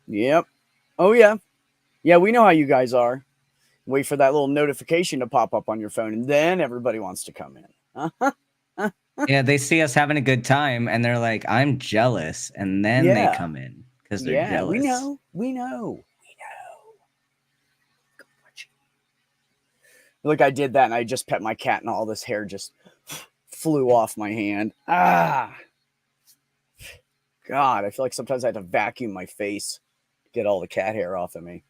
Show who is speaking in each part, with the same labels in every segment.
Speaker 1: Yep. Oh yeah. Yeah, we know how you guys are. Wait for that little notification to pop up on your phone, and then everybody wants to come in.
Speaker 2: Yeah, they see us having a good time and they're like, I'm jealous. And then they
Speaker 1: Yeah.
Speaker 2: come in because they're
Speaker 1: Yeah. We
Speaker 2: jealous.
Speaker 1: know. We know. We know. Look, I did that, and I just pet my cat, and all this hair just flew off my hand. Ah, God, I feel like sometimes I have to vacuum my face to get all the cat hair off of me.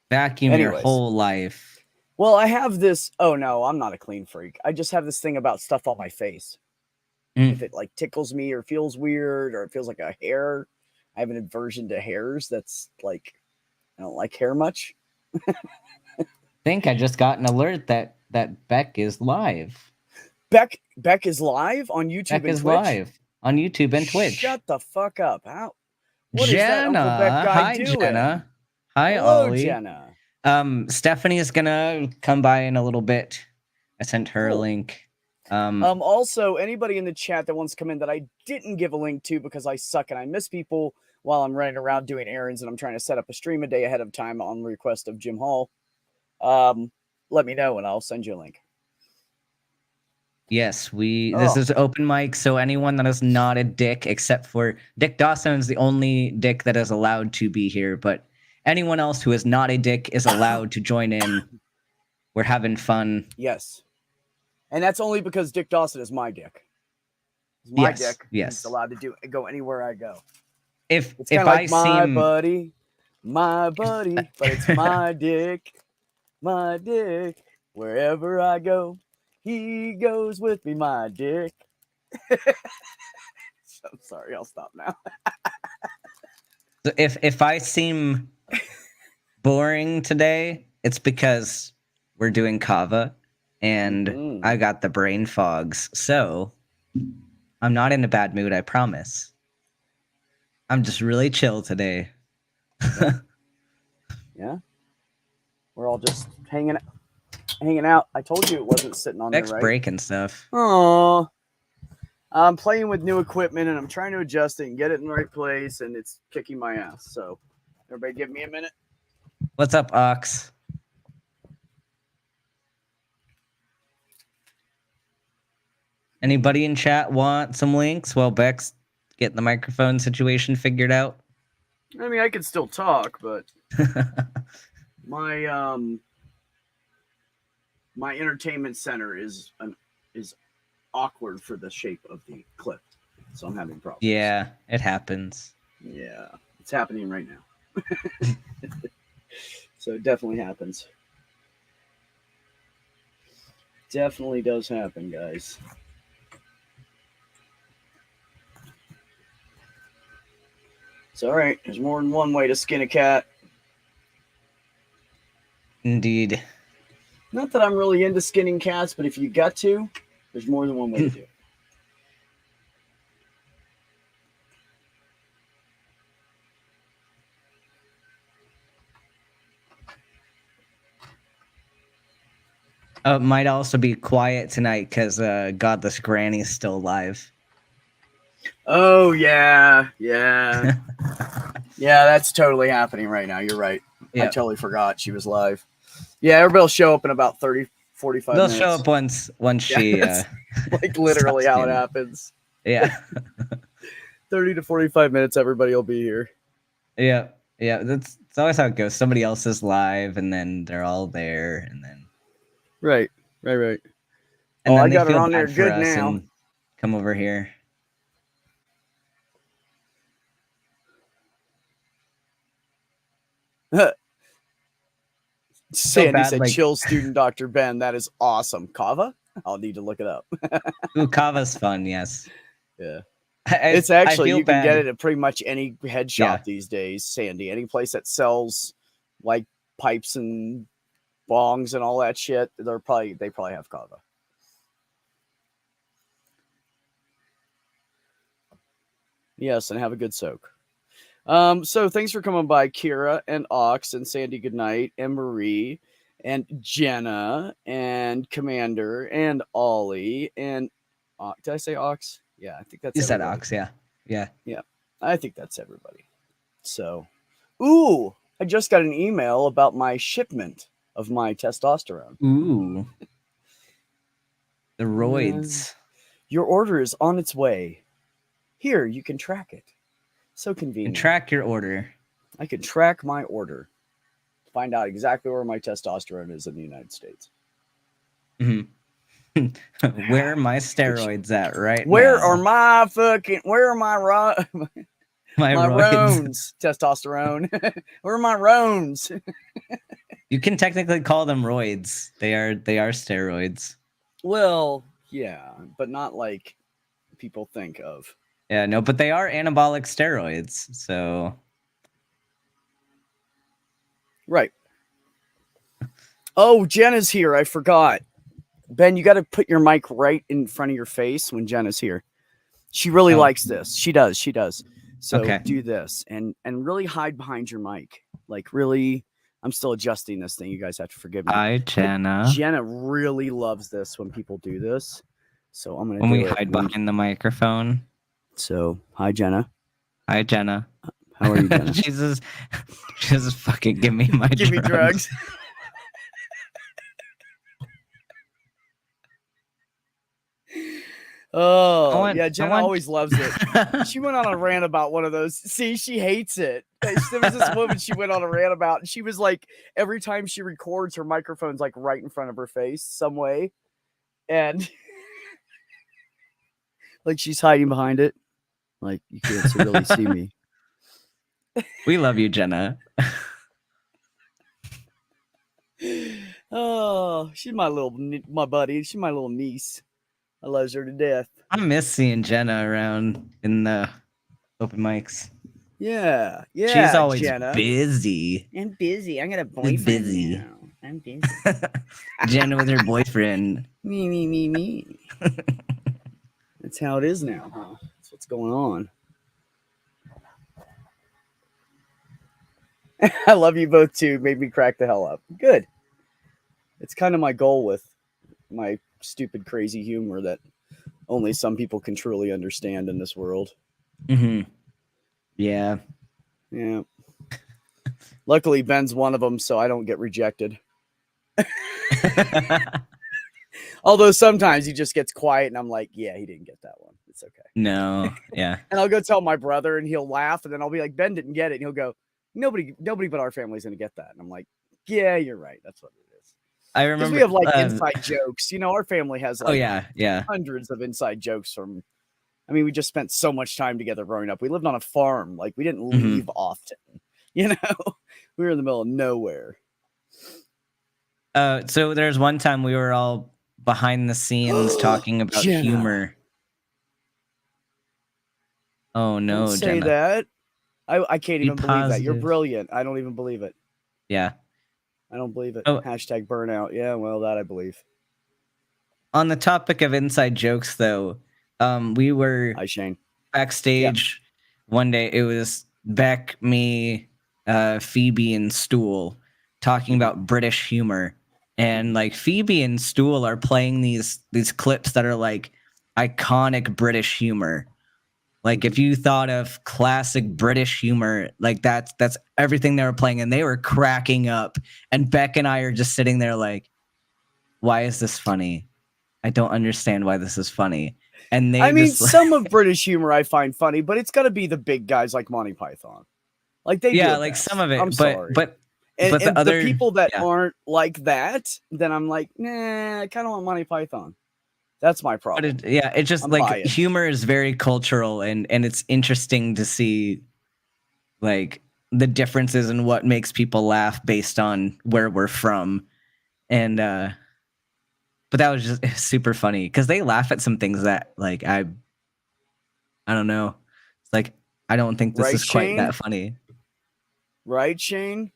Speaker 2: Vacuum your
Speaker 1: Anyways,
Speaker 2: whole life.
Speaker 1: well, I have this. Oh no, I'm not a clean freak. I just have this thing about stuff on my face. If
Speaker 2: Mm.
Speaker 1: it like tickles me or feels weird or it feels like a hair, I have an aversion to hairs. That's like I don't like hair much.
Speaker 2: Think I just got an alert that Beck is live.
Speaker 1: Beck is live on YouTube
Speaker 2: Beck
Speaker 1: and
Speaker 2: is
Speaker 1: Twitch.
Speaker 2: live on YouTube and Twitch.
Speaker 1: Shut the fuck up. How? What is that Uncle Beck
Speaker 2: Jenna,
Speaker 1: guy
Speaker 2: hi
Speaker 1: doing?
Speaker 2: Jenna. Hi
Speaker 1: Hello,
Speaker 2: Ollie.
Speaker 1: Jenna.
Speaker 2: Stephanie is gonna come by in a little bit. I sent her a
Speaker 1: Cool.
Speaker 2: link. Um,
Speaker 1: Also, anybody in the chat that wants to come in that I didn't give a link to because I suck and I miss people while I'm running around doing errands and I'm trying to set up a stream a day ahead of time on request of Jim Hall, um, let me know and I'll send you a link.
Speaker 2: yes, this
Speaker 1: Oh,
Speaker 2: is open mic, so anyone that is not a dick, except for Dick Dawson is the only dick that is allowed to be here, but anyone else who is not a dick is allowed to join in. We're having fun.
Speaker 1: yes. And that's only because Dick Dawson is my dick. He's my
Speaker 2: Yes,
Speaker 1: dick. He's
Speaker 2: yes.
Speaker 1: allowed to go anywhere I go. It's kind
Speaker 2: If
Speaker 1: of like
Speaker 2: I seem
Speaker 1: my buddy, but it's my dick, my dick. Wherever I go, he goes with me, my dick. I'm sorry, I'll stop now.
Speaker 2: if I seem boring today, it's because we're doing kava and I
Speaker 1: Mm-hmm.
Speaker 2: got the brain fogs. So I'm not in a bad mood, I promise. I'm just really chill today.
Speaker 1: Yeah, yeah. We're all just hanging out. I told you it wasn't sitting on there
Speaker 2: Beck's
Speaker 1: right.
Speaker 2: breaking stuff.
Speaker 1: Oh, I'm playing with new equipment and I'm trying to adjust it and get it in the right place, and it's kicking my ass. So, everybody, give me a minute.
Speaker 2: What's up, Ox? Anybody in chat want some links while Beck's getting the microphone situation figured out?
Speaker 1: I mean, I can still talk, but my my entertainment center is awkward for the shape of the clip, so I'm having problems.
Speaker 2: Yeah, it happens.
Speaker 1: Yeah, it's happening right now. So it definitely happens. Definitely does happen, guys. It's all right. There's more than one way to skin a cat.
Speaker 2: Indeed.
Speaker 1: Not that I'm really into skinning cats, but if you got to, there's more than one way to do it.
Speaker 2: Might also be quiet tonight because Godless Granny's still alive.
Speaker 1: Oh yeah, yeah, yeah. That's totally happening right now. You're right. I
Speaker 2: Yeah.
Speaker 1: totally forgot she was live. Yeah, everybody will show up in about 30, 45
Speaker 2: They'll show
Speaker 1: minutes.
Speaker 2: up once
Speaker 1: Yeah,
Speaker 2: she
Speaker 1: that's like literally
Speaker 2: stops
Speaker 1: how it
Speaker 2: being.
Speaker 1: happens.
Speaker 2: Yeah.
Speaker 1: 30 to 45 minutes, everybody will be here.
Speaker 2: Yeah. Yeah. It's always how it goes. Somebody else is live and then they're all there and then
Speaker 1: Right, right. Oh, I
Speaker 2: they
Speaker 1: got her
Speaker 2: feel
Speaker 1: on there
Speaker 2: bad for
Speaker 1: good
Speaker 2: us
Speaker 1: now.
Speaker 2: and come over here. Feel
Speaker 1: Sandy
Speaker 2: bad
Speaker 1: said,
Speaker 2: like
Speaker 1: chill, student Dr. Ben. That is awesome. Kava? I'll need to look it up.
Speaker 2: ooh, kava's fun, yes.
Speaker 1: Yeah.
Speaker 2: I
Speaker 1: It's
Speaker 2: I
Speaker 1: actually,
Speaker 2: feel
Speaker 1: you can get
Speaker 2: bad.
Speaker 1: it at pretty much any head
Speaker 2: Yeah.
Speaker 1: shop these days, Sandy. Any place that sells like pipes and bongs and all that shit, they probably have Kava. Yes, and have a good soak. So thanks for coming by, Kira and Ox and Sandy Goodnight and Marie and Jenna and Commander and Ollie and did I say Ox? Yeah, I think that's
Speaker 2: You said
Speaker 1: everybody.
Speaker 2: ox, yeah. Yeah.
Speaker 1: Yeah, I think that's everybody. So, ooh, I just got an email about my shipment of my testosterone.
Speaker 2: Ooh. The
Speaker 1: Uh,
Speaker 2: roids.
Speaker 1: Your order is on its way. Here, you can track it. So
Speaker 2: And
Speaker 1: convenient.
Speaker 2: track your order.
Speaker 1: I can track my order. Find out exactly where my testosterone is in the United States.
Speaker 2: Mhm. Where are my steroids at right
Speaker 1: Where
Speaker 2: now?
Speaker 1: are my
Speaker 2: My
Speaker 1: my
Speaker 2: roids.
Speaker 1: roans? Testosterone. Where are my roans?
Speaker 2: You can technically call them roids. They are steroids.
Speaker 1: Well, yeah, but not like people think of.
Speaker 2: Yeah, no, but they are anabolic steroids. So
Speaker 1: Right. Oh, Jenna's here. I forgot. Ben, you got to put your mic right in front of your face when Jenna's here. She really likes this. She does. She does. So
Speaker 2: okay.
Speaker 1: do this and really hide behind your mic. Like really, I'm still adjusting this thing. You guys have to forgive me.
Speaker 2: Hi, Jenna.
Speaker 1: Jenna really loves this when people do this. So I'm gonna
Speaker 2: When
Speaker 1: do
Speaker 2: we
Speaker 1: it
Speaker 2: hide behind the microphone.
Speaker 1: So hi, Jenna.
Speaker 2: Hi, Jenna.
Speaker 1: How are you, Jenna?
Speaker 2: She just fucking give me my
Speaker 1: Give me drugs. Oh, yeah, Jenna always loves it. She went on a rant about one of those. See, she hates it. There was this woman she went on a rant about, and she was like, every time she records, her microphone's like right in front of her face some way. And like she's hiding behind it. Like you can't really see me.
Speaker 2: We love you, Jenna.
Speaker 1: Oh, she's my buddy. She's my little niece. I love her to death.
Speaker 2: I miss seeing Jenna around in the open mics.
Speaker 1: Yeah.
Speaker 2: She's always
Speaker 1: Jenna.
Speaker 2: busy.
Speaker 1: I'm busy. I got a boyfriend now. I'm busy.
Speaker 2: Jenna with her boyfriend.
Speaker 1: Me. That's how it is now, huh? That's what's going on. I love you both too. Made me crack the hell up. Good. It's kind of my goal with my stupid, crazy humor that only some people can truly understand in this world.
Speaker 2: Mm-hmm. Yeah.
Speaker 1: Yeah. Luckily, Ben's one of them, so I don't get rejected. Although sometimes he just gets quiet, and I'm like, yeah, he didn't get that one. It's okay.
Speaker 2: No. Yeah.
Speaker 1: And I'll go tell my brother, and he'll laugh, and then I'll be like, Ben didn't get it. And he'll go, nobody but our family's going to get that. And I'm like, yeah, you're right. That's what it is.
Speaker 2: I remember
Speaker 1: we have like inside jokes. You know, our family has like hundreds of inside jokes from. I mean, we just spent so much time together growing up. We lived on a farm. Like we didn't leave often. You know, we were in the middle of nowhere.
Speaker 2: So there's one time we were all behind the scenes talking about humor. Oh no,
Speaker 1: don't say
Speaker 2: Jenna.
Speaker 1: that. I can't even believe that. You're brilliant. I don't even believe it.
Speaker 2: Yeah.
Speaker 1: I don't believe it. Hashtag burnout. Yeah, well, that I believe.
Speaker 2: On the topic of inside jokes, though, we were
Speaker 1: Shane.
Speaker 2: backstage one day. It was Beck, me, Phoebe, and Stool talking about British humor. And like Phoebe and Stool are playing these clips that are like iconic British humor. Like if you thought of classic British humor, like that's everything they were playing, and they were cracking up. And Beck and I are just sitting there like, why is this funny? I don't understand why this is funny. And they,
Speaker 1: I mean, some of British humor I find funny, but it's got to be the big guys like Monty Python. Like they, do
Speaker 2: like
Speaker 1: best.
Speaker 2: some of it.
Speaker 1: I'm sorry,
Speaker 2: but the other
Speaker 1: people that aren't like that, then I'm like, nah, I kind of want Monty Python. That's my problem.
Speaker 2: But it's just I'm like biased. Humor is very cultural, and it's interesting to see like the differences in what makes people laugh based on where we're from. And but that was just super funny because they laugh at some things that like I don't know. It's like I don't think this is quite that funny.
Speaker 1: Right, Shane?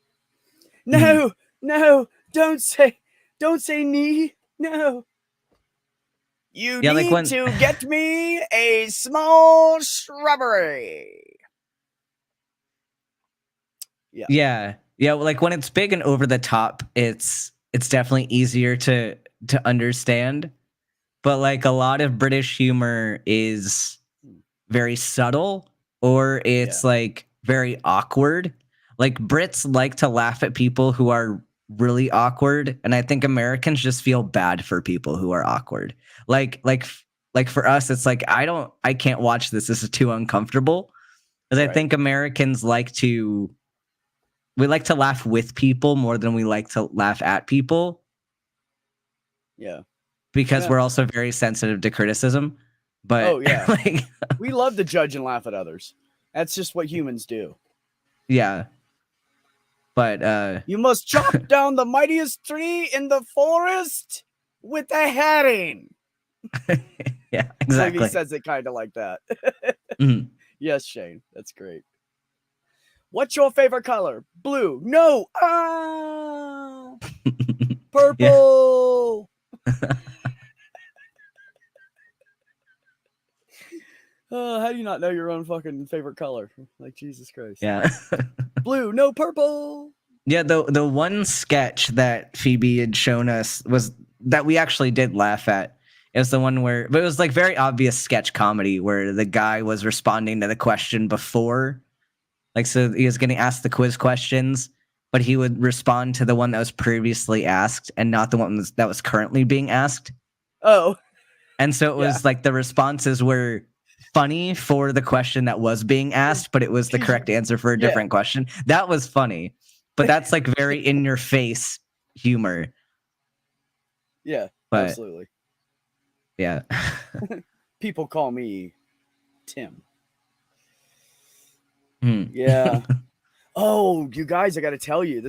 Speaker 1: No, no, don't say knee. No. You need to get me a small strawberry.
Speaker 2: Yeah. Like when it's big and over the top, it's definitely easier to understand. But like a lot of British humor is very subtle, or it's like very awkward. Like Brits like to laugh at people who are really awkward, and I think Americans just feel bad for people who are awkward. Like for us, it's like I can't watch this. This is too uncomfortable. Because I
Speaker 1: Right.
Speaker 2: think Americans like to laugh with people more than we like to laugh at people.
Speaker 1: Yeah.
Speaker 2: Because
Speaker 1: Yeah.
Speaker 2: we're also very sensitive to criticism. But
Speaker 1: Oh yeah.
Speaker 2: like
Speaker 1: We love to judge and laugh at others. That's just what humans do.
Speaker 2: yeah. But
Speaker 1: You must chop down the mightiest tree in the forest with a herring.
Speaker 2: yeah,
Speaker 1: Like
Speaker 2: exactly.
Speaker 1: he says it kind of like that.
Speaker 2: Mhm.
Speaker 1: Yes, Shane. That's great. What's your favorite color? Blue. No. Ah. Purple. How do you not know your own fucking favorite color? Like, Jesus Christ.
Speaker 2: Yeah.
Speaker 1: Blue. No, purple.
Speaker 2: Yeah, the one sketch that Phoebe had shown us was that we actually did laugh at. It was the one where, but it was like very obvious sketch comedy where the guy was responding to the question before. Like, so he was getting asked the quiz questions, but he would respond to the one that was previously asked and not the one that was currently being asked.
Speaker 1: Oh.
Speaker 2: And so it was like the responses were funny for the question that was being asked, but it was the correct answer for a different question. That was funny. But that's like very in your face humor.
Speaker 1: Yeah,
Speaker 2: But
Speaker 1: absolutely.
Speaker 2: yeah.
Speaker 1: People call me Tim.
Speaker 2: Yeah.
Speaker 1: Oh, you guys, I got to tell you,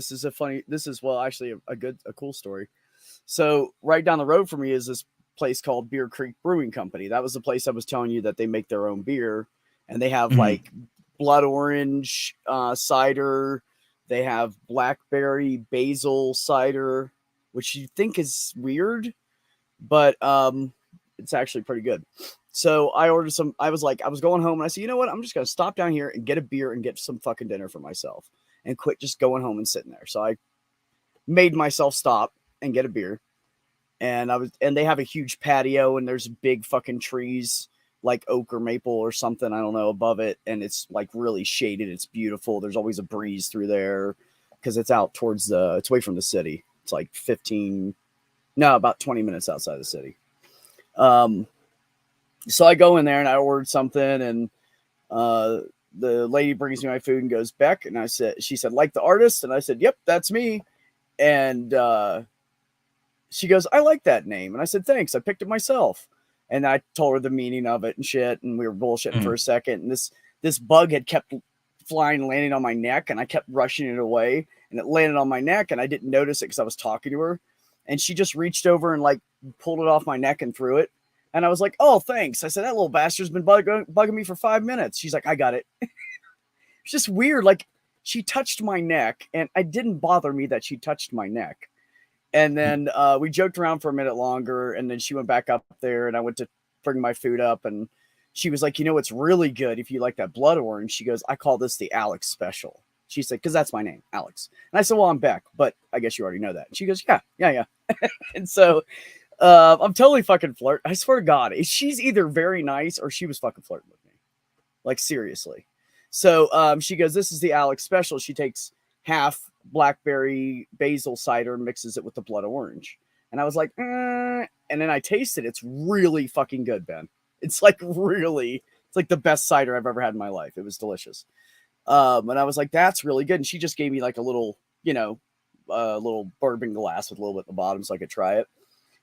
Speaker 1: well, actually a cool story. So right down the road from me is this place called Beer Creek Brewing Company. That was the place I was telling you that they make their own beer, and they have like blood orange cider. They have blackberry basil cider, which you think is weird, but it's actually pretty good. So I ordered some. I was going home and I said, you know what? I'm just gonna stop down here and get a beer and get some fucking dinner for myself and quit just going home and sitting there. So I made myself stop and get a beer. And they have a huge patio and there's big fucking trees like oak or maple or something, I don't know, above it. And it's like really shaded. It's beautiful. There's always a breeze through there because it's out it's away from the city. It's like about 20 minutes outside the city. So I go in there and I ordered something, and the lady brings me my food and goes, Beck. And she said, like the artist? And I said, yep, that's me. And she goes, I like that name. And I said, thanks. I picked it myself. And I told her the meaning of it and shit. And we were bullshitting for a second. And this bug had kept flying and landing on my neck, and I kept rushing it away. And it landed on my neck, and I didn't notice it because I was talking to her. And she just reached over and like pulled it off my neck and threw it. And I was like, oh, thanks. I said, that little bastard's been bugging me for 5 minutes. She's like, I got it. It's just weird. Like, she touched my neck, and it didn't bother me that she touched my neck. And then we joked around for a minute longer, and then she went back up there, and I went to bring my food up, and she was like, you know, it's really good if you like that blood orange. She goes, I call this the Alex special. She said, because that's my name, Alex. And I said, well, I'm Beck, but I guess you already know that. And she goes, yeah. And so I'm totally fucking flirting. I swear to God, she's either very nice or she was fucking flirting with me. Like, seriously. So she goes, this is the Alex special. She takes half blackberry basil cider and mixes it with the blood orange. And I was like, and then I tasted it. It's really fucking good, Ben. It's like the best cider I've ever had in my life. It was delicious. And I was like, that's really good. And she just gave me like a little, little bourbon glass with a little bit at the bottom so I could try it.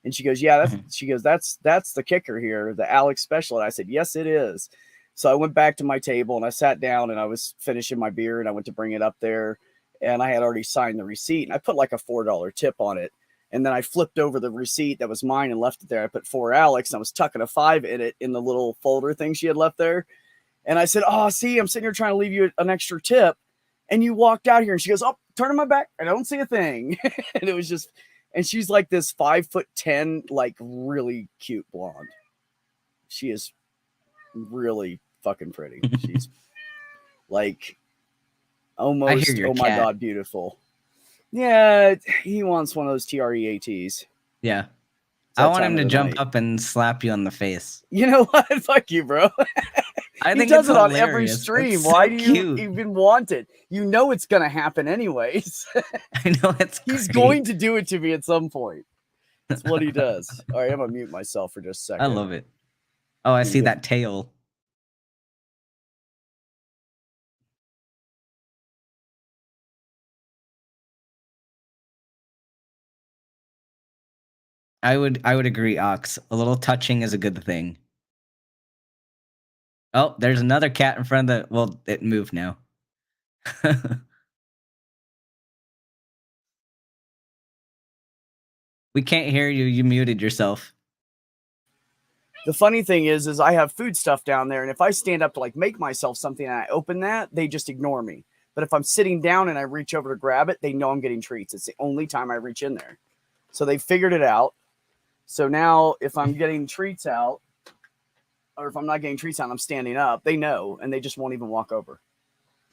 Speaker 1: And she goes, yeah, that's the kicker here, the Alex special. And I said, yes, it is. So I went back to my table and I sat down and I was finishing my beer and I went to bring it up there, and I had already signed the receipt and I put like a $4 tip on it. And then I flipped over the receipt that was mine and left it there. I put for Alex, and I was tucking a 5 in it in the little folder thing she had left there. And I said, oh, see, I'm sitting here trying to leave you an extra tip. And you walked out here, and she goes, oh, turning my back. I don't see a thing. And it was just, and she's like this 5'10", like really cute blonde. She is really fucking pretty. She's like almost, oh my God, beautiful. Yeah, he wants one of those TREATs.
Speaker 2: Yeah. I want him to jump up and slap you on the face.
Speaker 1: You know what? Fuck you, bro.
Speaker 2: I
Speaker 1: He
Speaker 2: think
Speaker 1: does
Speaker 2: it's
Speaker 1: it on every
Speaker 2: hilarious.
Speaker 1: stream.
Speaker 2: It's
Speaker 1: Why
Speaker 2: so
Speaker 1: do you
Speaker 2: cute.
Speaker 1: even want it? You know it's gonna happen anyways.
Speaker 2: I know it's
Speaker 1: He's
Speaker 2: great.
Speaker 1: going to do it to me at some point. That's what he does. All right, I'm gonna mute myself for just a second.
Speaker 2: I love it. Oh, I see
Speaker 1: Good.
Speaker 2: that tail. I would agree, Ox. A little touching is a good thing. Oh, there's another cat in front of the. Well, it moved now. We can't hear you. You muted yourself.
Speaker 1: The funny thing is I have food stuff down there, and if I stand up to like make myself something and I open that, they just ignore me. But if I'm sitting down and I reach over to grab it, they know I'm getting treats. It's the only time I reach in there. So they figured it out. So now if I'm getting treats out, or if I'm not getting treats out, I'm standing up, they know, and they just won't even walk over.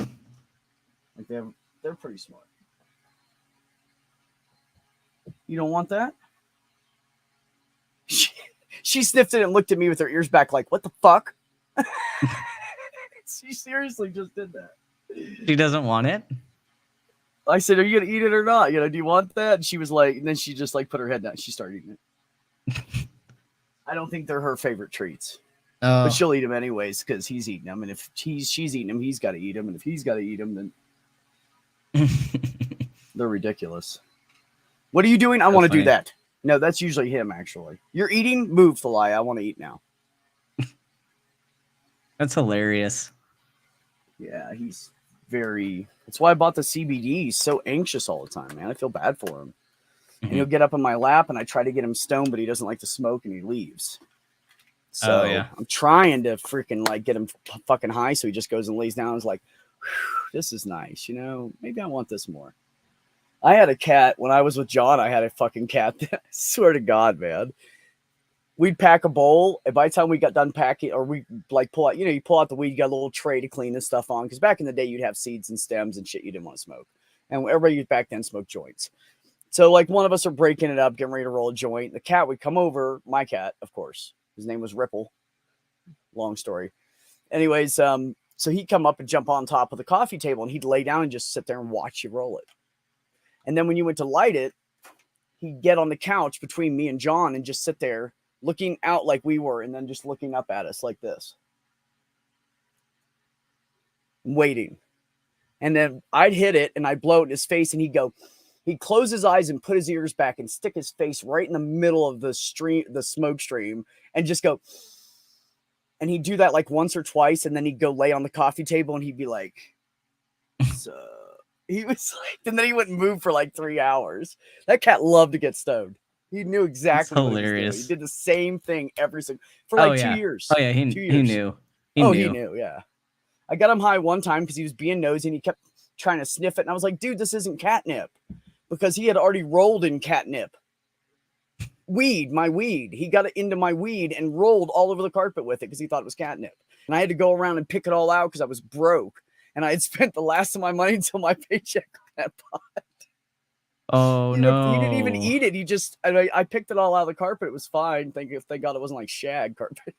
Speaker 1: Like they're pretty smart. You don't want that? She sniffed it and looked at me with her ears back like, what the fuck? She seriously just did that.
Speaker 2: She doesn't want it?
Speaker 1: I said, are you going to eat it or not? Do you want that? And she was like, and then she just like put her head down. She started eating it. I don't think they're her favorite treats.
Speaker 2: Oh.
Speaker 1: But she'll eat them anyways because he's eating them. And if she's eating them, he's got to eat them. And if he's got to eat them, then they're ridiculous. What are you doing? I want to do that. No, that's usually him, actually. You're eating? Move, Thalia. I want to eat now.
Speaker 2: That's hilarious.
Speaker 1: Yeah, he's very... That's why I bought the CBD. He's so anxious all the time, man. I feel bad for him. Mm-hmm. And he'll get up in my lap, and I try to get him stoned, but he doesn't like to smoke, and he leaves. So I'm trying to freaking like get him fucking high, so he just goes and lays down and is like, this is nice, maybe I want this more. I had a cat when I was with John. I had a fucking cat. I swear to God, man. We'd pack a bowl, and by the time we got done packing, or we like pull out, you pull out the weed, you got a little tray to clean this stuff on. Because back in the day, you'd have seeds and stems and shit you didn't want to smoke, and everybody back then smoked joints. So like one of us are breaking it up, getting ready to roll a joint. The cat would come over, my cat, of course. His name was Ripple. Long story. Anyways, so he'd come up and jump on top of the coffee table, and he'd lay down and just sit there and watch you roll it. And then when you went to light it, he'd get on the couch between me and John and just sit there looking out like we were, and then just looking up at us like this. Waiting. And then I'd hit it and I'd blow it in his face, and he'd close his eyes and put his ears back and stick his face right in the middle of the smoke stream, and just go. And he'd do that like once or twice, and then he'd go lay on the coffee table and he'd be like, so he was like, and then he wouldn't move for like 3 hours. That cat loved to get stoned. He knew exactly what he was doing. He did the same thing for like 2 years.
Speaker 2: Oh yeah, he knew. He knew,
Speaker 1: yeah. I got him high one time because he was being nosy and he kept trying to sniff it. And I was like, dude, this isn't catnip. Because he had already rolled in catnip. My weed. He got it into my weed and rolled all over the carpet with it because he thought it was catnip. And I had to go around and pick it all out because I was broke. And I had spent the last of my money until my paycheck on that pot.
Speaker 2: Oh, no.
Speaker 1: He didn't even eat it. He just, I picked it all out of the carpet. It was fine. Thank God it wasn't like shag carpet.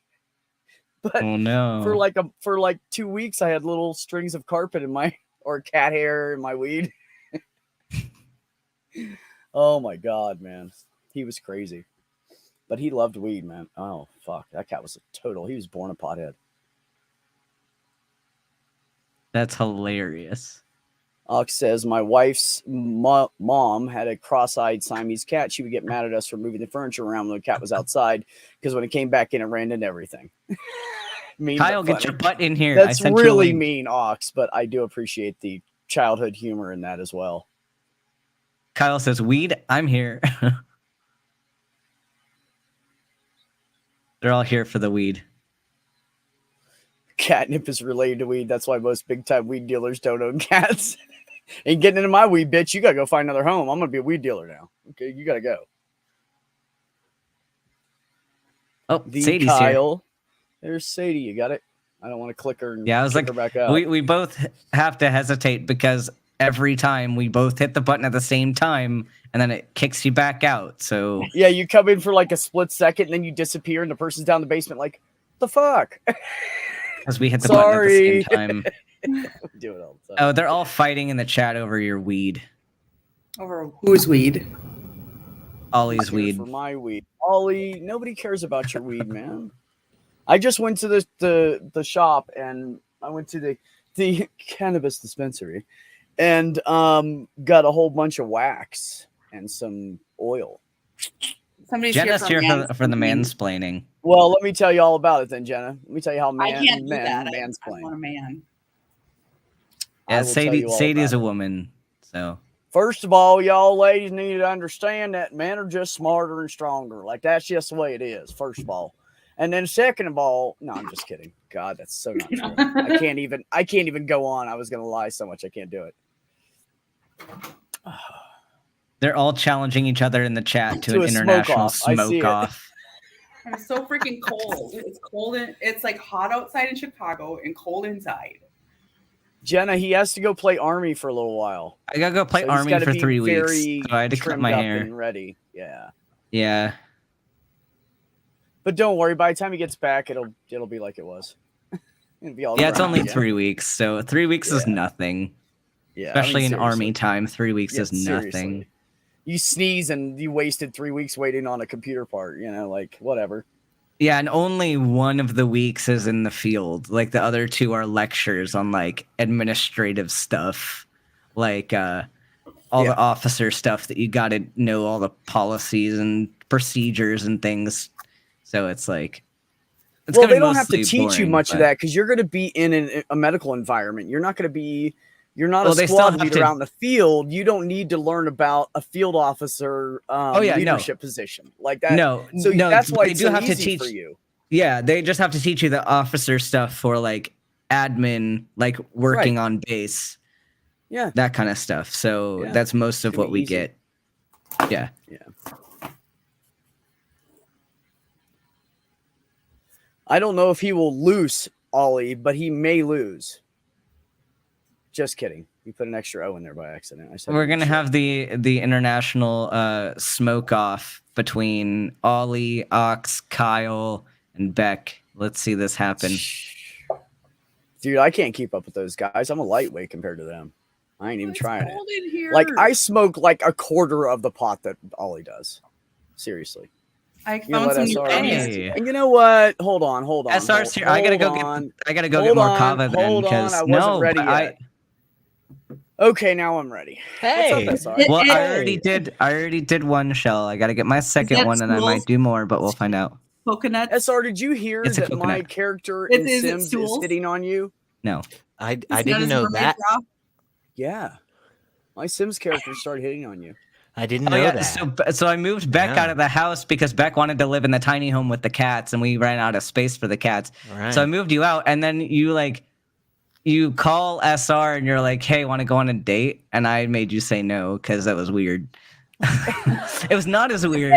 Speaker 1: But
Speaker 2: oh, no.
Speaker 1: For like 2 weeks, I had little strings of carpet or cat hair in my weed. Oh my God, man. He was crazy. But he loved weed, man. Oh, fuck. That cat was he was born a pothead.
Speaker 2: That's hilarious.
Speaker 1: Ox says, my wife's mom had a cross-eyed Siamese cat. She would get mad at us for moving the furniture around when the cat was outside because when it came back in, it ran into everything.
Speaker 2: Kyle, get your butt in here.
Speaker 1: That's really mean, Ox, but I do appreciate the childhood humor in that as well.
Speaker 2: Kyle says, weed, I'm here. They're all here for the weed.
Speaker 1: Catnip is related to weed. That's why most big-time weed dealers don't own cats. Ain't getting into my weed, bitch. You got to go find another home. I'm going to be a weed dealer now. Okay, you got to go.
Speaker 2: Oh, Sadie's
Speaker 1: Kyle.
Speaker 2: Here.
Speaker 1: There's Sadie. You got it? I don't want to click her and
Speaker 2: I was like,
Speaker 1: her back out.
Speaker 2: We both have to hesitate because every time we both hit the button at the same time and then it kicks you back out. So
Speaker 1: yeah, you come in for like a split second and then you disappear and the person's down in the basement like, the fuck?
Speaker 2: Because we hit the button at the same
Speaker 1: Sorry.
Speaker 2: time.
Speaker 1: We do it all the time.
Speaker 2: Oh, they're all fighting in the chat over your weed.
Speaker 3: Over whose weed?
Speaker 2: Ollie's
Speaker 1: Here
Speaker 2: weed.
Speaker 1: for my weed. Ollie, nobody cares about your weed, man. I just went to the shop and I went to the cannabis dispensary and got a whole bunch of wax and some oil.
Speaker 3: Somebody's
Speaker 2: Jenna's here for the
Speaker 3: mansplaining.
Speaker 2: mansplaining.
Speaker 1: Well, let me tell you all about it then, Jenna. Let me tell you how
Speaker 3: I can't do that. I'm
Speaker 1: mansplain.
Speaker 3: not a man.
Speaker 1: I
Speaker 2: Yeah,
Speaker 1: will tell you all
Speaker 2: Sadie is
Speaker 1: about
Speaker 2: a
Speaker 1: it.
Speaker 2: woman, so.
Speaker 1: First of all, y'all ladies need to understand that men are just smarter and stronger. Like, that's just the way it is, first of all. And then second of all, no, I'm just kidding. God, that's so not true. I can't even go on. I was gonna lie so much I can't do it.
Speaker 2: They're all challenging each other in the chat to
Speaker 1: To
Speaker 2: an
Speaker 1: a
Speaker 2: international
Speaker 1: smoke-off. I see
Speaker 2: smoke
Speaker 1: it.
Speaker 2: off.
Speaker 3: And it's so freaking cold. It's cold. It's like hot outside in Chicago and cold inside.
Speaker 1: Jenna, he has to go play Army for a little while.
Speaker 2: I gotta go play
Speaker 1: So he's
Speaker 2: Army
Speaker 1: gotta
Speaker 2: for
Speaker 1: be
Speaker 2: 3 weeks.
Speaker 1: very
Speaker 2: So I had to cut
Speaker 1: trimmed
Speaker 2: my
Speaker 1: up
Speaker 2: hair.
Speaker 1: and ready. Yeah.
Speaker 2: Yeah.
Speaker 1: But don't worry, by the time he gets back, it'll be like it was. It'll be all
Speaker 2: Yeah, it's
Speaker 1: grown
Speaker 2: only
Speaker 1: again.
Speaker 2: 3 weeks, so 3 weeks is
Speaker 1: Yeah.
Speaker 2: nothing.
Speaker 1: Yeah,
Speaker 2: Especially in
Speaker 1: seriously.
Speaker 2: Army time, 3 weeks
Speaker 1: Yeah,
Speaker 2: is nothing.
Speaker 1: seriously. You sneeze and you wasted 3 weeks waiting on a computer part, like whatever.
Speaker 2: Yeah, and only one of the weeks is in the field. Like the other 2 are lectures on like administrative stuff, like all the officer stuff that you got to know all the policies and procedures and things. So it's like,
Speaker 1: Well,
Speaker 2: gonna
Speaker 1: they
Speaker 2: be
Speaker 1: don't have to
Speaker 2: mostly
Speaker 1: teach you
Speaker 2: boring,
Speaker 1: much of
Speaker 2: but-
Speaker 1: that because you're going to be in a medical environment. You're not going to be. You're not
Speaker 2: Well,
Speaker 1: a
Speaker 2: they still
Speaker 1: squad
Speaker 2: have
Speaker 1: leader
Speaker 2: to-
Speaker 1: out in the field. You don't need to learn about a field officer leadership position like that.
Speaker 2: No,
Speaker 1: So
Speaker 2: no,
Speaker 1: that's why
Speaker 2: they
Speaker 1: it's
Speaker 2: do
Speaker 1: so
Speaker 2: have to
Speaker 1: easy
Speaker 2: teach.
Speaker 1: for you.
Speaker 2: Yeah, they just have to teach you the officer stuff for like admin, like working on base,
Speaker 1: Yeah.
Speaker 2: that kind of stuff. So
Speaker 1: Yeah.
Speaker 2: that's most of
Speaker 1: It's gonna
Speaker 2: what
Speaker 1: be
Speaker 2: we
Speaker 1: easy.
Speaker 2: get. Yeah.
Speaker 1: Yeah. I don't know if he will lose Ollie, but he may lose. Just kidding. You put an extra O in there by accident. I said
Speaker 2: We're gonna have the international smoke off between Ollie, Ox, Kyle, and Beck. Let's see this happen.
Speaker 1: Dude, I can't keep up with those guys. I'm a lightweight compared to them. I ain't even trying it.
Speaker 3: Cold in here.
Speaker 1: Like, I smoke like a quarter of the pot that Ollie does. Seriously.
Speaker 3: I
Speaker 1: You know
Speaker 3: found
Speaker 1: what,
Speaker 3: some new
Speaker 1: SR?
Speaker 3: pennies.
Speaker 2: Hey.
Speaker 1: And you know what? Hold on.
Speaker 2: SR's here. I gotta go get
Speaker 1: Hold
Speaker 2: more
Speaker 1: on,
Speaker 2: kava then
Speaker 1: hold on,
Speaker 2: because
Speaker 1: I wasn't ready
Speaker 2: but
Speaker 1: yet. Okay, now I'm ready.
Speaker 4: Hey.
Speaker 1: What's up, SR?
Speaker 2: Well,
Speaker 3: It-
Speaker 2: I already did one shell. I gotta get my second
Speaker 3: that
Speaker 2: one, and I
Speaker 3: stools?
Speaker 2: might do more, but we'll find out.
Speaker 3: Coconuts.
Speaker 1: SR, did you hear
Speaker 2: It's a
Speaker 1: that my
Speaker 2: coconut.
Speaker 1: character
Speaker 3: Is
Speaker 1: in
Speaker 3: it
Speaker 1: Sims is
Speaker 3: stools?
Speaker 1: hitting on you?
Speaker 2: No.
Speaker 4: I
Speaker 3: It's not
Speaker 4: didn't
Speaker 3: as
Speaker 4: know
Speaker 3: mermaid
Speaker 4: that.
Speaker 3: bra.
Speaker 1: Yeah. My Sims character started hitting on you.
Speaker 4: I didn't
Speaker 2: Oh,
Speaker 4: know
Speaker 2: yeah,
Speaker 4: that.
Speaker 2: so I moved Beck
Speaker 4: Yeah.
Speaker 2: out of the house because Beck wanted to live in the tiny home with the cats, and we ran out of space for the cats.
Speaker 4: Right.
Speaker 2: So I moved you out, and then you call SR and you're like, "Hey, want to go on a date?" And I made you say no because that was weird. It was not as weird.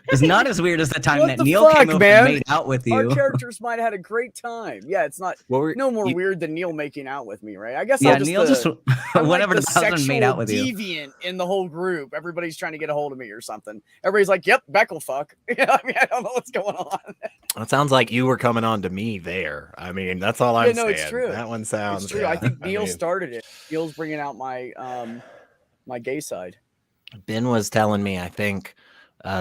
Speaker 2: It was not as weird as the time
Speaker 1: What
Speaker 2: that
Speaker 1: the
Speaker 2: Neil
Speaker 1: fuck,
Speaker 2: came over
Speaker 1: man?
Speaker 2: and made out with
Speaker 1: Our
Speaker 2: you.
Speaker 1: characters might have had a great time. Yeah, it's not
Speaker 4: What were
Speaker 1: no more
Speaker 4: you-
Speaker 1: weird than Neil making out with me, right? I guess
Speaker 2: Yeah,
Speaker 1: I'm
Speaker 2: Neil just
Speaker 1: I'm
Speaker 2: whatever
Speaker 1: like
Speaker 2: the
Speaker 1: the
Speaker 2: husband made out with you.
Speaker 1: deviant in the whole group. Everybody's trying to get a hold of me or something. Everybody's like, "Yep, Beck will fuck." I mean, I don't know what's going on.
Speaker 4: It sounds like you were coming on to me there. I mean, that's all I'm
Speaker 1: Yeah, no,
Speaker 4: saying.
Speaker 1: it's true.
Speaker 4: That one sounds.
Speaker 1: It's true.
Speaker 4: Yeah,
Speaker 1: I think Neil
Speaker 4: mean,
Speaker 1: started it. Neil's bringing out my my gay side.
Speaker 4: Ben was telling me, I think,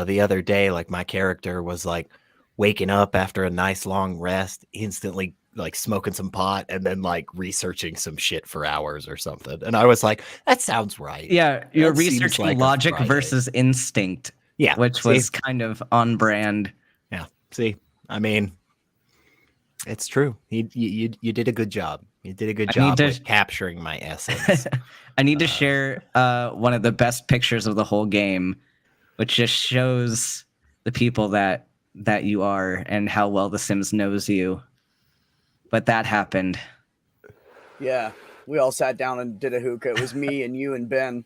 Speaker 4: the other day, like my character was like waking up after a nice long rest, instantly like smoking some pot, and then like researching some shit for hours or something. And I was like, that sounds right.
Speaker 2: Yeah, you're
Speaker 4: That seems
Speaker 2: researching
Speaker 4: like a
Speaker 2: logic
Speaker 4: Friday.
Speaker 2: versus instinct,
Speaker 4: Yeah,
Speaker 2: which
Speaker 4: see?
Speaker 2: was kind of on brand.
Speaker 4: Yeah. See, I mean, it's true. You did a good job. You did a good
Speaker 2: I need
Speaker 4: job
Speaker 2: to-
Speaker 4: with capturing my essence.
Speaker 2: I need to share one of the best pictures of the whole game, which just shows the people that you are and how well The Sims knows you. But that happened.
Speaker 1: Yeah, we all sat down and did a hookah. It was me and you and Ben.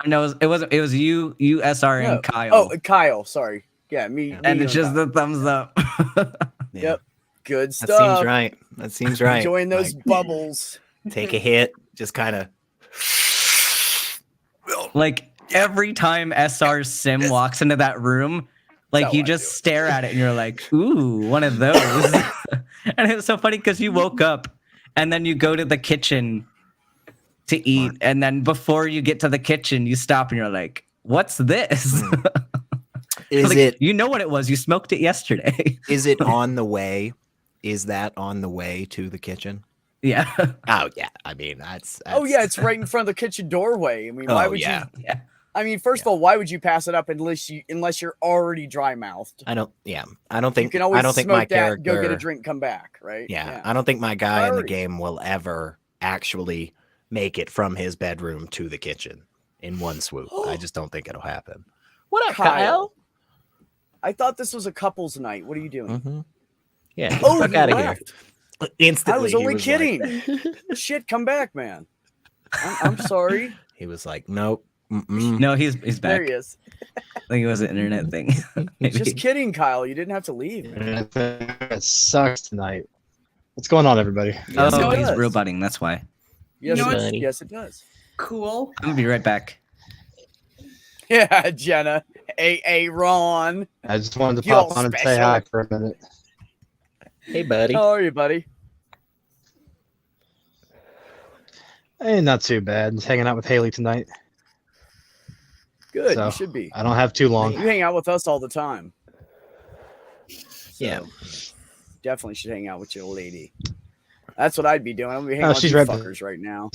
Speaker 2: No, it was you, SR,
Speaker 1: No.
Speaker 2: and Kyle.
Speaker 1: Oh, Kyle. Sorry. Yeah, me.
Speaker 4: Yeah.
Speaker 2: and
Speaker 1: me
Speaker 2: it's just
Speaker 1: Kyle.
Speaker 2: the thumbs up.
Speaker 4: Yeah.
Speaker 1: Yep. Good
Speaker 4: That
Speaker 1: stuff.
Speaker 4: seems right. That seems right.
Speaker 1: Enjoying those
Speaker 4: Like,
Speaker 1: bubbles.
Speaker 4: take a hit, just kind of.
Speaker 2: Like every time SR's sim walks into that room, like
Speaker 1: how
Speaker 2: you
Speaker 1: I
Speaker 2: just
Speaker 1: do it.
Speaker 2: stare at it and you're like, ooh, one of those. And it was so funny because you woke up and then you go to the kitchen to eat, and then before you get to the kitchen, you stop and you're like, "What's this?"
Speaker 4: Is
Speaker 2: like,
Speaker 4: it?
Speaker 2: You know what it was? You smoked it yesterday.
Speaker 4: Is it on the way? Is that on the way to the kitchen?
Speaker 2: Yeah.
Speaker 4: Oh yeah. I mean, that's
Speaker 1: Oh yeah, it's right in front of the kitchen doorway. I mean, why would you?
Speaker 2: Yeah.
Speaker 1: I mean, first of all, why would you pass it up unless you're already dry mouthed?
Speaker 4: I don't. Yeah, I don't think.
Speaker 1: You can always
Speaker 4: I don't think
Speaker 1: smoke
Speaker 4: my
Speaker 1: that,
Speaker 4: character.
Speaker 1: go get a drink, come back, right?
Speaker 4: Yeah, I don't think my guy in the
Speaker 1: Priorities.
Speaker 4: game will ever actually make it from his bedroom to the kitchen in one swoop. I just don't think it'll happen. What up, Kyle?
Speaker 1: I thought this was a couple's night. What are you doing?
Speaker 4: Mm-hmm. Yeah,
Speaker 1: Oh,
Speaker 4: fuck
Speaker 1: you
Speaker 4: out of here.
Speaker 1: left.
Speaker 4: Instantly,
Speaker 1: I was
Speaker 4: he
Speaker 1: only
Speaker 4: like-
Speaker 1: kidding. Shit, come back, man. I'm sorry.
Speaker 4: he was like, "Nope." Mm-mm.
Speaker 2: No, he's
Speaker 1: There
Speaker 2: back.
Speaker 1: he is.
Speaker 2: I think it was an internet thing. Maybe.
Speaker 1: Just kidding, Kyle. You didn't have to leave. Man.
Speaker 5: It sucks tonight. What's going on, everybody?
Speaker 2: Oh,
Speaker 1: Yes, it
Speaker 2: he's
Speaker 1: does.
Speaker 2: roboting. That's why.
Speaker 1: Yes,
Speaker 3: You know
Speaker 1: it,
Speaker 3: what's-
Speaker 1: yes, it does.
Speaker 3: Cool.
Speaker 2: I'm gonna be right back.
Speaker 1: Yeah, Jenna. Ron.
Speaker 5: I just wanted to
Speaker 1: You all
Speaker 5: pop on and say
Speaker 1: special.
Speaker 5: hi for a minute.
Speaker 4: Hey, buddy.
Speaker 1: How are you, buddy?
Speaker 5: Hey, not too bad. Just hanging out with Haley tonight.
Speaker 1: Good.
Speaker 5: So,
Speaker 1: you should be.
Speaker 5: I don't have too
Speaker 1: You
Speaker 5: long.
Speaker 1: hang out with us all the time.
Speaker 4: Yeah.
Speaker 1: Definitely should hang out with your lady. That's what I'd be doing. I'm gonna be hanging out with
Speaker 5: she's
Speaker 1: you
Speaker 5: right
Speaker 1: fuckers right now.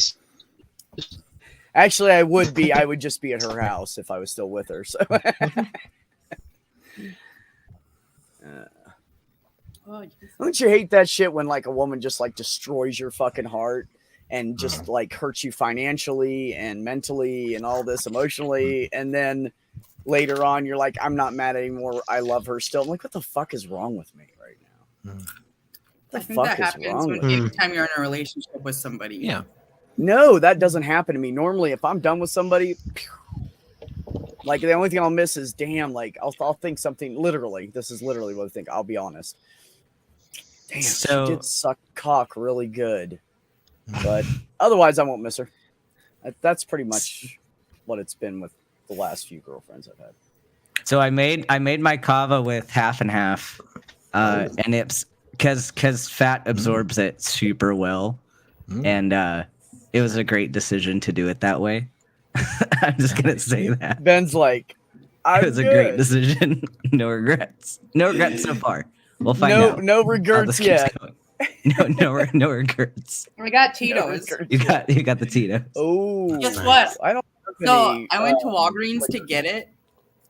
Speaker 1: Actually, I would be. I would just be at her house if I was still with her. So.
Speaker 3: Oh, yes.
Speaker 1: Don't you hate that shit when like a woman just like destroys your fucking heart and just like hurts you financially and mentally and all this emotionally, and then later on you're like, I'm not mad anymore. I love her still. I'm like, what the fuck is wrong with me right now?
Speaker 3: I
Speaker 1: The
Speaker 3: think that
Speaker 1: fuck is
Speaker 3: happens
Speaker 1: wrong
Speaker 3: when
Speaker 1: with me?
Speaker 3: every time you're in a relationship with somebody.
Speaker 4: Yeah.
Speaker 1: No, that doesn't happen to me. Normally, if I'm done with somebody, like the only thing I'll miss is damn. Like I'll think something. Literally, this is literally what I think. I'll be honest. Damn,
Speaker 2: So-
Speaker 1: she did suck cock really good, but otherwise I won't miss her. That's pretty much what it's been with the last few girlfriends I've had.
Speaker 2: So I made my kava with half and half, and it's because fat absorbs it super well, and it was a great decision to do it that way. I'm just gonna say that
Speaker 1: Ben's like,
Speaker 2: it was a great decision. No regrets. No regrets so far. We'll find out.
Speaker 1: No
Speaker 2: how
Speaker 1: regrets
Speaker 2: this keeps
Speaker 1: yet.
Speaker 2: going. No regrets.
Speaker 3: We got
Speaker 1: No
Speaker 3: Tito's.
Speaker 1: regrets
Speaker 2: You
Speaker 1: yet.
Speaker 2: got the Tito.
Speaker 1: Oh,
Speaker 3: Guess what?
Speaker 1: I don't. have
Speaker 3: So
Speaker 1: any,
Speaker 3: I went to Walgreens to get it,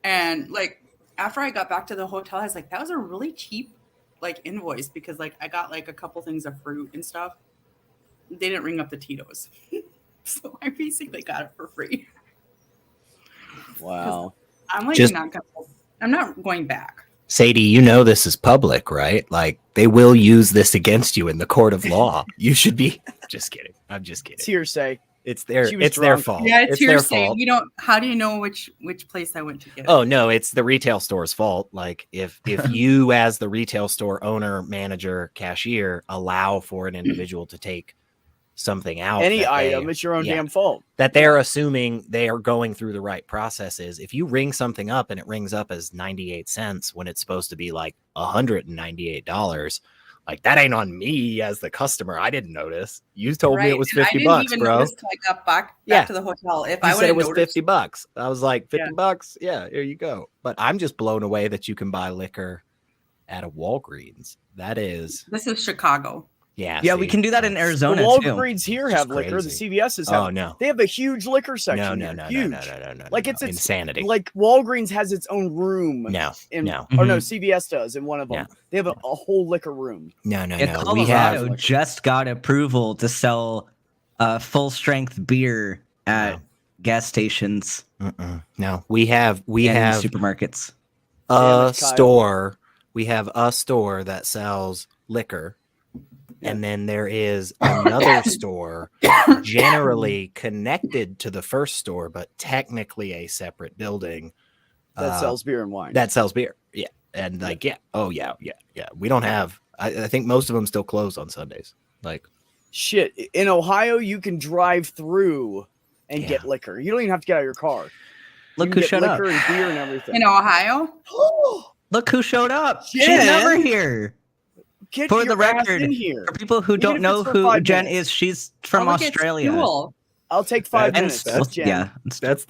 Speaker 3: and like after I got back to the hotel, I was like, that was a really cheap like invoice because like I got like a couple things of fruit and stuff. They didn't ring up the Tito's, so I basically got it for free.
Speaker 1: Wow.
Speaker 3: I'm like
Speaker 4: Just-
Speaker 3: I'm not going back.
Speaker 4: Sadie, you know this is public, right? Like they will use this against you in the court of law. You should be. Just kidding. I'm just
Speaker 1: It's
Speaker 4: kidding.
Speaker 1: hearsay.
Speaker 4: It's their.
Speaker 1: She was
Speaker 4: It's their
Speaker 1: drunk.
Speaker 4: fault.
Speaker 3: Yeah, it's
Speaker 4: their
Speaker 3: hearsay.
Speaker 4: fault.
Speaker 3: You don't. How do you know which place I went to get?
Speaker 4: Oh no, it's the retail store's fault. Like if you as the retail store owner, manager, cashier allow for an individual to take something out
Speaker 1: Any
Speaker 4: that
Speaker 1: item,
Speaker 4: they,
Speaker 1: it's your own
Speaker 4: yeah.
Speaker 1: damn fault.
Speaker 4: that they're assuming they are going through the right processes. If you ring something up and it rings up as 98 cents when it's supposed to be like $198, like that ain't on me as the customer. I didn't notice. You told me it was
Speaker 3: and I
Speaker 4: 50
Speaker 3: didn't
Speaker 4: bucks,
Speaker 3: even
Speaker 4: bro.
Speaker 3: notice till I got back
Speaker 4: Yeah.
Speaker 3: to the hotel. If
Speaker 4: You
Speaker 3: I
Speaker 4: said
Speaker 3: would
Speaker 4: it
Speaker 3: have
Speaker 4: was
Speaker 3: noticed,
Speaker 4: 50 bucks. I was like, 50
Speaker 3: Yeah.
Speaker 4: bucks? Yeah, here you go. But I'm just blown away that you can buy liquor at a Walgreens. That is,
Speaker 3: this is Chicago.
Speaker 4: yeah.
Speaker 2: Yeah, we
Speaker 4: see,
Speaker 2: can do that in
Speaker 4: that's-
Speaker 1: The
Speaker 2: Arizona too.
Speaker 1: Walgreens here
Speaker 4: Just
Speaker 1: have liquor. The
Speaker 4: crazy.
Speaker 1: CVS's have.
Speaker 4: Oh, no.
Speaker 1: They have a huge liquor
Speaker 4: No,
Speaker 1: section.
Speaker 4: no,
Speaker 1: here.
Speaker 4: no, no,
Speaker 1: Huge.
Speaker 4: no, no, no, no.
Speaker 1: Like
Speaker 4: no.
Speaker 1: it's
Speaker 4: insanity.
Speaker 1: Like Walgreens has its own room.
Speaker 4: No,
Speaker 1: In,
Speaker 4: no,
Speaker 1: Or no,
Speaker 2: Mhm.
Speaker 1: CVS does in one of them.
Speaker 4: Yeah.
Speaker 1: They have a whole liquor room.
Speaker 4: no, no,
Speaker 2: Yeah,
Speaker 4: no.
Speaker 2: Colorado
Speaker 4: We have,
Speaker 2: just got approval to sell full strength beer at
Speaker 4: No.
Speaker 2: gas stations
Speaker 4: no, we have
Speaker 2: and supermarkets.
Speaker 1: Damn
Speaker 4: a
Speaker 1: it, Kyle.
Speaker 4: store. We have a store that sells liquor. And then there is another store generally connected to the first store, but technically a separate building
Speaker 1: That sells beer and wine.
Speaker 4: that sells beer. Yeah. And like, yeah. Oh, yeah. Yeah. Yeah. We don't have, I think most of them still close on Sundays. Like,
Speaker 1: Shit. In Ohio, you can drive through and
Speaker 4: Yeah.
Speaker 1: get liquor. You don't even have to get out of your car.
Speaker 2: Look
Speaker 1: you
Speaker 2: who
Speaker 1: can get
Speaker 2: showed up.
Speaker 1: liquor and beer and everything.
Speaker 3: In Ohio,
Speaker 2: Look who showed up.
Speaker 1: Yeah.
Speaker 2: She's never here.
Speaker 1: Get
Speaker 2: For
Speaker 1: your
Speaker 2: the
Speaker 1: ass
Speaker 2: record,
Speaker 1: in here.
Speaker 2: for people who
Speaker 1: Even
Speaker 2: don't
Speaker 1: if
Speaker 2: know
Speaker 1: it's for
Speaker 2: who
Speaker 1: 5
Speaker 2: Jen
Speaker 1: minutes.
Speaker 2: is, she's from
Speaker 3: Oh, look at
Speaker 2: Australia.
Speaker 3: Stool.
Speaker 1: I'll take 5
Speaker 4: And
Speaker 1: minutes.
Speaker 2: Stool-
Speaker 1: Jen.
Speaker 2: yeah,
Speaker 4: That's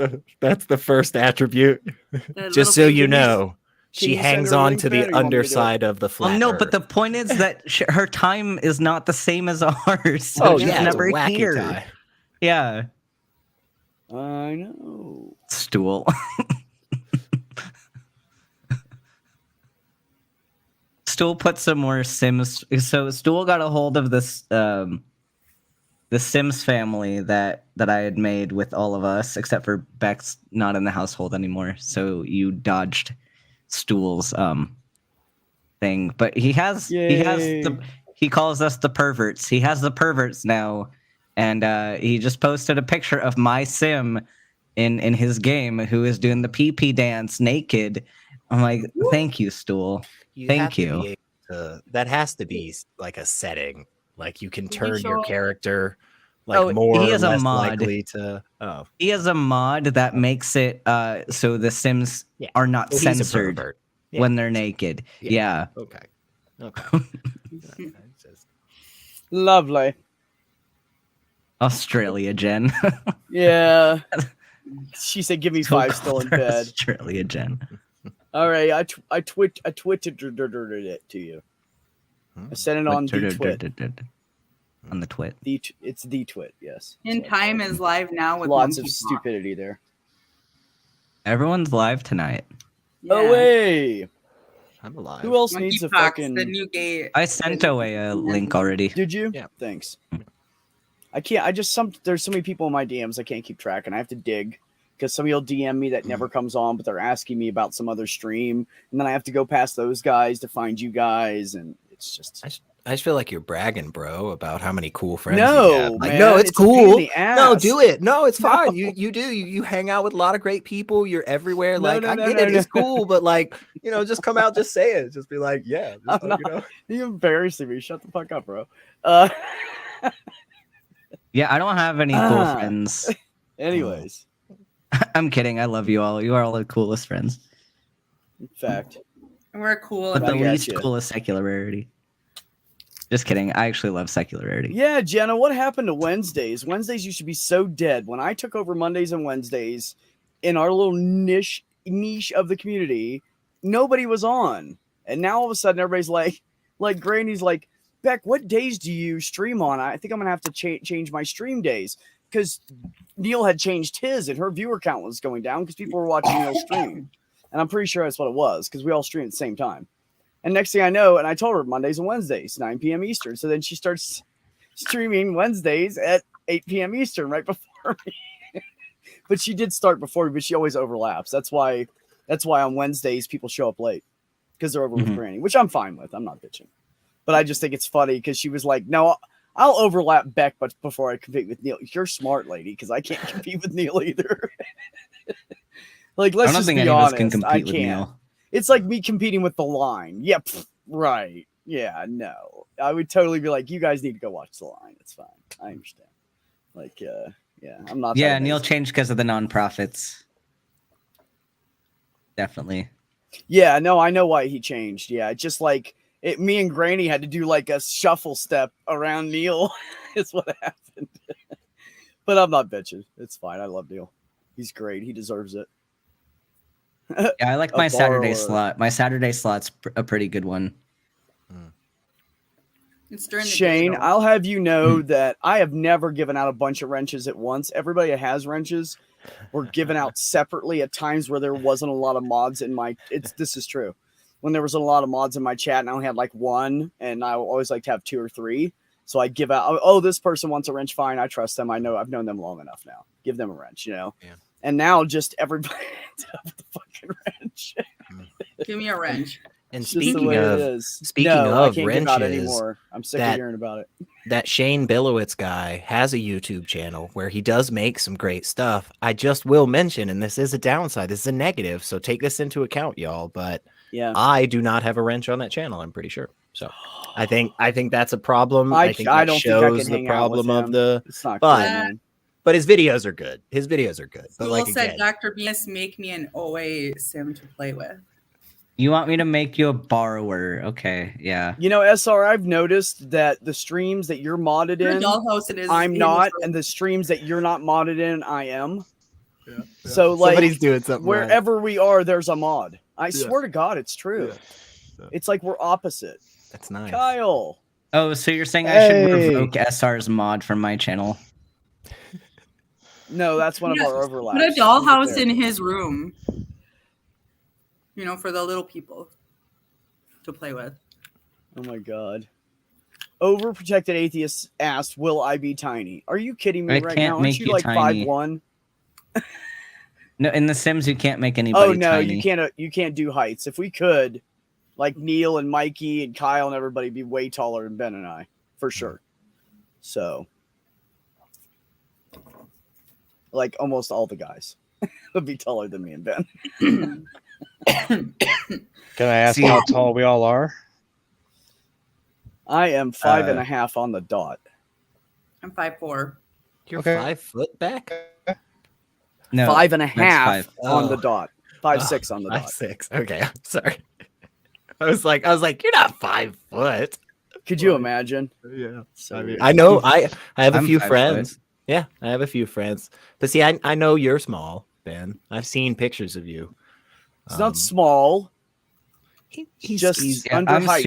Speaker 4: the first attribute.
Speaker 3: That
Speaker 4: Just
Speaker 3: little
Speaker 4: so you
Speaker 3: baby.
Speaker 4: know,
Speaker 1: Can
Speaker 4: she
Speaker 1: you send
Speaker 4: hangs
Speaker 1: her a
Speaker 4: on
Speaker 1: link,
Speaker 4: to
Speaker 1: Ben,
Speaker 4: the
Speaker 1: or you want me to do it?
Speaker 4: underside of the flat
Speaker 2: Well, no, but the
Speaker 4: Earth.
Speaker 2: point is that her time is not the same as ours. So
Speaker 4: Oh
Speaker 2: she's
Speaker 4: yeah, it's a
Speaker 2: never
Speaker 4: wacky
Speaker 2: here.
Speaker 4: tie.
Speaker 2: Yeah,
Speaker 1: I know.
Speaker 2: Stool. Stool put some more Sims. So Stool got a hold of this the Sims family that I had made with all of us, except for Beck's not in the household anymore. So you dodged Stool's thing. But he calls us the perverts. He has the perverts now, and he just posted a picture of my Sim in his game who is doing the pee dance naked. I'm like, thank you, Stool. Thank you.
Speaker 4: That has to be like a setting. Like you can
Speaker 3: Did you
Speaker 4: turn your
Speaker 3: show-
Speaker 4: character like
Speaker 2: Oh, he
Speaker 4: more or
Speaker 2: has a
Speaker 4: less
Speaker 2: mod.
Speaker 4: likely to. Oh,
Speaker 2: He has a mod that makes it so the Sims
Speaker 4: Yeah.
Speaker 2: are not
Speaker 4: well, he's a
Speaker 2: censored
Speaker 4: pervert. Yeah,
Speaker 2: when they're
Speaker 4: he's a-
Speaker 2: naked.
Speaker 4: yeah.
Speaker 2: Yeah.
Speaker 4: Okay. It's just-
Speaker 1: Lovely.
Speaker 2: Australia, Jen.
Speaker 1: Yeah. She said, "Give me
Speaker 2: Still
Speaker 1: 5 still in
Speaker 2: called her
Speaker 1: bed."
Speaker 2: Australia, Jen.
Speaker 1: All right, I twitted it to you. I sent it on the twit.
Speaker 2: On the twit.
Speaker 1: It's the twit. Yes.
Speaker 3: In Time is live now with
Speaker 1: Lots of
Speaker 3: Monkey Paw.
Speaker 1: stupidity there.
Speaker 2: Everyone's live tonight.
Speaker 3: Yeah.
Speaker 1: Away.
Speaker 4: I'm alive.
Speaker 1: Who else
Speaker 3: Monkey
Speaker 1: needs a
Speaker 3: Pox,
Speaker 1: fucking?
Speaker 3: the new gay.
Speaker 2: I sent away a link already.
Speaker 1: Did you?
Speaker 4: Yeah.
Speaker 1: Thanks. I can't. There's so many people in my DMs I can't keep track, and I have to dig because somebody will DM me that never comes on, but they're asking me about some other stream, and then I have to go past those guys to find you guys, and it's just.
Speaker 4: I just feel like you're bragging, bro, about how many cool friends
Speaker 1: No,
Speaker 4: you have. Like,
Speaker 1: man,
Speaker 4: no, it's
Speaker 1: a pain in
Speaker 4: cool.
Speaker 1: the
Speaker 4: No,
Speaker 1: ass.
Speaker 4: do it. No, it's
Speaker 1: No.
Speaker 4: fine. You hang out with a lot of great people. You're everywhere.
Speaker 1: No,
Speaker 4: Like,
Speaker 1: no,
Speaker 4: I
Speaker 1: no,
Speaker 4: get
Speaker 1: no,
Speaker 4: it.
Speaker 1: no.
Speaker 4: It's cool, but like, just come out, just say it. Just be like, yeah. Just
Speaker 1: I'm
Speaker 4: like,
Speaker 1: not- You're embarrassing me. Shut the fuck up, bro.
Speaker 2: Yeah, I don't have any cool friends.
Speaker 1: Anyways,
Speaker 2: I'm kidding. I love you all. You are all the coolest friends.
Speaker 1: in fact,
Speaker 3: We're cool.
Speaker 2: But
Speaker 1: I
Speaker 2: the
Speaker 1: got
Speaker 2: least
Speaker 1: you.
Speaker 2: coolest secularity. Just kidding. I actually love secularity.
Speaker 1: yeah, Jenna, what happened to Wednesdays? Wednesdays used to be so dead. When I took over Mondays and Wednesdays in our little niche of the community, nobody was on. And now all of a sudden everybody's like Granny's like, Beck, what days do you stream on? I think I'm going to have to change my stream days because Neil had changed his and her viewer count was going down because people were watching Neil stream. And I'm pretty sure that's what it was because we all stream at the same time. And next thing I know, and I told her Mondays and Wednesdays, 9 p.m. Eastern. So then she starts streaming Wednesdays at 8 p.m. Eastern right before me. But she did start before me, but she always overlaps. That's why on Wednesdays people show up late because they're over with Granny, which I'm fine with. I'm not bitching. But I just think it's funny because she was like, no, I'll overlap Beck, but before I compete with Neil. You're smart, lady, because I can't compete with Neil either. Like, let's
Speaker 2: I don't
Speaker 1: just
Speaker 2: think
Speaker 1: be
Speaker 2: any of
Speaker 1: honest.
Speaker 2: us can compete
Speaker 1: I
Speaker 2: with
Speaker 1: can't.
Speaker 2: Neil.
Speaker 1: It's like me competing with the line. Yep. Right. Yeah. No. I would totally be like, you guys need to go watch the line. It's fine. I understand. Like, yeah, I'm not.
Speaker 2: Yeah,
Speaker 1: that
Speaker 2: Neil
Speaker 1: amazing.
Speaker 2: changed because of the nonprofits. Definitely.
Speaker 1: Yeah. No, I know why he changed. Yeah. It's just like me and Granny had to do like a shuffle step around Neil. It's what happened. But I'm not bitching. It's fine. I love Neil. He's great. He deserves it.
Speaker 2: Yeah, I like
Speaker 1: A
Speaker 2: my Saturday
Speaker 1: borrower.
Speaker 2: slot. My Saturday slot's a pretty good one.
Speaker 3: It's during the
Speaker 1: Shane,
Speaker 3: day, though.
Speaker 1: I'll have you know that I have never given out a bunch of wrenches at once. Everybody that has wrenches were given out separately at times where there wasn't a lot of mods in my. This is true. When there was a lot of mods in my chat, and I only had like one, and I always like to have 2 or 3. So I give out. Oh, this person wants a wrench. Fine, I trust them. I know I've known them long enough now. Give them a wrench,
Speaker 4: Yeah.
Speaker 1: And now just everybody with the fucking wrench.
Speaker 3: Give me a wrench.
Speaker 4: And
Speaker 1: It's just the
Speaker 4: speaking
Speaker 1: way it
Speaker 4: of
Speaker 1: is.
Speaker 4: speaking
Speaker 1: No, I
Speaker 4: of
Speaker 1: can't give out
Speaker 4: wrenches,
Speaker 1: anymore. I'm sick of
Speaker 4: that-
Speaker 1: hearing about it.
Speaker 4: that Shane Billowitz guy has a YouTube channel where he does make some great stuff. I just will mention, and this is a downside, this is a negative, so take this into account, y'all. But
Speaker 1: Yeah.
Speaker 4: I do not have a wrench on that channel. I'm pretty sure. So I think that's a problem.
Speaker 1: I
Speaker 4: think
Speaker 1: I
Speaker 4: that
Speaker 1: don't think I
Speaker 4: shows
Speaker 1: can
Speaker 4: the
Speaker 1: hang out with
Speaker 4: problem of
Speaker 1: him.
Speaker 4: the.
Speaker 1: It's not
Speaker 4: but-
Speaker 1: good, man.
Speaker 4: But his videos are good. His videos are good. But
Speaker 3: School
Speaker 4: like
Speaker 3: said
Speaker 4: again,
Speaker 3: Dr. Venus make me an OA sim to play with.
Speaker 2: You want me to make you a borrower? Okay, yeah.
Speaker 1: You know, SR, I've noticed that the streams that you're modded
Speaker 3: The
Speaker 1: in,
Speaker 3: dollhouse it is.
Speaker 1: I'm
Speaker 3: in
Speaker 1: not,
Speaker 3: this room.
Speaker 1: and the streams that you're not modded in, I am.
Speaker 4: Yeah,
Speaker 1: So, like,
Speaker 4: somebody's doing something right.
Speaker 1: wherever we are, there's a mod. I swear to God, it's true.
Speaker 4: Yeah.
Speaker 1: It's like we're opposite.
Speaker 4: That's nice.
Speaker 1: Kyle.
Speaker 2: Oh, so you're saying I should
Speaker 5: Hey.
Speaker 2: revoke SR's mod from my channel?
Speaker 1: No, that's one of
Speaker 3: Yeah,
Speaker 1: our overlaps.
Speaker 3: Put a dollhouse
Speaker 1: Leave it
Speaker 3: in his room. You know, for the little people to play with.
Speaker 1: there. Oh my God. Overprotected atheist asked, "Will I be tiny?" Are you kidding me
Speaker 2: I
Speaker 1: right
Speaker 2: can't
Speaker 1: now? Aren't
Speaker 2: make
Speaker 1: you
Speaker 2: you
Speaker 1: like
Speaker 2: tiny.
Speaker 1: 5'1"?
Speaker 2: No, in The Sims you can't make anybody
Speaker 1: Oh no,
Speaker 2: tiny.
Speaker 1: you can't. You can't do heights. If we could, like Neil and Mikey and Kyle and everybody, be way taller than Ben and I for sure. So, like almost all the guys would be taller than me and Ben.
Speaker 5: Can I ask
Speaker 2: See-
Speaker 5: how tall we all are?
Speaker 1: I am 5.5 on the dot.
Speaker 3: I'm 5'4".
Speaker 4: You're
Speaker 5: Okay.
Speaker 4: 5 foot back?
Speaker 2: No,
Speaker 1: 5.5
Speaker 2: that's 5.
Speaker 1: on the
Speaker 4: Oh.
Speaker 1: dot. 5'6" on the
Speaker 4: I'm
Speaker 1: dot.
Speaker 4: 6. Okay, I'm sorry. I was like, you're not 5 foot.
Speaker 1: Could you imagine?
Speaker 4: Yeah.
Speaker 1: So
Speaker 4: I mean,
Speaker 1: weird.
Speaker 4: I know I have a
Speaker 2: I'm
Speaker 4: few
Speaker 2: 5
Speaker 4: friends. Yeah, I have a few friends. But see, I know you're small, Ben. I've seen pictures of you.
Speaker 1: It's not small.
Speaker 4: He's
Speaker 1: just
Speaker 2: Yeah,
Speaker 1: under
Speaker 2: I'm
Speaker 1: height.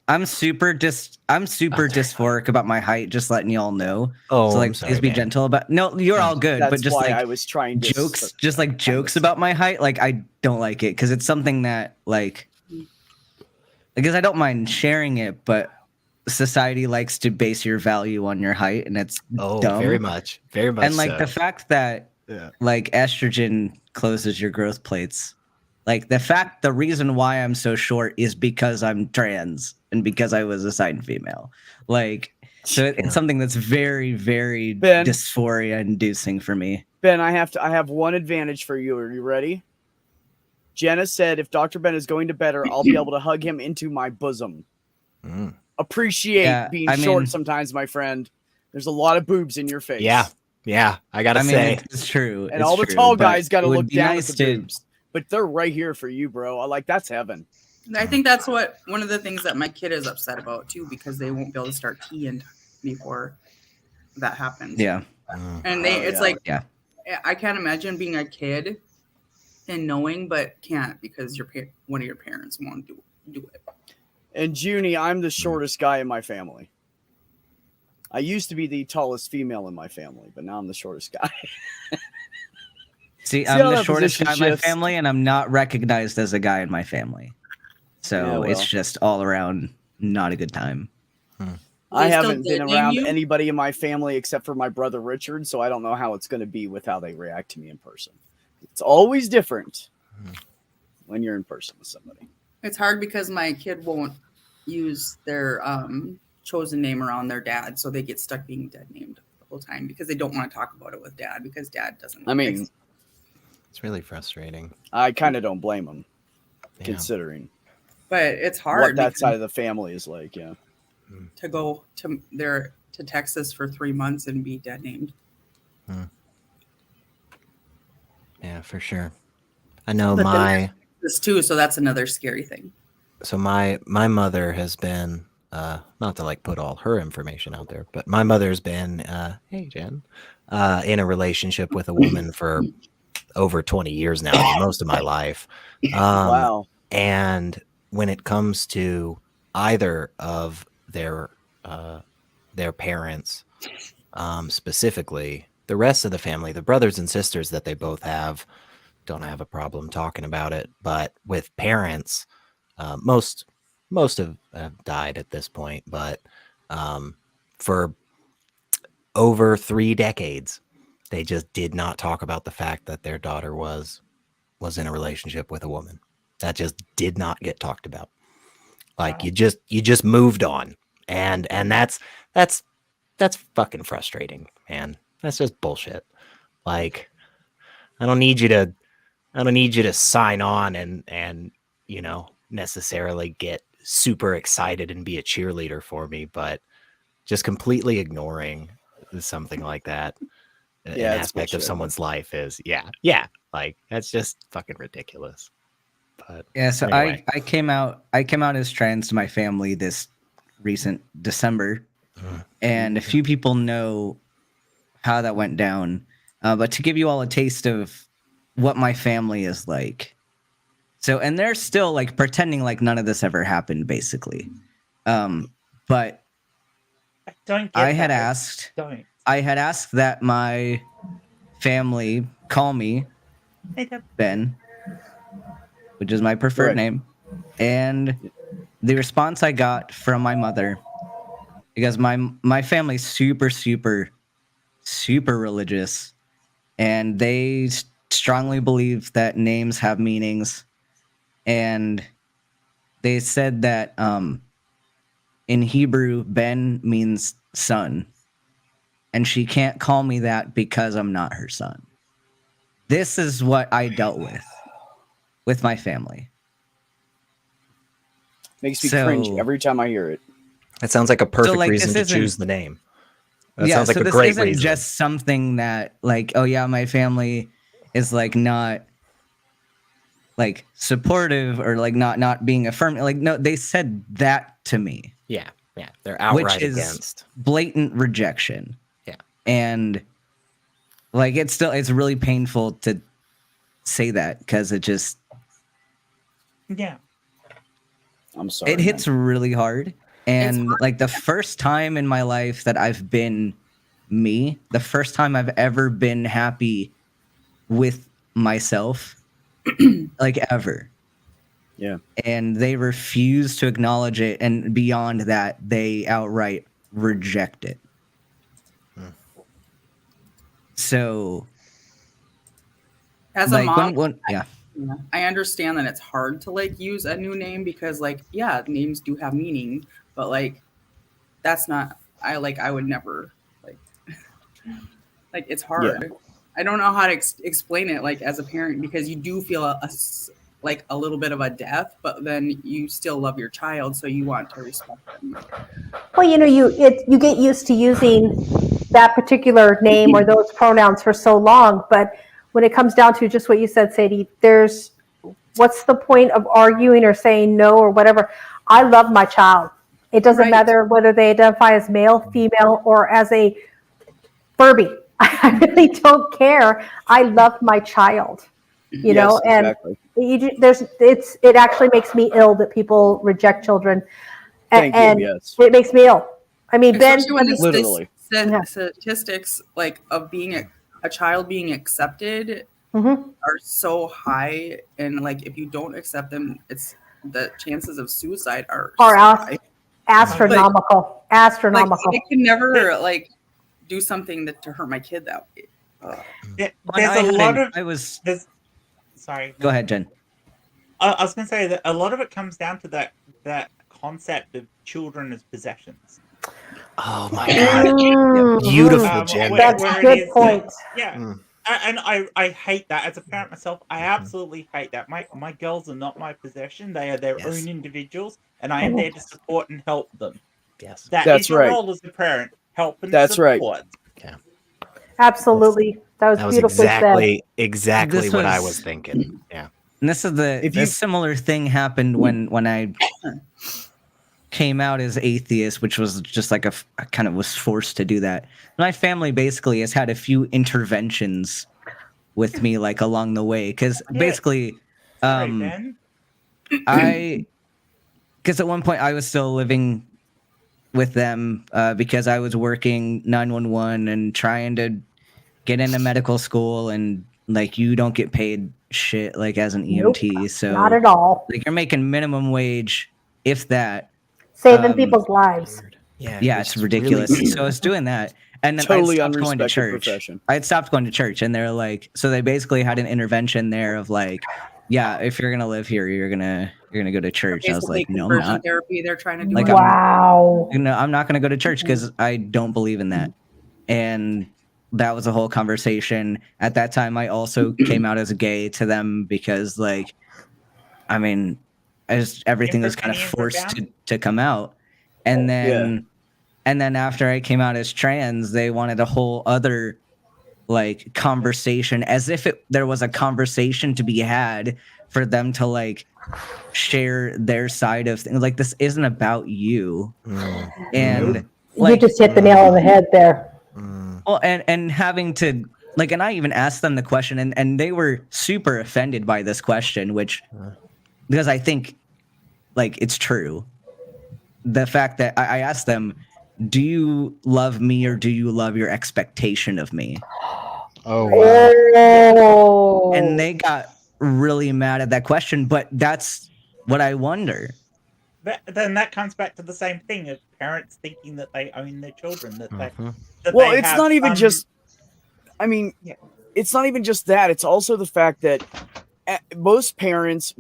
Speaker 2: I'm super dysphoric about my height. Just letting y'all know.
Speaker 4: oh,
Speaker 2: So like,
Speaker 4: I'm sorry,
Speaker 2: please be
Speaker 4: man.
Speaker 2: gentle about. No, you're all good.
Speaker 1: That's
Speaker 2: but just
Speaker 1: why
Speaker 2: like
Speaker 1: I was trying to
Speaker 2: jokes, just like jokes about my height. Like I don't like it because it's something that like, because I don't mind sharing it, but society likes to base your value on your height, and it's
Speaker 4: Oh,
Speaker 2: dumb.
Speaker 4: very much.
Speaker 2: And like
Speaker 4: so.
Speaker 2: the fact that
Speaker 4: Yeah.
Speaker 2: like estrogen closes your growth plates. Like the reason why I'm so short is because I'm trans and because I was assigned female. Like, so it's something that's very, very
Speaker 1: Ben.
Speaker 2: dysphoria inducing for me.
Speaker 1: Ben, I have one advantage for you. Are you ready? Jenna said if Dr. Ben is going to bed, I'll be able to hug him into my bosom.
Speaker 4: Mm.
Speaker 1: Appreciate
Speaker 2: Yeah,
Speaker 1: being
Speaker 2: I
Speaker 1: short
Speaker 2: mean-
Speaker 1: sometimes, my friend. There's a lot of boobs in your face.
Speaker 4: Yeah. I gotta
Speaker 2: I mean,
Speaker 4: say,
Speaker 2: it's true.
Speaker 1: And
Speaker 2: it's
Speaker 1: all the
Speaker 2: true,
Speaker 1: tall
Speaker 2: but
Speaker 1: guys got to
Speaker 2: it would
Speaker 1: look
Speaker 2: be
Speaker 1: down
Speaker 2: nice
Speaker 1: at the
Speaker 2: to-
Speaker 1: boobs. But they're right here for you, bro. I like that's heaven.
Speaker 3: I think that's what one of the things that my kid is upset about too, because they won't be able to start teeing before that happens.
Speaker 2: Yeah.
Speaker 3: And it's
Speaker 1: yeah.
Speaker 3: like,
Speaker 2: Yeah.
Speaker 3: I can't imagine being a kid and knowing, but can't because one of your parents won't do it.
Speaker 1: And Junie, I'm the shortest guy in my family. I used to be the tallest female in my family, but now I'm the shortest guy.
Speaker 2: See,
Speaker 1: how
Speaker 2: I'm the
Speaker 1: that
Speaker 2: shortest
Speaker 1: position
Speaker 2: guy in my
Speaker 1: shifts?
Speaker 2: family, and I'm not recognized as a guy in my family. So
Speaker 1: Yeah, well.
Speaker 2: it's just all around not a good time.
Speaker 1: I
Speaker 3: They still
Speaker 1: haven't been
Speaker 3: dead name
Speaker 1: around
Speaker 3: you?
Speaker 1: anybody in my family except for my brother Richard, so I don't know how it's going to be with how they react to me in person. It's always different when you're in person with somebody.
Speaker 3: It's hard because my kid won't use their chosen name around their dad, so they get stuck being dead named the whole time because they don't want to talk about it with dad because dad doesn't.
Speaker 1: I mean,
Speaker 4: it's really frustrating.
Speaker 1: I kind of don't blame them,
Speaker 4: Yeah.
Speaker 1: considering
Speaker 3: but it's hard
Speaker 1: what that
Speaker 3: because
Speaker 1: side of the family is like. Yeah.
Speaker 3: to go to Texas for 3 months and be dead named.
Speaker 4: Yeah, for sure. I know
Speaker 3: But then
Speaker 4: my
Speaker 3: This too, so that's another scary thing.
Speaker 4: so my mother has been not to like put all her information out there, but my mother's been hey Jen in a relationship with a woman for over 20 years now, most of my life.
Speaker 1: Wow.
Speaker 4: And when it comes to either of their parents, specifically, the rest of the family, the brothers and sisters that they both have, don't have a problem talking about it. But with parents, most have died at this point. But for over 3 decades, they just did not talk about the fact that their daughter was in a relationship with a woman. That just did not get talked about. Like you just moved on, and that's fucking frustrating, man. That's just bullshit. Like I don't need you to sign on and necessarily get super excited and be a cheerleader for me, but just completely ignoring something like that,
Speaker 1: Yeah,
Speaker 4: an
Speaker 1: it's
Speaker 4: aspect of
Speaker 1: bullshit.
Speaker 4: someone's life is like that's just fucking ridiculous. But
Speaker 2: Yeah, so
Speaker 4: anyway.
Speaker 2: I came out as trans to my family this recent December, and a few people know how that went down. But to give you all a taste of what my family is like, so and they're still like pretending like none of this ever happened, basically. But
Speaker 6: I don't get
Speaker 2: I had
Speaker 6: that.
Speaker 2: asked,
Speaker 6: Don't.
Speaker 2: I had asked that my family call me
Speaker 6: Hey, Deb.
Speaker 2: Ben, which is my preferred
Speaker 1: Right.
Speaker 2: name, and the response I got from my mother, because my family's super religious, and they strongly believe that names have meanings, and they said that in Hebrew Ben means son, and she can't call me that because I'm not her son. This is what I dealt with my family.
Speaker 1: Makes me
Speaker 2: So-
Speaker 1: cringe every time I hear it.
Speaker 4: That sounds like a perfect
Speaker 2: like,
Speaker 4: reason
Speaker 2: this
Speaker 4: to choose
Speaker 2: isn't-
Speaker 4: the name. That
Speaker 2: yeah,
Speaker 4: sounds like
Speaker 2: so
Speaker 4: a
Speaker 2: this
Speaker 4: great
Speaker 2: isn't
Speaker 4: reason.
Speaker 2: just something that like, oh yeah, my family is like not like supportive or like not being affirming. Like, no, they said that to me.
Speaker 4: Yeah, they're outright
Speaker 2: is-
Speaker 4: against.
Speaker 2: Blatant rejection.
Speaker 4: Yeah.
Speaker 2: And like it's really painful to say that because it just
Speaker 6: Yeah.
Speaker 1: I'm sorry.
Speaker 2: it hits really hard. And
Speaker 3: hard.
Speaker 2: like the first time in my life that I've been me, the first time I've ever been happy with myself, like ever.
Speaker 1: Yeah.
Speaker 2: And they refuse to acknowledge it, and beyond that, they outright reject it. So,
Speaker 3: As a
Speaker 2: like
Speaker 3: mom,
Speaker 2: when yeah,
Speaker 3: yeah, I understand that it's hard to like use a new name because like yeah, names do have meaning, but like that's not I would never like like it's hard. I don't know how to explain it like as a parent because you do feel like a little bit of a death, but then you still love your child, so you want to respect them.
Speaker 7: Well, you get used to using that particular name or those pronouns for so long, but when it comes down to just what you said, Sadie, what's the point of arguing or saying no or whatever? I love my child. It doesn't
Speaker 3: Right.
Speaker 7: matter whether they identify as male, female, or as a Furby. I really don't care. I love my child. You know, and
Speaker 1: exactly.
Speaker 7: it actually makes me ill that people reject children,
Speaker 1: Thank
Speaker 7: and
Speaker 1: you. Yes.
Speaker 7: it makes me ill. I mean, Ben,
Speaker 3: Especially when the
Speaker 1: Literally.
Speaker 7: Yeah.
Speaker 3: statistics like of being a child being accepted
Speaker 7: Mhm.
Speaker 3: are so high, and like if you don't accept them, it's the chances of suicide are so high.
Speaker 7: astronomical,
Speaker 3: Like
Speaker 7: astronomical.
Speaker 3: I can never like do something to hurt my kid that way.
Speaker 6: There's a lot of.
Speaker 2: I was
Speaker 6: Sorry.
Speaker 2: go ahead, Jen.
Speaker 6: I was going to say that a lot of it comes down to that concept of children as possessions.
Speaker 4: Oh my god.
Speaker 7: Mm,
Speaker 4: Beautiful, Jen.
Speaker 7: That's
Speaker 6: where
Speaker 7: a
Speaker 6: it
Speaker 7: good
Speaker 6: is
Speaker 7: point.
Speaker 6: Yeah.
Speaker 4: Mm.
Speaker 6: And I hate that as a parent myself. I absolutely hate that. My girls are not my possession. They are their
Speaker 4: Yes.
Speaker 6: own individuals, and I am there to support and help them.
Speaker 4: Yes.
Speaker 6: That
Speaker 1: That's
Speaker 6: is your
Speaker 1: right.
Speaker 6: role as a parent. Help and
Speaker 1: That's right.
Speaker 6: support.
Speaker 7: Absolutely, that was
Speaker 4: That was
Speaker 7: beautifully said.
Speaker 4: exactly
Speaker 2: This
Speaker 4: what I
Speaker 2: was-
Speaker 4: was thinking. Yeah.
Speaker 2: And this is a similar thing happened when I came out as atheist, which was just like I kind of was forced to do that. My family basically has had a few interventions with me like along the way because
Speaker 6: Yeah.
Speaker 2: basically
Speaker 6: Sorry, Ben.
Speaker 2: because at one point I was still living with them because I was working 911 and trying to get into medical school, and like you don't get paid shit like as an EMT, so
Speaker 7: Not at all.
Speaker 2: like you're making minimum wage, if that.
Speaker 7: Saving people's lives.
Speaker 2: Yeah,
Speaker 4: which
Speaker 2: it's
Speaker 4: is
Speaker 2: ridiculous.
Speaker 4: really
Speaker 2: So I was doing that, and then
Speaker 1: Totally
Speaker 2: I stopped going to
Speaker 1: unrespected
Speaker 2: church.
Speaker 1: profession.
Speaker 2: I had stopped going to church, and they're like, so they basically had an intervention there of like, yeah, if you're gonna live here, you're gonna go to church. I was
Speaker 3: Basically,
Speaker 2: like, no, I'm
Speaker 3: conversion
Speaker 2: not.
Speaker 3: therapy. They're trying to do.
Speaker 2: Like,
Speaker 3: it.
Speaker 7: Wow.
Speaker 2: I'm not gonna go to church because I don't believe in that. And that was a whole conversation. At that time, I also came out as gay to them because, like, I mean, everything was kind of forced to come out. And then after I came out as trans, they wanted a whole other like conversation, as if there was a conversation to be had for them to like share their side of things. Like, this isn't about you.
Speaker 4: Mm,
Speaker 2: And
Speaker 7: You
Speaker 2: like,
Speaker 7: just hit the nail on the head there.
Speaker 2: well, and having to like, and I even asked them the question, and they were super offended by this question, which because I think like it's true. The fact that I asked them, do you love me or do you love your expectation of me?
Speaker 5: Oh wow.
Speaker 7: Oh.
Speaker 2: And they got really mad at that question, but that's what I wonder.
Speaker 6: But then that comes back to the same thing of parents thinking that they own their children, that they that
Speaker 1: Well,
Speaker 6: they
Speaker 1: it's
Speaker 6: have
Speaker 1: not even
Speaker 6: some-
Speaker 1: just. I mean,
Speaker 6: Yeah.
Speaker 1: it's not even just that. It's also the fact that most parents,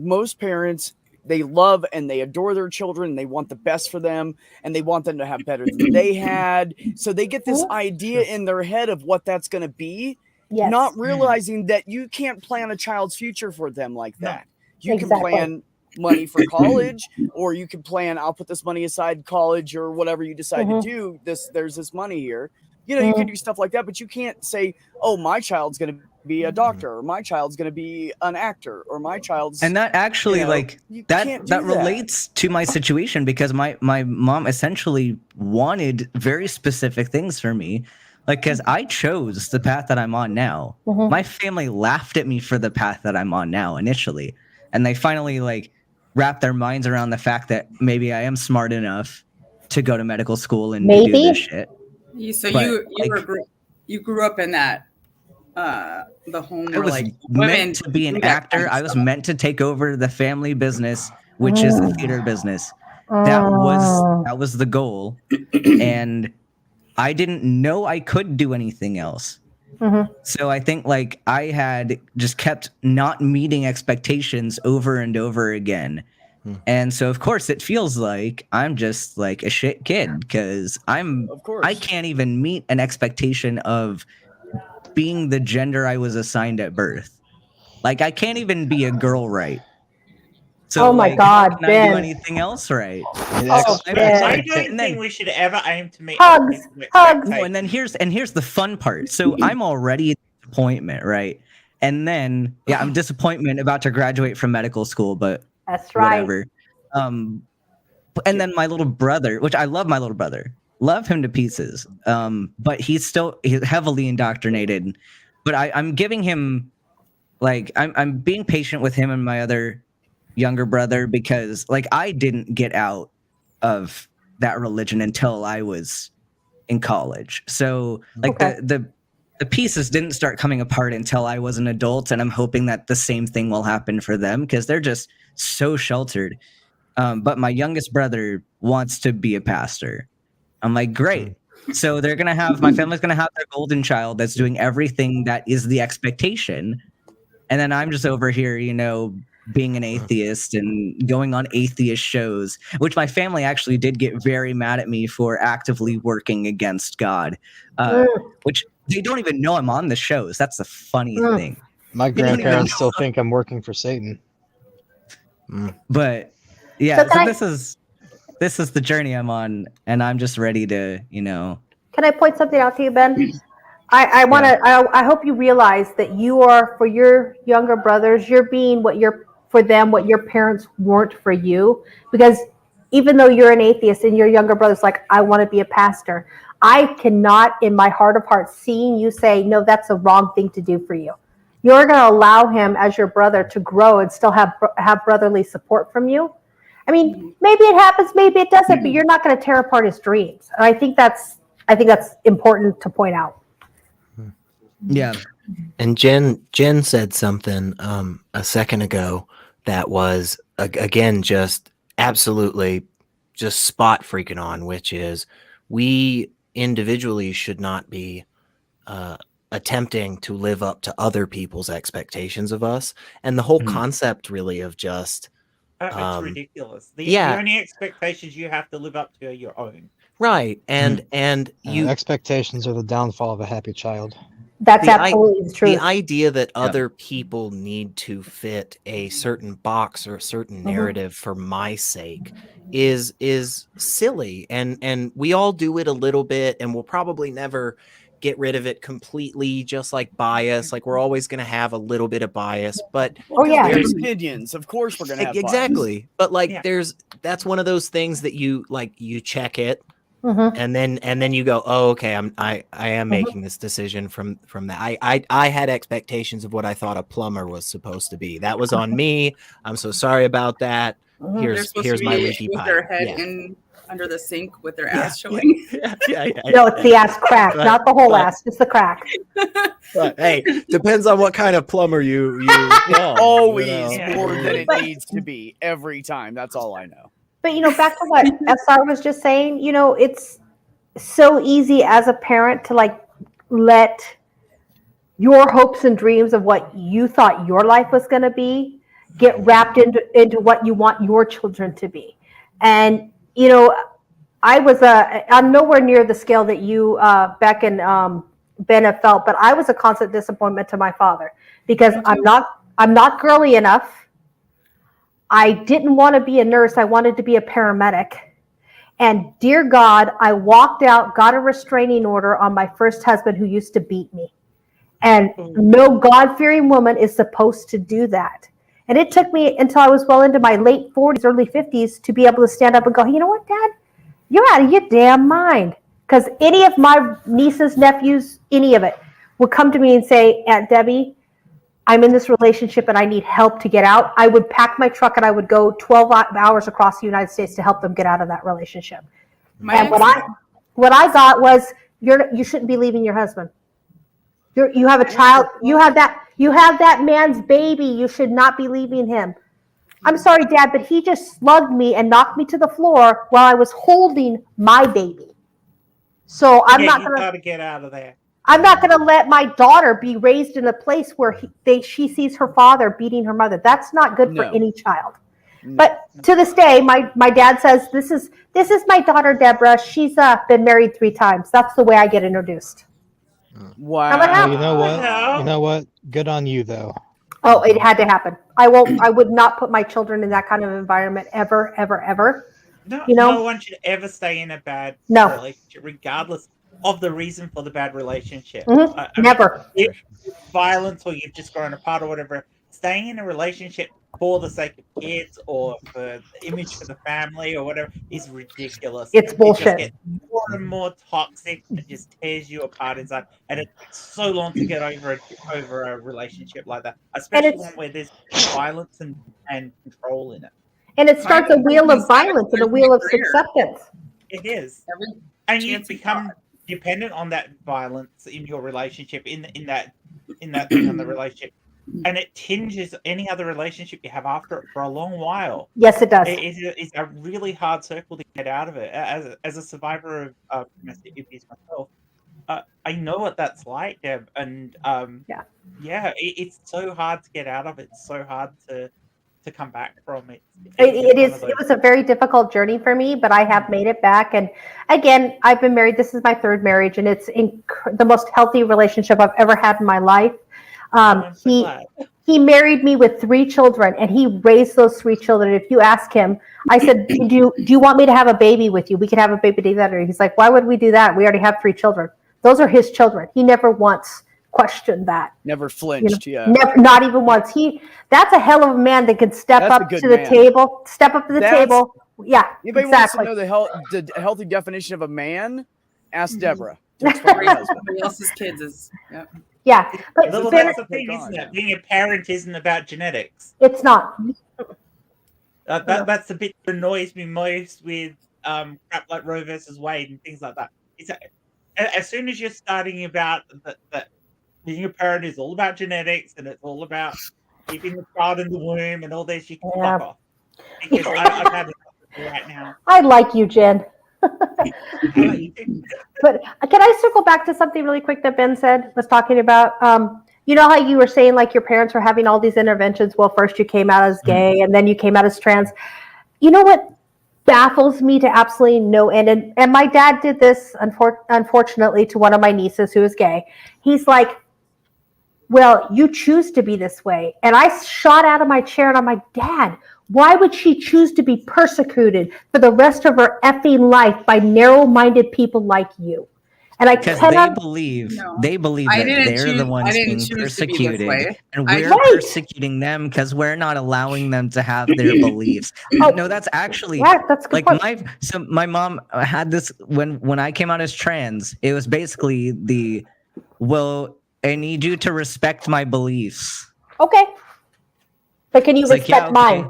Speaker 1: they love and they adore their children. And they want the best for them, and they want them to have better than they had. So they get this idea in their head of what that's going to be,
Speaker 7: Yes.
Speaker 1: not realizing that you can't plan a child's future for them like
Speaker 6: No.
Speaker 1: that. You
Speaker 7: Exactly.
Speaker 1: can plan money for college, or you can plan, I'll put this money aside, college, or whatever you decide to do. There's this money here. You know, you can do stuff like that, but you can't say, oh, my child's going to be a doctor, or my child's going to be an actor, or my child's.
Speaker 2: And that actually,
Speaker 1: you know,
Speaker 2: like,
Speaker 1: you
Speaker 2: that
Speaker 1: can't do
Speaker 2: that relates to my situation, because my mom essentially wanted very specific things for me. Like, because I chose the path that I'm on now. My family laughed at me for the path that I'm on now initially. And they finally, like, wrapped their minds around the fact that maybe I am smart enough to go to medical school and to do
Speaker 7: Maybe.
Speaker 2: this shit.
Speaker 3: So
Speaker 2: But,
Speaker 3: you grew up in that the home
Speaker 2: I
Speaker 3: where
Speaker 2: was
Speaker 3: like women
Speaker 2: meant to be
Speaker 3: do
Speaker 2: an
Speaker 3: that
Speaker 2: actor.
Speaker 3: kind of
Speaker 2: I was
Speaker 3: stuff.
Speaker 2: meant to take over the family business, which is the theater business. That was the goal. And I didn't know I could do anything else. So I think like I had just kept not meeting expectations over and over again. And so of course it feels like I'm just like a shit kid, because
Speaker 1: Of course.
Speaker 2: I can't even meet an expectation of being the gender I was assigned at birth. Like, I can't even be a girl right. So
Speaker 7: Oh my
Speaker 2: like, how
Speaker 7: God,
Speaker 2: can I do
Speaker 7: Ben.
Speaker 2: anything else right?
Speaker 7: Oh, Ben.
Speaker 6: I don't
Speaker 2: And
Speaker 6: think
Speaker 2: then-
Speaker 6: we should ever aim to meet
Speaker 7: Hugs,
Speaker 6: other people's
Speaker 7: hugs.
Speaker 2: No, and then here's the fun part. So I'm already a disappointment, right? And then I'm disappointment about to graduate from medical school, but
Speaker 7: That's right.
Speaker 2: whatever. And then my little brother, which I love my little brother, love him to pieces. But he's heavily indoctrinated. But I'm giving him, like, I'm being patient with him and my other younger brother, because like I didn't get out of that religion until I was in college. So like the pieces didn't start coming apart until I was an adult, and I'm hoping that the same thing will happen for them, because they're just so sheltered. But my youngest brother wants to be a pastor. I'm like, great. So my family's gonna have their golden child that's doing everything that is the expectation. And then I'm just over here, being an atheist and going on atheist shows, which my family actually did get very mad at me for actively working against God, which they don't even know I'm on the shows. That's the funny thing.
Speaker 5: My
Speaker 2: They don't even
Speaker 5: grandparents
Speaker 2: know.
Speaker 5: still think I'm working for Satan.
Speaker 2: But yeah,
Speaker 7: So
Speaker 2: so
Speaker 7: can
Speaker 2: this is the journey I'm on, and I'm just ready to,
Speaker 7: Can I point something out to you, Ben? I hope you realize that you are, for your younger brothers, you're being what your parents weren't for you. Because even though you're an atheist and your younger brother's like, I want to be a pastor, I cannot in my heart of hearts seeing you say, no, that's the wrong thing to do for you. You're going to allow him as your brother to grow and still have brotherly support from you. I mean, maybe it happens, maybe it doesn't, but you're not going to tear apart his dreams. And I think that's important to point out.
Speaker 2: Yeah.
Speaker 4: And Jen said something a second ago that was again just absolutely just spot freaking on, which is we individually should not be attempting to live up to other people's expectations of us, and the whole concept really of just
Speaker 6: it's ridiculous. The only expectations you have to live up to are your own.
Speaker 4: Right, and you
Speaker 5: expectations are the downfall of a happy child.
Speaker 7: That's absolutely true.
Speaker 4: The idea that other people need to fit a certain box or a certain narrative for my sake is silly, and we all do it a little bit, and we'll probably never get rid of it completely, just like bias. Like we're always going to have a little bit of bias, but
Speaker 1: Well, 'cause
Speaker 7: yeah.
Speaker 1: there's opinions. Of course, we're gonna have bias.
Speaker 4: exactly. But like,
Speaker 6: Yeah.
Speaker 4: that's one of those things that you check it,
Speaker 7: Mhm.
Speaker 4: and then you go, oh, okay, I am making this decision from that. I had expectations of what I thought a plumber was supposed to be. That was on me. I'm so sorry about that.
Speaker 7: Mhm.
Speaker 3: They're supposed
Speaker 4: Here's
Speaker 3: to
Speaker 4: my
Speaker 3: be
Speaker 4: leaky
Speaker 3: with
Speaker 4: pipe.
Speaker 3: their head
Speaker 4: Yeah.
Speaker 3: in under the sink with their
Speaker 4: Yeah,
Speaker 3: ass showing.
Speaker 4: yeah.
Speaker 7: No, it's the ass crack,
Speaker 4: But-
Speaker 7: not the whole
Speaker 4: but-
Speaker 7: ass, just the crack.
Speaker 4: But hey, depends on what kind of plumber you call,
Speaker 1: Always
Speaker 6: Yeah.
Speaker 1: more than it
Speaker 7: But-
Speaker 1: needs to be every time. That's all I know.
Speaker 7: But back to what SR was just saying, it's so easy as a parent to like let your hopes and dreams of what you thought your life was going to be get wrapped into what you want your children to be. And I'm nowhere near the scale that you Beck and Ben have felt, but I was a constant disappointment to my father because I'm not girly enough. I didn't want to be a nurse. I wanted to be a paramedic. And dear God, I walked out, got a restraining order on my first husband who used to beat me. And no God-fearing woman is supposed to do that. And it took me until I was well into my late 40s, early 50s to be able to stand up and go, you know what, Dad? You're out of your damn mind. Because any of my nieces, nephews, any of it would come to me and say, Aunt Debbie, I'm in this relationship and I need help to get out. I would pack my truck and I would go 12 hours across the United States to help them get out of that relationship. And what I got was, you shouldn't be leaving your husband. You have a child. You have that man's baby. You should not be leaving him. I'm sorry, Dad, but he just slugged me and knocked me to the floor while I was holding my baby. So I'm not
Speaker 6: you gotta get out of there.
Speaker 7: I'm not going to let my daughter be raised in a place where she sees her father beating her mother. That's not good for
Speaker 1: No.
Speaker 7: any child.
Speaker 1: No.
Speaker 7: But to this day, my dad says, this is my daughter, Deborah. She's been married 3 times. That's the way I get introduced.
Speaker 1: Wow.
Speaker 7: How about
Speaker 5: Well, you know what?
Speaker 6: Well.
Speaker 5: You know what? Good on you, though.
Speaker 7: Oh, it had to happen. I would not put my children in that kind of environment ever, ever, ever.
Speaker 6: No one should ever stay in a bad
Speaker 7: No.
Speaker 6: relationship, regardless of the reason for the bad relationship.
Speaker 7: Mhm.
Speaker 6: I mean,
Speaker 7: Never.
Speaker 6: if it's violence or you've just grown apart or whatever, staying in a relationship for the sake of kids or for the image for the family or whatever is ridiculous.
Speaker 7: It's bullshit.
Speaker 6: It just gets more and more toxic. It just tears you apart inside, and it takes so long to get over a relationship like that, especially
Speaker 7: it's-
Speaker 6: one where there's violence and control in it.
Speaker 7: And it starts a wheel of violence and a wheel of
Speaker 3: Career.
Speaker 7: acceptance.
Speaker 6: It is.
Speaker 3: Every
Speaker 6: And you
Speaker 3: chance you
Speaker 6: become dependent on that violence in your relationship, in that thing on the relationship, and it tinges any other relationship you have after it for a long while.
Speaker 7: Yes, it does.
Speaker 6: It's a really hard circle to get out of it. As a survivor of domestic abuse myself, I know what that's like, Deb, and it's so hard to get out of it. It's so hard to come back from it.
Speaker 7: It was a very difficult journey for me, but I have made it back. And again, I've been married. This is my 3rd marriage, and it's the most healthy relationship I've ever had in my life.
Speaker 6: I'm so glad.
Speaker 7: He married me with 3 children, and he raised those 3 children. If you ask him, I said, do you want me to have a baby with you? We could have a baby together. He's like, why would we do that? We already have 3 children. Those are his children. He never once questioned that.
Speaker 1: Never flinched. Yeah.
Speaker 7: Never, not even once. That's a hell of a man that can step
Speaker 1: That's a
Speaker 7: up
Speaker 1: good
Speaker 7: to the
Speaker 1: man.
Speaker 7: table. Step up to the
Speaker 1: That's-
Speaker 7: table. Yeah,
Speaker 1: Anybody
Speaker 7: exactly.
Speaker 1: wants to know the healthy definition of a man? Ask Deborah.
Speaker 3: Raising somebody else's kids is
Speaker 7: Yeah, but
Speaker 6: Well,
Speaker 7: Ben,
Speaker 6: that's the thing, isn't it? Being a parent isn't about genetics.
Speaker 7: it's not.
Speaker 6: That's the bit that annoys me most with crap like Roe versus Wade and things like that. It's as soon as you're starting about that being a parent is all about genetics and it's all about keeping the child in the womb and all this, you can fuck off. Because I've had it right now.
Speaker 7: I like you, Jen. But can I circle back to something really quick that Ben was talking about? You know how you were saying like your parents were having all these interventions? Well, first you came out as gay and then you came out as trans. You know what baffles me to absolutely no end? And my dad did this, unfortunately, to one of my nieces who is gay. He's like, well, you choose to be this way. And I shot out of my chair and I'm like, Dad, why would she choose to be persecuted for the rest of her effing life by narrow-minded people like you? And I
Speaker 2: Because
Speaker 7: cannot.
Speaker 2: they believe
Speaker 3: I
Speaker 2: that
Speaker 3: didn't
Speaker 2: they're the
Speaker 3: choose- I
Speaker 2: ones
Speaker 3: didn't
Speaker 2: being
Speaker 3: choose to be this
Speaker 2: persecuted,
Speaker 3: way.
Speaker 2: and
Speaker 3: I-
Speaker 2: we're
Speaker 7: Right.
Speaker 2: persecuting them because we're not allowing them to have their beliefs.
Speaker 7: Oh,
Speaker 2: No, that's actually
Speaker 7: Yeah, that's a good
Speaker 2: like
Speaker 7: point.
Speaker 2: my mom had this when I came out as trans. It was basically well, I need you to respect my beliefs.
Speaker 7: Okay. But can you
Speaker 2: It's like,
Speaker 7: respect
Speaker 2: yeah,
Speaker 7: mine?
Speaker 2: okay.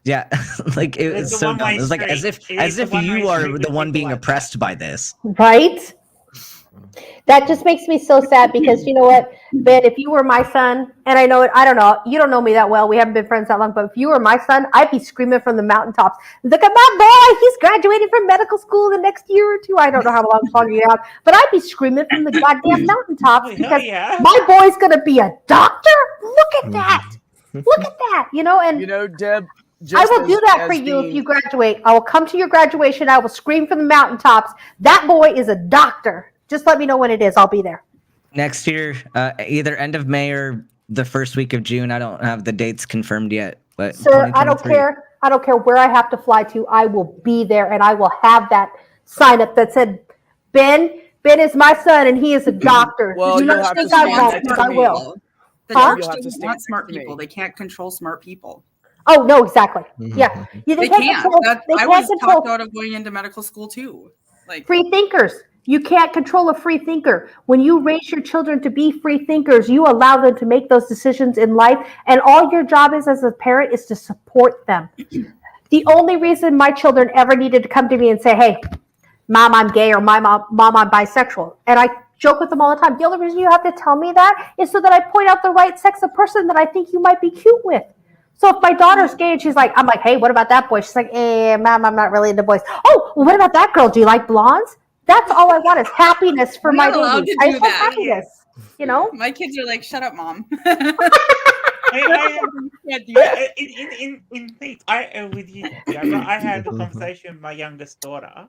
Speaker 2: Yeah, like it
Speaker 6: It's
Speaker 2: was
Speaker 6: a
Speaker 2: so dumb.
Speaker 6: one-way
Speaker 2: It was like
Speaker 6: street.
Speaker 2: as if
Speaker 6: one-way
Speaker 2: you are
Speaker 6: street with
Speaker 2: the one
Speaker 6: people
Speaker 2: being
Speaker 6: like that.
Speaker 2: oppressed by this.
Speaker 7: Right? That just makes me so sad because you know what, Ben, if you were my son, and I don't know, you don't know me that well, we haven't been friends that long, but if you were my son, I'd be screaming from the mountaintops, look at my boy, he's graduating from medical school the next year or two. I don't know how long you have, but I'd be screaming from the goddamn mountaintops
Speaker 6: Oh, hell
Speaker 7: because
Speaker 6: yeah.
Speaker 7: my boy's gonna be a doctor. Look at that. Look at that. And
Speaker 1: You know, Deb,
Speaker 7: I will do that for you if you graduate. I will come to your graduation. I will scream from the mountaintops. That boy is a doctor. Just let me know when it is. I'll be there.
Speaker 2: Next year, either end of May or the first week of June. I don't have the dates confirmed yet, but
Speaker 7: Sir, I don't care. I don't care where I have to fly to. I will be there, and I will have that sign up that said, Ben is my son, and he is a doctor.
Speaker 1: Well,
Speaker 7: Do
Speaker 1: you'll
Speaker 7: not
Speaker 1: have
Speaker 7: think
Speaker 1: to
Speaker 7: I
Speaker 1: stand
Speaker 7: won't,
Speaker 1: next
Speaker 7: because
Speaker 1: to
Speaker 7: I
Speaker 1: me.
Speaker 7: will.
Speaker 3: The
Speaker 7: Huh?
Speaker 3: church
Speaker 1: You'll have to
Speaker 3: doesn't
Speaker 1: stand
Speaker 3: want
Speaker 1: next
Speaker 3: smart
Speaker 1: to me.
Speaker 3: people. They can't control smart people.
Speaker 7: Oh, no, exactly. Yeah.
Speaker 3: They can't. I was talked out of going into medical school too. Like,
Speaker 7: free thinkers. You can't control a free thinker. When you raise your children to be free thinkers, you allow them to make those decisions in life. And all your job is as a parent is to support them. The only reason my children ever needed to come to me and say, hey, mom, I'm gay, or mom, I'm bisexual. And I joke with them all the time. The only reason you have to tell me that is so that I point out the right sex of person that I think you might be cute with. So if my daughter's gay and I'm like, hey, what about that boy? She's like, mom, I'm not really into boys. Oh, well, what about that girl? Do you like blondes? That's all I want is happiness for
Speaker 3: We're
Speaker 7: my
Speaker 3: not allowed
Speaker 7: babies.
Speaker 3: to
Speaker 7: I
Speaker 3: do
Speaker 7: just want
Speaker 3: that.
Speaker 7: happiness,
Speaker 3: my kids are like, shut up, mom.
Speaker 6: I
Speaker 3: Can't do that.
Speaker 6: in things, I with you, Deborah, I had a conversation with my youngest daughter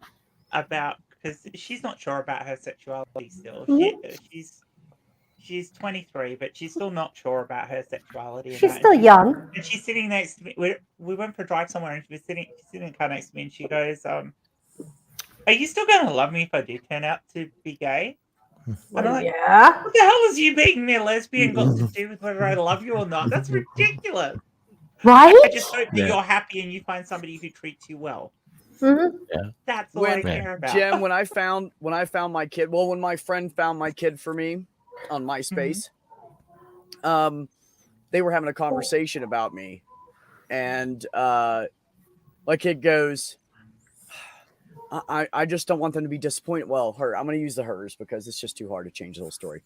Speaker 6: about, because she's not sure about her sexuality still. She's 23, but she's still not sure about her sexuality.
Speaker 7: She's still young.
Speaker 6: And she's sitting next to me. We went for a drive somewhere, and she's sitting in the car next to me, and she goes, "Are you still going to love me if I do turn out to be gay?" And I'm like,
Speaker 7: Yeah.
Speaker 6: what the hell is you being a lesbian got to do with whether I love you or not? That's ridiculous.
Speaker 7: Right?
Speaker 6: I just hope that you're happy and you find somebody who treats you well.
Speaker 7: Mm-hmm.
Speaker 6: That's all I care about.
Speaker 1: Jem, when I found my kid, well, when my friend found my kid for me on MySpace, they were having a conversation about me, and my kid goes, I just don't want them to be disappointed. Well, I'm going to use the hers because it's just too hard to change the whole story.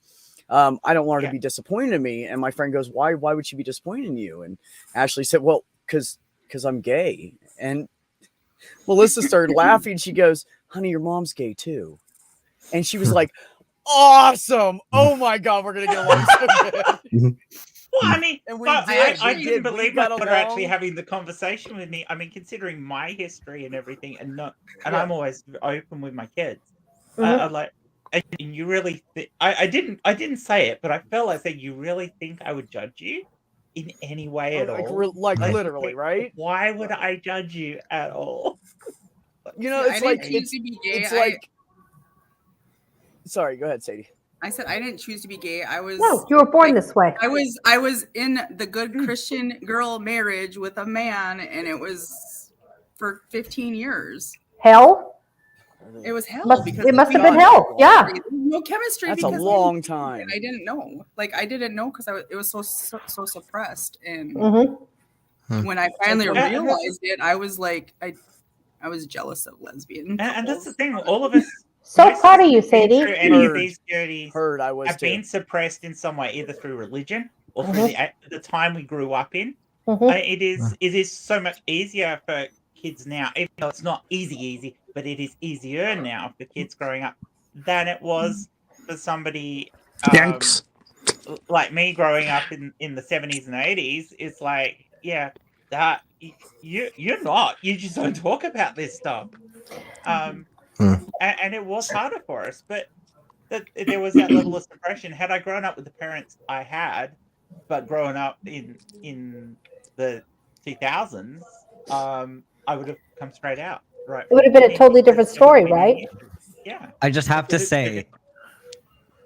Speaker 1: I don't want her to be disappointed in me. And my friend goes, why would she be disappointed in you? And Ashley said, well, because I'm gay. And Melissa started laughing. She goes, honey, your mom's gay too. And she was like, awesome. Oh my God, we're going to get along so good.
Speaker 6: Well, I mean,
Speaker 1: and
Speaker 6: I didn't believe my daughter actually having the conversation with me. I mean, considering my history and everything, and I'm always open with my kids. I like, and you really, I didn't say it, but I felt like saying, you really think I would judge you in any way at all?
Speaker 1: Like literally, right?
Speaker 6: Why would I judge you at all?
Speaker 1: You know, it's like it's like. Sorry, go ahead, Sadie.
Speaker 3: I said I didn't choose to be gay.
Speaker 7: No, you were born this way.
Speaker 3: I was in the good Christian girl marriage with a man, and it was for 15 years.
Speaker 7: Hell?
Speaker 3: It was hell
Speaker 7: because it must have been hell. Yeah.
Speaker 3: No chemistry.
Speaker 1: That's a long time.
Speaker 3: I didn't know. Like I didn't know because it was so suppressed. And when I finally realized it, I was like, I was jealous of lesbian.
Speaker 6: And that's the thing. All of us.
Speaker 7: So proud of you, Sadie.
Speaker 6: Any of these journeys
Speaker 1: have
Speaker 6: been suppressed in some way, either through religion or through the time we grew up in. It is so much easier for kids now, even though it's not easy, but it is easier now for kids growing up than it was for somebody like me growing up in the 70s and 80s. It's like, yeah, that you're not. You just don't talk about this stuff. And it was harder for us, but there was that level of suppression. Had I grown up with the parents I had, but grown up in the 2000s, I would have come straight out. Right?
Speaker 7: It would have been a totally different story, right?
Speaker 6: Yeah.
Speaker 2: I just have to
Speaker 6: Because
Speaker 2: say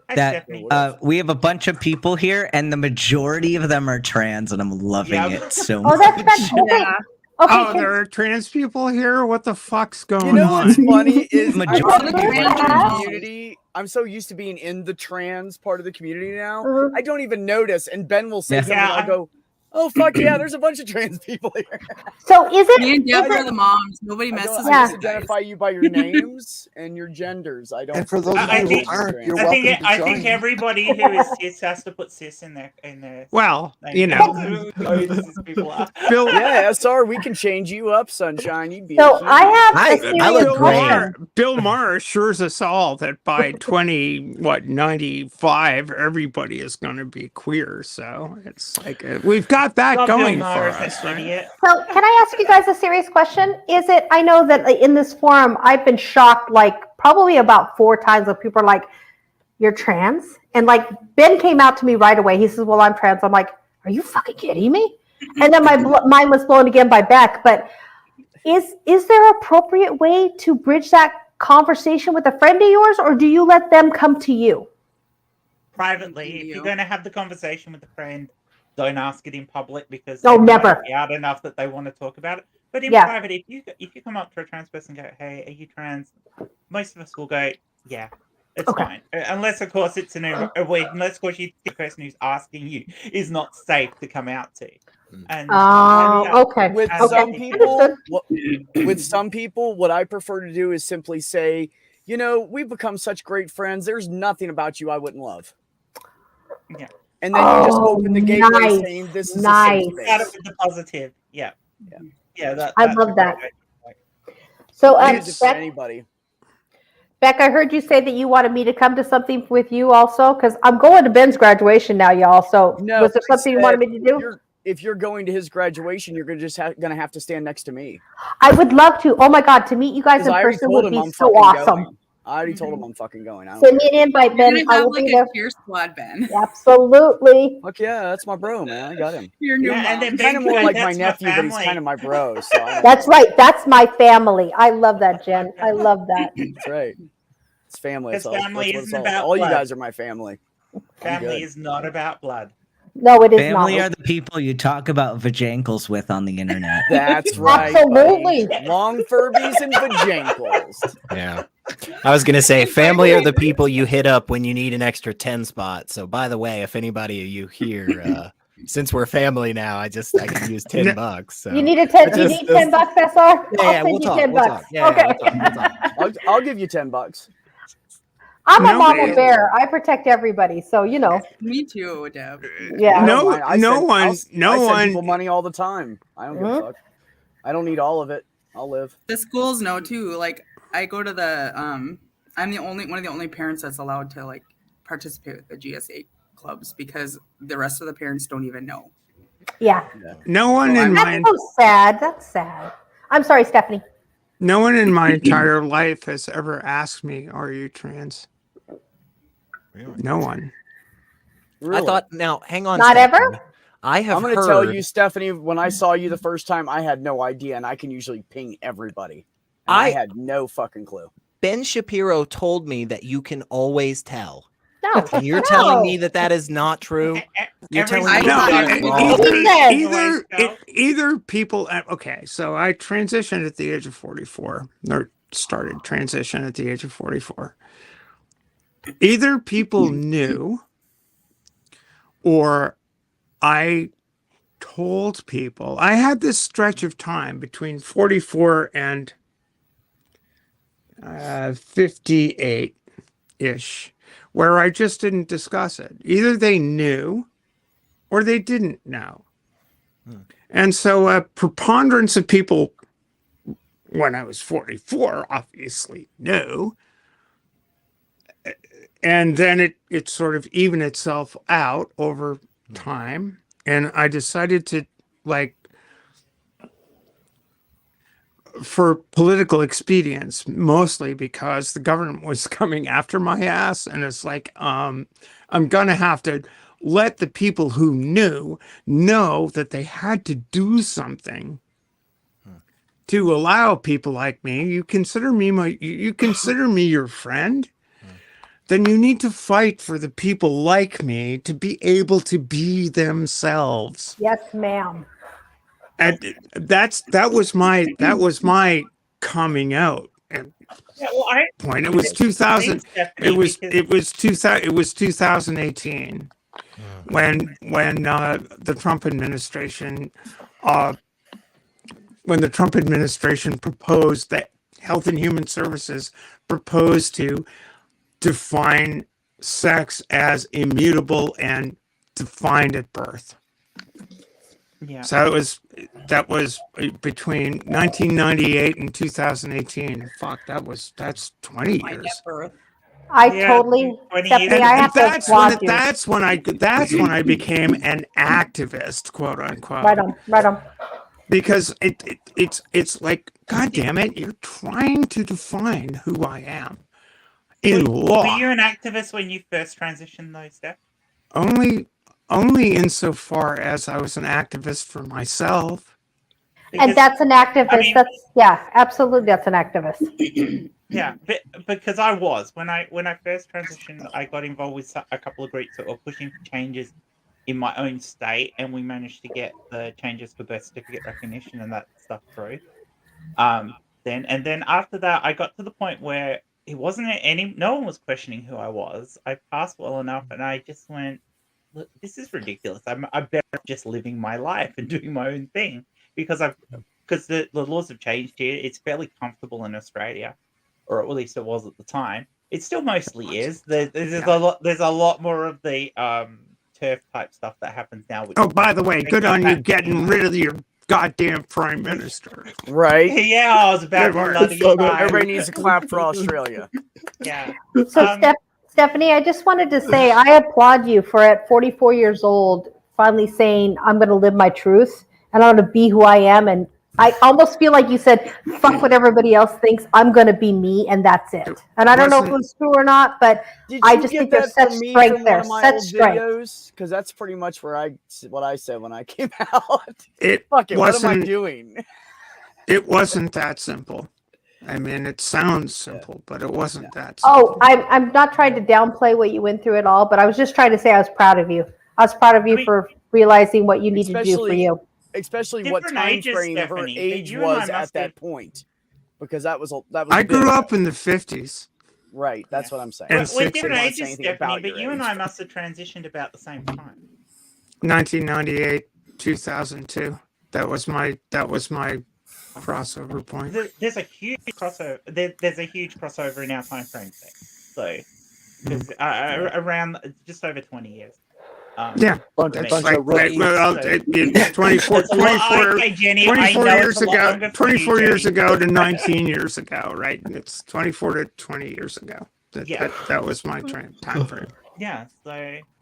Speaker 6: Hi,
Speaker 2: that
Speaker 6: Stephanie.
Speaker 2: we have a bunch of people here, and the majority of them are trans, and I'm loving
Speaker 6: Yep.
Speaker 2: it so
Speaker 7: Oh,
Speaker 2: much.
Speaker 7: that's fantastic.
Speaker 3: Yeah.
Speaker 7: Okay,
Speaker 8: Oh,
Speaker 7: can-
Speaker 8: there are trans people here? What the fuck's going
Speaker 1: You know what's
Speaker 8: on?
Speaker 1: funny is I'm
Speaker 2: Majority
Speaker 1: so used to the
Speaker 7: Yeah.
Speaker 1: community. I'm so used to being in the trans part of the community now.
Speaker 7: Mhm.
Speaker 1: I don't even notice. And Ben will say
Speaker 2: Yeah.
Speaker 1: something.
Speaker 6: Yeah,
Speaker 1: I'll go, "Oh fuck yeah, there's a bunch of trans people here."
Speaker 7: So is it?
Speaker 3: Me and
Speaker 7: Is
Speaker 3: Deb are
Speaker 7: it
Speaker 3: the moms. Nobody
Speaker 1: I
Speaker 3: messes
Speaker 1: don't.
Speaker 3: with
Speaker 1: I
Speaker 7: Yeah.
Speaker 1: just
Speaker 3: you guys.
Speaker 1: identify you by your names and your genders. I don't.
Speaker 9: And for those of
Speaker 6: I
Speaker 9: you who
Speaker 6: think-
Speaker 9: aren't, you're
Speaker 6: I
Speaker 9: welcome
Speaker 6: think
Speaker 9: to
Speaker 6: I
Speaker 9: join.
Speaker 6: think everybody who is cis has to put cis in their
Speaker 8: Well,
Speaker 6: name.
Speaker 8: you know,
Speaker 6: Cis people are.
Speaker 8: Bill,
Speaker 1: Yeah, SR, we can change you up, sunshine. You'd be.
Speaker 7: So
Speaker 1: a
Speaker 7: I have a
Speaker 4: I
Speaker 7: serious
Speaker 4: look
Speaker 8: Bill
Speaker 4: great.
Speaker 7: question.
Speaker 8: Bill Maher assures us all that by 95, everybody is going to be queer. So it's like we've got that
Speaker 6: God, Bill
Speaker 8: going
Speaker 6: Maher
Speaker 8: for
Speaker 6: is
Speaker 8: us,
Speaker 6: an
Speaker 8: right?
Speaker 6: idiot.
Speaker 7: So can I ask you guys a serious question? Is it? I know that in this forum, I've been shocked like probably about 4 times when people are like, "You're trans," and like Ben came out to me right away. He says, "Well, I'm trans." I'm like, "Are you fucking kidding me?" And then my mind was blown again by Beck. But is there an appropriate way to bridge that conversation with a friend of yours, or do you let them come to you?
Speaker 6: Privately, if you're going to have the conversation with a friend, don't ask it in public because
Speaker 7: No,
Speaker 6: they might
Speaker 7: never.
Speaker 6: be out enough that they want to talk about it. But in
Speaker 7: Yeah.
Speaker 6: private, if you come up to a trans person and go, "Hey, are you trans?" Most of us will go, "Yeah." It's
Speaker 7: Okay.
Speaker 6: fine, unless of course it's unless of course the person who's asking you is not safe to come out to. And
Speaker 7: Okay.
Speaker 1: With
Speaker 6: And
Speaker 1: some
Speaker 6: okay.
Speaker 1: people,
Speaker 7: Understood.
Speaker 1: with some people, what I prefer to do is simply say, you know, we've become such great friends. There's nothing about you I wouldn't love.
Speaker 6: Yeah.
Speaker 1: And then you just
Speaker 7: Oh,
Speaker 1: open the gateway
Speaker 7: nice,
Speaker 1: saying this is
Speaker 7: nice.
Speaker 1: a safe
Speaker 6: Start it
Speaker 1: space.
Speaker 6: with the positive. Yeah.
Speaker 1: Yeah.
Speaker 7: I
Speaker 6: that's
Speaker 7: love
Speaker 6: a
Speaker 7: that.
Speaker 6: great way.
Speaker 7: So,
Speaker 1: Use it for
Speaker 7: Beck,
Speaker 1: anybody.
Speaker 7: Beck, I heard you say that you wanted me to come to something with you also, because I'm going to Ben's graduation now, y'all. So,
Speaker 1: No,
Speaker 7: was there
Speaker 1: I
Speaker 7: something you wanted me to do?
Speaker 1: If you're going to his graduation, you're gonna gonna have to stand next to me.
Speaker 7: I would love to. Oh my God, to meet you guys in
Speaker 1: Because I already
Speaker 7: person
Speaker 1: told
Speaker 7: would
Speaker 1: him
Speaker 7: be
Speaker 1: I'm
Speaker 7: so
Speaker 1: fucking
Speaker 7: awesome.
Speaker 1: going. I already told him I'm fucking going. I don't
Speaker 7: Send me
Speaker 1: care.
Speaker 7: an invite,
Speaker 3: You're
Speaker 7: Ben.
Speaker 3: gonna
Speaker 7: I
Speaker 3: have
Speaker 7: will
Speaker 3: like
Speaker 7: be
Speaker 3: a
Speaker 7: there.
Speaker 3: cheer squad, Ben.
Speaker 7: Absolutely.
Speaker 1: Fuck yeah, that's my bro, man. I got him.
Speaker 3: Your new
Speaker 6: Yeah,
Speaker 3: mom.
Speaker 6: and then
Speaker 1: He's kind of more
Speaker 6: Ben,
Speaker 1: like my
Speaker 6: that's
Speaker 1: nephew, but he's
Speaker 6: family.
Speaker 1: kind of my bro. So I don't
Speaker 7: That's
Speaker 1: know.
Speaker 7: right. That's my family. I love that, Jen. I love that.
Speaker 1: That's right. It's family.
Speaker 6: Because
Speaker 1: That's
Speaker 6: family
Speaker 1: what it's
Speaker 6: isn't
Speaker 1: all
Speaker 6: about
Speaker 1: All you
Speaker 6: blood.
Speaker 1: guys are my family.
Speaker 6: Family
Speaker 1: good.
Speaker 6: is not about blood.
Speaker 7: No, it is
Speaker 2: Family
Speaker 7: not.
Speaker 2: are the people you talk about vajankles with on the internet.
Speaker 1: That's right.
Speaker 7: Absolutely.
Speaker 1: buddy. Long Furbies and vajankles.
Speaker 4: Yeah. I was going to say, family are the people you hit up when you need an extra 10 spot. So, by the way, if anybody of you here, since we're family now, I can use $10. So.
Speaker 7: You need a 10. You
Speaker 4: Just-
Speaker 7: need $10, SR?
Speaker 4: Yeah,
Speaker 7: I'll
Speaker 4: yeah,
Speaker 7: send
Speaker 4: we'll
Speaker 7: you
Speaker 4: talk.
Speaker 7: $10.
Speaker 4: We'll talk. Yeah,
Speaker 7: Okay.
Speaker 4: we'll talk.
Speaker 1: I'll give you $10.
Speaker 7: I'm a
Speaker 8: Nobody-
Speaker 7: mama bear. I protect everybody. So, you know.
Speaker 3: Me too, Deb.
Speaker 7: Yeah.
Speaker 1: I don't
Speaker 8: No-
Speaker 1: mind. I
Speaker 8: no
Speaker 1: send-
Speaker 8: one-
Speaker 1: I'll-
Speaker 8: no
Speaker 1: I send
Speaker 8: one-
Speaker 1: people money all the time. I don't give a fuck. I don't need all of it. I'll live.
Speaker 3: The schools know too. Like I go to the I'm the only one of the only parents that's allowed to like participate with the GSA clubs because the rest of the parents don't even know.
Speaker 7: Yeah.
Speaker 8: No one in
Speaker 7: That's
Speaker 8: my
Speaker 7: so sad. That's sad. I'm sorry, Stephanie.
Speaker 8: no one in my entire life has ever asked me, "Are you trans?"
Speaker 4: Really?
Speaker 8: No one.
Speaker 1: Really.
Speaker 4: I thought, now, hang on.
Speaker 7: Not
Speaker 4: Stephanie.
Speaker 7: ever?
Speaker 4: I have
Speaker 1: I'm going to
Speaker 4: heard.
Speaker 1: tell you, Stephanie, when I saw you the first time, I had no idea, and I can usually ping everybody. And I had no fucking clue.
Speaker 4: Ben Shapiro told me that you can always tell.
Speaker 7: No.
Speaker 4: And you're
Speaker 7: No.
Speaker 4: telling me that that is not true? You're
Speaker 6: Every
Speaker 4: telling me
Speaker 6: single
Speaker 3: I
Speaker 8: No,
Speaker 3: thought
Speaker 6: time
Speaker 3: it
Speaker 6: you
Speaker 3: was-
Speaker 6: go
Speaker 7: He
Speaker 6: to
Speaker 7: said-
Speaker 8: either people. Okay, so I transitioned at the age of 44, or started transition at the age of 44. Either people knew, or I told people. I had this stretch of time between 44 and 58 ish, where I just didn't discuss it. Either they knew or they didn't know. And so a preponderance of people when I was 44 obviously knew. And then it sort of evened itself out over time. And I decided to, like, for political expedience, mostly because the government was coming after my ass. And it's like, I'm going to have to let the people who knew know that they had to do something to allow people like me, you consider me your friend, then you need to fight for the people like me to be able to be themselves.
Speaker 7: Yes, ma'am.
Speaker 8: And that was my coming out at
Speaker 6: Yeah, well, I
Speaker 8: point. It was 2000.
Speaker 6: Stephanie,
Speaker 8: It was 2018 when the Trump administration proposed that Health and Human Services proposed to define sex as immutable and defined at birth.
Speaker 6: Yeah.
Speaker 8: So that was between 1998 and 2018. Fuck, that's 20
Speaker 3: Find
Speaker 8: years.
Speaker 3: at birth.
Speaker 7: I
Speaker 6: Yeah,
Speaker 7: totally,
Speaker 6: 20
Speaker 7: Stephanie,
Speaker 6: years.
Speaker 7: I have to
Speaker 8: That's
Speaker 7: applaud you.
Speaker 8: that's when I became an activist, quote unquote.
Speaker 7: Right on, right on.
Speaker 8: Because it's like, God damn it, you're trying to define who I am in law.
Speaker 6: Were you an activist when you first transitioned, though, Steph?
Speaker 8: Only insofar as I was an activist for myself.
Speaker 7: And
Speaker 6: Because-
Speaker 7: that's an activist.
Speaker 6: I mean-
Speaker 7: Yeah, absolutely, that's an activist.
Speaker 6: Yeah, because I was when I first transitioned, I got involved with a couple of groups that were pushing for changes in my own state, and we managed to get the changes for birth certificate recognition and that stuff through. Then after that, I got to the point where it wasn't no one was questioning who I was. I passed well enough, and I just went, look, this is ridiculous. I'm better just living my life and doing my own thing because the laws have changed here. It's fairly comfortable in Australia, or at least it was at the time. It still mostly is. There's a lot more of the turf type stuff that happens now.
Speaker 8: Oh, by the way, good on you getting rid of your goddamn prime minister.
Speaker 1: Right?
Speaker 6: Yeah, I was about
Speaker 8: Good work.
Speaker 6: to bloody cry.
Speaker 1: Everybody needs to clap for Australia.
Speaker 6: Yeah.
Speaker 7: So, Stephanie, I just wanted to say I applaud you for at 44 years old finally saying, I'm going to live my truth and I'm going to be who I am. And I almost feel like you said, fuck what everybody else thinks. I'm going to be me, and that's it. And I don't know if it was true or not, but
Speaker 1: Did
Speaker 7: I
Speaker 1: you
Speaker 7: just
Speaker 1: get
Speaker 7: think there's
Speaker 1: that
Speaker 7: such
Speaker 1: from me
Speaker 7: strength
Speaker 1: from
Speaker 7: there,
Speaker 1: one of my
Speaker 7: such
Speaker 1: old
Speaker 7: strength.
Speaker 1: videos? Because that's pretty much what I said when I came out.
Speaker 8: It
Speaker 1: Fuck it, what am I
Speaker 8: wasn't.
Speaker 1: doing?
Speaker 8: It wasn't that simple. I mean, it sounds simple, but it wasn't that simple.
Speaker 7: Oh, I'm not trying to downplay what you went through at all, but I was just trying to say I was proud of you. I was proud of you for realizing what you needed to do for you.
Speaker 1: Especially what
Speaker 6: Different
Speaker 1: time
Speaker 6: ages,
Speaker 1: frame her
Speaker 6: Stephanie, but
Speaker 1: age
Speaker 6: you and I
Speaker 1: was at
Speaker 6: must
Speaker 1: that
Speaker 6: have-
Speaker 1: point. Because that was
Speaker 8: I
Speaker 1: big.
Speaker 8: grew up in the 50s.
Speaker 1: Right, that's what I'm saying.
Speaker 8: And
Speaker 6: We're
Speaker 8: six-
Speaker 6: different
Speaker 1: I didn't
Speaker 6: ages,
Speaker 1: say anything
Speaker 6: Stephanie,
Speaker 1: about
Speaker 6: but
Speaker 1: your
Speaker 6: you and
Speaker 1: age.
Speaker 6: I must have transitioned about the same time.
Speaker 8: 1998, 2002. That was my crossover point.
Speaker 6: There's a huge crossover. There's a huge crossover in our time frame thing. So, because around just over 20 years.
Speaker 8: Yeah,
Speaker 9: Bunch
Speaker 8: that's
Speaker 9: of
Speaker 8: like
Speaker 9: rookies.
Speaker 8: it's 24
Speaker 6: Okay, Jenny, I
Speaker 8: 24
Speaker 6: know
Speaker 8: years
Speaker 6: it's a lot
Speaker 8: ago,
Speaker 6: longer for you,
Speaker 8: 24 years
Speaker 6: Jenny.
Speaker 8: ago to 19 years ago, right? And it's 24 to 20 years ago.
Speaker 6: Yeah.
Speaker 8: That was my time frame.
Speaker 6: Yeah,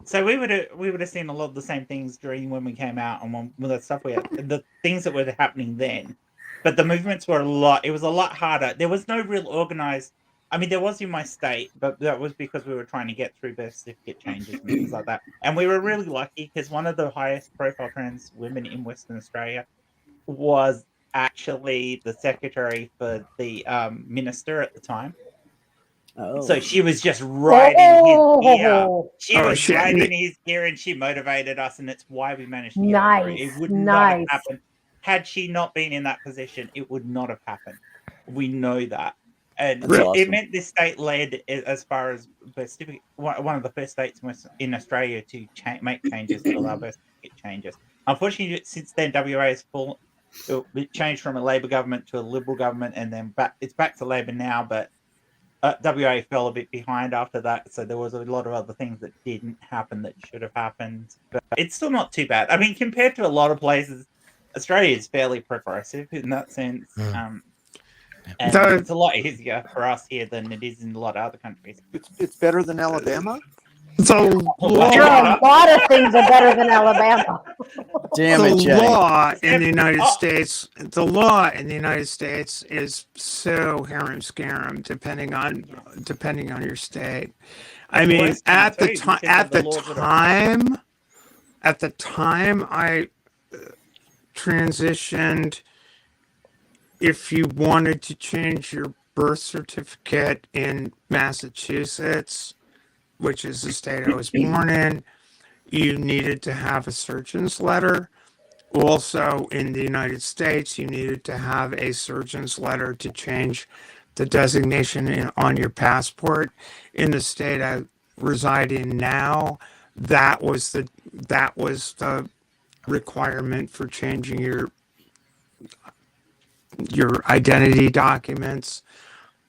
Speaker 6: so we would have seen a lot of the same things during when we came out and when the stuff the things that were happening then, but the movements were it was a lot harder. There was no real organized. I mean, there was in my state, but that was because we were trying to get through birth certificate changes and things like that. And we were really lucky because one of the highest profile trans women in Western Australia was actually the secretary for the minister at the time.
Speaker 1: Oh.
Speaker 6: So she was just right in his ear.
Speaker 7: Oh,
Speaker 6: She
Speaker 8: Oh,
Speaker 6: was
Speaker 8: shit.
Speaker 6: right in his ear, and she motivated us, and it's why we managed to get it through. It
Speaker 7: Nice,
Speaker 6: would not have
Speaker 7: nice.
Speaker 6: happened had she not been in that position. It would not have happened. We know that, and
Speaker 1: That's
Speaker 6: it
Speaker 1: awesome.
Speaker 6: meant this state led as far as birth certificate. One of the first states in Australia to make changes to allow birth certificate changes. Unfortunately, since then, WA has it changed from a Labor government to a Liberal government, and then it's back to Labor now, but. WA fell a bit behind after that, so there was a lot of other things that didn't happen that should have happened. But it's still not too bad. I mean, compared to a lot of places, Australia is fairly progressive in that sense. And it's a lot easier for us here than it is in a lot of other countries.
Speaker 9: It's better than Alabama.
Speaker 8: So
Speaker 7: Sure, a lot of things are better than Alabama.
Speaker 1: Damn
Speaker 8: the
Speaker 1: it, Jenny.
Speaker 8: law in the United States, the law in the United States is so harem scarum depending on your state. I mean,
Speaker 6: worse
Speaker 8: at
Speaker 6: too,
Speaker 8: the time,
Speaker 6: because
Speaker 8: at
Speaker 6: of the
Speaker 8: the
Speaker 6: laws that are-
Speaker 8: time I transitioned, if you wanted to change your birth certificate in Massachusetts, which is the state I was born in, you needed to have a surgeon's letter. Also, in the United States, you needed to have a surgeon's letter to change the designation on your passport. In the state I reside in now, that was the requirement for changing your identity documents.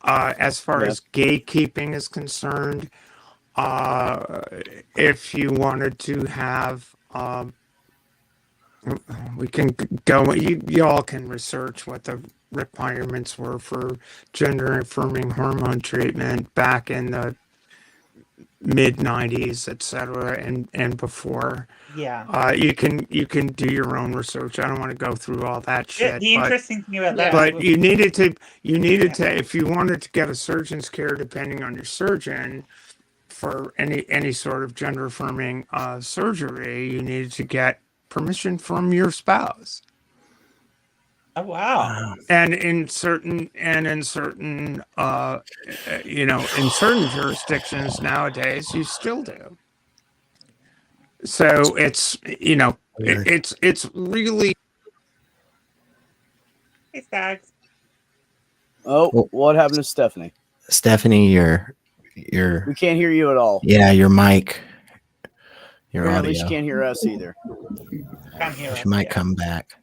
Speaker 8: As far as gatekeeping is concerned, if you wanted to have, we can go. You all can research what the requirements were for gender affirming hormone treatment back in the mid 90s, etc., and before.
Speaker 6: Yeah.
Speaker 8: You can do your own research. I don't want to go through all that shit.
Speaker 6: The interesting thing about that,
Speaker 8: but you needed to if you wanted to get a surgeon's care, depending on your surgeon, for any sort of gender affirming surgery, you needed to get permission from your spouse.
Speaker 6: Oh wow!
Speaker 8: And in certain in certain jurisdictions nowadays, you still do. So it's it's really.
Speaker 6: Hey, Stags.
Speaker 1: Oh, what happened to Stephanie?
Speaker 4: Stephanie,
Speaker 1: we can't hear you at all.
Speaker 4: Yeah, your mic. Your
Speaker 1: Apparently
Speaker 4: audio.
Speaker 1: she can't hear us either.
Speaker 6: Can't hear
Speaker 4: She
Speaker 6: us,
Speaker 4: might
Speaker 6: yeah.
Speaker 4: come back.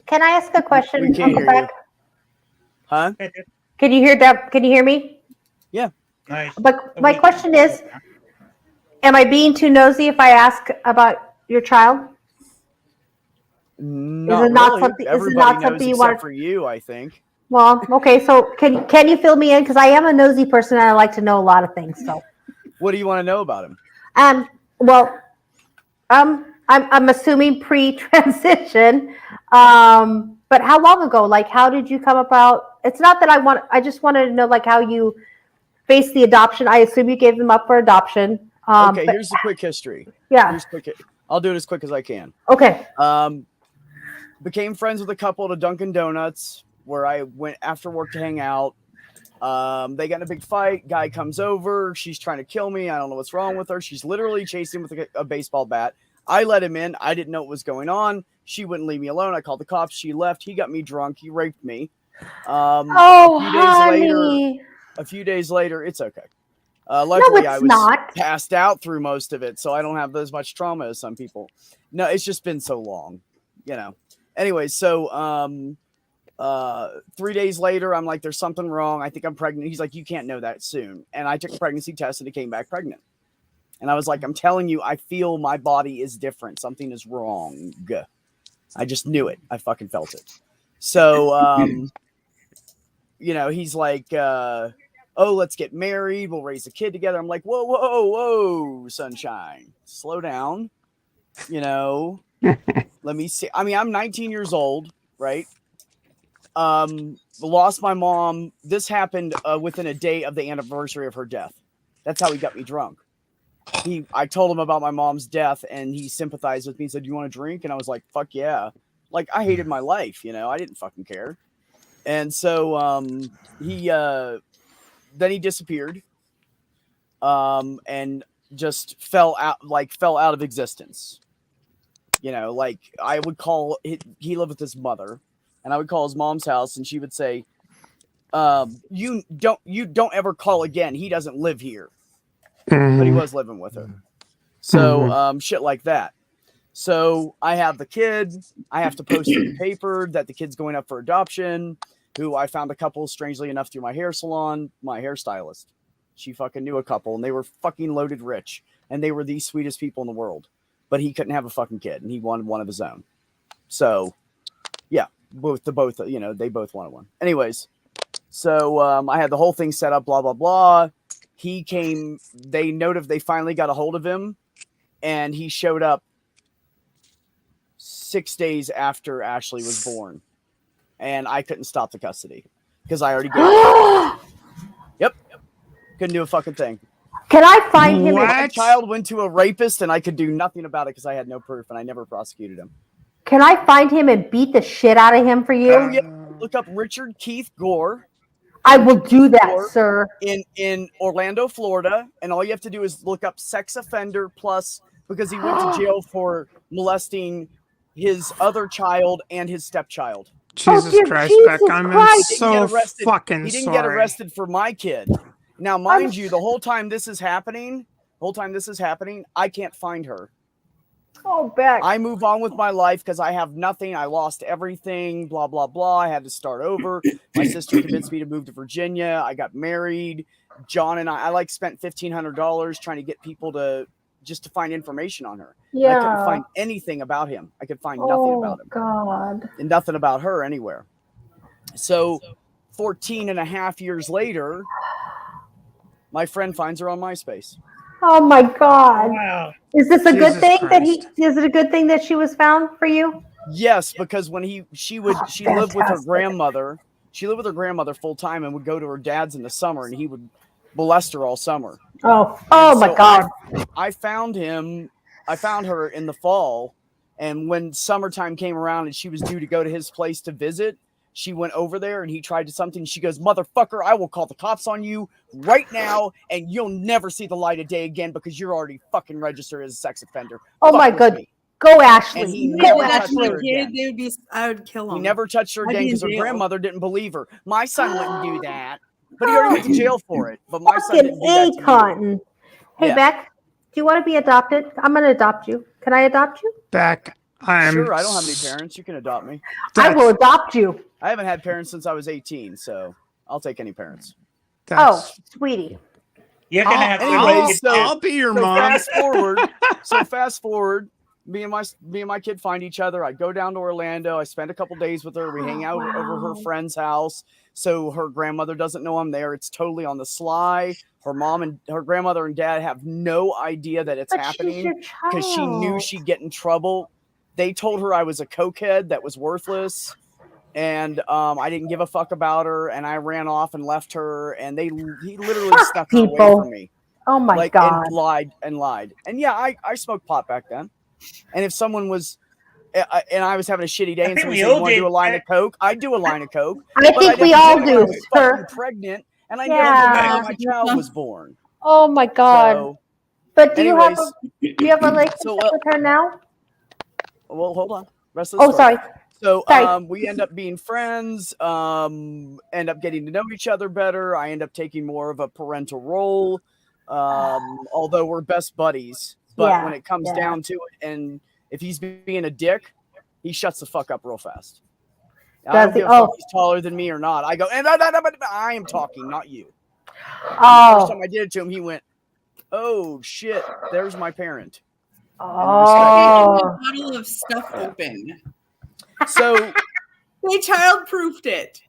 Speaker 7: Can I ask a question?
Speaker 1: We can't
Speaker 7: Uncle
Speaker 1: hear you.
Speaker 7: Beck?
Speaker 1: Huh?
Speaker 7: Can you hear that? Can you hear me?
Speaker 1: Yeah.
Speaker 6: Nice.
Speaker 7: But my question is, am I being too nosy if I ask about your child?
Speaker 1: Not
Speaker 7: it not
Speaker 1: really.
Speaker 7: something- is it
Speaker 1: Everybody
Speaker 7: not
Speaker 1: knows
Speaker 7: something you
Speaker 1: except
Speaker 7: want-
Speaker 1: for you, I think.
Speaker 7: Well, okay. So can you fill me in? Because I am a nosy person and I like to know a lot of things. So,
Speaker 1: What do you want to know about him?
Speaker 7: well, I'm assuming pre-transition. But how long ago? Like, how did you come about? It's not that I just wanted to know, like, how you faced the adoption. I assume you gave them up for adoption.
Speaker 1: Okay,
Speaker 7: but-
Speaker 1: here's the quick history.
Speaker 7: Yeah.
Speaker 1: I'll do it as quick as I can.
Speaker 7: Okay.
Speaker 1: Became friends with a couple at a Dunkin' Donuts where I went after work to hang out. They got in a big fight. Guy comes over. She's trying to kill me. I don't know what's wrong with her. She's literally chasing with a baseball bat. I let him in. I didn't know what was going on. She wouldn't leave me alone. I called the cops. She left. He got me drunk. He raped me.
Speaker 7: Honey.
Speaker 1: A few days later, it's okay. Luckily, I was
Speaker 7: not.
Speaker 1: passed out through most of it, so I don't have as much trauma as some people. No, it's just been so long, Anyway, so 3 days later, I'm like, there's something wrong. I think I'm pregnant. He's like, you can't know that soon. And I took a pregnancy test and it came back pregnant. And I was like, I'm telling you, I feel my body is different. Something is wrong. I just knew it. I fucking felt it. So, he's like, oh, let's get married. We'll raise a kid together. I'm like, whoa, whoa, whoa, sunshine. Slow down. Let me see. I mean, I'm 19 years old, right? Lost my mom. This happened within a day of the anniversary of her death. That's how he got me drunk. I told him about my mom's death and he sympathized with me. He said, you want to drink? And I was like, fuck yeah. Like, I hated my life, I didn't fucking care. And so then he disappeared and just fell out of existence. Like I would call he lived with his mother and I would call his mom's house and she would say, you don't ever call again. He doesn't live here. But he was living with her. So shit like that. So I have the kid. I have to post in the paper that the kid's going up for adoption, who I found a couple, strangely enough, through my hair salon, my hairstylist. She fucking knew a couple and they were fucking loaded rich and they were the sweetest people in the world. But he couldn't have a fucking kid and he wanted one of his own. So yeah, they both wanted one. Anyways, so I had the whole thing set up, blah, blah, blah. He came, they finally got a hold of him and he showed up 6 days after Ashley was born. And I couldn't stop the custody because I already gave it. Yep. Couldn't do a fucking thing.
Speaker 7: Can I find him?
Speaker 1: My child went to a rapist and I could do nothing about it because I had no proof and I never prosecuted him.
Speaker 7: Can I find him and beat the shit out of him for you?
Speaker 1: Oh yeah, look up Richard Keith Gore.
Speaker 7: I will do that,
Speaker 1: Gore
Speaker 7: sir.
Speaker 1: in Orlando, Florida, and all you have to do is look up sex offender plus because he went to jail for molesting his other child and his stepchild.
Speaker 8: Jesus
Speaker 7: dear
Speaker 8: Christ,
Speaker 7: Jesus
Speaker 8: Beck, I'm
Speaker 7: Christ.
Speaker 8: so fucking
Speaker 1: He didn't
Speaker 8: sorry.
Speaker 1: get arrested for my kid. Now, mind you, the whole time this is happening, I can't find her.
Speaker 7: Oh, Beck.
Speaker 1: I move on with my life because I have nothing. I lost everything, blah, blah, blah. I had to start over. My sister convinced me to move to Virginia. I got married. John and I spent $1,500 trying to get people to find information on her.
Speaker 7: Yeah.
Speaker 1: I couldn't find anything about him. I could find nothing about him.
Speaker 7: God.
Speaker 1: And nothing about her anywhere. So 14 and a half years later, my friend finds her on MySpace.
Speaker 7: Oh my God.
Speaker 6: Wow.
Speaker 7: Is this a good
Speaker 8: Jesus
Speaker 7: thing
Speaker 8: Christ.
Speaker 7: is it a good thing that she was found for you?
Speaker 1: Yes, because when she lived with her
Speaker 7: fantastic.
Speaker 1: grandmother. She lived with her grandmother full time and would go to her dad's in the summer, and he would molest her all summer.
Speaker 7: Oh
Speaker 1: And
Speaker 7: my
Speaker 1: so
Speaker 7: God.
Speaker 1: I found her in the fall, and when summertime came around and she was due to go to his place to visit, she went over there and he tried to something. She goes, "Motherfucker, I will call the cops on you right now, and you'll never see the light of day again because you're already fucking registered as a sex offender."
Speaker 7: Oh
Speaker 1: Fuck
Speaker 7: my
Speaker 1: with
Speaker 7: God.
Speaker 1: me.
Speaker 7: Go, Ashley.
Speaker 1: And he
Speaker 3: If
Speaker 1: never
Speaker 3: they did that
Speaker 1: touched
Speaker 3: to my
Speaker 1: her again.
Speaker 3: kid, I would kill him.
Speaker 1: He never touched her
Speaker 3: I'd
Speaker 1: again
Speaker 3: be in
Speaker 1: because her
Speaker 3: jail.
Speaker 1: grandmother didn't believe her. My son wouldn't do that, but he already went to jail for it. But my son
Speaker 7: Fucking
Speaker 1: didn't do that
Speaker 7: A,
Speaker 1: to me.
Speaker 7: Cotton. Hey,
Speaker 1: Yeah.
Speaker 7: Beck, do you want to be adopted? I'm going to adopt you. Can I adopt you?
Speaker 8: Beck, I'm
Speaker 1: Sure, I don't have any parents. You can adopt me.
Speaker 7: I will adopt you.
Speaker 1: I haven't had parents since I was 18, so I'll take any parents.
Speaker 7: Oh, sweetie.
Speaker 6: You're gonna have to.
Speaker 1: Anyways,
Speaker 8: I'll be your
Speaker 1: so
Speaker 8: mom.
Speaker 1: fast forward. Me and my kid find each other. I go down to Orlando. I spend a couple days with her. We hang out over her friend's house, so her grandmother doesn't know I'm there. It's totally on the sly. Her mom and her grandmother and dad have no idea that it's
Speaker 7: But she's
Speaker 1: happening
Speaker 7: your
Speaker 1: because she knew
Speaker 7: child.
Speaker 1: she'd get in trouble. They told her I was a cokehead that was worthless, and I didn't give a fuck about her, and I ran off and left her, and he literally
Speaker 7: Fuck
Speaker 1: snuck her away
Speaker 7: people.
Speaker 1: from me.
Speaker 7: Oh my God.
Speaker 1: And lied. And yeah, I smoked pot back then. And if someone was, and I was having a shitty day, and
Speaker 6: think
Speaker 1: someone
Speaker 6: we
Speaker 1: said,
Speaker 6: all
Speaker 1: "You want to do
Speaker 6: did,
Speaker 1: a line
Speaker 6: right?
Speaker 1: of coke?" I'd do a line of coke.
Speaker 7: I think we all do,
Speaker 1: I was
Speaker 7: sir.
Speaker 1: fucking pregnant, and I
Speaker 7: Yeah.
Speaker 1: never knew when my child was born.
Speaker 7: Oh my God.
Speaker 1: So,
Speaker 7: But do
Speaker 1: anyways,
Speaker 7: you have a relationship
Speaker 1: so,
Speaker 7: with her now?
Speaker 1: well, hold on. Rest of the
Speaker 7: Oh,
Speaker 1: story.
Speaker 7: sorry.
Speaker 1: So
Speaker 7: Sorry.
Speaker 1: we end up being friends, end up getting to know each other better. I end up taking more of a parental role, although we're best buddies. But
Speaker 7: Yeah,
Speaker 1: when it comes
Speaker 7: yeah.
Speaker 1: down to it, and if he's being a dick, he shuts the fuck up real fast. I
Speaker 7: Does
Speaker 1: don't
Speaker 7: he?
Speaker 1: give a fuck
Speaker 7: Oh.
Speaker 1: if he's taller than me or not. I go, and I am talking, not you. The first
Speaker 7: Oh.
Speaker 1: time I did it to him, he went, "Oh shit, there's my parent."
Speaker 3: A
Speaker 7: Oh.
Speaker 3: bottle of stuff open.
Speaker 1: So
Speaker 3: They child-proofed it.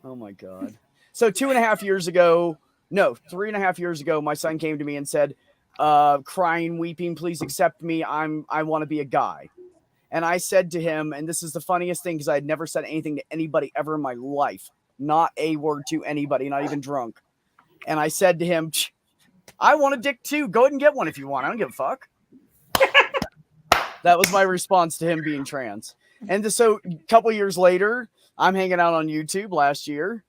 Speaker 1: oh my God. So 3.5 years ago, my son came to me and said, crying, weeping, "Please accept me. I want to be a guy." And I said to him, and this is the funniest thing because I had never said anything to anybody ever in my life, not a word to anybody, not even drunk. And I said to him, "I want a dick too. Go ahead and get one if you want. I don't give a fuck." That was my response to him being trans. And so a couple years later, I'm hanging out on YouTube last year,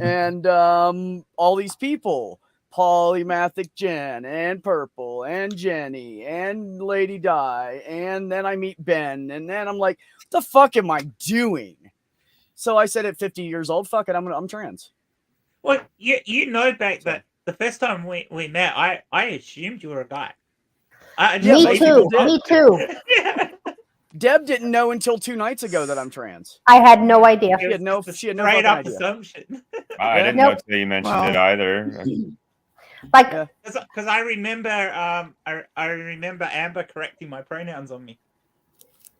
Speaker 1: and all these people, Polymathic Jen and Purple and Jenny and Lady Di, and then I meet Ben, and then I'm like, what the fuck am I doing? So I said at 50 years old, fuck it, I'm trans.
Speaker 6: Well, you know, Beck, that the first time we met, I assumed you were a guy.
Speaker 7: Me too. Me too.
Speaker 6: Yeah.
Speaker 1: Deb didn't know until 2 nights ago that I'm trans.
Speaker 7: I had no idea.
Speaker 1: She had no
Speaker 6: Straight
Speaker 1: fucking
Speaker 6: up
Speaker 1: idea.
Speaker 6: assumption.
Speaker 10: I didn't
Speaker 7: Nope.
Speaker 10: know until you mentioned it either.
Speaker 7: Like,
Speaker 1: Yeah.
Speaker 6: Because I remember, I remember Amber correcting my pronouns on me.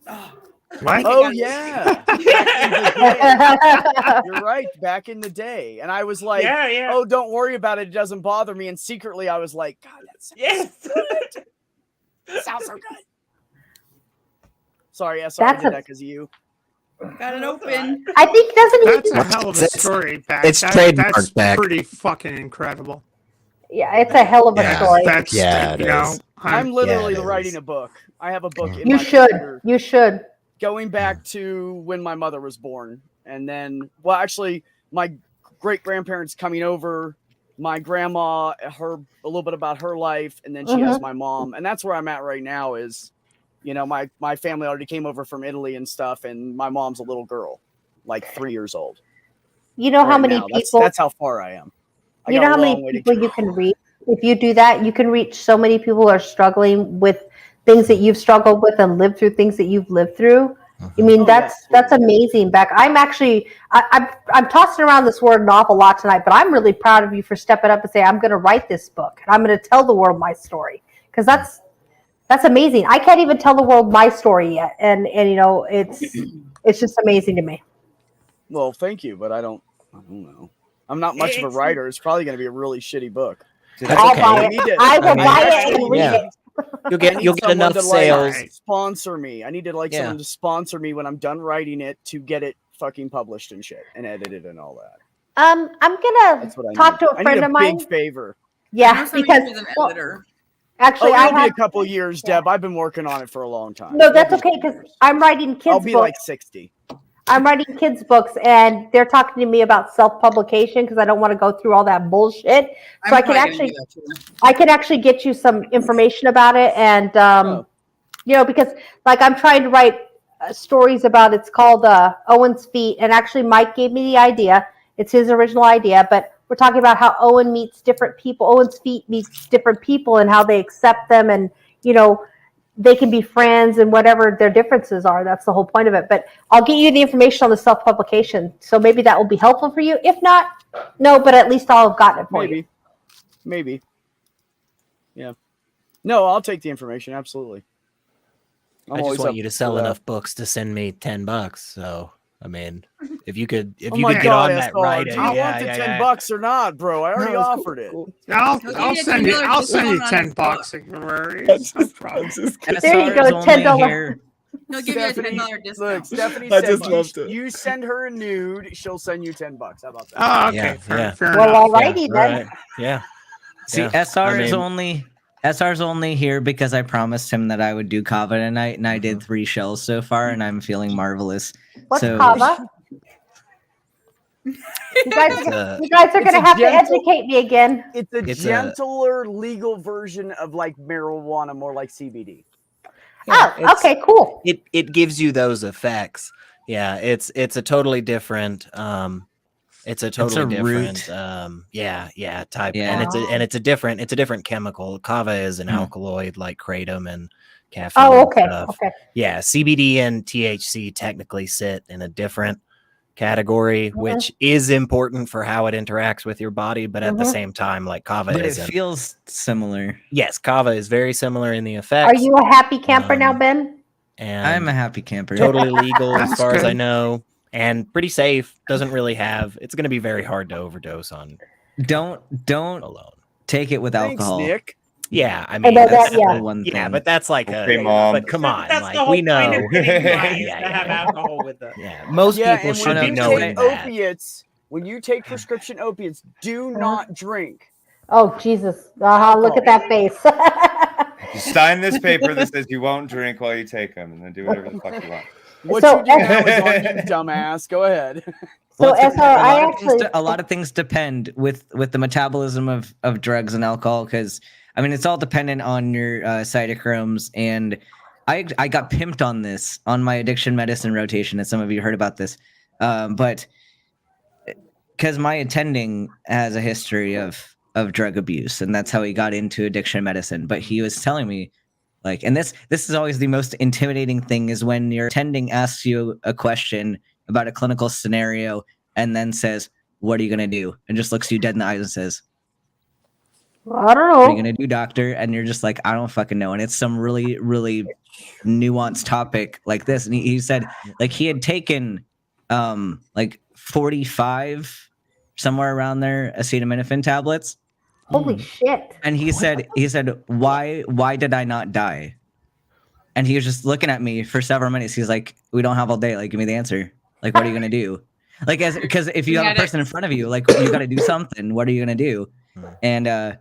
Speaker 8: What?
Speaker 1: Oh yeah. Back in the day. You're right. Back in the day, and I was like,
Speaker 6: Yeah.
Speaker 1: "Oh, don't worry about it. It doesn't bother me." And secretly, I was like, "God, that sounds
Speaker 6: Yes.
Speaker 1: sounds so good." Sorry, I did that because of you.
Speaker 3: Got it open.
Speaker 7: I think doesn't
Speaker 8: That's
Speaker 7: he?
Speaker 8: a hell of a
Speaker 4: It's-
Speaker 8: story, Beck.
Speaker 4: it's
Speaker 8: That's
Speaker 4: trademarked, Beck.
Speaker 8: pretty fucking incredible.
Speaker 7: Yeah, it's a hell of a
Speaker 4: Yeah.
Speaker 7: story.
Speaker 8: That's
Speaker 4: Yeah, it
Speaker 8: you know,
Speaker 4: is.
Speaker 1: I'm literally
Speaker 4: it
Speaker 1: writing
Speaker 4: is.
Speaker 1: a book. I have a book in
Speaker 7: You
Speaker 1: my
Speaker 7: should.
Speaker 1: computer.
Speaker 7: You should.
Speaker 1: going back to when my mother was born, and then, well, actually, my great grandparents coming over, my grandma, a little bit about her life, and then she has my mom, and that's where I'm at right now. Is, you know, my family already came over from Italy and stuff, and my mom's a little girl, like 3 years old.
Speaker 7: You know how many
Speaker 1: now.
Speaker 7: people?
Speaker 1: That's how far I am.
Speaker 7: You know how many people you can reach if you do that. You can reach so many people who are struggling with things that you've struggled with and lived through things that you've lived through. I mean, that's amazing, Beck. I'm actually I'm tossing around this word an awful lot tonight, but I'm really proud of you for stepping up and saying, I'm going to write this book and I'm going to tell the world my story, because that's amazing. I can't even tell the world my story yet, and you know, it's just amazing to me.
Speaker 1: Well, thank you, but I don't know. I'm not much of a writer. It's probably going to be a really shitty book.
Speaker 7: I'll buy it. I will buy it and read it.
Speaker 4: You'll get enough sales.
Speaker 1: Sponsor me. I need to someone to sponsor me when I'm done writing it to get it fucking published and shit and edited and all that.
Speaker 7: I'm gonna talk to a friend of mine.
Speaker 1: Big favor.
Speaker 7: Yeah, because actually,
Speaker 1: it'll be a couple years, Deb. I've been working on it for a long time.
Speaker 7: No, that's okay, because I'm writing kids'
Speaker 1: I'll be
Speaker 7: books.
Speaker 1: like 60.
Speaker 7: I'm writing kids' books, and they're talking to me about self-publication because I don't want to go through all that bullshit. So I can actually get you some information about it, and you know, because like I'm trying to write stories about. It's called Owen's Feet, and actually Mike gave me the idea. It's his original idea, but we're talking about how Owen meets different people. Owen's Feet meets different people and how they accept them, and you know, they can be friends and whatever their differences are. That's the whole point of it. But I'll get you the information on the self-publication. So maybe that will be helpful for you. If not, no, but at least I'll have gotten it for you.
Speaker 1: Maybe. Yeah. No, I'll take the information. Absolutely.
Speaker 4: I just want you to sell enough books to send me $10. So, I mean, if you could get on that right.
Speaker 1: Do you want the $10 or not, bro? I already offered it.
Speaker 8: I'll send you $10 if you're worried. No problem.
Speaker 7: There you go, $10.
Speaker 3: He'll give you a $10 discount.
Speaker 1: Look, Stephanie said you send her a nude, she'll send you $10. How about that?
Speaker 8: Oh, okay. Fair
Speaker 7: well,
Speaker 8: enough.
Speaker 7: alrighty then.
Speaker 4: Yeah.
Speaker 2: See, SR's only here because I promised him that I would do kava tonight, and I did 3 shells so far, and I'm feeling marvelous.
Speaker 7: What's kava? You guys are going to have to educate me again.
Speaker 1: It's a gentler legal version of like marijuana, more like CBD.
Speaker 7: Yeah, okay, cool.
Speaker 4: It gives you those effects. Yeah, it's a totally different type. Yeah. And it's a different chemical. Kava is an alkaloid like kratom and caffeine.
Speaker 7: Oh, okay.
Speaker 4: Okay. Yeah, CBD and THC technically sit in a different category, which is important for how it interacts with your body, but at the same time, like kava isn't.
Speaker 2: It feels similar.
Speaker 4: Yes, kava is very similar in the effects.
Speaker 7: Are you a happy camper now, Ben?
Speaker 4: And
Speaker 2: I'm a happy camper.
Speaker 4: Totally legal as far as I know, and pretty safe. Doesn't really have. It's going to be very hard to overdose on.
Speaker 2: Don't
Speaker 4: alone.
Speaker 2: Take it with alcohol.
Speaker 1: Thanks, Nick.
Speaker 4: Yeah, I mean,
Speaker 7: that's
Speaker 2: one thing.
Speaker 4: Yeah, but that's like
Speaker 10: But
Speaker 4: come on,
Speaker 6: that's
Speaker 4: like
Speaker 6: the whole
Speaker 4: we know.
Speaker 6: point of getting high is to have alcohol with it.
Speaker 4: Yeah, most people should be knowing that.
Speaker 1: Opiates, when you take prescription opiates, do not drink.
Speaker 7: Oh Jesus! Look at that face.
Speaker 10: You sign this paper that says you won't drink while you take them, and then do whatever the fuck you want.
Speaker 1: What you do now is on you, dumbass. Go ahead.
Speaker 7: So
Speaker 2: a lot of things depend with the metabolism of drugs and alcohol, because I mean it's all dependent on your cytochromes, and I got pimped on this on my addiction medicine rotation, as some of you heard about this, but because my attending has a history of drug abuse, and that's how he got into addiction medicine. But he was telling me, like, and this is always the most intimidating thing, is when your attending asks you a question about a clinical scenario and then says, "What are you gonna do?" and just looks you dead in the eyes and says,
Speaker 7: "I don't know.
Speaker 2: What are you gonna do, doctor?" And you're just like, "I don't fucking know." And it's some really, really nuanced topic like this. And he said, like, he had taken like 45, somewhere around there, acetaminophen tablets.
Speaker 7: Holy shit.
Speaker 2: And he said, why did I not die? And he was just looking at me for several minutes. He's like, "We don't have all day. Like, give me the answer. Like, what are you gonna do?" Like, because if you have a person in front of you, like, you got to do something. What are you gonna do? And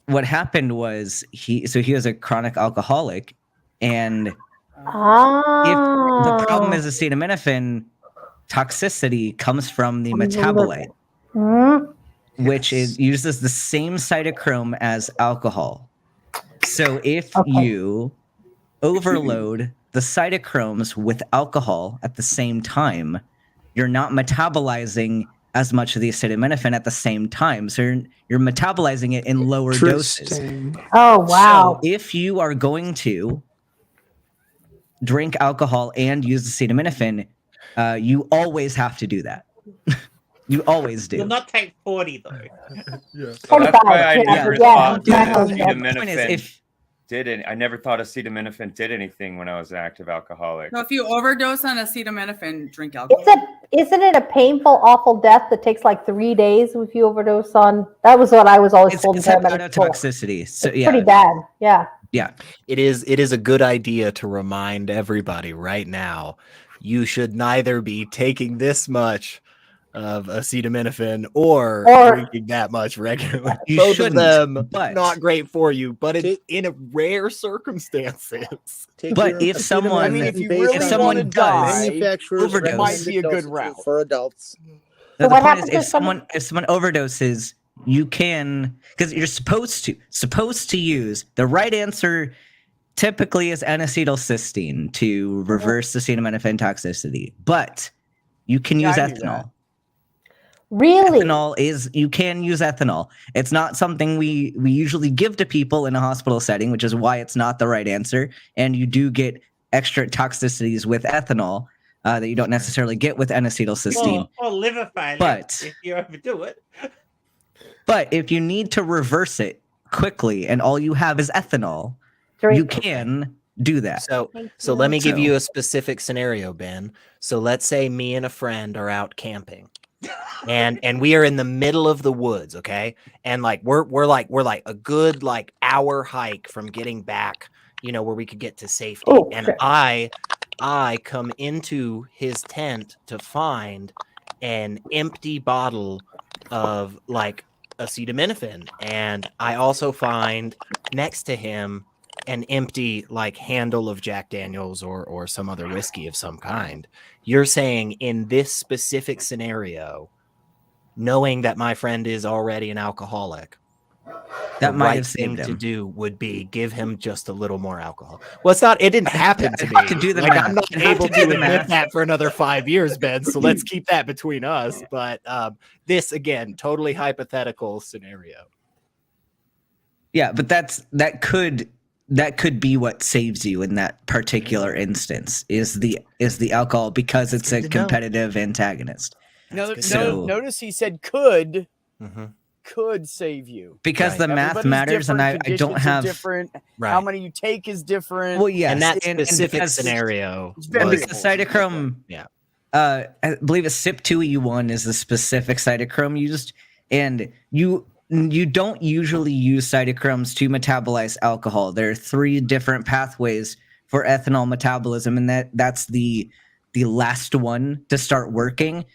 Speaker 2: what happened was he was a chronic alcoholic, and The problem
Speaker 7: Oh.
Speaker 2: is acetaminophen toxicity comes from the
Speaker 7: From the
Speaker 2: metabolite,
Speaker 7: Mhm.
Speaker 2: which uses the same cytochrome as alcohol. So if
Speaker 7: Okay.
Speaker 2: you overload the cytochromes with alcohol at the same time, you're not metabolizing as much of the acetaminophen at the same time. So you're metabolizing it in lower doses.
Speaker 8: Interesting.
Speaker 7: Oh, wow.
Speaker 2: So if you are going to drink alcohol and use acetaminophen, you always have to do that. You always
Speaker 6: You'll
Speaker 2: do.
Speaker 6: not take 40 though.
Speaker 10: So that's why I
Speaker 7: Yeah,
Speaker 10: never
Speaker 7: yeah,
Speaker 10: thought
Speaker 7: exactly.
Speaker 10: that
Speaker 2: The point is,
Speaker 10: acetaminophen did it. I never thought acetaminophen did anything when I was an active alcoholic.
Speaker 3: No, if you overdose on acetaminophen, drink alcohol.
Speaker 7: Isn't it a painful, awful death that takes like 3 days if you overdose on? That was what I was always told in
Speaker 2: it's
Speaker 7: paramedic school.
Speaker 2: hepatotoxicity. So
Speaker 7: It's pretty bad. Yeah.
Speaker 2: Yeah.
Speaker 4: It is a good idea to remind everybody right now, you should neither be taking this much of acetaminophen or drinking that much regularly.
Speaker 2: You
Speaker 4: Both
Speaker 2: shouldn't,
Speaker 4: of them
Speaker 2: but
Speaker 4: not great for you, but in a rare circumstances.
Speaker 2: But if someone,
Speaker 1: I mean, if you really
Speaker 2: if someone
Speaker 1: want to die,
Speaker 2: does
Speaker 1: it might be a good route
Speaker 9: for adults.
Speaker 2: the
Speaker 7: what
Speaker 2: point is,
Speaker 7: happens
Speaker 2: if someone overdoses, you can, because you're supposed to use the right answer. Typically, is N-acetylcysteine to reverse acetaminophen toxicity, but you can use
Speaker 1: I knew that.
Speaker 2: ethanol.
Speaker 7: Really?
Speaker 2: You can use ethanol. It's not something we usually give to people in a hospital setting, which is why it's not the right answer. And you do get extra toxicities with ethanol that you don't necessarily get with N-acetylcysteine.
Speaker 6: Or liver failure
Speaker 2: But-
Speaker 6: if you overdo it.
Speaker 2: But if you need to reverse it quickly and all you have is ethanol, you can do that.
Speaker 4: So let me give you a specific scenario, Ben. So let's say me and a friend are out camping. And we are in the middle of the woods, okay? And like we're like a good like hour hike from getting back, where we could get to safety.
Speaker 7: Oh,
Speaker 4: and
Speaker 7: shit.
Speaker 4: I come into his tent to find an empty bottle of like acetaminophen, and I also find next to him an empty like handle of Jack Daniels or some other whiskey of some kind. You're saying in this specific scenario, knowing that my friend is already an alcoholic,
Speaker 2: That
Speaker 4: the
Speaker 2: might
Speaker 4: right
Speaker 2: have
Speaker 4: thing
Speaker 2: saved
Speaker 4: to
Speaker 2: him.
Speaker 4: do would be give him just a little more alcohol. Well, it didn't happen to
Speaker 2: I'd
Speaker 4: me.
Speaker 2: have to do the
Speaker 4: Like,
Speaker 2: math.
Speaker 4: I'm not
Speaker 2: I'd have
Speaker 4: able
Speaker 2: to
Speaker 4: to
Speaker 2: do the
Speaker 4: admit
Speaker 2: math.
Speaker 4: that for another 5 years, Ben. So let's keep that between us. But this again, totally hypothetical scenario.
Speaker 2: Yeah, but that could be what saves you in that particular instance is the alcohol, because it's a
Speaker 4: good to know.
Speaker 2: competitive antagonist.
Speaker 1: Notice he said could save you.
Speaker 2: Because the math
Speaker 1: Everybody's
Speaker 2: matters, and
Speaker 1: different,
Speaker 2: I don't
Speaker 1: conditions are
Speaker 2: have
Speaker 1: different.
Speaker 4: Right.
Speaker 1: How many you take is different.
Speaker 2: Well, yes,
Speaker 4: And that
Speaker 2: and
Speaker 4: specific
Speaker 2: because-
Speaker 4: scenario.
Speaker 1: very
Speaker 2: because
Speaker 1: different.
Speaker 2: cytochrome,
Speaker 4: Yeah.
Speaker 2: I believe it's CYP2E1 is the specific cytochrome used, and you don't usually use cytochromes to metabolize alcohol. There are 3 different pathways for ethanol metabolism, and that's the last one to start working.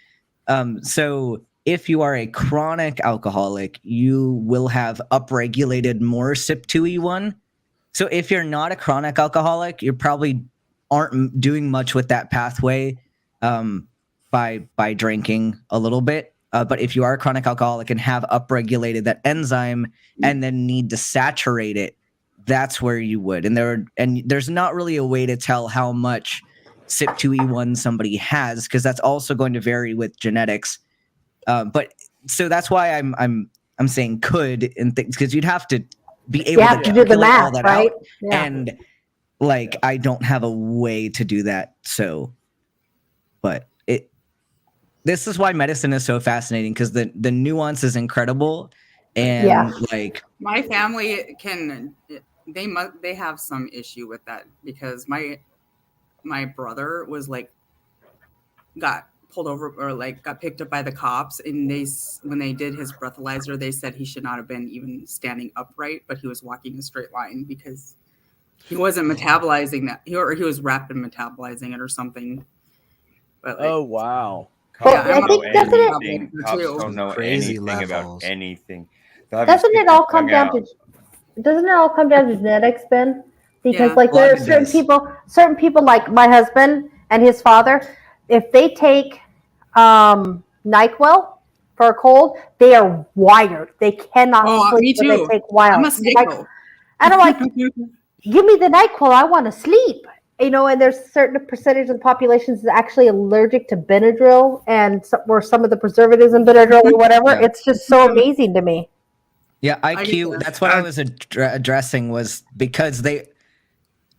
Speaker 2: So if you are a chronic alcoholic, you will have upregulated more CYP2E1. So if you're not a chronic alcoholic, you probably aren't doing much with that pathway by drinking a little bit. But if you are a chronic alcoholic and have upregulated that enzyme and then need to saturate it, that's where you would. And there's not really a way to tell how much CYP2E1 somebody has, because that's also going to vary with genetics. But so that's why I'm saying could, and because you'd have to be able
Speaker 7: You have to do the
Speaker 2: calculate all
Speaker 7: math,
Speaker 2: that
Speaker 7: right?
Speaker 2: out.
Speaker 7: Yeah.
Speaker 2: And like I don't have a way to do that. So, but this is why medicine is so fascinating, because the nuance is incredible, and like
Speaker 3: My family they have some issue with that, because my brother was like got pulled over or like got picked up by the cops, and when they did his breathalyzer, they said he should not have been even standing upright, but he was walking a straight line because he wasn't metabolizing that, or he was rapid metabolizing it or something. But like,
Speaker 1: Oh wow.
Speaker 3: Yeah,
Speaker 1: Cops
Speaker 3: I
Speaker 1: don't
Speaker 3: think
Speaker 1: know
Speaker 3: doesn't it-
Speaker 1: anything.
Speaker 10: Cops don't know
Speaker 4: Crazy
Speaker 10: anything about
Speaker 4: levels.
Speaker 10: anything.
Speaker 7: Doesn't it all come down to genetics, Ben? because
Speaker 3: Yeah.
Speaker 7: like
Speaker 2: A lot
Speaker 7: there are
Speaker 2: of it
Speaker 7: certain people like my husband and his father, if they take NyQuil for a cold, they are wired. They cannot
Speaker 3: Oh, me
Speaker 7: sleep when they
Speaker 3: too.
Speaker 7: take
Speaker 3: I'm a
Speaker 7: wild.
Speaker 3: psycho.
Speaker 7: And I'm like, give me the NyQuil. I want to sleep. You know, and there's certain percentage of the population is actually allergic to Benadryl and or some of the preservatives in Benadryl or whatever.
Speaker 2: Yeah.
Speaker 7: It's just so amazing to me.
Speaker 2: Yeah,
Speaker 3: I get
Speaker 2: IQ.
Speaker 3: that.
Speaker 2: That's what I was addressing was because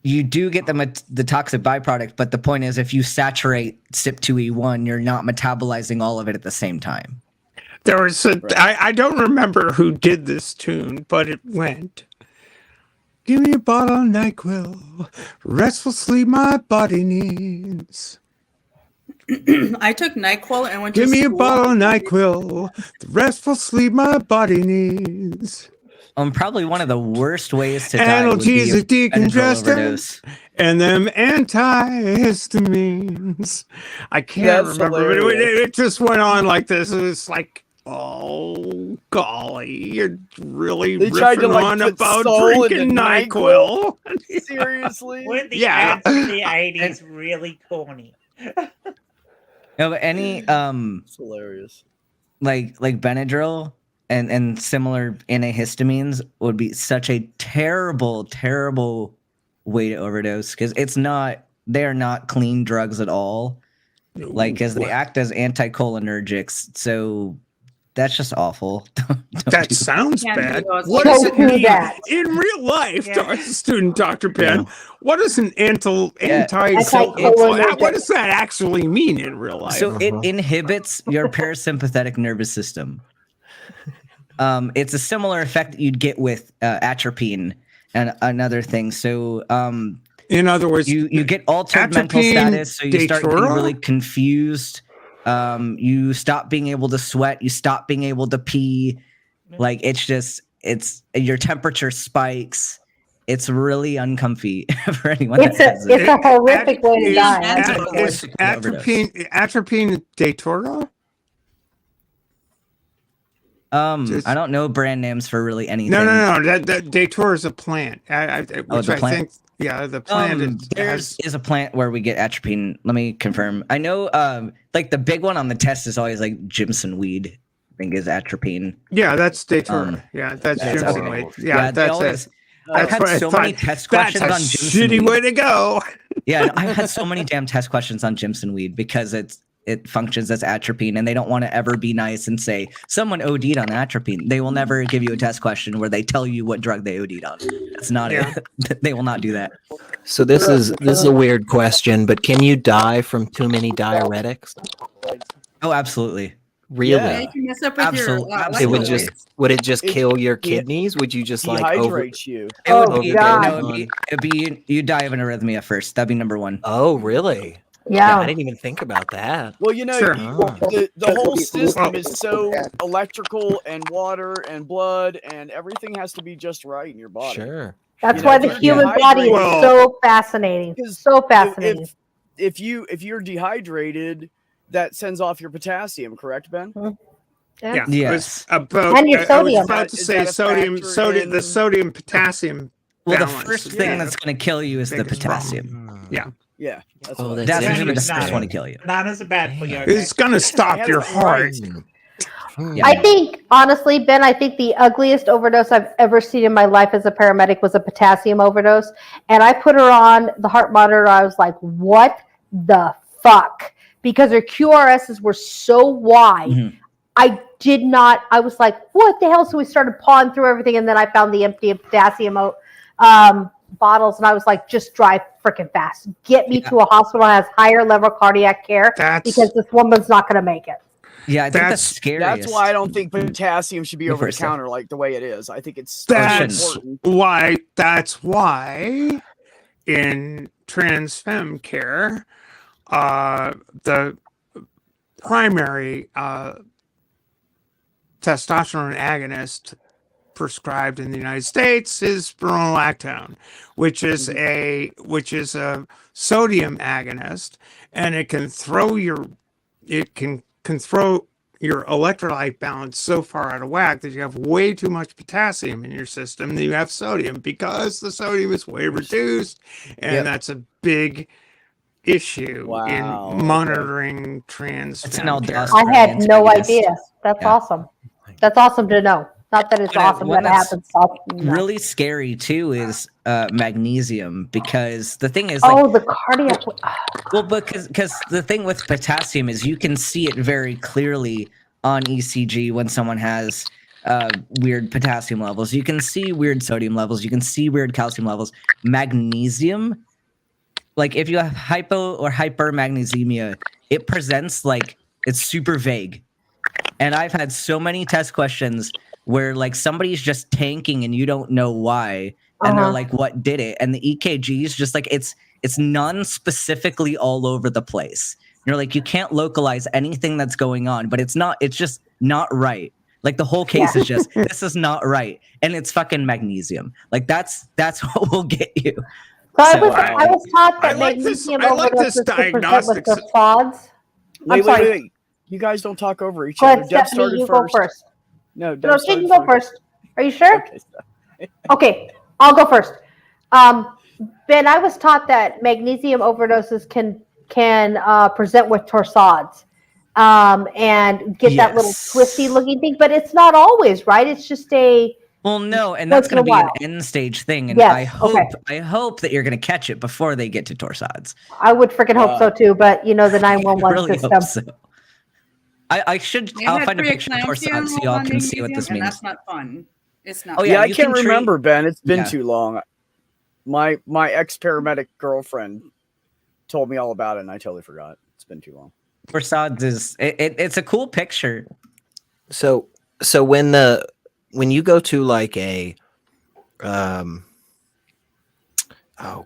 Speaker 2: you do get the toxic byproduct, but the point is if you saturate CYP2E1, you're not metabolizing all of it at the same time.
Speaker 8: There was I don't remember who did this tune, but it went. Give me a bottle of NyQuil, restful sleep my body needs.
Speaker 3: I took NyQuil and went to
Speaker 8: Give me a
Speaker 3: school.
Speaker 8: bottle of NyQuil, the restful sleep my body needs.
Speaker 2: Probably one of the worst ways to die would be
Speaker 8: Analgesic
Speaker 2: a Benadryl
Speaker 8: decongestant
Speaker 2: overdose.
Speaker 8: and them antihistamines. I can't
Speaker 1: That's
Speaker 8: remember, but
Speaker 1: hilarious.
Speaker 8: it just went on like this. It was like, oh golly, you're really
Speaker 1: They tried to,
Speaker 8: riffing
Speaker 1: like,
Speaker 8: on
Speaker 1: put
Speaker 8: about
Speaker 1: soul into
Speaker 8: drinking
Speaker 1: NyQuil?
Speaker 8: NyQuil.
Speaker 1: Seriously?
Speaker 6: Weren't the
Speaker 8: Yeah.
Speaker 6: ads in the 80s really corny?
Speaker 2: No, but any
Speaker 1: It's hilarious.
Speaker 2: like Benadryl and similar antihistamines would be such a terrible way to overdose because they're not clean drugs at all. Like, because they act as anticholinergics, so that's just awful. Don't
Speaker 8: That
Speaker 2: do
Speaker 8: sounds
Speaker 3: Can't do
Speaker 8: bad.
Speaker 3: those.
Speaker 8: What
Speaker 7: Don't
Speaker 8: does it
Speaker 7: do
Speaker 8: mean
Speaker 7: that.
Speaker 8: in real life,
Speaker 6: Yeah.
Speaker 8: student Dr. Penn?
Speaker 2: Yeah.
Speaker 8: What does an
Speaker 7: Anticholinergic.
Speaker 8: what does that actually mean in real life?
Speaker 2: So it inhibits your parasympathetic nervous system. It's a similar effect that you'd get with atropine and another thing. So
Speaker 8: in other words,
Speaker 2: you get altered mental
Speaker 8: atropine,
Speaker 2: status, so you start getting
Speaker 8: datura?
Speaker 2: really confused. You stop being able to sweat. You stop being able to pee. Like it's your temperature spikes. It's really uncomfy for anyone.
Speaker 7: It's a horrific way to die.
Speaker 8: Is atropine datura?
Speaker 2: I don't know brand names for really anything.
Speaker 8: No. That datura is a plant. Which
Speaker 2: the
Speaker 8: I
Speaker 2: plant?
Speaker 8: think, yeah, the plant
Speaker 2: Is a plant where we get atropine. Let me confirm. I know, like the big one on the test is always like Jimson weed. I think is atropine.
Speaker 8: Yeah, that's datura. Yeah, that's
Speaker 2: that's
Speaker 8: Jimson
Speaker 2: okay.
Speaker 8: weed. Yeah,
Speaker 2: they
Speaker 8: that's
Speaker 2: always-
Speaker 8: it.
Speaker 2: I've
Speaker 8: That's
Speaker 2: had
Speaker 8: what I
Speaker 2: so many
Speaker 8: thought.
Speaker 2: test
Speaker 8: That's
Speaker 2: questions
Speaker 8: a
Speaker 2: on Jimson
Speaker 8: shitty
Speaker 2: weed.
Speaker 8: way to go.
Speaker 2: Yeah, no, I've had so many damn test questions on Jimson weed because it functions as atropine, and they don't want to ever be nice and say someone OD'd on atropine. They will never give you a test question where they tell you what drug they OD'd on. That's not it. They will not do that.
Speaker 4: So this is a weird question, but can you die from too many diuretics?
Speaker 2: Oh, absolutely.
Speaker 4: Really?
Speaker 3: Yeah, you can mess up with your
Speaker 2: Absolutely.
Speaker 4: It would
Speaker 3: electrolytes.
Speaker 4: would it just
Speaker 1: It-
Speaker 4: kill your
Speaker 1: it
Speaker 4: kidneys? Would you just like over?
Speaker 1: Dehydrates you.
Speaker 2: It would
Speaker 7: Oh,
Speaker 2: be,
Speaker 7: God.
Speaker 2: no, it'd be you die of an arrhythmia first. That'd be number one.
Speaker 4: Oh, really? Yeah, I
Speaker 7: Yeah.
Speaker 4: didn't even think about that.
Speaker 1: Well, you know,
Speaker 8: Sure.
Speaker 1: the whole system is so electrical and water and blood and everything has to be just right in your body.
Speaker 4: Sure.
Speaker 7: That's
Speaker 1: You
Speaker 7: why
Speaker 1: know,
Speaker 7: the
Speaker 1: if you're
Speaker 7: human body is
Speaker 8: dehydrated-
Speaker 7: so fascinating.
Speaker 1: Because
Speaker 7: So fascinating.
Speaker 1: if you're dehydrated, that sends off your potassium, correct, Ben?
Speaker 8: Yeah.
Speaker 2: Yes.
Speaker 8: It was about,
Speaker 7: And your
Speaker 8: I was
Speaker 7: sodium.
Speaker 8: about to
Speaker 1: Is
Speaker 8: say
Speaker 1: that a
Speaker 8: sodium,
Speaker 1: factor
Speaker 8: the
Speaker 1: in-
Speaker 8: sodium potassium.
Speaker 2: Well, the
Speaker 8: balance.
Speaker 2: first thing
Speaker 8: Yeah.
Speaker 2: that's going to kill you is the
Speaker 8: Biggest problem.
Speaker 2: potassium.
Speaker 8: Yeah.
Speaker 1: Yeah. That's
Speaker 4: Oh,
Speaker 1: what-
Speaker 4: that's
Speaker 2: That's
Speaker 6: Yeah.
Speaker 2: usually the
Speaker 6: interesting.
Speaker 2: first one to kill you.
Speaker 6: Bananas are bad for you.
Speaker 4: Damn.
Speaker 6: Okay?
Speaker 8: It's gonna stop your heart.
Speaker 2: Yeah.
Speaker 7: I think, honestly, Ben, I think the ugliest overdose I've ever seen in my life as a paramedic was a potassium overdose. And I put her on the heart monitor. I was like, what the fuck? Because her QRSs were so wide.
Speaker 2: Mhm.
Speaker 7: I was like, what the hell? So we started pawing through everything. And then I found the empty potassium bottles. And I was like, just drive freaking fast. Get me to a hospital that has higher level cardiac care because this woman's not going to make it.
Speaker 2: Yeah, I think that's
Speaker 8: That's-
Speaker 2: scariest.
Speaker 1: That's why I don't think potassium should be
Speaker 2: Go
Speaker 1: over the
Speaker 2: first, Seth.
Speaker 1: counter like the way it is. I think it's
Speaker 8: That's
Speaker 1: important.
Speaker 8: why. That's why in transfem care, the primary testosterone agonist prescribed in the United States is spironolactone, which is a sodium agonist, and it can throw your electrolyte balance so far out of whack that you have way too much potassium in your system than you have sodium because the sodium is way reduced, and
Speaker 2: Yep.
Speaker 8: that's a big issue
Speaker 1: Wow,
Speaker 8: in
Speaker 1: okay.
Speaker 8: monitoring trans
Speaker 2: It's an
Speaker 8: fat care.
Speaker 2: aldosterone
Speaker 7: I had no
Speaker 2: antagonist.
Speaker 7: idea. That's
Speaker 2: Yeah.
Speaker 7: awesome. That's awesome to know. Not that it's
Speaker 2: But,
Speaker 7: awesome
Speaker 2: one
Speaker 7: that it
Speaker 2: that's
Speaker 7: happens. So, no.
Speaker 2: Really scary too is magnesium, because the thing is, like,
Speaker 7: Oh, the cardiac.
Speaker 2: well, because the thing with potassium is you can see it very clearly on ECG when someone has weird potassium levels. You can see weird sodium levels. You can see weird calcium levels. Magnesium, like if you have hypo or hypermagnesemia, it presents like it's super vague. And I've had so many test questions where like somebody's just tanking and you don't know why, and they're like, "What did it?" And the EKG is just like it's non-specifically all over the place. You're like, you can't localize anything that's going on, but it's just not right. Like the whole case is just this is not right, and it's fucking magnesium. Like that's what will get you.
Speaker 7: So I
Speaker 2: So,
Speaker 7: was taught that
Speaker 8: I like this-
Speaker 7: magnesium
Speaker 8: I like this
Speaker 7: overdoses could present with
Speaker 8: diagnostics.
Speaker 7: the SODs.
Speaker 1: Wait,
Speaker 7: sorry.
Speaker 1: wait. You guys don't talk over each
Speaker 7: Go
Speaker 1: other.
Speaker 7: ahead,
Speaker 1: Deb
Speaker 7: Stephanie,
Speaker 1: started
Speaker 7: you go first.
Speaker 1: No, Deb
Speaker 7: No, she
Speaker 1: started
Speaker 7: can go first. Are you sure?
Speaker 1: Okay,
Speaker 7: Okay, I'll go first. Ben, I was taught that magnesium overdoses can present with torsades, and get that little
Speaker 2: Yes.
Speaker 7: twisty looking thing, but it's not always, right? It's just a
Speaker 2: Well, no, and
Speaker 7: once
Speaker 2: that's
Speaker 7: in
Speaker 2: going
Speaker 7: a
Speaker 2: to be an
Speaker 7: while.
Speaker 2: end stage thing, and
Speaker 7: Yes,
Speaker 2: I hope that you're going to catch it before they get to torsades.
Speaker 7: I would freaking hope so too, but you know the 911
Speaker 2: I really
Speaker 7: system.
Speaker 2: hope so. I'll
Speaker 3: They
Speaker 2: find a
Speaker 3: had
Speaker 2: picture of
Speaker 3: preeclampsia
Speaker 2: torsades so y'all
Speaker 3: on
Speaker 2: can see what
Speaker 3: magnesium,
Speaker 2: this
Speaker 3: and
Speaker 2: means.
Speaker 3: that's not fun. It's not.
Speaker 2: Oh,
Speaker 1: Yeah,
Speaker 2: yeah,
Speaker 1: I
Speaker 2: you
Speaker 1: can't
Speaker 2: can treat-
Speaker 1: remember, Ben. It's been
Speaker 2: Yeah.
Speaker 1: too long. My ex paramedic girlfriend told me all about it, and I totally forgot. It's been too long.
Speaker 2: Torsades is it's a cool picture.
Speaker 4: So when you go to like a oh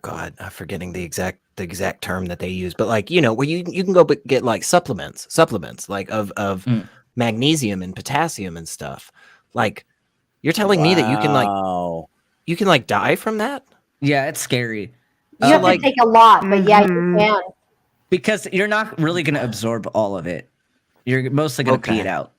Speaker 4: god, I'm forgetting the exact term that they use, but like, you know, where you can go get like supplements like of magnesium and potassium and stuff. Like, you're telling me that you can like die from that?
Speaker 2: Yeah, it's scary.
Speaker 7: You have
Speaker 4: like-
Speaker 7: to take a lot, but yeah, you can.
Speaker 2: Because you're not really going to absorb all of it. You're mostly going to pee
Speaker 4: Okay.
Speaker 2: it out.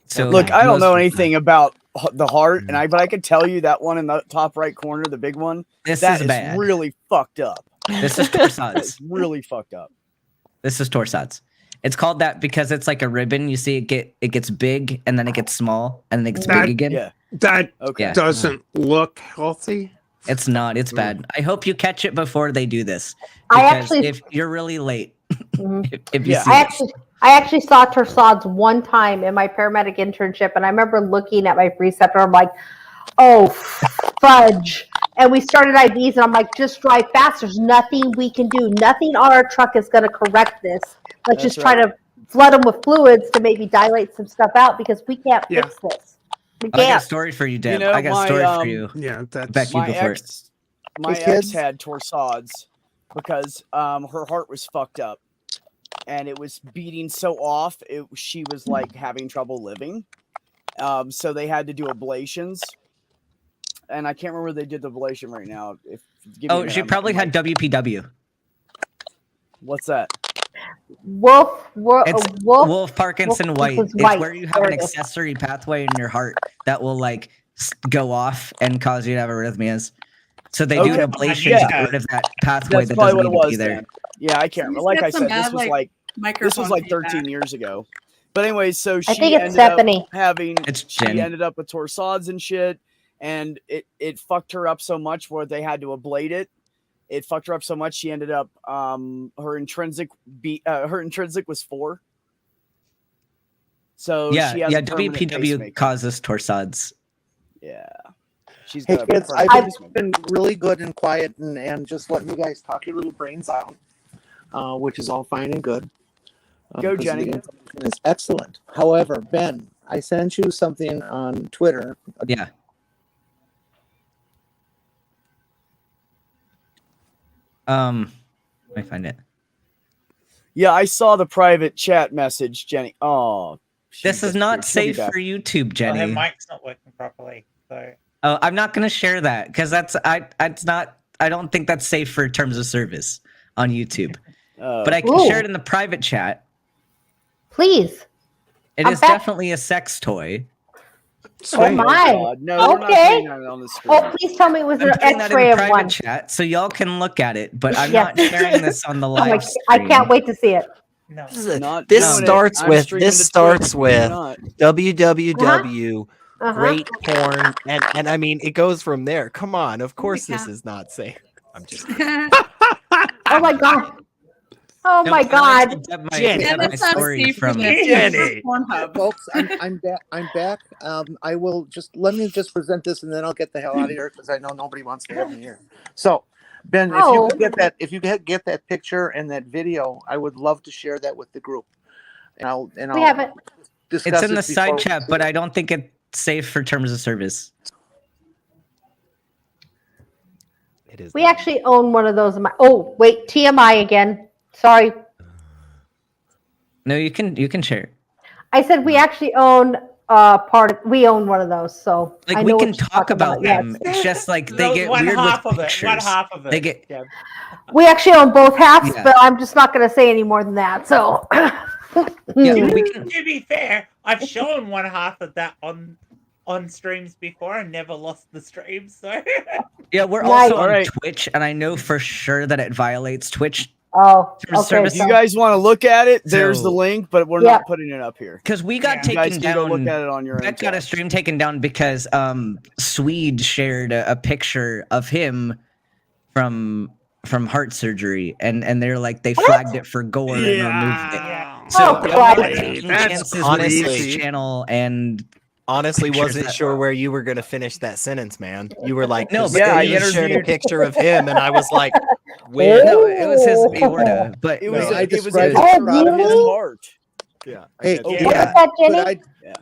Speaker 2: So
Speaker 1: Look, I don't know
Speaker 2: most-
Speaker 1: anything about the heart, but I can tell you that one in the top right corner, the big one,
Speaker 2: This
Speaker 1: that
Speaker 2: is
Speaker 1: is
Speaker 2: bad.
Speaker 1: really fucked up.
Speaker 2: This is
Speaker 1: It's
Speaker 2: torsades.
Speaker 1: really fucked up.
Speaker 2: This is torsades. It's called that because it's like a ribbon. You see it gets big and then it gets small and then it gets
Speaker 8: That-
Speaker 2: big again.
Speaker 1: Yeah.
Speaker 8: That
Speaker 1: Okay.
Speaker 8: doesn't look healthy.
Speaker 2: It's not. It's bad. I hope you catch it before they do this.
Speaker 7: I
Speaker 2: Because
Speaker 7: actually-
Speaker 2: if you're really late,
Speaker 7: Mhm.
Speaker 2: if you
Speaker 1: Yeah.
Speaker 2: see
Speaker 7: I actually saw torsades one time in my paramedic internship, and I remember looking at my preceptor. I'm like, "Oh, fudge!" And we started IVs, and I'm like, "Just drive fast. There's nothing we can do. Nothing on our truck is going to correct this. Let's
Speaker 1: That's
Speaker 7: just try to flood them with fluids to maybe dilate some stuff out because we can't
Speaker 8: Yeah.
Speaker 7: fix this. We
Speaker 2: I got a
Speaker 7: can't."
Speaker 2: story for you, Deb.
Speaker 1: know,
Speaker 2: I got
Speaker 1: my,
Speaker 2: a story for you.
Speaker 8: Yeah, that's
Speaker 2: Beck, you
Speaker 1: My
Speaker 2: go for it.
Speaker 1: my
Speaker 9: Hey,
Speaker 1: ex
Speaker 9: kids.
Speaker 1: had torsades because her heart was fucked up and it was beating so off she was like having trouble living. So they had to do ablations, and I can't remember they did the ablation right now. Give me a
Speaker 2: Oh,
Speaker 1: minute,
Speaker 2: she
Speaker 1: I'm-
Speaker 2: probably
Speaker 1: I'm
Speaker 2: had
Speaker 1: like,
Speaker 2: WPW.
Speaker 1: What's that?
Speaker 7: Wolf,
Speaker 2: It's
Speaker 7: wolf.
Speaker 2: Wolf Parkinson
Speaker 7: Wolf
Speaker 2: White.
Speaker 7: Parkinson's
Speaker 2: It's
Speaker 7: White.
Speaker 2: where you have
Speaker 7: There
Speaker 2: an
Speaker 7: it is.
Speaker 2: accessory pathway in your heart that will like go off and cause you to have arrhythmias. So they do
Speaker 1: Okay.
Speaker 2: an ablation to
Speaker 1: Yeah.
Speaker 2: get rid of that pathway
Speaker 1: That's
Speaker 2: that
Speaker 1: probably
Speaker 2: doesn't
Speaker 1: what
Speaker 2: need
Speaker 1: it
Speaker 2: to
Speaker 1: was
Speaker 2: be there.
Speaker 1: then. Yeah, I can't remember. Like I said, this was like
Speaker 3: microphone
Speaker 1: 13
Speaker 3: feedback.
Speaker 1: years ago. But anyway, so she
Speaker 7: I think it's
Speaker 1: ended up
Speaker 7: Stephanie.
Speaker 1: having
Speaker 2: It's
Speaker 1: she
Speaker 2: Jen.
Speaker 1: ended up with torsades and shit, and it fucked her up so much where they had to ablate it. It fucked her up so much she ended up her intrinsic was 4. So
Speaker 2: Yeah,
Speaker 1: she has
Speaker 2: yeah.
Speaker 1: a permanent
Speaker 2: WPW
Speaker 1: pacemaker.
Speaker 2: causes torsades.
Speaker 1: Yeah. She's
Speaker 9: Hey
Speaker 1: got a
Speaker 9: kids,
Speaker 1: permanent
Speaker 9: I've
Speaker 1: pacemaker.
Speaker 9: been really good and quiet and just letting you guys talk your little brains out, which is all fine and good.
Speaker 1: Go,
Speaker 9: because
Speaker 1: Jenny.
Speaker 9: The information is excellent. However, Ben, I sent you something on Twitter.
Speaker 2: Yeah. Let me find it.
Speaker 1: Yeah, I saw the private chat message, Jenny. Oh,
Speaker 2: This is not
Speaker 1: she'll be
Speaker 2: safe
Speaker 1: back.
Speaker 2: for YouTube,
Speaker 6: Well, her
Speaker 2: Jenny.
Speaker 6: mic's not working properly. So
Speaker 2: Oh, I'm not gonna share that because it's not. I don't think that's safe for terms of service on YouTube. But I can
Speaker 7: Ooh.
Speaker 2: share it in the private chat.
Speaker 7: Please.
Speaker 2: It
Speaker 7: I'm
Speaker 2: is
Speaker 7: back.
Speaker 2: definitely a sex toy.
Speaker 7: Oh
Speaker 8: Sweet.
Speaker 7: my.
Speaker 1: God. No, we're not
Speaker 7: Okay.
Speaker 1: putting that on the screen.
Speaker 7: Oh, please tell me it was
Speaker 2: I'm
Speaker 7: an
Speaker 2: putting that
Speaker 7: X-ray
Speaker 2: in
Speaker 7: of one.
Speaker 2: private chat so y'all can look at it, but I'm
Speaker 7: Yes.
Speaker 2: not sharing this on the
Speaker 7: Oh my,
Speaker 2: live
Speaker 7: I
Speaker 2: stream.
Speaker 7: can't wait to see it.
Speaker 6: No.
Speaker 1: Not
Speaker 4: This
Speaker 1: doing it.
Speaker 4: starts
Speaker 1: I'm
Speaker 4: with
Speaker 1: streaming
Speaker 4: this
Speaker 1: to
Speaker 4: starts
Speaker 1: Twitch, you're
Speaker 4: with
Speaker 1: not.
Speaker 4: www
Speaker 7: Uh-huh.
Speaker 4: great porn and I mean it goes from there. Come on, of course this
Speaker 3: cat.
Speaker 4: is not safe. I'm just kidding.
Speaker 7: Oh my god. Oh
Speaker 2: No,
Speaker 7: my
Speaker 2: I like
Speaker 7: god.
Speaker 2: to dub my,
Speaker 4: Jenny.
Speaker 3: Yeah,
Speaker 2: dub my
Speaker 3: that's not
Speaker 2: story
Speaker 3: safe for
Speaker 2: from
Speaker 3: the
Speaker 4: Jenny.
Speaker 3: Pornhub.
Speaker 9: Folks, I'm back. I'm back. I will just let me just present this, and then I'll get the hell out of here because I know nobody wants to have me here. So, Ben, if you
Speaker 7: Oh.
Speaker 9: could get that, if you could get that picture and that video, I would love to share that with the group. And I'll
Speaker 7: We haven't.
Speaker 9: discuss
Speaker 2: It's in
Speaker 9: it
Speaker 2: the side
Speaker 9: before-
Speaker 2: chat, but I don't think it's safe for terms of service.
Speaker 4: It is
Speaker 7: We actually own one of those. In my, oh, wait, TMI again. Sorry.
Speaker 2: No, you can share.
Speaker 7: I said we actually own we own one of those, so
Speaker 2: Like
Speaker 7: I
Speaker 2: we
Speaker 7: know
Speaker 2: can
Speaker 7: what you're
Speaker 2: talk
Speaker 7: talking
Speaker 2: about
Speaker 7: yes.
Speaker 2: them. It's just like they
Speaker 6: No,
Speaker 2: get
Speaker 6: one
Speaker 2: weird
Speaker 6: half
Speaker 2: with
Speaker 6: of it.
Speaker 2: pictures.
Speaker 6: One half of it.
Speaker 2: They get
Speaker 6: Yeah.
Speaker 7: We actually own both halves,
Speaker 2: Yeah.
Speaker 7: but I'm just not going to say any more than that. So,
Speaker 2: yeah.
Speaker 7: Hmm.
Speaker 2: We can.
Speaker 6: To be fair, I've shown one half of that on streams before and never lost the stream. So
Speaker 2: Yeah, we're
Speaker 7: Nice.
Speaker 2: also on
Speaker 1: Alright.
Speaker 2: Twitch, and I know for sure that it violates Twitch
Speaker 7: Oh,
Speaker 2: Terms of
Speaker 7: okay.
Speaker 2: service.
Speaker 1: If you guys want to look at it, there's the
Speaker 2: So-
Speaker 1: link, but we're
Speaker 7: Yeah.
Speaker 1: not putting it up here.
Speaker 2: because we got
Speaker 6: Yeah.
Speaker 1: You guys
Speaker 2: taken
Speaker 1: can go look
Speaker 2: down.
Speaker 1: at it on your own.
Speaker 2: Beck got a
Speaker 1: tab.
Speaker 2: stream taken down because Swede shared a picture of him from heart surgery, and they're like they flagged it for gore and removed it.
Speaker 8: Yeah.
Speaker 2: So
Speaker 7: Oh, Christ.
Speaker 2: taking
Speaker 8: That's
Speaker 2: chances with
Speaker 4: honestly-
Speaker 2: this channel, and
Speaker 4: honestly
Speaker 2: pictures
Speaker 4: wasn't
Speaker 2: that-
Speaker 4: sure where you were gonna finish that sentence, man. You were like,
Speaker 2: No,
Speaker 4: no,
Speaker 2: but
Speaker 1: yeah, I
Speaker 4: you shared a
Speaker 1: interviewed-
Speaker 4: picture of him, and I was like, where?
Speaker 2: no, it was his aorta, but
Speaker 1: It was
Speaker 9: No,
Speaker 1: a,
Speaker 9: I
Speaker 1: it was a
Speaker 9: described
Speaker 7: it.
Speaker 1: picture
Speaker 7: Oh,
Speaker 1: of his
Speaker 7: really?
Speaker 1: heart.
Speaker 4: Yeah.
Speaker 9: Hey,
Speaker 1: Oh,
Speaker 6: Yeah.
Speaker 7: What
Speaker 2: yeah.
Speaker 7: was that,
Speaker 9: could
Speaker 7: Jenny?
Speaker 9: I?
Speaker 1: Yeah.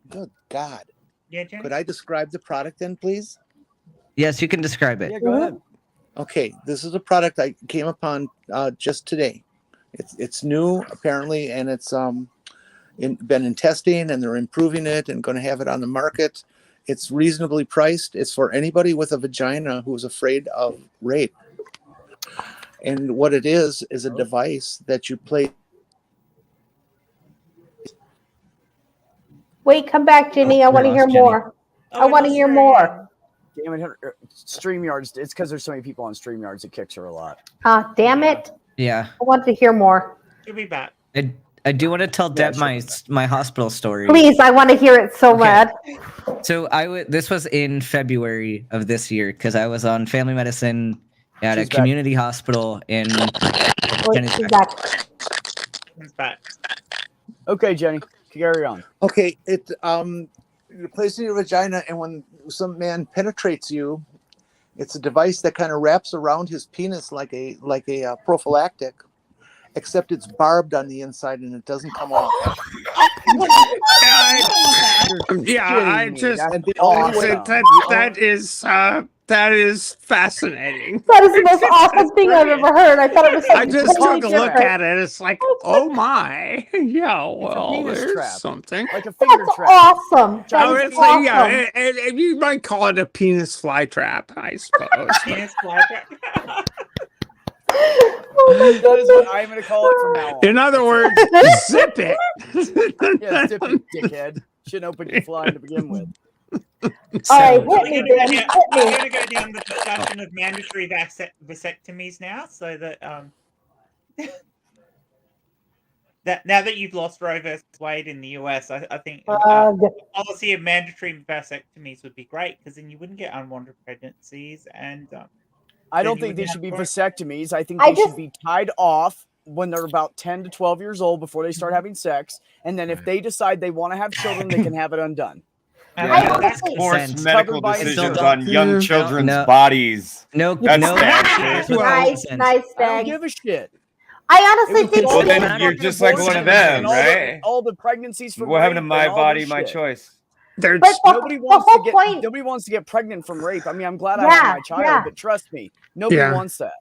Speaker 9: Good God!
Speaker 6: yeah, Jenny?
Speaker 9: Could I describe the product then, please?
Speaker 2: yes, you can describe it.
Speaker 1: Yeah, go ahead.
Speaker 9: Okay, this is a product I came upon just today. It's new apparently, and it's been in testing, and they're improving it and going to have it on the market. It's reasonably priced. It's for anybody with a vagina who's afraid of rape. And what it is a device that you place.
Speaker 7: Wait, come back, Jenny. I
Speaker 2: we
Speaker 7: want to
Speaker 2: lost
Speaker 7: hear
Speaker 2: Jenny.
Speaker 7: more. I want to hear more.
Speaker 1: Damn it, StreamYards. It's because there's so many people on StreamYards. It kicks her a lot.
Speaker 7: Damn it.
Speaker 2: Yeah,
Speaker 7: I want to hear more.
Speaker 6: She'll be back.
Speaker 2: I do want to tell
Speaker 1: Yeah,
Speaker 2: Deb
Speaker 1: sure.
Speaker 2: my hospital story.
Speaker 7: Please, I want to hear it so
Speaker 2: Okay.
Speaker 7: bad.
Speaker 2: So this was in February of this year because I was on family medicine at
Speaker 1: She's
Speaker 2: a
Speaker 1: back.
Speaker 2: community hospital in.
Speaker 7: Wait,
Speaker 2: Jenny's
Speaker 7: she's
Speaker 2: back.
Speaker 7: back.
Speaker 6: She's back.
Speaker 1: Okay, Jenny, carry on.
Speaker 9: Okay, you're placing your vagina, and when some man penetrates you, it's a device that kind of wraps around his penis like a prophylactic, except it's barbed on the inside and it doesn't come off.
Speaker 8: I
Speaker 1: Kidding me.
Speaker 8: just
Speaker 1: That's
Speaker 9: And the only way-
Speaker 1: awesome.
Speaker 8: that is fascinating.
Speaker 7: That is the most awesome thing I've ever heard. I thought it was
Speaker 8: I
Speaker 7: something
Speaker 8: just
Speaker 7: totally
Speaker 8: took a look
Speaker 7: different.
Speaker 8: at it. It's like, oh my, yeah. Well,
Speaker 1: penis
Speaker 8: there's
Speaker 1: trap.
Speaker 8: something.
Speaker 1: Like a finger
Speaker 7: That's
Speaker 1: trap.
Speaker 7: awesome. That
Speaker 8: Oh,
Speaker 7: is
Speaker 8: it's like,
Speaker 7: awesome.
Speaker 8: yeah, and you might call it a penis fly trap, I suppose.
Speaker 6: Penis fly.
Speaker 7: Oh my
Speaker 1: That is what I'm going to call it from now on.
Speaker 8: In other words, zip it.
Speaker 1: Yeah, zip it, dickhead. Shouldn't open your fly to begin with.
Speaker 2: So,
Speaker 7: All right,
Speaker 6: We're
Speaker 7: hit me,
Speaker 6: gonna,
Speaker 7: Ben. Hit
Speaker 6: we're
Speaker 7: me.
Speaker 6: gonna go down the discussion of mandatory vasectomies now, so that that now that you've lost Roe versus Wade in the US, I think
Speaker 7: The
Speaker 6: policy of mandatory vasectomies would be great because then you wouldn't get unwanted pregnancies and
Speaker 1: I don't
Speaker 6: Then you
Speaker 1: think they
Speaker 6: would
Speaker 1: should be
Speaker 6: have-
Speaker 1: vasectomies. I think
Speaker 7: I
Speaker 1: they
Speaker 7: just-
Speaker 1: should be tied off when they're about 10 to 12 years old before they start having sex. And then if they decide they want to have children, they can have it undone.
Speaker 6: and
Speaker 2: Yeah.
Speaker 6: that's
Speaker 2: Consent.
Speaker 10: Forced medical
Speaker 1: Covered by
Speaker 10: decisions
Speaker 1: insurance.
Speaker 10: on young
Speaker 8: No,
Speaker 10: children's
Speaker 2: no.
Speaker 10: bodies.
Speaker 2: no,
Speaker 10: That's
Speaker 2: no.
Speaker 10: bad.
Speaker 7: nice, nice
Speaker 1: I don't
Speaker 7: thing.
Speaker 1: give a shit.
Speaker 7: I honestly
Speaker 1: It was
Speaker 7: think
Speaker 10: Well,
Speaker 1: all
Speaker 10: then
Speaker 1: the
Speaker 10: you're
Speaker 1: fucking
Speaker 10: just like one of
Speaker 1: abortions
Speaker 10: them,
Speaker 1: and all
Speaker 10: right?
Speaker 1: all the pregnancies from
Speaker 10: What happened to
Speaker 1: rape
Speaker 10: my
Speaker 1: and all
Speaker 10: body,
Speaker 1: this
Speaker 10: my
Speaker 1: shit.
Speaker 10: choice?
Speaker 8: There's
Speaker 7: But
Speaker 1: Nobody
Speaker 7: the
Speaker 1: wants
Speaker 7: whole
Speaker 1: to get
Speaker 7: point.
Speaker 1: nobody wants to get pregnant from rape. I mean, I'm glad I
Speaker 7: Yeah,
Speaker 1: had my child,
Speaker 7: yeah.
Speaker 1: but trust me, nobody
Speaker 8: Yeah.
Speaker 1: wants that.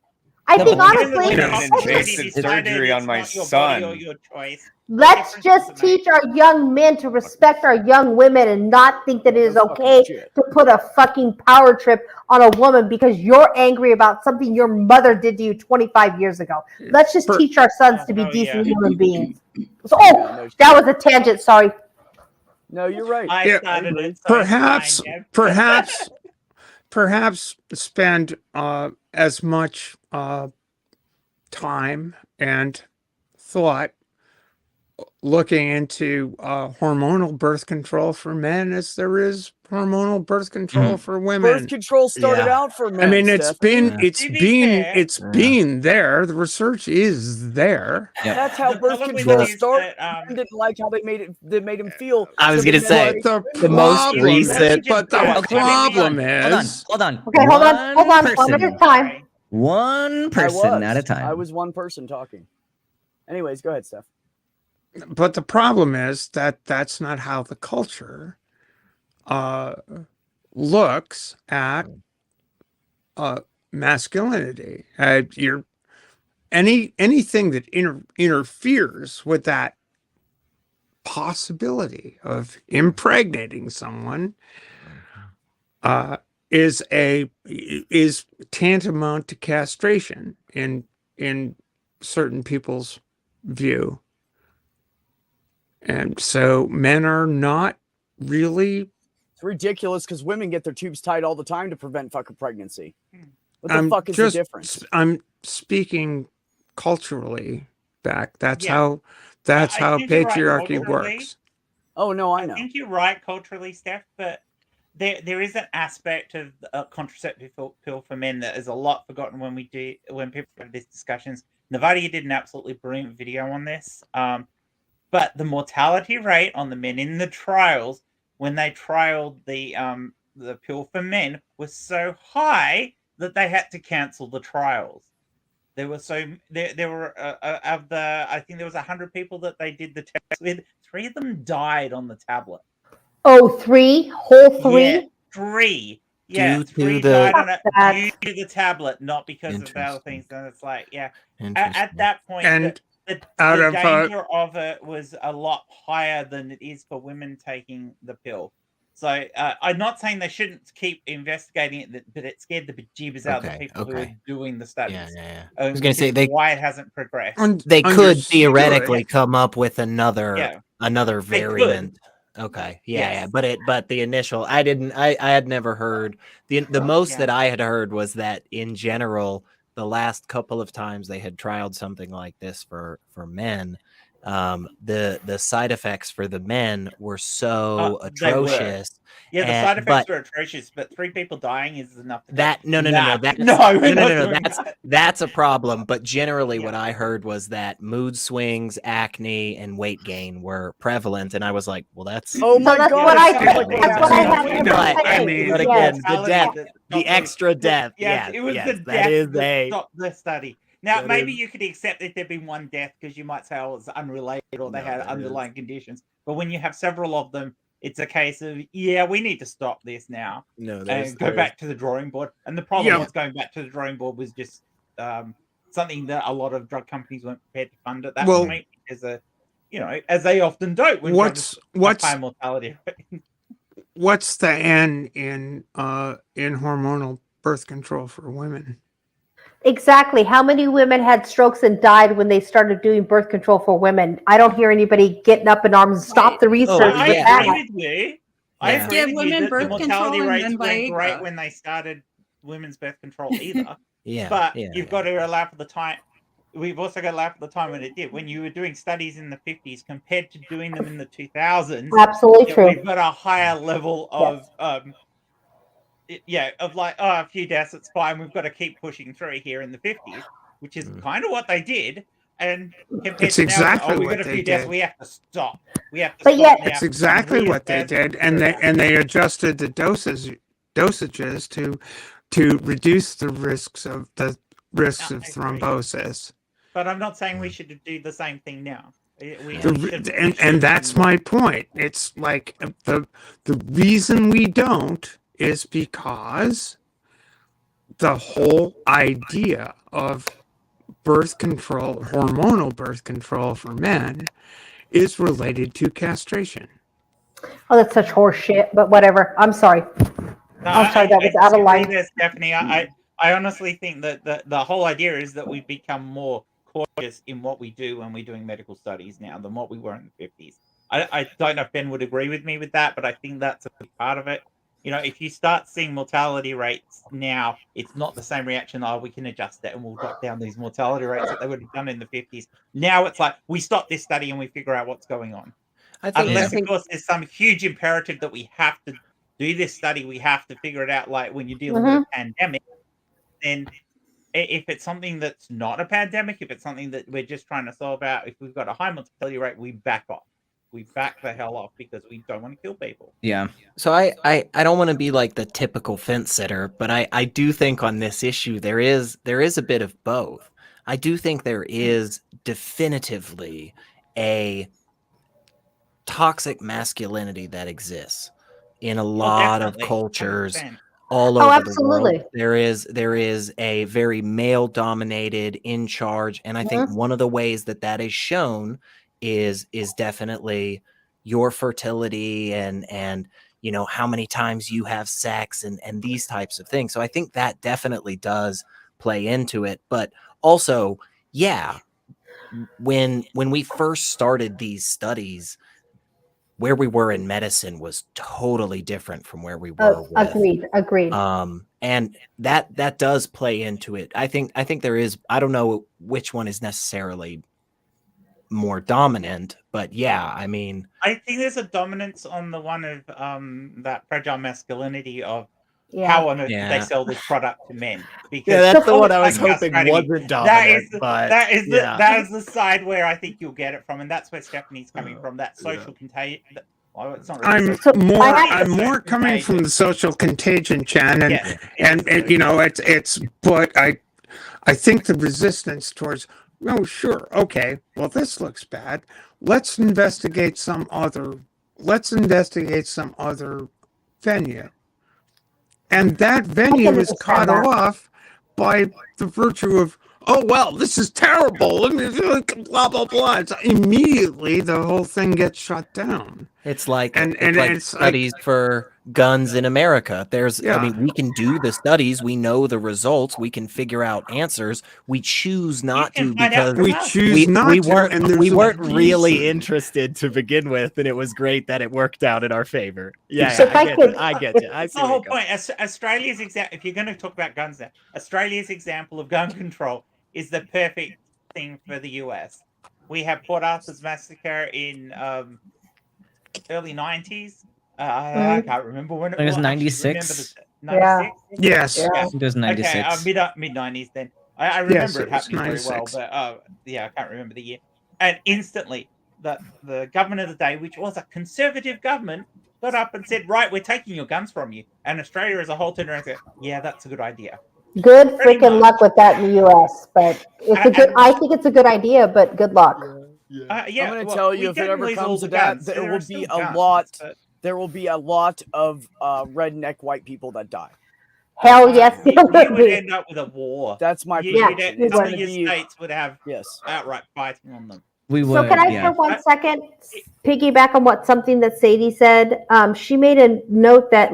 Speaker 7: I
Speaker 2: No,
Speaker 7: think
Speaker 2: but
Speaker 6: Given the
Speaker 7: honestly,
Speaker 6: way
Speaker 10: Yeah.
Speaker 6: the
Speaker 10: An
Speaker 6: society
Speaker 10: invasive
Speaker 6: decided
Speaker 10: surgery
Speaker 6: it's
Speaker 10: on my
Speaker 6: not your
Speaker 10: son.
Speaker 6: body or your choice.
Speaker 7: let's
Speaker 6: difference
Speaker 7: just
Speaker 6: does it make?
Speaker 7: teach our young men to respect our young women and not think that it is
Speaker 1: No fucking
Speaker 7: okay
Speaker 1: shit.
Speaker 7: to put a fucking power trip on a woman because you're angry about something your mother did to you 25 years ago. Let's just
Speaker 8: Per-
Speaker 7: teach our sons to be
Speaker 6: Oh,
Speaker 7: decent
Speaker 6: yeah.
Speaker 7: human beings. So,
Speaker 1: Yeah,
Speaker 7: oh,
Speaker 1: no shit.
Speaker 7: that was a tangent. Sorry.
Speaker 1: No, you're right.
Speaker 6: I
Speaker 8: Yeah,
Speaker 6: started
Speaker 1: agree.
Speaker 6: it. So
Speaker 8: perhaps,
Speaker 6: it's fine, Gab.
Speaker 8: perhaps spend as much time and thought looking into hormonal birth control for men as there is hormonal birth control for women.
Speaker 1: Birth control started
Speaker 4: Yeah.
Speaker 1: out for
Speaker 8: I
Speaker 1: men.
Speaker 8: mean, it's been,
Speaker 4: Yeah.
Speaker 8: it's
Speaker 6: To be
Speaker 8: been,
Speaker 6: fair-
Speaker 8: it's
Speaker 4: Yeah.
Speaker 8: been there. The research is there.
Speaker 2: Yep.
Speaker 1: That's how
Speaker 6: The
Speaker 1: birth
Speaker 6: problem with
Speaker 1: control
Speaker 6: it is
Speaker 1: started.
Speaker 6: that,
Speaker 1: Men didn't like how they made it. They made him feel.
Speaker 4: I was
Speaker 1: so they
Speaker 4: gonna
Speaker 1: made
Speaker 4: say,
Speaker 1: it
Speaker 8: But
Speaker 1: women
Speaker 8: the
Speaker 4: the most
Speaker 8: problem,
Speaker 4: recent-
Speaker 8: but the
Speaker 6: Okay,
Speaker 8: problem
Speaker 2: hold on,
Speaker 8: is,
Speaker 2: hold on.
Speaker 7: Okay, hold on, one
Speaker 2: person.
Speaker 7: at a time.
Speaker 6: Sorry.
Speaker 2: One person at a
Speaker 1: I
Speaker 2: time.
Speaker 1: was one person talking. Anyways, go ahead, Steph.
Speaker 8: but the problem is that that's not how the culture looks at masculinity. You're anything that interferes with that possibility of impregnating someone is tantamount to castration in certain people's view. And so men are not really.
Speaker 1: It's ridiculous because women get their tubes tied all the time to prevent fucking pregnancy. What the
Speaker 8: I'm
Speaker 1: fuck is
Speaker 8: just,
Speaker 1: the difference?
Speaker 8: I'm speaking culturally back. That's
Speaker 6: Yeah.
Speaker 8: how that's
Speaker 6: I
Speaker 8: how
Speaker 6: think you're right
Speaker 8: patriarchy
Speaker 6: culturally.
Speaker 8: works.
Speaker 1: Oh no, I
Speaker 6: I
Speaker 1: know.
Speaker 6: think you're right culturally, Steph, but there is an aspect of a contraceptive pill for men that is a lot forgotten when people have these discussions. Navadia did an absolutely brilliant video on this. But the mortality rate on the men in the trials when they trialed the pill for men was so high that they had to cancel the trials. There were of the, I think there was 100 people that they did the test with. 3 of them died on the tablet.
Speaker 7: Oh, whole three?
Speaker 6: Yeah, 3. Yeah,
Speaker 4: Due to
Speaker 6: 3
Speaker 4: the-
Speaker 6: died on it
Speaker 7: That's-
Speaker 6: due to the tablet, not because of the other
Speaker 4: Interesting.
Speaker 6: things. And it's like, yeah, at
Speaker 4: Interesting.
Speaker 6: that point,
Speaker 8: And
Speaker 6: the
Speaker 8: out of,
Speaker 6: danger of it was a lot higher than it is for women taking the pill. So I'm not saying they shouldn't keep investigating it, but it scared the bejeebers out of the
Speaker 4: Okay,
Speaker 6: people who
Speaker 4: okay.
Speaker 6: are doing the studies.
Speaker 4: Yeah. I was
Speaker 6: Which
Speaker 4: gonna say
Speaker 6: is
Speaker 4: they
Speaker 6: why it hasn't progressed.
Speaker 4: they could
Speaker 8: understood.
Speaker 4: theoretically come up with another
Speaker 6: Yeah.
Speaker 4: another
Speaker 6: They could.
Speaker 4: variant. Okay. Yeah.
Speaker 6: Yes.
Speaker 4: But the initial I had never heard the most
Speaker 6: Yeah.
Speaker 4: that I had heard was that in general the last couple of times they had trialed something like this for men, the side effects for the men were so
Speaker 6: They were.
Speaker 4: atrocious.
Speaker 6: Yeah, the
Speaker 4: and-
Speaker 6: side effects
Speaker 4: but
Speaker 6: are atrocious, but 3 people dying is enough to go,
Speaker 4: that no
Speaker 6: "Nah,
Speaker 4: that's,
Speaker 6: no, we're not doing
Speaker 4: that's
Speaker 6: that."
Speaker 4: that's a problem. But generally what
Speaker 6: Yeah.
Speaker 4: I heard was that mood swings, acne, and weight gain were prevalent, and I was like, well, that's
Speaker 1: Oh my
Speaker 7: that's
Speaker 1: god!
Speaker 7: what
Speaker 1: it
Speaker 7: I
Speaker 1: sounds
Speaker 7: think-
Speaker 1: like what
Speaker 7: that's what I
Speaker 1: happened
Speaker 7: have
Speaker 1: in
Speaker 7: to
Speaker 1: the
Speaker 4: But,
Speaker 1: movie.
Speaker 7: say.
Speaker 4: I
Speaker 6: mean,
Speaker 4: but
Speaker 7: Yes.
Speaker 4: again, the
Speaker 6: mortality
Speaker 4: death,
Speaker 6: that
Speaker 4: the
Speaker 6: stopped
Speaker 4: extra death,
Speaker 6: Yes, it was the
Speaker 4: that
Speaker 6: death
Speaker 4: is
Speaker 6: that
Speaker 4: a
Speaker 6: stopped the study. Now,
Speaker 4: that
Speaker 6: maybe
Speaker 4: is-
Speaker 6: you could accept if there'd been one death because you might say, oh, it's unrelated or they
Speaker 4: No,
Speaker 6: had
Speaker 4: that
Speaker 6: underlying conditions. But when you have several of them, it's a case of, yeah, we need to stop this now
Speaker 4: no,
Speaker 6: and go back to the drawing board. And the problem
Speaker 8: Yeah.
Speaker 6: was going back to the drawing board was just something that a lot of drug companies weren't prepared to fund at that
Speaker 8: Well-
Speaker 6: point because, as they often don't when drugs have high mortality rate.
Speaker 8: What's the N in hormonal birth control for women?
Speaker 7: Exactly. How many women had strokes and died when they started doing birth control for women? I don't hear anybody getting up in arms and stop the research
Speaker 4: Oh,
Speaker 6: I
Speaker 7: with
Speaker 4: yeah.
Speaker 7: that.
Speaker 6: agree with you. I
Speaker 4: Yeah.
Speaker 6: agree
Speaker 3: Give
Speaker 6: with you
Speaker 3: women
Speaker 6: that the
Speaker 3: birth
Speaker 6: mortality
Speaker 3: control and
Speaker 6: rates
Speaker 3: then
Speaker 6: weren't great
Speaker 3: Viagra.
Speaker 6: when they started women's birth control either.
Speaker 4: Yeah,
Speaker 6: But
Speaker 4: yeah,
Speaker 6: you've got to allow for the time. We've also got to allow for the time when it did. When you were doing studies in the 50s compared to doing them in the 2000s,
Speaker 7: Absolutely true.
Speaker 6: we've got a higher level of of like, a few deaths, it's fine. We've got to keep pushing through here in the 50s, which is kind of what they did. And compared
Speaker 8: It's
Speaker 6: to now,
Speaker 8: exactly
Speaker 6: we've
Speaker 8: what
Speaker 6: got a
Speaker 8: they
Speaker 6: few deaths,
Speaker 8: did.
Speaker 6: we have to stop. We have to
Speaker 7: But
Speaker 6: stop
Speaker 7: yet-
Speaker 6: now
Speaker 8: It's
Speaker 6: and
Speaker 8: exactly what they
Speaker 6: reassess
Speaker 8: did, and they adjusted the dosages to reduce the risks of
Speaker 6: I agree.
Speaker 8: thrombosis.
Speaker 6: But I'm not saying we should do the same thing now.
Speaker 8: And that's my point. It's like the reason we don't is because the whole idea of birth control, hormonal birth control for men, is related to castration.
Speaker 7: Oh, that's such horse shit, but whatever. I'm sorry.
Speaker 6: No,
Speaker 7: I'm sorry, that was out of
Speaker 6: disagree
Speaker 7: line.
Speaker 6: there, Stephanie. I honestly think that the whole idea is that we've become more cautious in what we do when we're doing medical studies now than what we were in the 50s. I don't know if Ben would agree with me with that, but I think that's a big part of it. You know, if you start seeing mortality rates now, it's not the same reaction. Oh, we can adjust it and we'll drop down these mortality rates that they would have done in the 50s. Now it's like we stop this study and we figure out what's going on. Unless, of course, there's some huge imperative that we have to do this study, we have to figure it out. Like when you're dealing with a pandemic, then if it's something that's not a pandemic, if it's something that we're just trying to solve out, if we've got a high mortality rate, we back off. We back the hell off because we don't want to kill people.
Speaker 2: Yeah.
Speaker 4: So I don't want to be like the typical fence sitter, but I do think on this issue there is a bit of both. I do think there is definitively a toxic masculinity that exists in a lot of cultures
Speaker 6: 100%.
Speaker 4: all over the
Speaker 7: absolutely.
Speaker 4: world. There is a very male dominated, in charge, and I think one of the ways that is shown is definitely your fertility and you know how many times you have sex and these types of things. So I think that definitely does play into it. But also, yeah, when we first started these studies, where we were in medicine was totally different from where we were with.
Speaker 7: Agreed.
Speaker 4: And that does play into it. I think there is, I don't know which one is necessarily more dominant, but yeah, I mean,
Speaker 6: I think there's a dominance on the one of that fragile masculinity of how on earth did they sell this product to men? Because
Speaker 4: that's the one I was hoping wasn't dominant.
Speaker 6: That is the side where I think you'll get it from, and that's where Stephanie's coming from. That social contagion. Well, it's not really
Speaker 8: I'm more coming from the social contagion, Chan, and you know it's but I think the resistance towards, oh sure, okay, well this looks bad, let's investigate some other venue, and that venue is cut off by the virtue of, oh well, this is terrible, blah blah blah. It's immediately the whole thing gets shut down.
Speaker 4: It's like it's studies for guns in America. I mean, we can do the studies, we know the results, we can figure out answers. We choose not to because we weren't really interested to begin with, and it was great that it worked out in our favor. Yeah,
Speaker 7: So
Speaker 4: I get you.
Speaker 6: That's the whole point. Australia's example, if you're going to talk about guns now, Australia's example of gun control is the perfect thing for the US. We have Port Arthur's massacre in early 90s. I can't remember when it was.
Speaker 2: 96.
Speaker 6: 96?
Speaker 8: Yes.
Speaker 2: It was 96.
Speaker 6: Okay, mid 90s then. I remember it happening very well, but I can't remember the year. And instantly, the government of the day, which was a conservative government, got up and said, right, we're taking your guns from you. And Australia as a whole turned around and said, yeah, that's a good idea.
Speaker 7: Good freaking luck with that in the U.S., but I think it's a good idea, but good luck.
Speaker 1: I'm going to tell you, if it ever comes to that, there will be a lot. There will be a lot of redneck white people that die.
Speaker 7: Hell yes,
Speaker 6: you would end up with a war.
Speaker 1: That's my
Speaker 6: prediction. Some of your states would have outright fighting on them.
Speaker 2: We would.
Speaker 7: So can I for 1 second piggyback on something that Sadie said? She made a note that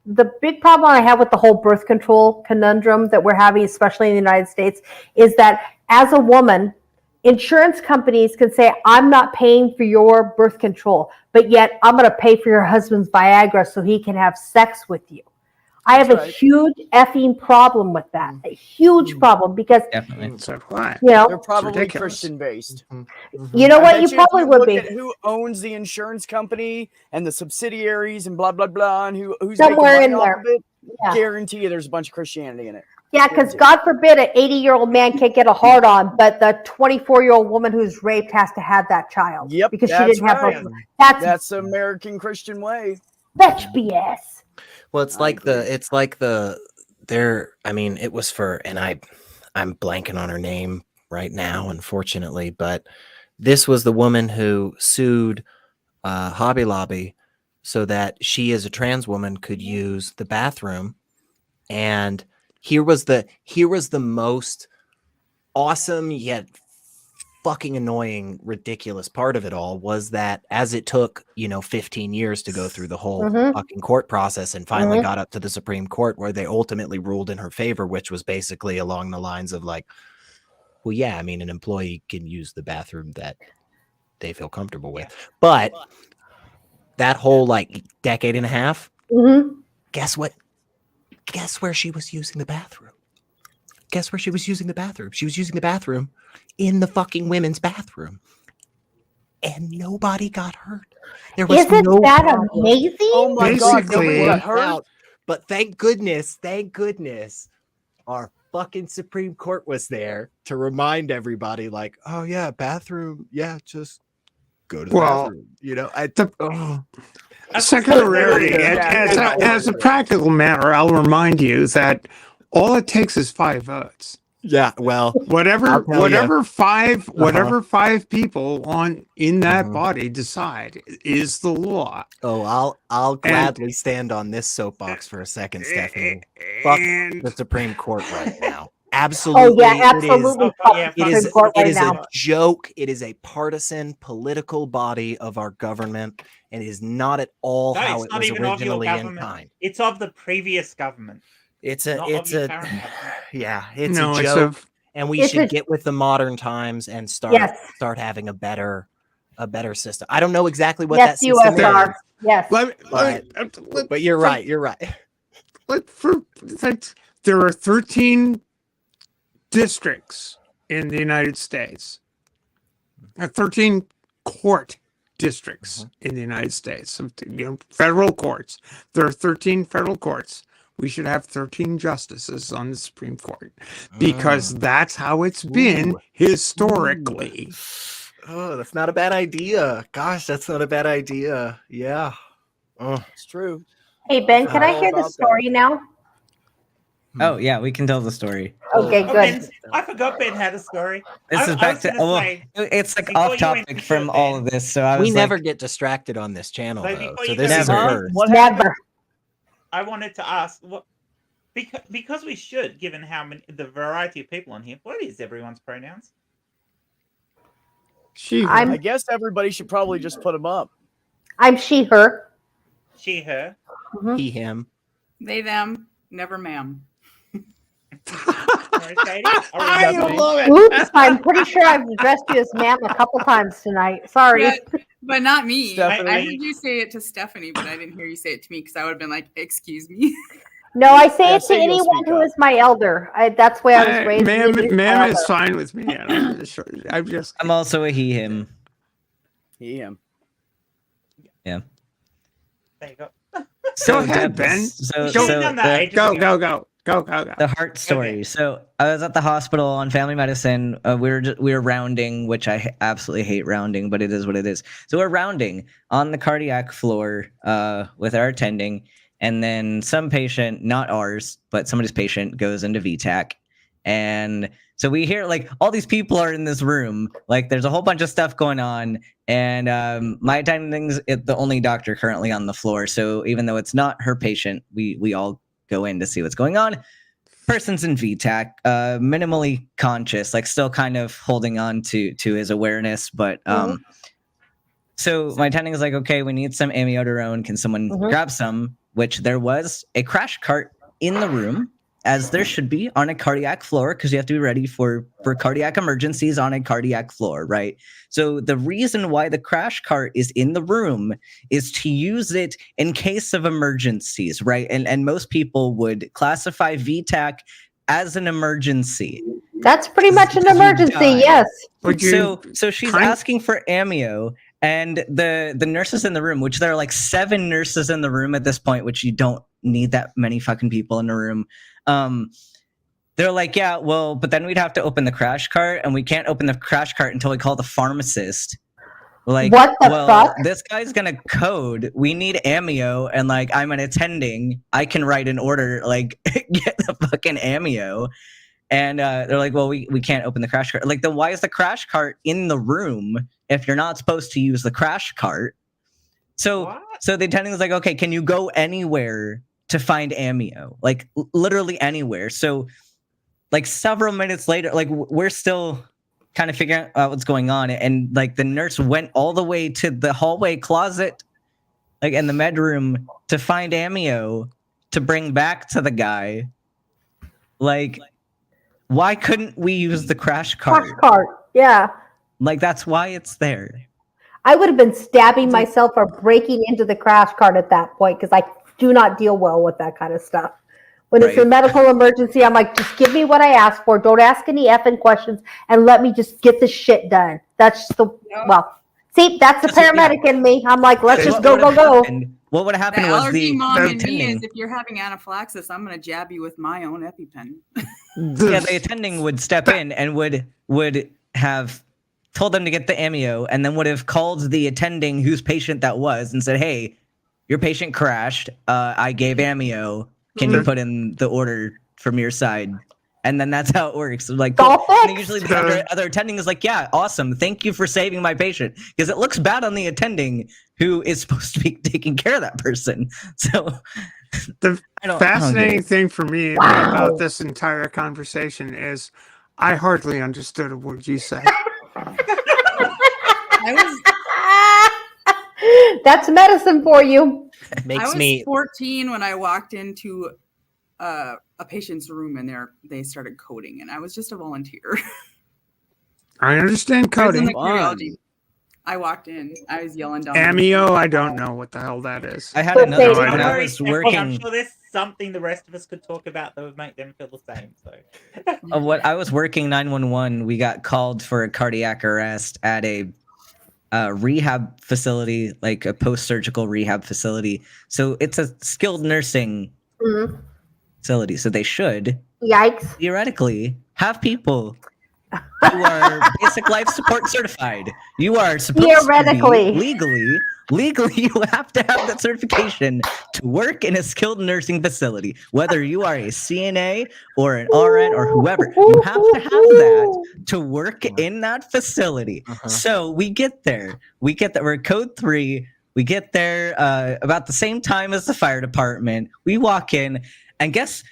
Speaker 7: the big problem I have with the whole birth control conundrum that we're having, especially in the United States, is that as a woman, insurance companies can say, I'm not paying for your birth control, but yet I'm going to pay for your husband's Viagra so he can have sex with you. I have a huge effing problem with that. A huge problem because
Speaker 8: so why?
Speaker 7: You know,
Speaker 1: they're probably Christian based.
Speaker 7: You know what? You probably would be.
Speaker 1: Who owns the insurance company and the subsidiaries and blah blah blah, and who's
Speaker 7: somewhere
Speaker 1: making
Speaker 7: in
Speaker 1: money
Speaker 7: there?
Speaker 1: off of it?
Speaker 7: Yeah.
Speaker 1: Guarantee you, there's a bunch of Christianity in it.
Speaker 7: Yeah, because God forbid an 80-year-old man can't get a hard on, but the 24-year-old woman who's raped has to have that child.
Speaker 1: Yep,
Speaker 7: because she didn't have
Speaker 1: right.
Speaker 7: both.
Speaker 1: That's the American Christian way.
Speaker 7: That's BS.
Speaker 4: Well, it was for, and I'm blanking on her name right now, unfortunately, but this was the woman who sued Hobby Lobby so that she, as a trans woman, could use the bathroom. And here was the most awesome yet fucking annoying, ridiculous part of it all was that as it took, 15 years to go through the whole fucking court process and finally got up to the Supreme Court where they ultimately ruled in her favor, which was basically along the lines of like, well, yeah, I mean, an employee can use the bathroom that they feel comfortable with. But that whole like decade and a half,
Speaker 7: Mm-hmm.
Speaker 4: guess what? Guess where she was using the bathroom? Guess where she was using the bathroom? She was using the bathroom in the fucking women's bathroom. And nobody got hurt. There was
Speaker 7: Isn't
Speaker 4: no
Speaker 7: that
Speaker 4: problem.
Speaker 7: amazing?
Speaker 1: Oh my god, nobody
Speaker 8: Basically-
Speaker 1: got hurt.
Speaker 4: Out. But thank goodness, our fucking Supreme Court was there to remind everybody, like, oh yeah, bathroom, yeah, just go to the
Speaker 8: Well,
Speaker 4: bathroom. You know,
Speaker 8: Secondarily,
Speaker 1: Yeah,
Speaker 8: as a practical matter, I'll remind you that all it takes is 5 votes.
Speaker 4: yeah, well,
Speaker 8: Whatever,
Speaker 4: I'll tell
Speaker 8: whatever
Speaker 4: ya.
Speaker 8: five, whatever 5 people in that
Speaker 4: Mhm.
Speaker 8: body decide is the law.
Speaker 4: oh, I'll gladly stand on this soapbox for a second, Stephanie. Fuck
Speaker 8: And
Speaker 4: the Supreme Court right now. Absolutely.
Speaker 7: Oh yeah, absolutely.
Speaker 6: yeah,
Speaker 4: It
Speaker 7: Supreme
Speaker 4: is,
Speaker 7: Court
Speaker 4: it
Speaker 7: right
Speaker 4: is
Speaker 7: now.
Speaker 4: a joke. It is a partisan political body of our government, and it is not at all
Speaker 6: No,
Speaker 4: how
Speaker 6: it's
Speaker 4: it
Speaker 6: not
Speaker 4: was
Speaker 6: even of your
Speaker 4: originally in
Speaker 6: government.
Speaker 4: kind.
Speaker 6: It's of the previous government.
Speaker 4: It's
Speaker 6: Not
Speaker 4: a,
Speaker 6: of your current government.
Speaker 4: yeah, it's
Speaker 8: no,
Speaker 4: a
Speaker 8: it's
Speaker 4: joke, and we
Speaker 7: it's
Speaker 4: should
Speaker 7: a-
Speaker 4: get with the modern times and
Speaker 7: Yes.
Speaker 4: start having a better system. I don't know exactly what
Speaker 7: Yes,
Speaker 4: that system
Speaker 7: USR.
Speaker 4: is,
Speaker 7: Yes.
Speaker 4: but you're right. You're right.
Speaker 8: There are 13 districts in the United States. 13 court districts in the United States. So, federal courts. There are 13 federal courts. We should have 13 justices on the Supreme Court because that's how it's been
Speaker 4: Ooh.
Speaker 8: historically.
Speaker 4: Oh, that's not a bad idea. Gosh, that's not a bad idea. Yeah. Oh.
Speaker 1: It's true.
Speaker 7: Hey Ben, can I
Speaker 1: all
Speaker 7: hear the
Speaker 1: about that.
Speaker 7: story now?
Speaker 2: Oh yeah, we can tell the story.
Speaker 7: Okay,
Speaker 6: Oh,
Speaker 7: good.
Speaker 6: I forgot Ben had a story.
Speaker 2: This
Speaker 6: I
Speaker 2: is back
Speaker 6: was
Speaker 2: to
Speaker 6: gonna
Speaker 2: well,
Speaker 6: say,
Speaker 2: it's like
Speaker 6: before
Speaker 2: off
Speaker 6: you went
Speaker 2: topic
Speaker 6: to
Speaker 2: from
Speaker 6: show,
Speaker 2: all
Speaker 6: Ben,
Speaker 2: of this. So I
Speaker 4: We
Speaker 2: was
Speaker 4: never
Speaker 2: like,
Speaker 4: get distracted on this channel,
Speaker 6: So
Speaker 4: though.
Speaker 6: before
Speaker 4: So
Speaker 6: you
Speaker 4: this
Speaker 6: go
Speaker 4: is a
Speaker 2: Never.
Speaker 4: first.
Speaker 1: What happened?
Speaker 7: Never.
Speaker 6: I wanted to ask what because we should, given how many the variety of people on here. What is everyone's pronouns?
Speaker 7: I'm
Speaker 1: I guess everybody should probably just put them up.
Speaker 7: I'm she, her.
Speaker 6: She, her.
Speaker 7: Mhm.
Speaker 4: He, him.
Speaker 3: They, them, never ma'am.
Speaker 6: Sorry, Sadie.
Speaker 8: I
Speaker 1: Stephanie.
Speaker 8: love it.
Speaker 7: Oops, I'm pretty sure I've addressed you as ma'am a couple times tonight. Sorry.
Speaker 3: But not me. I
Speaker 1: Stephanie.
Speaker 3: heard you say it to Stephanie, but I didn't hear you say it to me because I would have been like, "Excuse me."
Speaker 7: No, I say
Speaker 1: Yeah,
Speaker 7: it to
Speaker 1: say you'll
Speaker 7: anyone
Speaker 1: speak
Speaker 7: who
Speaker 1: up.
Speaker 7: is my elder. That's the way I was raised.
Speaker 8: Ma'am,
Speaker 7: English
Speaker 8: ma'am
Speaker 7: elder.
Speaker 8: is fine with me. I'm just
Speaker 2: I'm also a he, him.
Speaker 1: He, him.
Speaker 6: There you go.
Speaker 2: So
Speaker 8: Go ahead,
Speaker 2: Deb,
Speaker 8: Ben.
Speaker 2: So,
Speaker 6: Should've
Speaker 2: so
Speaker 6: done that
Speaker 2: the,
Speaker 6: ages ago.
Speaker 8: go.
Speaker 2: the heart story. So I was at the hospital on family medicine. We were rounding, which I absolutely hate rounding, but it is what it is. So we're rounding on the cardiac floor with our attending, and then some patient, not ours, but somebody's patient, goes into VTAC, and so we hear like all these people are in this room. Like there's a whole bunch of stuff going on, and my attending's the only doctor currently on the floor. So even though it's not her patient, we all go in to see what's going on. Person's in VTAC, minimally conscious, like still kind of holding on to his awareness. But so my attending is like, okay, we need some amiodarone. Can someone grab some? Which there was a crash cart in the room, as there should be on a cardiac floor, because you have to be ready for cardiac emergencies on a cardiac floor, right? So the reason why the crash cart is in the room is to use it in case of emergencies, right? And most people would classify VTAC as an emergency.
Speaker 7: That's pretty much an
Speaker 2: Because you
Speaker 7: emergency.
Speaker 2: die.
Speaker 7: Yes.
Speaker 8: Would you
Speaker 2: So she's
Speaker 8: kind-
Speaker 2: asking for amio, and the nurses in the room, which there are like 7 nurses in the room at this point, which you don't need that many fucking people in the room. They're like, yeah, well, but then we'd have to open the crash cart, and we can't open the crash cart until we call the pharmacist. Like,
Speaker 7: What the
Speaker 2: well,
Speaker 7: fuck?
Speaker 2: this guy's gonna code. We need amio, and like, I'm an attending. I can write an order, like, get the fucking amio. And they're like, well, we can't open the crash cart. Like, then why is the crash cart in the room if you're not supposed to use the crash cart? So the attending is like, okay, can you go anywhere to find amio? Like, literally anywhere. So, like, several minutes later, like, we're still kind of figuring out what's going on. And, like, the nurse went all the way to the hallway closet, like, in the med room to find amio to bring back to the guy. Like, why couldn't we use the crash cart?
Speaker 7: Crash cart. Yeah.
Speaker 2: Like, that's why it's there.
Speaker 7: I would have been stabbing myself or breaking into the crash cart at that point because I do not deal well with that kind of stuff. When it's a
Speaker 2: Right.
Speaker 7: medical emergency, I'm like, just give me what I asked for. Don't ask any effing questions and let me just get the shit done. That's just well, see, that's the paramedic in me. I'm like, let's just go.
Speaker 2: What would have happened
Speaker 3: The
Speaker 2: was
Speaker 3: allergy
Speaker 2: the
Speaker 3: mom in me
Speaker 2: attending.
Speaker 3: is if you're having anaphylaxis, I'm going to jab you with my own EpiPen.
Speaker 2: Yeah, the attending would step in and would have told them to get the amio, and then would have called the attending whose patient that was and said, "Hey, your patient crashed. I gave amio. Can you put in the order from your side?" And then that's how it works. Like, cool. And then usually the other attending is like, "Yeah, awesome. Thank you for saving my patient," because it looks bad on the attending who is supposed to be taking care of that person. So
Speaker 8: the fascinating thing for me about this entire conversation is I hardly understood a word you said.
Speaker 7: That's medicine for you.
Speaker 3: I was 14 when I walked into a patient's room and they started coding, and I was just a volunteer.
Speaker 8: I understand coding.
Speaker 3: I walked in. I was yelling down.
Speaker 8: Amio, I don't know what the hell that is.
Speaker 2: I had another one when I
Speaker 6: Very
Speaker 2: was
Speaker 6: simple.
Speaker 2: working.
Speaker 6: I'm sure there's something the rest of us could talk about that would make them feel the same. So,
Speaker 2: What I was working 911, we got called for a cardiac arrest at a rehab facility, like a post-surgical rehab facility. So it's a skilled nursing facility. So they should, theoretically, have people who are basic life support certified. You are supposed to be legally, you have to have that certification to work in a skilled nursing facility. Whether you are a CNA or an RN or whoever, you have to have that to work in that facility. So we get there. We're code 3. We get there about the same time as the fire department. We walk in, and guess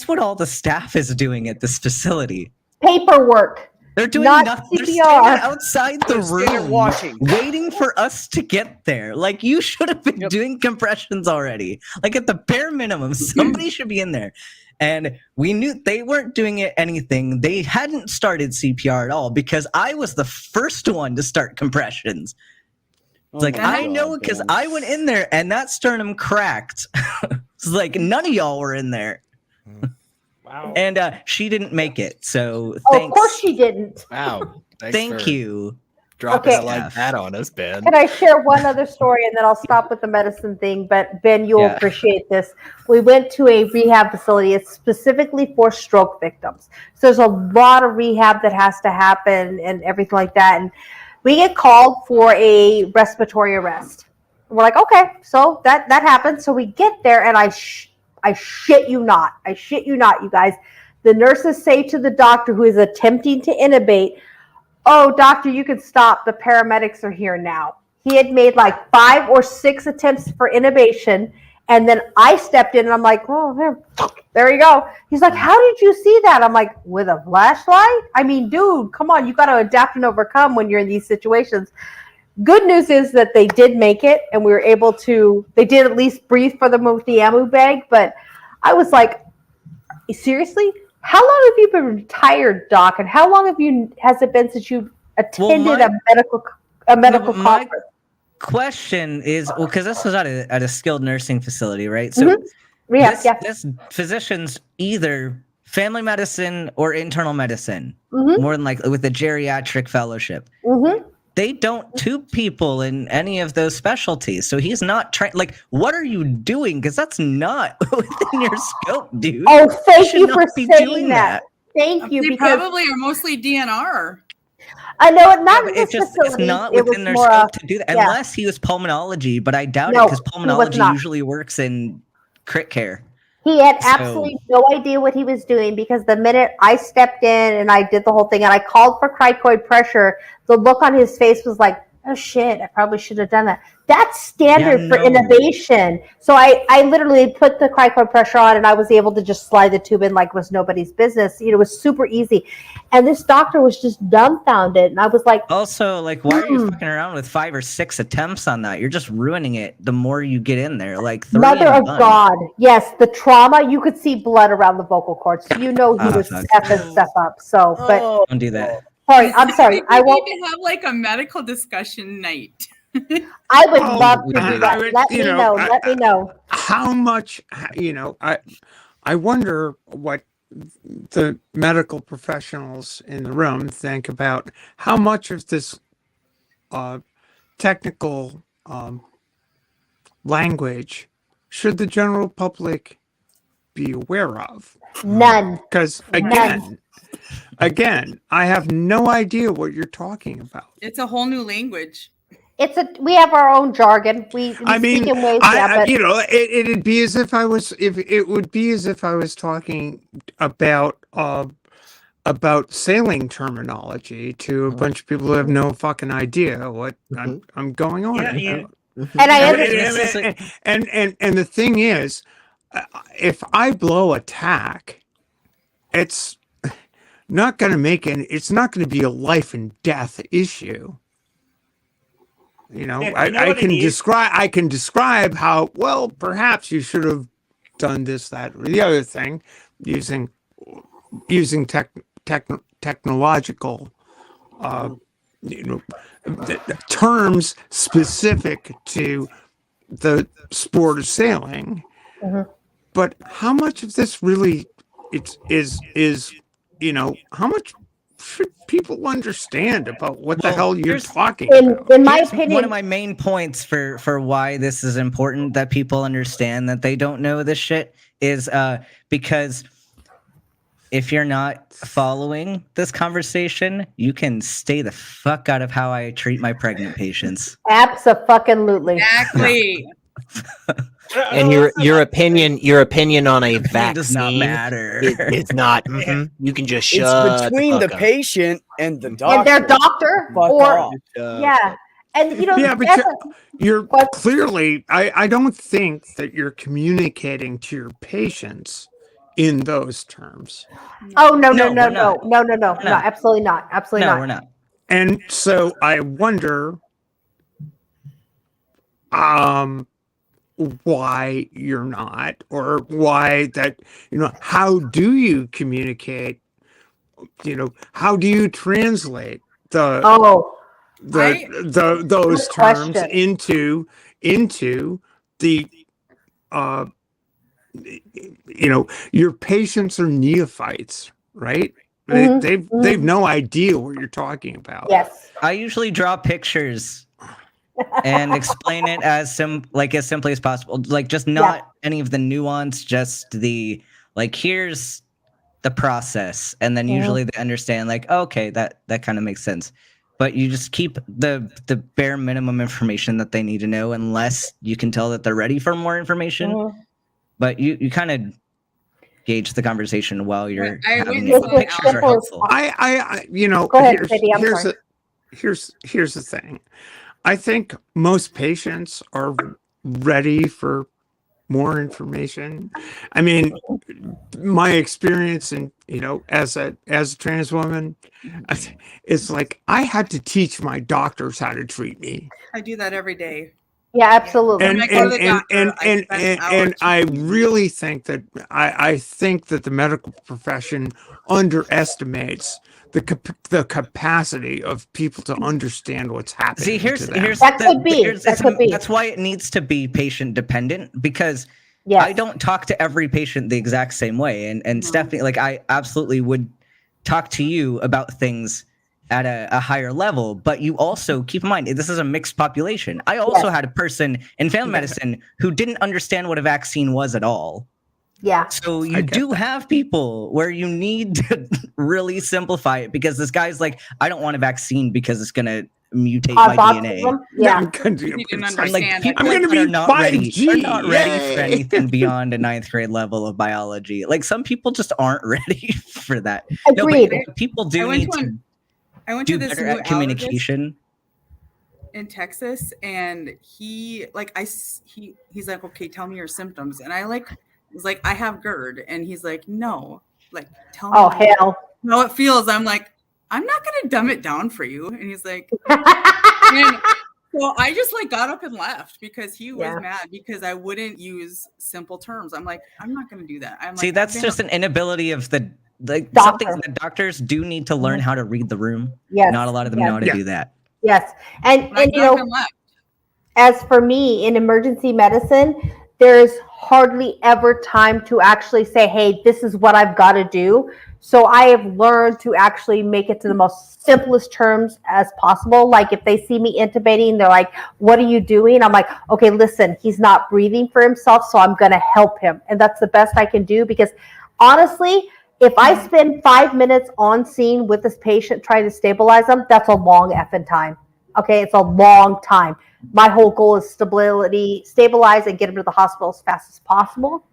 Speaker 2: what all the staff is doing at this facility?
Speaker 7: Paperwork.
Speaker 2: They're doing nothing. They're standing outside the room watching, waiting for us to get there. Like, you should have been doing compressions already. Like, at the bare minimum, somebody should be in there. And we knew they weren't doing anything. They hadn't started CPR at all because I was the first one to start compressions. It's like, I know it because I went in there and that sternum cracked. It's like, none of y'all were in there.
Speaker 6: Wow.
Speaker 2: And she didn't make it, so
Speaker 7: thanks. Of course she didn't.
Speaker 4: Wow.
Speaker 2: Thank you.
Speaker 4: Dropping it like that on us, Ben.
Speaker 7: Can I share one other story and then I'll stop with the medicine thing? But Ben, you'll appreciate this. We went to a rehab facility. It's specifically for stroke victims. So there's a lot of rehab that has to happen and everything like that. And we get called for a respiratory arrest. We're like, okay, so that happened. So we get there and I shit you not, you guys. The nurses say to the doctor who is attempting to intubate, "Oh, doctor, you can stop. The paramedics are here now." He had made like 5 or 6 attempts for intubation. And then I stepped in and I'm like, "Oh, there you go." He's like, "How did you see that?" I'm like, "With a flashlight?" I mean, dude, come on. You got to adapt and overcome when you're in these situations. Good news is that they did make it and we were able to, they did at least breathe for them with the ammo bag. But I was like, seriously? How long have you been retired, Doc? And how long has it been since you attended a medical conference?
Speaker 2: Question is, because this was at a skilled nursing facility, right? So this physician's either family medicine or internal medicine, more than likely with a geriatric fellowship. They don't tube people in any of those specialties. So he's not trained. Like, what are you doing? Because that's not within your scope, dude.
Speaker 7: Oh, thank you for saying that. Thank you.
Speaker 3: They probably are mostly DNR.
Speaker 7: I know it not.
Speaker 2: It's not within their scope to do that, unless he was pulmonology. But I doubt it because pulmonology usually works in crit care.
Speaker 7: He had absolutely no idea what he was doing because the minute I stepped in and I did the whole thing and I called for cricoid pressure, the look on his face was like, "Oh shit, I probably should have done that." That's standard for intubation. So I literally put the cricoid pressure on and I was able to just slide the tube in like it was nobody's business. It was super easy. And this doctor was just dumbfounded. And I was like,
Speaker 2: also, like, why are you fucking around with 5 or 6 attempts on that? You're just ruining it the more you get in there. Like, 3
Speaker 7: Mother of God. Yes, the trauma, you could see blood around the vocal cords. So you know he was step up. So, but
Speaker 2: don't do that.
Speaker 7: Sorry, I'm sorry. I won't.
Speaker 3: We need to have like a medical discussion night.
Speaker 7: I would
Speaker 8: Well,
Speaker 7: love to do
Speaker 2: I
Speaker 7: that.
Speaker 8: would-
Speaker 7: Let me know. Let me know.
Speaker 8: How much, I wonder what the medical professionals in the room think about how much of this technical language should the general public be aware of.
Speaker 7: None.
Speaker 8: Because again, I have no idea what you're talking about.
Speaker 3: It's a whole new language.
Speaker 7: We have our own jargon. We
Speaker 8: I mean,
Speaker 7: speak in ways,
Speaker 8: I
Speaker 7: but
Speaker 8: you know, it'd be as if I was it would be as if I was talking about sailing terminology to a bunch of people who have no fucking idea what I'm going on
Speaker 6: Yeah,
Speaker 8: about.
Speaker 6: yeah.
Speaker 7: and I understand.
Speaker 8: And the thing is, if I blow a tack, it's not going to it's not going to be a life and death issue. You know,
Speaker 6: Yeah, you know
Speaker 8: I
Speaker 6: what
Speaker 8: can
Speaker 6: it is?
Speaker 8: I can describe how, well, perhaps you should have done this, that, or the other thing using technological terms specific to the sport of sailing. But how much of this really is how much should people understand about what the hell you're talking about?
Speaker 7: In my
Speaker 2: Here's
Speaker 7: opinion,
Speaker 2: one of my main points for why this is important that people understand that they don't know this shit is because if you're not following this conversation, you can stay the fuck out of how I treat my pregnant patients.
Speaker 7: Abso-fucking-lutely.
Speaker 3: Exactly.
Speaker 4: And your opinion on a vaccine
Speaker 2: does not matter.
Speaker 4: It's not. You can just shut.
Speaker 1: It's between the
Speaker 4: fuck up.
Speaker 1: patient and the doctor.
Speaker 7: And their doctor,
Speaker 1: Fuck
Speaker 7: or
Speaker 1: off.
Speaker 7: yeah, and
Speaker 8: Yeah, but
Speaker 7: that's
Speaker 8: you're
Speaker 7: What?
Speaker 8: clearly, I don't think that you're communicating to your patients in those terms.
Speaker 7: no,
Speaker 2: No, we're not.
Speaker 7: no, absolutely not, absolutely
Speaker 2: No,
Speaker 7: not.
Speaker 2: we're not.
Speaker 8: And so I wonder why you're not, or why that, how do you communicate? How do you translate those
Speaker 7: Good
Speaker 8: terms
Speaker 7: question.
Speaker 8: into the your patients are neophytes, right? They've no idea what you're talking about.
Speaker 7: Yes.
Speaker 2: I usually draw pictures and explain it as simply as possible. Like, just not any of the nuance, just the here's the process, and then usually they understand, okay, that kind of makes sense. But you just keep the bare minimum information that they need to know, unless you can tell that they're ready for more information. But you kind of gauge the conversation while you're having it. Pictures are helpful.
Speaker 7: Go ahead, Sadie, I'm sorry.
Speaker 8: Here's the thing. I think most patients are ready for more information. I mean, my experience as a trans woman, it's like I had to teach my doctors how to treat me.
Speaker 3: I do that every day.
Speaker 7: Yeah, absolutely.
Speaker 8: And I really think that I think that the medical profession underestimates the capacity of people to understand what's happening.
Speaker 2: See, here's
Speaker 7: That could be.
Speaker 2: That's why it needs to be patient dependent, because
Speaker 7: Yes.
Speaker 2: I don't talk to every patient the exact same way. And Stephanie, I absolutely would talk to you about things at a higher level, but you also keep in mind, this is a mixed population. I also had a person in family medicine who didn't understand what a vaccine was at all.
Speaker 7: Yeah.
Speaker 2: So you do have people where you need to really simplify it, because this guy's like, I don't want a vaccine because it's going to mutate my DNA.
Speaker 7: Yeah.
Speaker 8: I'm going to
Speaker 3: You didn't
Speaker 2: I'm like,
Speaker 3: understand.
Speaker 2: people
Speaker 8: I'm gonna
Speaker 2: are
Speaker 8: be
Speaker 2: not
Speaker 8: 5G.
Speaker 2: ready. They're not ready for
Speaker 8: Yay.
Speaker 2: anything beyond a 9th grade level of biology. Like, some people just aren't ready for that.
Speaker 7: Agreed.
Speaker 2: No, but people do need to
Speaker 3: I went
Speaker 2: do
Speaker 3: to this
Speaker 2: better
Speaker 3: new
Speaker 2: at communication.
Speaker 3: in Texas, and he he's like, okay, tell me your symptoms, and I was like, I have GERD, and he's like, no, tell me.
Speaker 7: Oh hell.
Speaker 3: how it feels. I'm like, I'm not gonna dumb it down for you, and he's like, and so I just got up and left because he was mad because I wouldn't use simple terms. I'm like, I'm not gonna do that. I'm
Speaker 2: See,
Speaker 3: like,
Speaker 2: that's just an inability of the
Speaker 7: Doctor.
Speaker 2: something that doctors do need to learn how to read the room.
Speaker 7: Yes.
Speaker 2: Not a lot of them know how to do that.
Speaker 7: Yes. And
Speaker 3: I
Speaker 7: you
Speaker 3: got up
Speaker 7: know,
Speaker 3: and left.
Speaker 7: as for me in emergency medicine, there's hardly ever time to actually say, hey, this is what I've got to do. So I have learned to actually make it to the most simplest terms as possible. Like if they see me intubating, they're like, what are you doing? I'm like, okay, listen, he's not breathing for himself, so I'm going to help him. And that's the best I can do, because honestly, if I spend 5 minutes on scene with this patient trying to stabilize them, that's a long effing time. Okay, it's a long time. My whole goal is stabilize and get him to the hospital as fast as possible.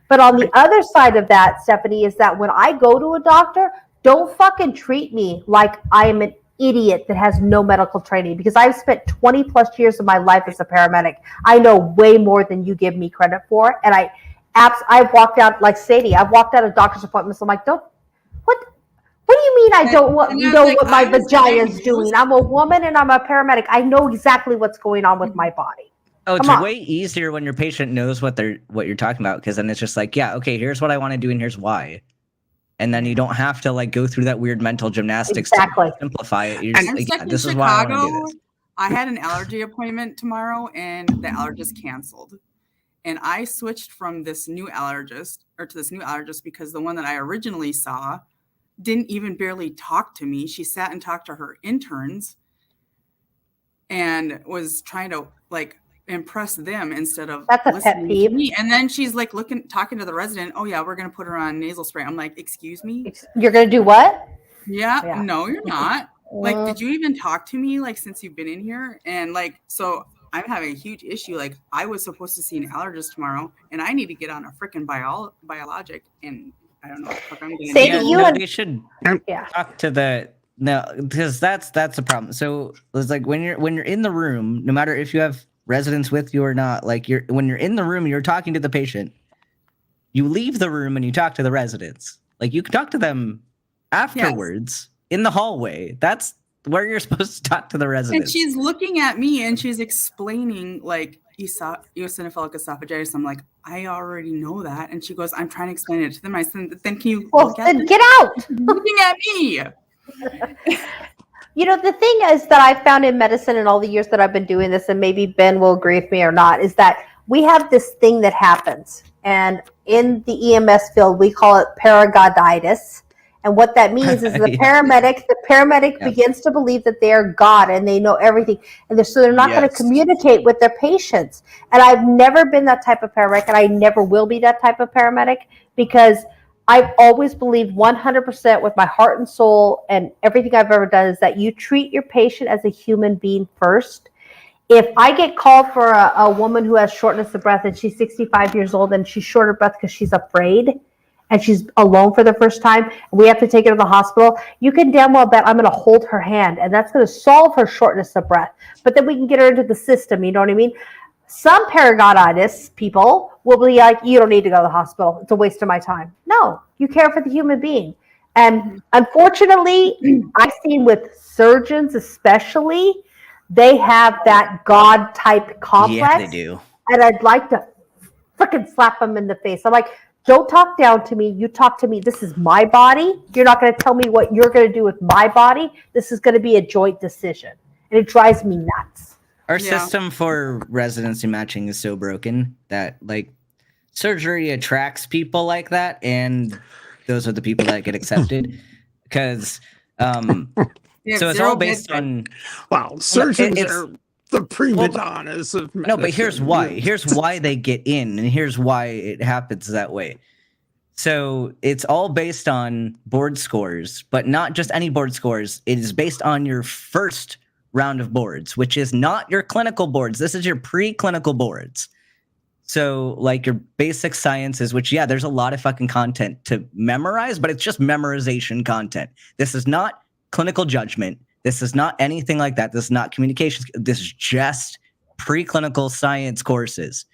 Speaker 7: But on the other side of that, Stephanie, is that when I go to a doctor, don't fucking treat me like I am an idiot that has no medical training, because I've spent 20 plus years of my life as a paramedic. I know way more than you give me credit for. And I've walked out, like Sadie, I've walked out of doctor's appointments. I'm like, what do you mean I don't know what my vagina is doing? I'm a woman and I'm a paramedic. I know exactly what's going on with my body.
Speaker 2: Oh, it's way easier when your patient knows what you're talking about, because then it's just like, yeah, okay, here's what I want to do and here's why. And then you don't have to like go through that weird mental gymnastics to simplify it. You're just
Speaker 3: I'm
Speaker 2: like,
Speaker 3: stuck
Speaker 2: yeah,
Speaker 3: in
Speaker 2: this is
Speaker 3: Chicago.
Speaker 2: why I want to do this.
Speaker 3: I had an allergy appointment tomorrow and the allergist canceled. And I switched from this new allergist because the one that I originally saw didn't even barely talk to me. She sat and talked to her interns and was trying to like impress them instead of listening to me. And then she's like talking to the resident. Oh yeah, we're gonna put her on nasal spray. I'm like, excuse me?
Speaker 7: You're gonna do what?
Speaker 3: Yeah. No, you're not. Like, did you even talk to me like since you've been in here? And like, so I'm having a huge issue. Like, I was supposed to see an allergist tomorrow, and I need to get on a freaking biologic, and I don't know what the fuck I'm going to do.
Speaker 2: They should talk to because that's the problem. So it's like when you're in the room, no matter if you have residents with you or not, like when you're in the room, you're talking to the patient. You leave the room and you talk to the residents. Like you can talk to them afterwards in the hallway. That's where you're supposed to talk to the residents.
Speaker 3: And she's looking at me and she's explaining like eosinophilic esophagitis. I'm like, I already know that. And she goes, I'm trying to explain it to them. I said, then can you
Speaker 7: get out?
Speaker 3: Looking at me.
Speaker 7: You know, the thing is that I've found in medicine in all the years that I've been doing this, and maybe Ben will agree with me or not, is that we have this thing that happens. And in the EMS field, we call it paragoditis. And what that means is the paramedic begins to believe that they are God and they know everything. And so they're not going to communicate with their patients. And I've never been that type of paramedic, and I never will be that type of paramedic, because I've always believed 100% with my heart and soul and everything I've ever done is that you treat your patient as a human being first. If I get called for a woman who has shortness of breath and she's 65 years old and she's short of breath because she's afraid, and she's alone for the first time, and we have to take her to the hospital, you can damn well bet I'm going to hold her hand, and that's going to solve her shortness of breath. But then we can get her into the system, you know what I mean? Some paragoditis people will be like, you don't need to go to the hospital. It's a waste of my time. No, you care for the human being. And unfortunately, I've seen with surgeons especially, they have that God-type complex.
Speaker 2: Yeah, they do.
Speaker 7: And I'd like to freaking slap them in the face. I'm like, don't talk down to me. You talk to me. This is my body. You're not going to tell me what you're going to do with my body. This is going to be a joint decision. And it drives me nuts.
Speaker 2: Our system for residency matching is so broken that like surgery attracts people like that. And those are the people that get accepted because so it's all based on.
Speaker 8: Wow, surgeons are the prima donnas of medicine.
Speaker 2: No, but here's why they get in, and here's why it happens that way. So it's all based on board scores, but not just any board scores. It is based on your first round of boards, which is not your clinical boards. This is your preclinical boards. So like your basic sciences, which there's a lot of fucking content to memorize, but it's just memorization content. This is not clinical judgment. This is not anything like that. This is not communications. This is just preclinical science courses.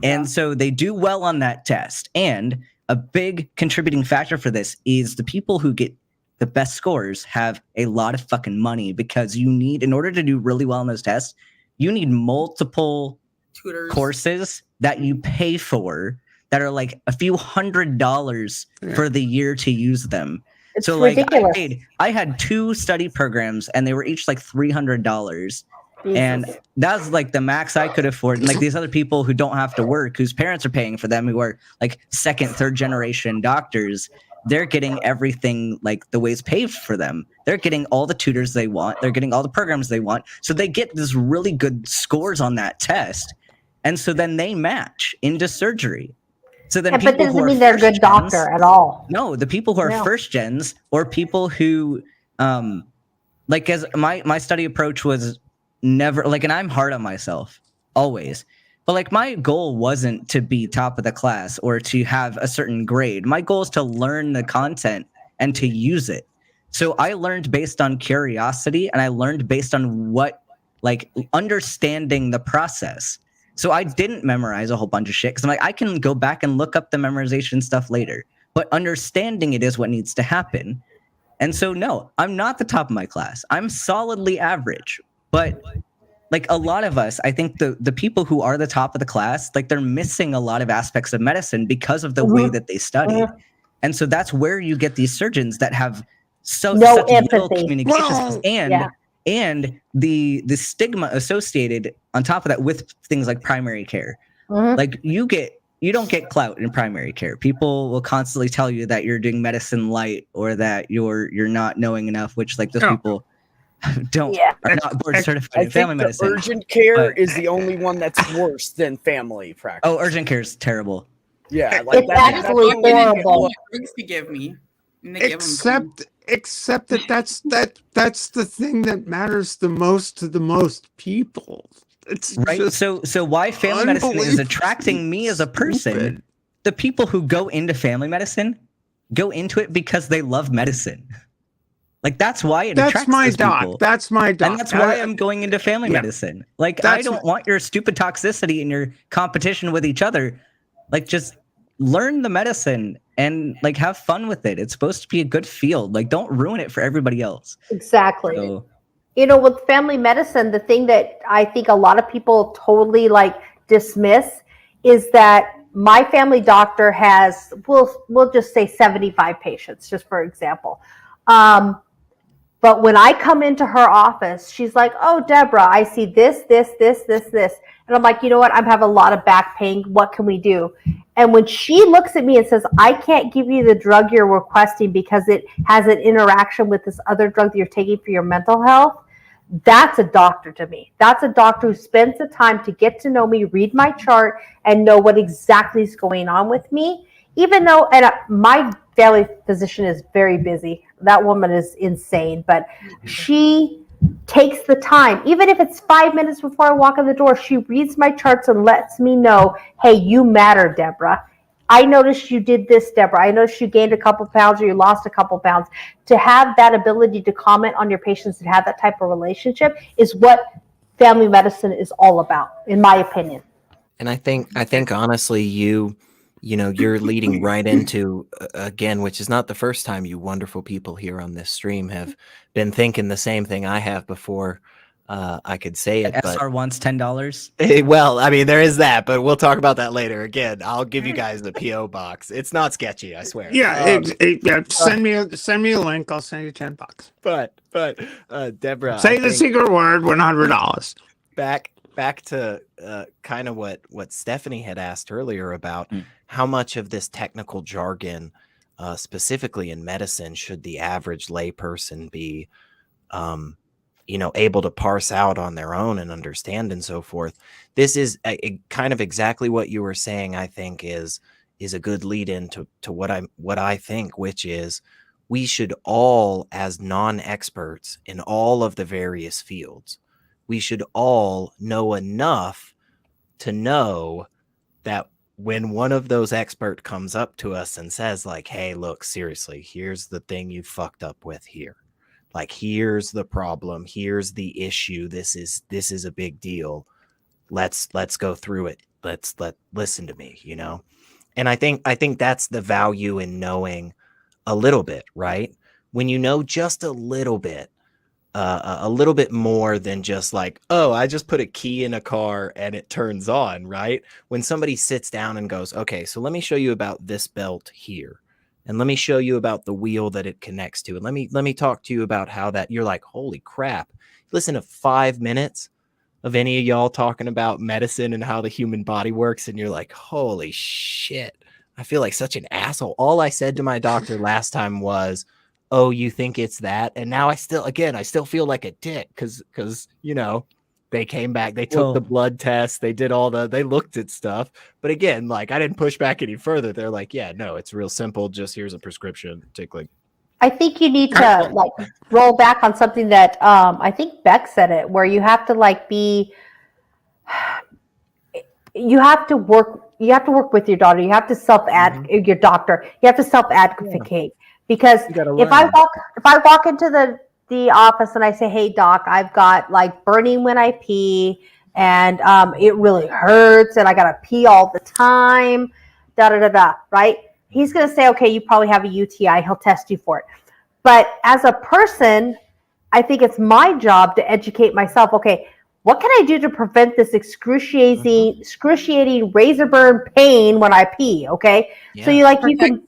Speaker 2: And so they do well on that test. And a big contributing factor for this is the people who get the best scores have a lot of fucking money, because you need, in order to do really well on those tests, you need multiple
Speaker 3: tutors,
Speaker 2: courses that you pay for that are like a few $100s for the year to use them.
Speaker 7: It's
Speaker 2: so
Speaker 7: ridiculous.
Speaker 2: like I had 2 study programs and they were each like $300. And
Speaker 7: Jesus.
Speaker 2: that's like the max I could afford. And like these other people who don't have to work, whose parents are paying for them, who are like second, third generation doctors, they're getting everything like the way it's paved for them. They're getting all the tutors they want. They're getting all the programs they want. So they get this really good scores on that test. And so then they match into surgery. So then
Speaker 7: But
Speaker 2: people
Speaker 7: that
Speaker 2: who
Speaker 7: doesn't
Speaker 2: are
Speaker 7: mean they're a
Speaker 2: first
Speaker 7: good doctor
Speaker 2: gens,
Speaker 7: at all.
Speaker 2: no, the people who are
Speaker 7: No.
Speaker 2: first gens or people who like as my study approach was never like, and I'm hard on myself always, but like my goal wasn't to be top of the class or to have a certain grade. My goal is to learn the content and to use it. So I learned based on curiosity, and I learned based on what, like, understanding the process. So I didn't memorize a whole bunch of shit because I'm like, I can go back and look up the memorization stuff later, but understanding it is what needs to happen. And so, no, I'm not the top of my class. I'm solidly average. But like a lot of us, I think the people who are the top of the class, like they're missing a lot of aspects of medicine because of the way that they studied. And so that's where you get these surgeons that have
Speaker 7: No
Speaker 2: such little
Speaker 7: empathy.
Speaker 2: communication skills,
Speaker 7: Yeah.
Speaker 2: and the stigma associated on top of that with things like primary care.
Speaker 7: Mhm.
Speaker 2: Like you don't get clout in primary care. People will constantly tell you that you're doing medicine light or that you're not knowing enough, which like those
Speaker 8: No.
Speaker 2: people don't
Speaker 7: Yeah.
Speaker 2: are not board certified
Speaker 1: I
Speaker 2: in family
Speaker 1: think the
Speaker 2: medicine.
Speaker 1: urgent care
Speaker 2: but-
Speaker 1: is the only one that's worse than family practice.
Speaker 2: Oh, urgent care is terrible.
Speaker 1: Yeah, like
Speaker 7: It's
Speaker 1: that's
Speaker 7: absolutely
Speaker 1: the only one that
Speaker 7: horrible.
Speaker 1: looks-
Speaker 3: Drugs to give me. And they give 'em to me.
Speaker 8: Except that that's the thing that matters the most to the most people. It's
Speaker 2: Right.
Speaker 8: just
Speaker 2: So why family medicine is
Speaker 8: unbelievably
Speaker 2: attracting me as a person.
Speaker 8: stupid.
Speaker 2: The people who go into family medicine go into it because they love medicine. Like that's why it
Speaker 8: That's
Speaker 2: attracts
Speaker 8: my
Speaker 2: those
Speaker 8: doc.
Speaker 2: people.
Speaker 8: That's my doc.
Speaker 2: And that's why I'm going into family
Speaker 8: yeah.
Speaker 2: medicine. Like I
Speaker 8: That's
Speaker 2: don't want your stupid toxicity and your competition with each other. Like just learn the medicine and like have fun with it. It's supposed to be a good field. Like don't ruin it for everybody else.
Speaker 7: Exactly.
Speaker 2: So
Speaker 7: You know, with family medicine, the thing that I think a lot of people totally like dismiss is that my family doctor has, we'll just say 75 patients, just for example. But when I come into her office, she's like, "Oh, Deborah, I see this. And I'm like, you know what? I have a lot of back pain. What can we do? And when she looks at me and says, I can't give you the drug you're requesting because it has an interaction with this other drug that you're taking for your mental health, that's a doctor to me. That's a doctor who spends the time to get to know me, read my chart, and know what exactly is going on with me. Even though my family physician is very busy. That woman is insane, but she takes the time, even if it's 5 minutes before I walk in the door, she reads my charts and lets me know, hey, you matter, Deborah. I noticed you did this, Deborah. I noticed you gained a couple pounds or you lost a couple pounds. To have that ability to comment on your patients and have that type of relationship is what family medicine is all about, in my opinion.
Speaker 4: And I think honestly, you're leading right into again, which is not the first time you wonderful people here on this stream have been thinking the same thing I have before. I could say it, but
Speaker 2: SR wants $10.
Speaker 4: well, I mean, there is that, but we'll talk about that later. Again, I'll give you guys the PO box. It's not sketchy, I swear.
Speaker 8: Yeah, send me a link. I'll send you $10.
Speaker 4: But Deborah,
Speaker 8: Say
Speaker 4: I
Speaker 8: the
Speaker 4: think
Speaker 8: secret word, $100.
Speaker 4: back to kind of what Stephanie had asked earlier about how much of this technical jargon, specifically in medicine, should the average layperson be, able to parse out on their own and understand and so forth. This is a kind of exactly what you were saying. I think is a good lead into what I think, which is we should all, as non-experts in all of the various fields, we should all know enough to know that when one of those expert comes up to us and says like, hey, look, seriously, here's the thing you fucked up with here. Like, here's the problem. Here's the issue. This is a big deal. Let's go through it. Listen to me, And I think that's the value in knowing a little bit, right? When you know just a little bit more than just like, oh, I just put a key in a car and it turns on, right? When somebody sits down and goes, okay, so let me show you about this belt here. And let me show you about the wheel that it connects to. And let me talk to you about how that you're like, holy crap. Listen to 5 minutes of any of y'all talking about medicine and how the human body works, and you're like, holy shit, I feel like such an asshole. All I said to my doctor last time was, oh, you think it's that? And now I still feel like a dick because they came back, they took the blood test, they looked at stuff. But again, like, I didn't push back any further. They're like, yeah, no, it's real simple. Just here's a prescription. Take like.
Speaker 7: I think you need to like roll back on something that I think Beck said it, where you have to like you have to work with your daughter. You have to your doctor. You have to self-advocate because if I walk into the office and I say, hey doc, I've got like burning when I pee and it really hurts and I gotta pee all the time, right? He's gonna say, okay, you probably have a UTI. He'll test you for it. But as a person, I think it's my job to educate myself. Okay, what can I do to prevent this excruciating razor burn pain when I pee? Okay, so you can,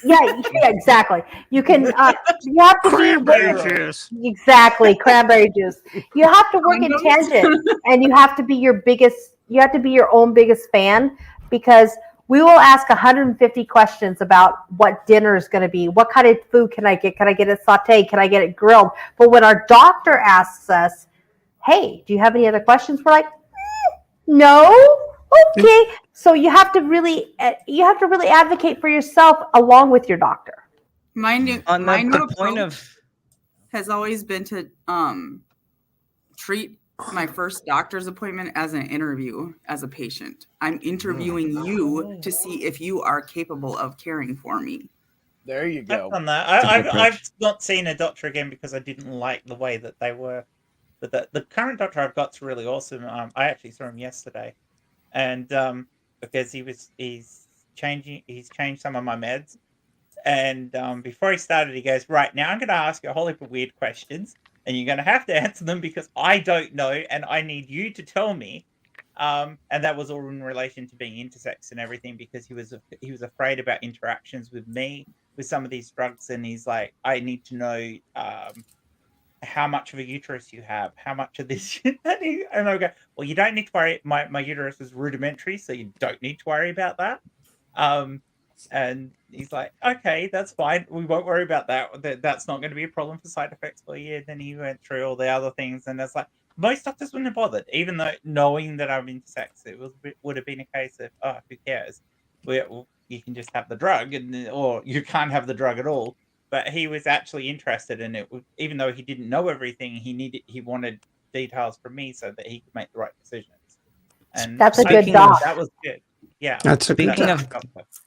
Speaker 7: yeah, exactly. You can, you have to
Speaker 8: cranberry juice.
Speaker 7: Exactly, cranberry juice. You have to work in tangent, and you have to be your own biggest fan, because we will ask 150 questions about what dinner is going to be. What kind of food can I get? Can I get it sauteed? Can I get it grilled? But when our doctor asks us, hey, do you have any other questions? We're like, no. Okay. So you have to really advocate for yourself along with your doctor.
Speaker 3: My new
Speaker 2: point of
Speaker 3: has always been to treat my first doctor's appointment as an interview as a patient. I'm interviewing you to see if you are capable of caring for me.
Speaker 1: There you go.
Speaker 6: I've done that. I've not seen a doctor again because I didn't like the way that they were. But the current doctor I've got's really awesome. I actually saw him yesterday, and because he's changed some of my meds, and before he started, he goes, right, now I'm going to ask you a whole heap of weird questions, and you're going to have to answer them because I don't know, and I need you to tell me. And that was all in relation to being intersex and everything, because he was afraid about interactions with me with some of these drugs, and he's like, I need to know how much of a uterus you have, how much of this, and I go, well, you don't need to worry. My uterus is rudimentary, so you don't need to worry about that. And he's like, okay, that's fine. We won't worry about that. That's not going to be a problem for side effects for you. Then he went through all the other things, and it's like, most doctors wouldn't have bothered, even though knowing that I'm intersex, would have been a case of, oh, who cares? You can just have the drug, or you can't have the drug at all. But he was actually interested in it, even though he didn't know everything. He wanted details from me so that he could make the right decisions. And
Speaker 7: that's a good doc.
Speaker 6: That was good. Yeah.
Speaker 2: Speaking of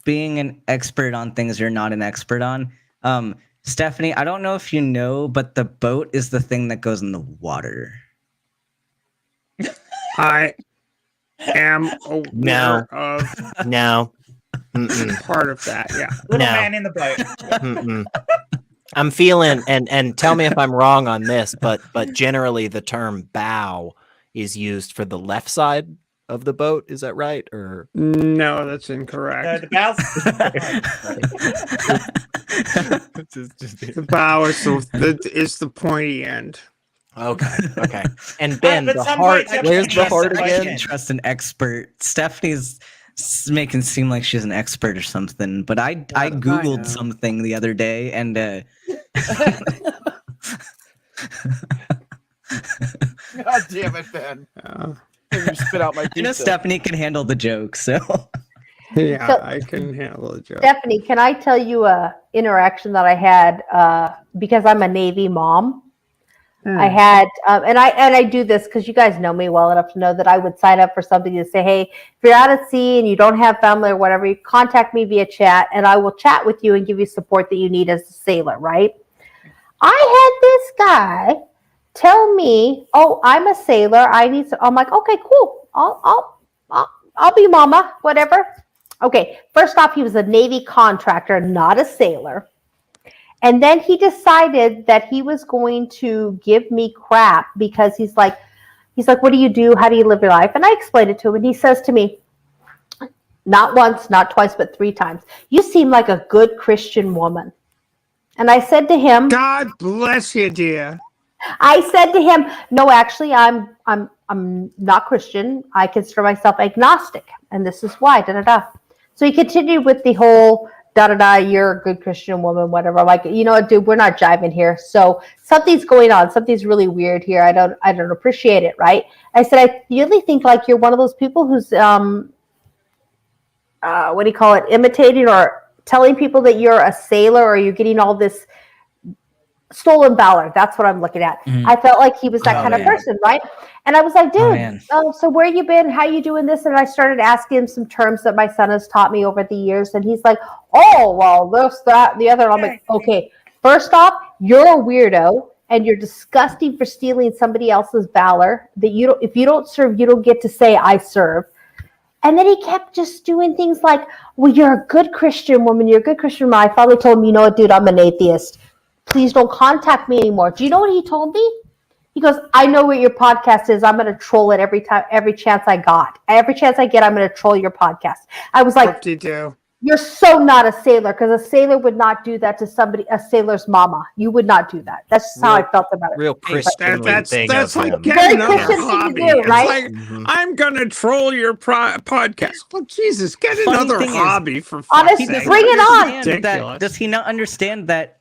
Speaker 2: being an expert on things you're not an expert on, Stephanie, I don't know if you know, but the boat is the thing that goes in the water.
Speaker 8: I am aware of part of that. Yeah.
Speaker 6: Little man in the boat.
Speaker 4: I'm feeling, and tell me if I'm wrong on this, but generally the term bow is used for the left side of the boat. Is that right? Or
Speaker 8: no, that's incorrect.
Speaker 6: No, the bow's
Speaker 8: the bow is the pointy end.
Speaker 4: Okay. And Ben, the heart. Where's the heart
Speaker 2: I
Speaker 4: again?
Speaker 2: can't trust an expert. Stephanie's making it seem like she's an expert or something, but I googled something the other day, and
Speaker 1: God damn it, Ben! You spit out my pizza.
Speaker 2: You know, Stephanie can handle the joke, so
Speaker 8: yeah,
Speaker 7: So-
Speaker 8: I can handle the joke.
Speaker 7: Stephanie, can I tell you a interaction that I had because I'm a Navy mom? I had, and I do this because you guys know me well enough to know that I would sign up for something to say, hey, if you're out at sea and you don't have family or whatever, you contact me via chat, and I will chat with you and give you support that you need as a sailor, right? I had this guy tell me, oh, I'm a sailor. I'm like, okay, cool. I'll be mama, whatever. Okay, first off, he was a Navy contractor, not a sailor. And then he decided that he was going to give me crap because he's like, what do you do? How do you live your life? And I explained it to him, and he says to me, not once, not twice, but 3 times, you seem like a good Christian woman. And I said to him,
Speaker 8: God bless you, dear.
Speaker 7: I said to him, "No, actually, I'm not Christian. I consider myself agnostic, and this is why." Da da da. So he continued with the whole da da da. You're a good Christian woman, whatever. I'm like, you know what, dude, we're not jiving here. So something's going on. Something's really weird here. I don't appreciate it, right? I said, I really think like you're one of those people who's what do you call it? Imitating or telling people that you're a sailor, or you're getting all this stolen valor. That's what I'm looking at. I felt like he was that kind of person, right? And I was like, dude, so where you been? How you doing this? And I started asking him some terms that my son has taught me over the years. And he's like, oh, well, this, that, and the other. And I'm like, okay, first off, you're a weirdo and you're disgusting for stealing somebody else's valor. That you don't, if you don't serve, you don't get to say I serve. And then he kept just doing things like, well, you're a good Christian woman. You're a good Christian woman. I finally told him, you know what, dude, I'm an atheist. Please don't contact me anymore. Do you know what he told me? He goes, I know what your podcast is. I'm going to troll it every chance I got. Every chance I get, I'm going to troll your podcast. I was like, you're so not a sailor, because a sailor would not do that to somebody, a sailor's mama. You would not do that. That's just how I felt about it.
Speaker 4: Real Christian thing.
Speaker 8: That's like
Speaker 4: him.
Speaker 8: get another
Speaker 7: Christian thing to
Speaker 8: hobby.
Speaker 7: do,
Speaker 8: It's
Speaker 7: right?
Speaker 8: like, I'm going to troll your podcast. Well, Jesus, get another hobby for fuck's
Speaker 7: Honestly,
Speaker 8: sake.
Speaker 7: bring it on.
Speaker 8: Ridiculous.
Speaker 2: Does he not understand that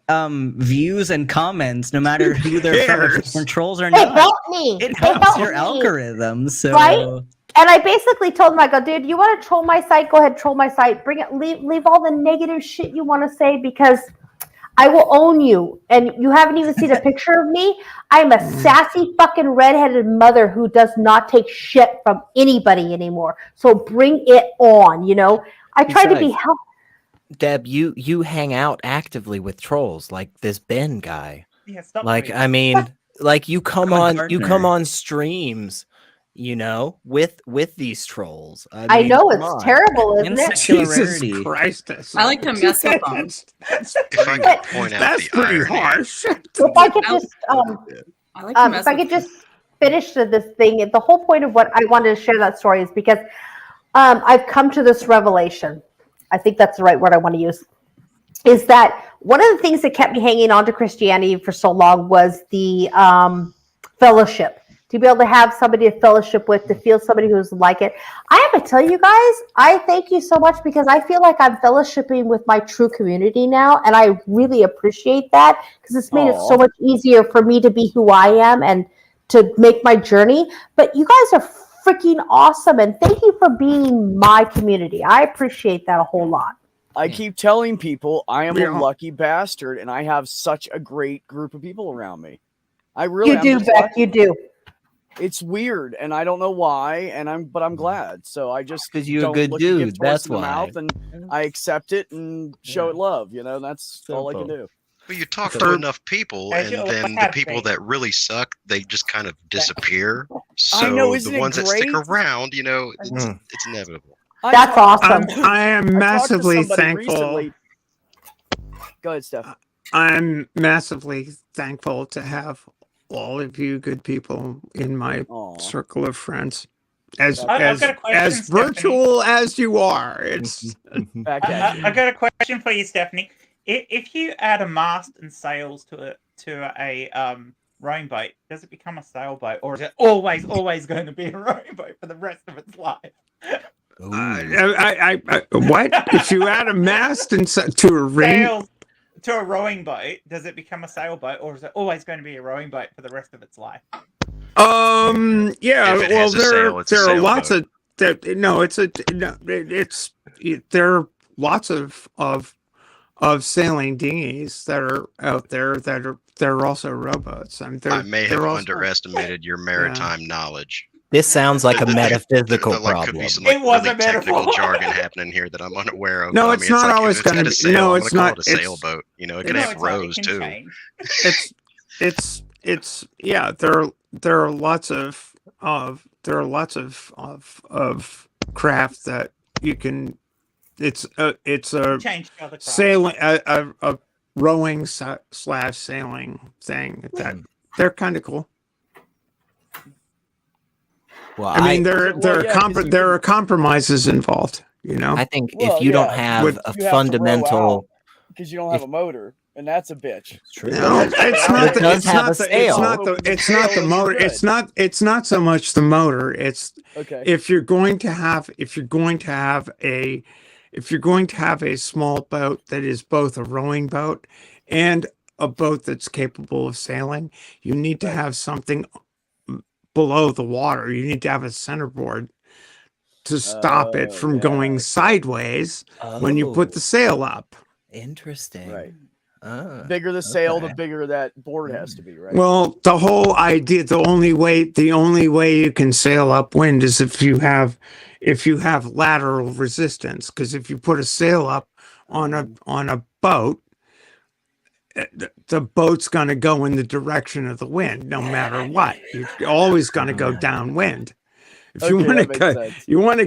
Speaker 2: views and comments, no matter who they're from trolls or
Speaker 7: They
Speaker 2: not,
Speaker 7: help me.
Speaker 2: it
Speaker 7: They
Speaker 2: helps
Speaker 7: help
Speaker 2: your
Speaker 7: me.
Speaker 2: algorithm. So
Speaker 7: Right? And I basically told him, I go, dude, you want to troll my site? Go ahead, troll my site. Bring it. Leave all the negative shit you want to say, because I will own you. And you haven't even seen a picture of me. I'm a sassy fucking redheaded mother who does not take shit from anybody anymore. So bring it on. You know, I try to be helpful.
Speaker 4: Deb, you hang out actively with trolls like this Ben guy.
Speaker 6: Yeah, stop
Speaker 4: Like,
Speaker 6: doing
Speaker 4: I mean, like you come
Speaker 2: I'm a
Speaker 4: on
Speaker 2: partner.
Speaker 4: streams, you know, with these trolls.
Speaker 7: I
Speaker 4: mean,
Speaker 7: know
Speaker 4: come
Speaker 7: it's
Speaker 4: on.
Speaker 7: terrible, isn't it?
Speaker 8: Jesus Christ.
Speaker 3: I like to mess with them.
Speaker 8: That's
Speaker 11: If I could point out
Speaker 8: that's
Speaker 11: the
Speaker 8: pretty
Speaker 11: irony.
Speaker 8: harsh.
Speaker 7: If I could just
Speaker 3: I like to mess
Speaker 7: if I
Speaker 3: with
Speaker 7: could just finish this thing, the whole point of what I wanted to share that story is because I've come to this revelation. I think that's the right word I want to use. Is that one of the things that kept me hanging on to Christianity for so long was the fellowship. To be able to have somebody to fellowship with, to feel somebody who's like it. I have to tell you guys, I thank you so much, because I feel like I'm fellowshipping with my true community now. And I really appreciate that, because it's made it so much easier for me to be who I am and to make my journey. But you guys are freaking awesome. And thank you for being my community. I appreciate that a whole lot.
Speaker 1: I keep telling people I am
Speaker 8: Yeah.
Speaker 1: a lucky bastard, and I have such a great group of people around me. I really
Speaker 7: You do,
Speaker 1: am.
Speaker 7: Beck. You do.
Speaker 1: It's weird, and I don't know why, but I'm glad. So I just
Speaker 4: 'Cause you're a
Speaker 1: don't
Speaker 4: good
Speaker 1: look a gift
Speaker 4: dude,
Speaker 1: horse
Speaker 4: that's
Speaker 1: in the
Speaker 4: why.
Speaker 1: mouth, and I accept it and show it love. You know, that's all I can
Speaker 4: Simple.
Speaker 1: do.
Speaker 11: Well, you talk to enough people,
Speaker 6: As
Speaker 11: and
Speaker 6: you
Speaker 11: then the
Speaker 6: have
Speaker 11: people
Speaker 6: been.
Speaker 11: that really suck, they just kind of disappear. So
Speaker 1: I know, isn't
Speaker 11: the
Speaker 1: it
Speaker 11: ones that stick
Speaker 1: great?
Speaker 11: around, you know, it's inevitable.
Speaker 7: That's awesome.
Speaker 8: I am
Speaker 1: I talked to
Speaker 8: massively
Speaker 1: somebody
Speaker 8: thankful.
Speaker 1: recently- Go ahead, Steph.
Speaker 8: I'm massively thankful to have all of you good people in my
Speaker 1: Aw.
Speaker 8: circle of friends. As
Speaker 6: I've got a question,
Speaker 8: as virtual as you are, it's
Speaker 1: Back at you.
Speaker 6: I got a question for you, Stephanie. If you add a mast and sails to a rowing boat, does it become a sailboat, or is it always going to be a rowing boat for the rest of its life?
Speaker 8: I what if you add a mast and to a ring?
Speaker 6: Sails to a rowing boat, does it become a sailboat, or is it always going to be a rowing boat for the rest of its life?
Speaker 8: Yeah,
Speaker 11: If it
Speaker 8: well,
Speaker 11: has a sail, it's a
Speaker 8: there are lots
Speaker 11: sailboat.
Speaker 8: of there are lots of sailing dinghies that are out there that are also rowboats. I mean,
Speaker 11: I may have
Speaker 8: they're also-
Speaker 11: underestimated your maritime knowledge.
Speaker 4: This sounds like a metaphysical
Speaker 11: There could
Speaker 4: problem.
Speaker 11: be some
Speaker 6: It was
Speaker 11: really
Speaker 6: a metaphor.
Speaker 11: technical jargon happening here that I'm unaware of.
Speaker 8: No,
Speaker 11: but
Speaker 8: it's not
Speaker 11: like,
Speaker 8: always
Speaker 11: if it's
Speaker 8: gonna
Speaker 11: got a
Speaker 8: be-
Speaker 11: sail,
Speaker 8: no,
Speaker 11: I'm
Speaker 8: it's
Speaker 11: gonna
Speaker 8: not-
Speaker 11: call it a
Speaker 8: it's-
Speaker 11: sailboat. You know, it
Speaker 6: No,
Speaker 11: can have
Speaker 6: it's not. It
Speaker 11: rows
Speaker 6: can
Speaker 11: too.
Speaker 6: change.
Speaker 8: it's yeah. There are lots of craft that you can. It's a
Speaker 6: Change to other craft.
Speaker 8: sailing a rowing slash sailing thing that they're kind of cool.
Speaker 4: Well,
Speaker 8: I mean, there
Speaker 1: Well, yeah, 'cause you
Speaker 8: there
Speaker 1: can-
Speaker 8: are compromises involved. You know,
Speaker 4: I think
Speaker 1: Well,
Speaker 4: if you don't
Speaker 1: yeah,
Speaker 4: have
Speaker 8: With-
Speaker 4: a
Speaker 1: you have to row
Speaker 4: fundamental,
Speaker 1: out because you don't have a motor. and that's a bitch.
Speaker 8: No, it's not.
Speaker 4: It does
Speaker 8: It's
Speaker 4: have
Speaker 8: not
Speaker 4: a
Speaker 8: the.
Speaker 4: sail.
Speaker 8: It's not the motor. It's not so much the motor. It's
Speaker 1: Okay.
Speaker 8: if you're going to have a small boat that is both a rowing boat and a boat that's capable of sailing, you need to have something below the water. You need to have a centerboard to stop it from going sideways when you put the sail up.
Speaker 4: Interesting.
Speaker 1: Right.
Speaker 4: Oh,
Speaker 1: Bigger the sail, the
Speaker 4: okay.
Speaker 1: bigger that board has to be, right?
Speaker 8: Well, the whole idea, the only way you can sail upwind is if you have lateral resistance. Because if you put a sail up on a boat, the boat's going to go in the direction of the wind, no matter what. You're always going to go downwind. If you want to go, you want to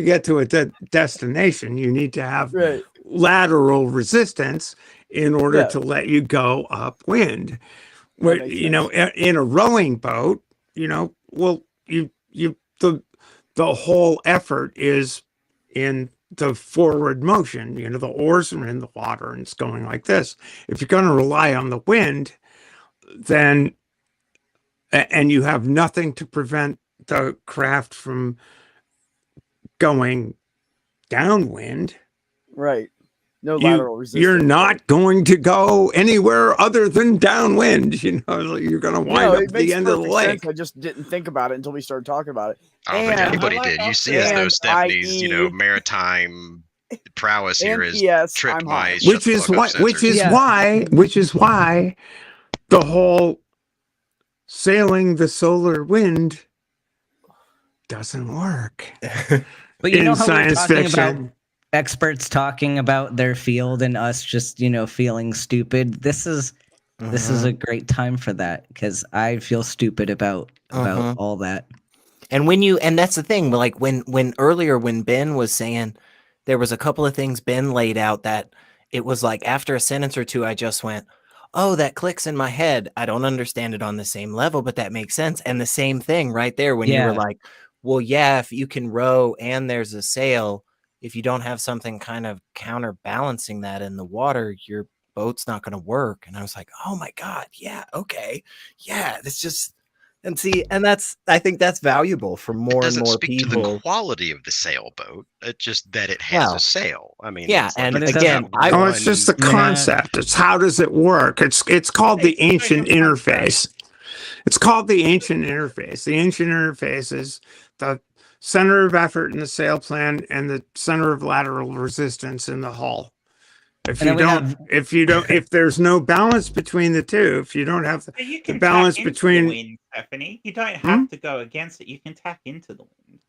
Speaker 8: get to a destination, you need to have lateral resistance in order to let you go upwind. Where in a rowing boat, the whole effort is in the forward motion. The oars are in the water and it's going like this. If you're going to rely on the wind, then and you have nothing to prevent the craft from going downwind,
Speaker 1: right? No lateral resistance.
Speaker 8: You're not going to go anywhere other than downwind. You're going to wind up at the end of the lake.
Speaker 1: I just didn't think about it until we started talking about it.
Speaker 11: I don't think anybody did. You see as though Stephanie's, maritime prowess here is tripped my
Speaker 8: which is why the whole sailing the solar wind doesn't work.
Speaker 2: But you know how
Speaker 8: science fiction.
Speaker 2: About experts talking about their field and us just feeling stupid. This is a great time for that because I feel stupid about all that.
Speaker 4: And that's the thing, like when earlier when Ben was saying there was a couple of things Ben laid out that it was like after a sentence or two I just went, oh, that clicks in my head. I don't understand it on the same level, but that makes sense. And the same thing right there when you were like, well, yeah, if you can row and there's a sail, if you don't have something kind of counterbalancing that in the water, your boat's not going to work. And I was like, oh my God, yeah, okay. Yeah, it's just, and I think that's valuable for more and more people. It doesn't
Speaker 11: speak to the quality of the sailboat. It's just that it has a sail. I mean,
Speaker 4: and
Speaker 8: again, it's just the concept. It's how does it work? It's called the ancient interface. It's called the ancient interface. The ancient interface is the center of effort in the sail plan and the center of lateral resistance in the hull. If there's no balance between the two, if you don't have the balance between
Speaker 6: the wind, Stephanie, you don't have to go against it. You can tack into the wind.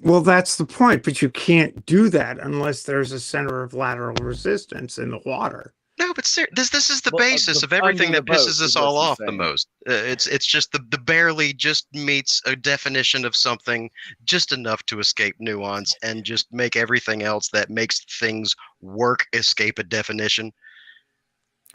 Speaker 8: Well, that's the point, but you can't do that unless there's a center of lateral resistance in the water.
Speaker 11: No, but this is the basis of everything that pisses us all off the most. It's just the barely just meets a definition of something just enough to escape nuance and just make everything else that makes things work escape a definition.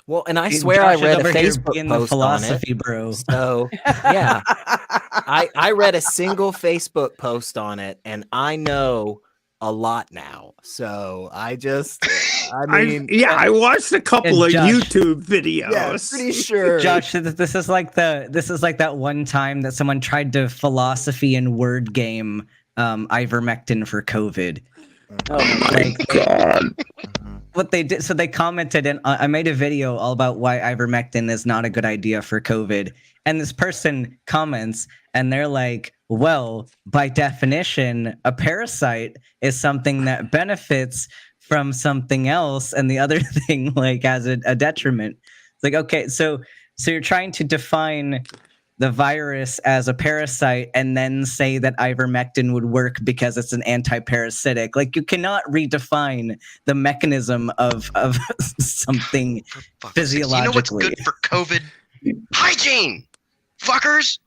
Speaker 4: Well, and I swear I read a Facebook post on it.
Speaker 2: Bro.
Speaker 4: So yeah, I read a single Facebook post on it, and I know a lot now. So I
Speaker 8: watched a couple of YouTube videos.
Speaker 1: Yeah, pretty sure.
Speaker 2: Josh, this is like that one time that someone tried to philosophy and word game ivermectin for COVID.
Speaker 8: Oh my God.
Speaker 2: What they did, so they commented, and I made a video all about why ivermectin is not a good idea for COVID. And this person comments, and they're like, well, by definition, a parasite is something that benefits from something else, and the other thing has a detriment. It's like, okay, so you're trying to define the virus as a parasite and then say that ivermectin would work because it's an anti-parasitic. Like, you cannot redefine the mechanism of something physiologically.
Speaker 11: You know what's good for COVID? Hygiene! Fuckers!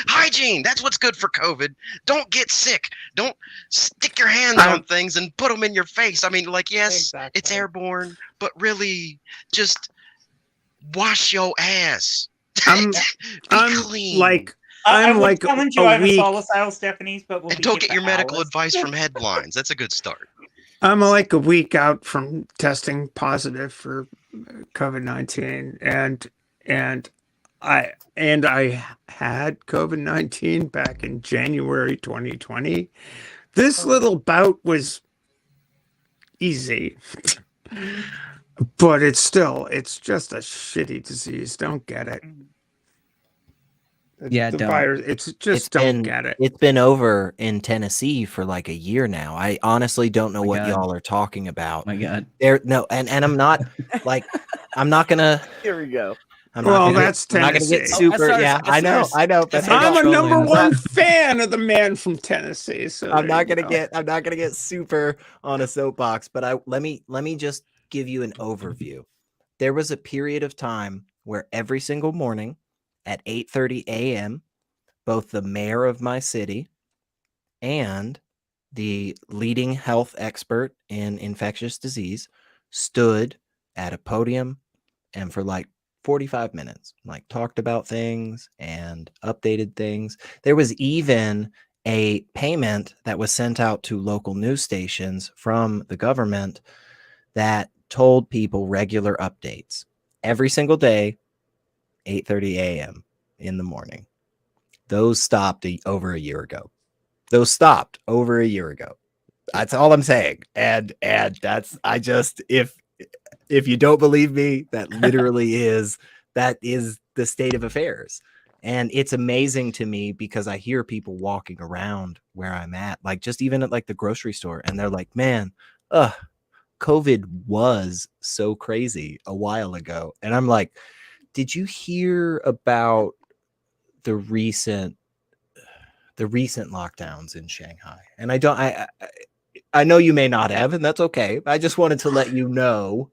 Speaker 11: Hygiene! That's what's good for COVID. Don't get sick. Don't stick your hands on things and put them in your face. I mean, yes, it's airborne, but really, just wash your ass. Be clean.
Speaker 8: I'm
Speaker 6: like
Speaker 8: challenge
Speaker 6: you
Speaker 8: a
Speaker 6: over
Speaker 8: week.
Speaker 6: solar sail, Stephanie's, but
Speaker 11: and don't get your medical advice from headlines. That's a good start.
Speaker 8: I'm like a week out from testing positive for COVID-19, and I had COVID-19 back in January 2020. This little bout was easy, but it's just a shitty disease. Don't get it.
Speaker 2: Yeah,
Speaker 8: the
Speaker 2: don't.
Speaker 8: virus. It's just don't get it.
Speaker 4: It's been over in Tennessee for like a year now. I honestly don't know
Speaker 2: My
Speaker 4: what
Speaker 2: God.
Speaker 4: y'all are talking about.
Speaker 2: My God.
Speaker 4: And I'm not like I'm not gonna.
Speaker 1: Here we go.
Speaker 4: I'm
Speaker 8: Well,
Speaker 4: not gonna
Speaker 8: that's
Speaker 4: get, I'm not gonna get
Speaker 8: Tennessee.
Speaker 4: super.
Speaker 2: SR's
Speaker 4: yeah, I know. But
Speaker 8: I'm a
Speaker 2: trolling.
Speaker 8: number one fan of the man from Tennessee. So
Speaker 4: I'm
Speaker 8: there
Speaker 4: not
Speaker 8: you
Speaker 4: gonna
Speaker 8: go.
Speaker 4: I'm not gonna get super on a soapbox, but let me just give you an overview. There was a period of time where every single morning at 8:30 a.m., both the mayor of my city and the leading health expert in infectious disease stood at a podium and for like 45 minutes, like talked about things and updated things. There was even a payment that was sent out to local news stations from the government that told people regular updates every single day, 8:30 a.m. in the morning. Those stopped over a year ago. That's all I'm saying. And that's if you don't believe me, that is the state of affairs. And it's amazing to me because I hear people walking around where I'm at, like just even at like the grocery store, and they're like, man, COVID was so crazy a while ago. And I'm like, did you hear about the recent lockdowns in Shanghai? And I know you may not have, and that's okay. I just wanted to let you know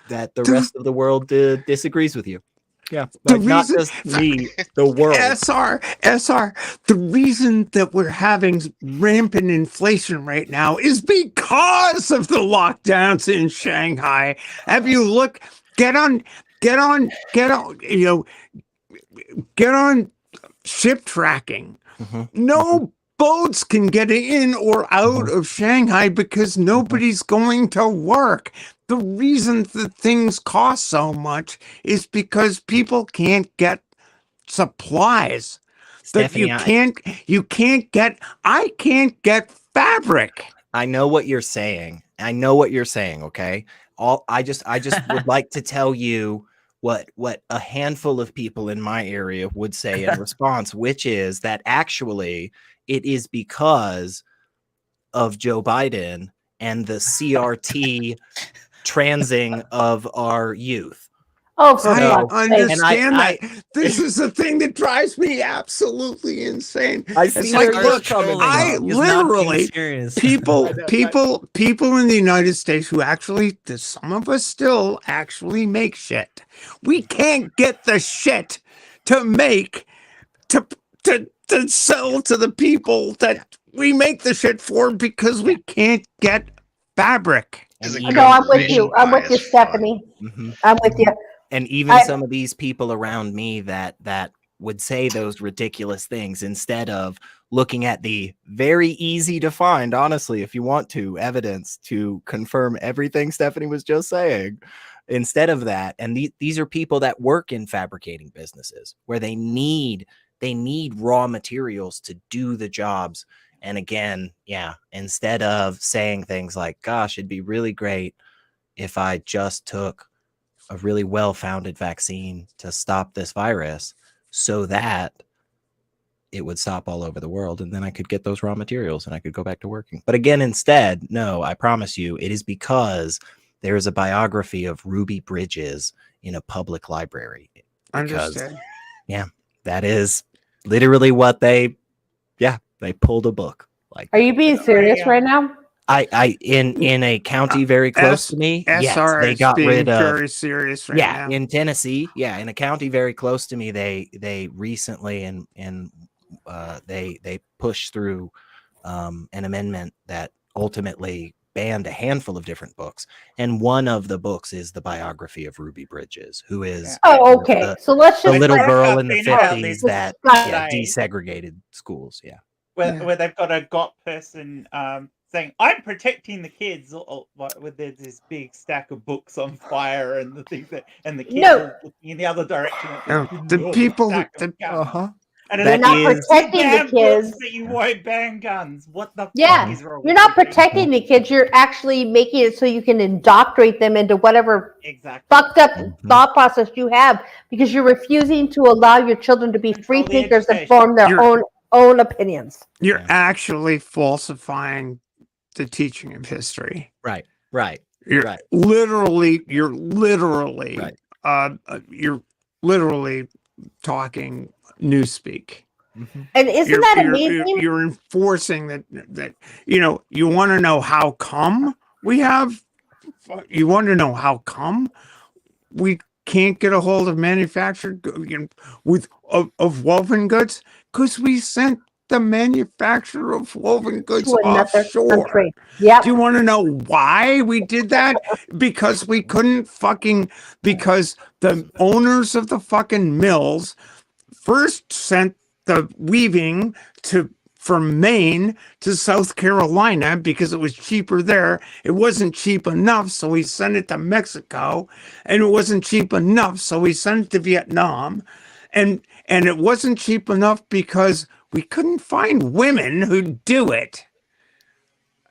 Speaker 4: that the rest of the world disagrees with you. Yeah, like not just me, the world.
Speaker 8: SR, the reason that we're having rampant inflation right now is because of the lockdowns in Shanghai. Have you get on ship tracking. No boats can get in or out of Shanghai because nobody's going to work. The reason that things cost so much is because people can't get supplies.
Speaker 4: Stephanie,
Speaker 8: I can't get fabric.
Speaker 4: I know what you're saying. Okay. I just would like to tell you what a handful of people in my area would say in response, which is that actually it is because of Joe Biden and the CRT transing of our youth.
Speaker 8: I understand that. This is the thing that drives me absolutely insane. It's like, look, I literally people in the United States who actually, some of us still actually make shit. We can't get the shit to make to sell to the people that we make the shit for because we can't get fabric.
Speaker 7: No, I'm with you. I'm with you, Stephanie. I'm with you.
Speaker 4: And even some of these people around me that would say those ridiculous things, instead of looking at the very easy to find, honestly, if you want to, evidence to confirm everything Stephanie was just saying, instead of that, and these are people that work in fabricating businesses where they need raw materials to do the jobs. And again, instead of saying things like, gosh, it'd be really great if I just took a really well-founded vaccine to stop this virus so that it would stop all over the world, and then I could get those raw materials and I could go back to working. But again, instead, no, I promise you, it is because there is a biography of Ruby Bridges in a public library.
Speaker 8: Understand.
Speaker 4: Yeah, that is literally what they pulled a book. Like,
Speaker 7: are you being serious right now?
Speaker 4: In a county very close to me, yes, they got rid of.
Speaker 8: Very serious right now.
Speaker 4: In Tennessee, in a county very close to me, they recently and they pushed through an amendment that ultimately banned a handful of different books, and one of the books is the biography of Ruby Bridges, who is
Speaker 7: okay. So let's just
Speaker 4: the little girl in the
Speaker 6: about
Speaker 4: 50s that desegregated schools.
Speaker 6: Where they've got a got person saying, "I'm protecting the kids," with this big stack of books on fire and the things and the kids
Speaker 7: No.
Speaker 6: all looking in the other direction at
Speaker 8: No,
Speaker 6: this
Speaker 8: the
Speaker 6: enormous
Speaker 8: people
Speaker 6: stack
Speaker 8: that
Speaker 6: of guns. And
Speaker 7: You're
Speaker 6: it's
Speaker 7: not
Speaker 6: like,
Speaker 7: protecting the
Speaker 6: damn books
Speaker 7: kids.
Speaker 6: that you won't ban guns. What the fuck
Speaker 7: Yeah,
Speaker 6: is wrong
Speaker 7: you're
Speaker 6: with
Speaker 7: not
Speaker 6: you people?
Speaker 7: protecting the kids. You're actually making it so you can indoctrinate them into whatever
Speaker 6: Exactly.
Speaker 7: fucked up thought process you have, because you're refusing to allow your children to be free
Speaker 6: Control the
Speaker 7: thinkers and
Speaker 6: education.
Speaker 7: form their own opinions.
Speaker 8: You're actually falsifying the teaching of history.
Speaker 4: Right.
Speaker 8: You're
Speaker 4: Right.
Speaker 8: literally
Speaker 4: Right.
Speaker 8: You're literally talking newspeak.
Speaker 7: And isn't that amazing?
Speaker 8: You're enforcing that you want to know how come we can't get a hold of manufactured of woven goods, because we sent the manufacturer of woven goods
Speaker 7: To another
Speaker 8: offshore.
Speaker 7: country. Yep.
Speaker 8: Do you want to know why we did that? Because we couldn't because the owners of the fucking mills first sent the weaving from Maine to South Carolina because it was cheaper there. It wasn't cheap enough, so we sent it to Mexico, and it wasn't cheap enough, so we sent it to Vietnam, and it wasn't cheap enough because we couldn't find women who'd do it.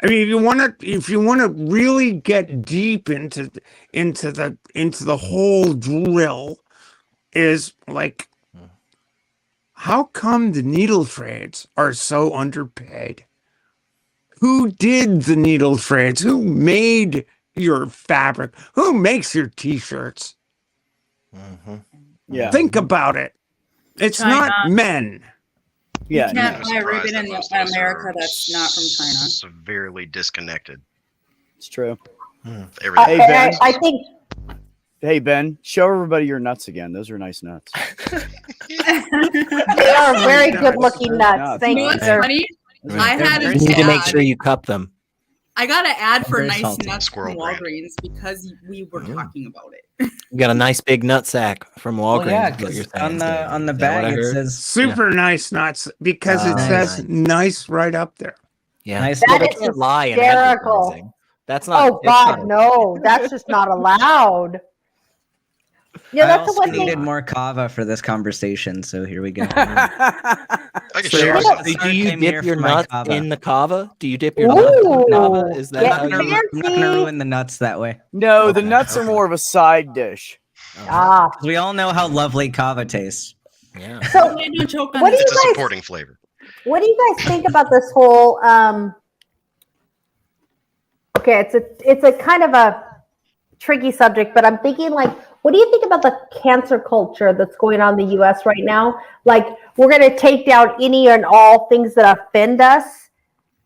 Speaker 8: I mean, if you want to really get deep into the whole drill, is like, how come the needle trades are so underpaid? Who did the needle trades? Who made your fabric? Who makes your t-shirts?
Speaker 1: Yeah.
Speaker 8: Think about it. It's
Speaker 3: China.
Speaker 8: not men.
Speaker 1: Yeah.
Speaker 3: You can't
Speaker 11: I'm
Speaker 3: buy a
Speaker 11: surprised
Speaker 3: ribbon
Speaker 11: that
Speaker 3: in
Speaker 11: most of us
Speaker 3: America
Speaker 11: are
Speaker 3: that's not from China.
Speaker 11: Severely disconnected.
Speaker 1: It's true.
Speaker 11: Everything.
Speaker 1: Hey, Ben.
Speaker 7: I think
Speaker 1: Hey, Ben, show everybody your nuts again. Those are nice nuts.
Speaker 7: they are very good-looking nuts. Thank
Speaker 3: You know
Speaker 7: you,
Speaker 3: what's
Speaker 7: sir.
Speaker 3: funny? I had
Speaker 4: You
Speaker 3: an
Speaker 4: need to make
Speaker 3: ad.
Speaker 4: sure you cup them.
Speaker 3: I got an ad for
Speaker 2: Very
Speaker 3: nice
Speaker 2: salty.
Speaker 3: nuts
Speaker 11: Squirrel
Speaker 3: from
Speaker 11: brand.
Speaker 3: Walgreens because we were talking about it.
Speaker 4: You got a nice big nut sack from Walgreens.
Speaker 2: Well, yeah,
Speaker 4: is what you're
Speaker 2: 'cause
Speaker 4: saying,
Speaker 2: on the
Speaker 4: Steve.
Speaker 2: on the
Speaker 4: Is that what
Speaker 2: bag
Speaker 4: I
Speaker 2: it
Speaker 4: heard?
Speaker 2: says
Speaker 8: Super nice nuts, because it says nice right up there.
Speaker 4: Yeah.
Speaker 2: nice.
Speaker 7: That
Speaker 4: They
Speaker 7: is
Speaker 4: can't lie in
Speaker 7: hysterical.
Speaker 4: advertising. That's not.
Speaker 7: Oh God, no! That's just not allowed. Yeah,
Speaker 2: I
Speaker 7: that's the
Speaker 2: also
Speaker 7: one thing.
Speaker 2: needed more kava for this conversation, so here we go.
Speaker 11: I can
Speaker 8: So
Speaker 11: share
Speaker 8: you're-
Speaker 11: some.
Speaker 4: Do you
Speaker 2: Came here
Speaker 4: dip your
Speaker 2: for my
Speaker 4: nuts
Speaker 2: kava.
Speaker 4: in the kava? Do you dip your nuts in the kava? Is that
Speaker 7: Get
Speaker 4: how you?
Speaker 2: I'm not gonna ruin the nuts that way.
Speaker 1: No, the
Speaker 4: Okay.
Speaker 1: nuts are more of a side dish.
Speaker 7: Ah.
Speaker 2: 'Cause we all know how lovely kava tastes.
Speaker 4: Yeah.
Speaker 7: So,
Speaker 3: They don't choke on
Speaker 7: what do
Speaker 3: it.
Speaker 7: you
Speaker 11: It's a
Speaker 7: guys?
Speaker 11: supporting flavor.
Speaker 7: What do you guys think about this whole? Okay, it's a kind of a tricky subject, but I'm thinking, like, what do you think about the cancer culture that's going on in the U.S. right now? Like, we're going to take down any and all things that offend us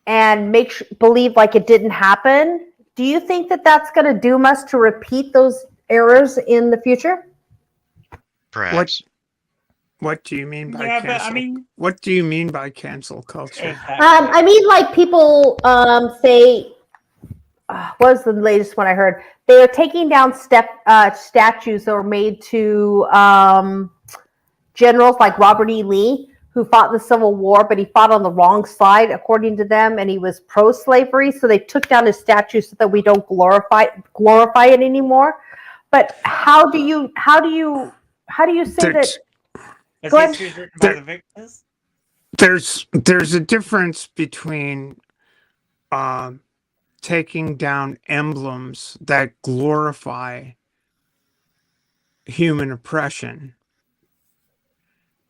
Speaker 7: and believe like it didn't happen. Do you think that that's going to doom us to repeat those errors in the future?
Speaker 11: Perhaps.
Speaker 8: What do you mean by
Speaker 6: Yeah,
Speaker 8: cancel?
Speaker 6: but I mean,
Speaker 8: What do you mean by cancel culture?
Speaker 6: exactly.
Speaker 7: I mean, like, people say, what was the latest one I heard? They are taking down statues that were made to generals like Robert E. Lee, who fought in the Civil War, but he fought on the wrong side, according to them, and he was pro-slavery. So they took down his statue so that we don't glorify it anymore. But how do you say that?
Speaker 6: Because
Speaker 7: Go ahead.
Speaker 6: history is written by the victors.
Speaker 8: There's a difference between taking down emblems that glorify human oppression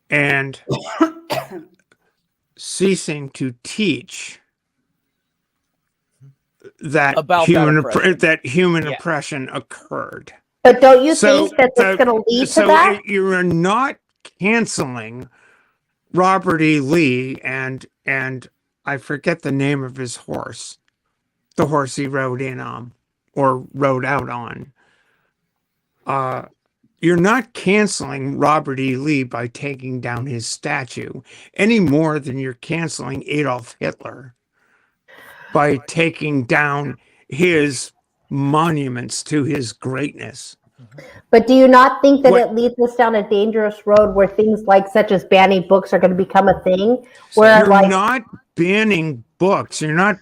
Speaker 8: and ceasing to teach that
Speaker 1: About that
Speaker 8: human
Speaker 6: Yeah.
Speaker 8: oppression occurred.
Speaker 7: But don't you
Speaker 8: So
Speaker 7: think that that's going to lead to
Speaker 8: so
Speaker 7: that?
Speaker 8: you are not canceling Robert E. Lee and I forget the name of his horse, the horse he rode in on or rode out on. You're not canceling Robert E. Lee by taking down his statue any more than you're canceling Adolf Hitler by taking down his monuments to his greatness.
Speaker 7: But do you not think that
Speaker 8: What-
Speaker 7: it leads us down a dangerous road where things like such as banning books are going to become a thing? Where
Speaker 8: You're
Speaker 7: like
Speaker 8: not banning books. You're not.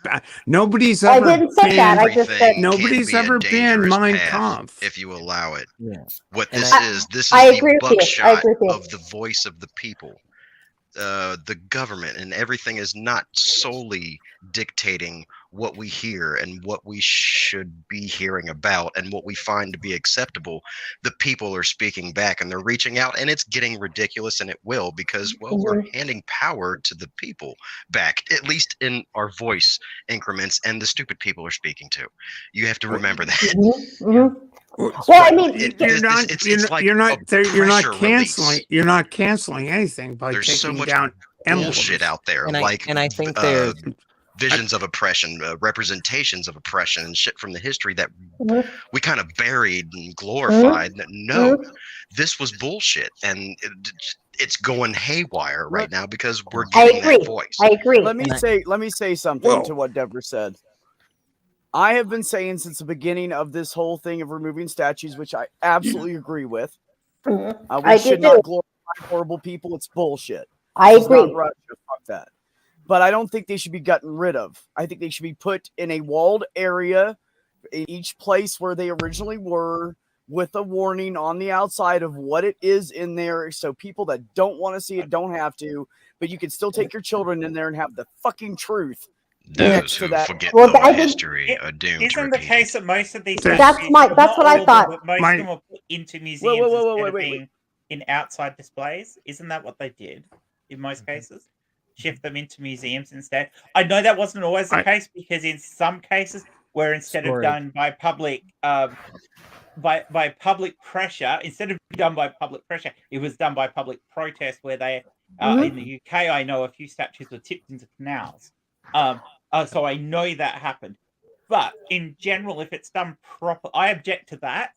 Speaker 8: Nobody's
Speaker 7: I
Speaker 8: ever
Speaker 7: didn't say that.
Speaker 8: banned.
Speaker 7: I just said
Speaker 11: Everything
Speaker 8: Nobody's
Speaker 11: can be a
Speaker 8: ever banned
Speaker 11: dangerous
Speaker 8: Mein
Speaker 11: path
Speaker 8: Kampf.
Speaker 11: if you allow it.
Speaker 4: Yeah.
Speaker 11: What
Speaker 4: And
Speaker 11: this is
Speaker 7: I
Speaker 11: the
Speaker 7: agree with you. I
Speaker 11: buckshot
Speaker 7: agree with you.
Speaker 11: of the voice of the people. The government and everything is not solely dictating what we hear and what we should be hearing about and what we find to be acceptable. The people are speaking back and they're reaching out, and it's getting ridiculous, and it will, because, well, we're handing power to the people back, at least in our voice increments, and the stupid people are speaking too. You have to remember that.
Speaker 7: Well, I mean,
Speaker 8: You're not.
Speaker 11: it's like
Speaker 8: You're not.
Speaker 11: a
Speaker 8: You're not
Speaker 11: pressure
Speaker 8: canceling.
Speaker 11: release.
Speaker 8: You're not canceling anything by
Speaker 11: There's so
Speaker 8: taking
Speaker 11: much
Speaker 8: down
Speaker 11: bullshit
Speaker 8: emblems.
Speaker 11: out there,
Speaker 4: And I think there's
Speaker 11: visions of oppression, representations of oppression, and shit from the history that we kind of buried and glorified. No, this was bullshit, and it's going haywire right now because we're getting that voice.
Speaker 7: I agree.
Speaker 1: Let me say something to what Deborah said. I have been saying since the beginning of this whole thing of removing statues, which I absolutely agree with. We should not glorify horrible people. It's bullshit.
Speaker 7: I
Speaker 1: This is
Speaker 7: agree.
Speaker 1: not Russia. Fuck that. But I don't think they should be gotten rid of. I think they should be put in a walled area in each place where they originally were, with a warning on the outside of what it is in there, so people that don't want to see it don't have to. But you can still take your children in there and have the fucking truth.
Speaker 11: Those who forget
Speaker 7: Well,
Speaker 11: the
Speaker 7: I think-
Speaker 11: history are doomed to
Speaker 6: Isn't the
Speaker 11: repeat.
Speaker 6: case that most of these
Speaker 7: That's
Speaker 6: statues,
Speaker 7: my-
Speaker 6: not
Speaker 7: that's what I
Speaker 6: all of them,
Speaker 7: thought.
Speaker 6: but most of them were put into museums instead of being in outside displays? Isn't that what they did in most cases? Shift them into museums instead. I know that wasn't always the case, because in some cases where instead of done by public by public pressure, instead of done by public pressure, it was done by public protest, where they in the UK, I know a few statues were tipped into canals. So I know that happened. But in general, if it's done proper, I object to that.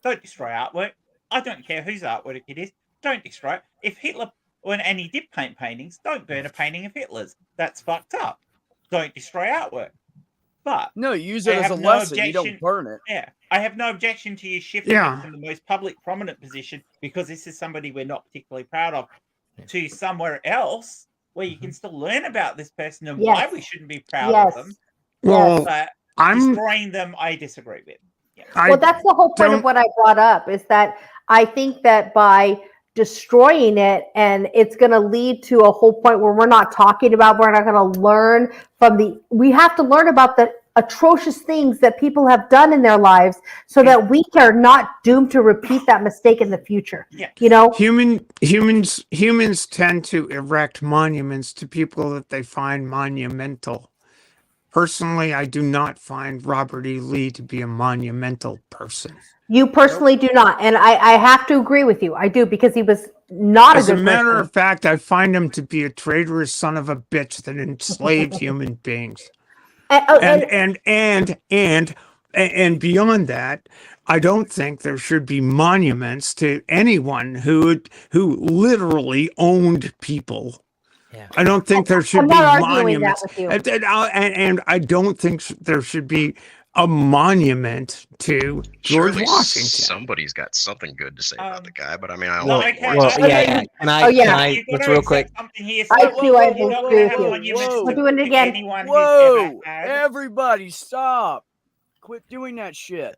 Speaker 6: Don't destroy artwork. I don't care whose artwork it is. Don't destroy it. If Hitler, and he did paint paintings, don't burn a painting of Hitler's. That's fucked up. Don't destroy artwork. But
Speaker 1: no, use it as a lesson. You don't burn it.
Speaker 6: Yeah, I have no objection to you shifting it from the most public, prominent position, because this is somebody we're not particularly proud of, to somewhere else where you can still learn about this person and why we shouldn't be proud of them.
Speaker 8: Well,
Speaker 6: but destroying them, I disagree with. Yeah.
Speaker 7: Well, that's the whole point of what I brought up, is that I think that by destroying it, and it's going to lead to a whole point where we're not talking about, we're not going to learn from we have to learn about the atrocious things that people have done in their lives, so that we are not doomed to repeat that mistake in the future.
Speaker 6: Yeah.
Speaker 7: You know,
Speaker 8: humans tend to erect monuments to people that they find monumental. Personally, I do not find Robert E. Lee to be a monumental person.
Speaker 7: You personally do not, and I have to agree with you. I do, because he was not
Speaker 8: As
Speaker 7: a
Speaker 8: a
Speaker 7: good
Speaker 8: matter
Speaker 7: person.
Speaker 8: of fact, I find him to be a traitorous son of a bitch that enslaved human beings. And beyond that, I don't think there should be monuments to anyone who literally owned people.
Speaker 4: Yeah.
Speaker 8: I don't think there should
Speaker 7: I'm
Speaker 8: be
Speaker 7: not arguing that
Speaker 8: monuments,
Speaker 7: with you.
Speaker 8: and I don't think there should be a monument to George
Speaker 11: Surely
Speaker 8: Washington.
Speaker 11: somebody's got something good to say about the guy, but I mean, I don't
Speaker 4: Well,
Speaker 11: think
Speaker 4: yeah. Can I just real quick?
Speaker 7: I agree with you. We'll do it again.
Speaker 1: Whoa! Everybody, stop! Quit doing that shit.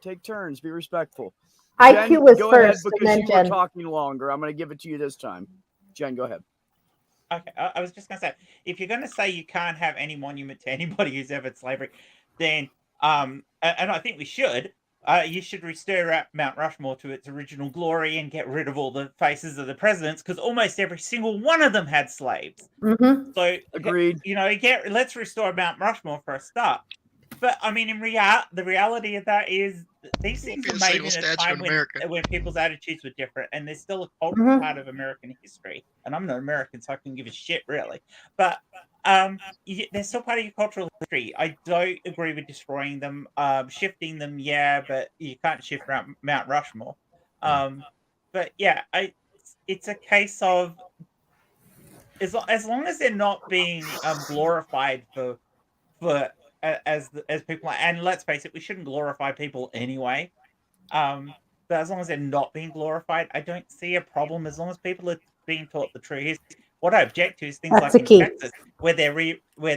Speaker 1: Take turns. Be respectful.
Speaker 7: IQ
Speaker 1: Jen,
Speaker 7: was
Speaker 1: go
Speaker 7: first,
Speaker 1: ahead,
Speaker 7: and
Speaker 1: because
Speaker 7: then
Speaker 1: you were
Speaker 7: Jen.
Speaker 1: talking longer. I'm going to give it to you this time. Jen, go ahead.
Speaker 6: Okay, I was just going to say, if you're going to say you can't have any monument to anybody who's ever slavery, then, and I think we should, you should restore Mount Rushmore to its original glory and get rid of all the faces of the presidents, because almost every single one of them had slaves.
Speaker 7: Mm-hmm.
Speaker 6: So,
Speaker 1: agreed.
Speaker 6: Let's restore Mount Rushmore for a start. But I mean, the reality of that is these things were made in a time when people's attitudes were different, and there's still a cultural part of American history. And I'm not American, so I can give a shit, really. But they're still part of your cultural history. I don't agree with destroying them, shifting them. Yeah, but you can't shift Mount Rushmore. But yeah, it's a case of as long as they're not being glorified for as people, and let's face it, we shouldn't glorify people anyway. But as long as they're not being glorified, I don't see a problem. As long as people are being taught the true history, what I object to is things
Speaker 7: That's
Speaker 6: like
Speaker 7: the
Speaker 6: in
Speaker 7: key.
Speaker 6: Texas, where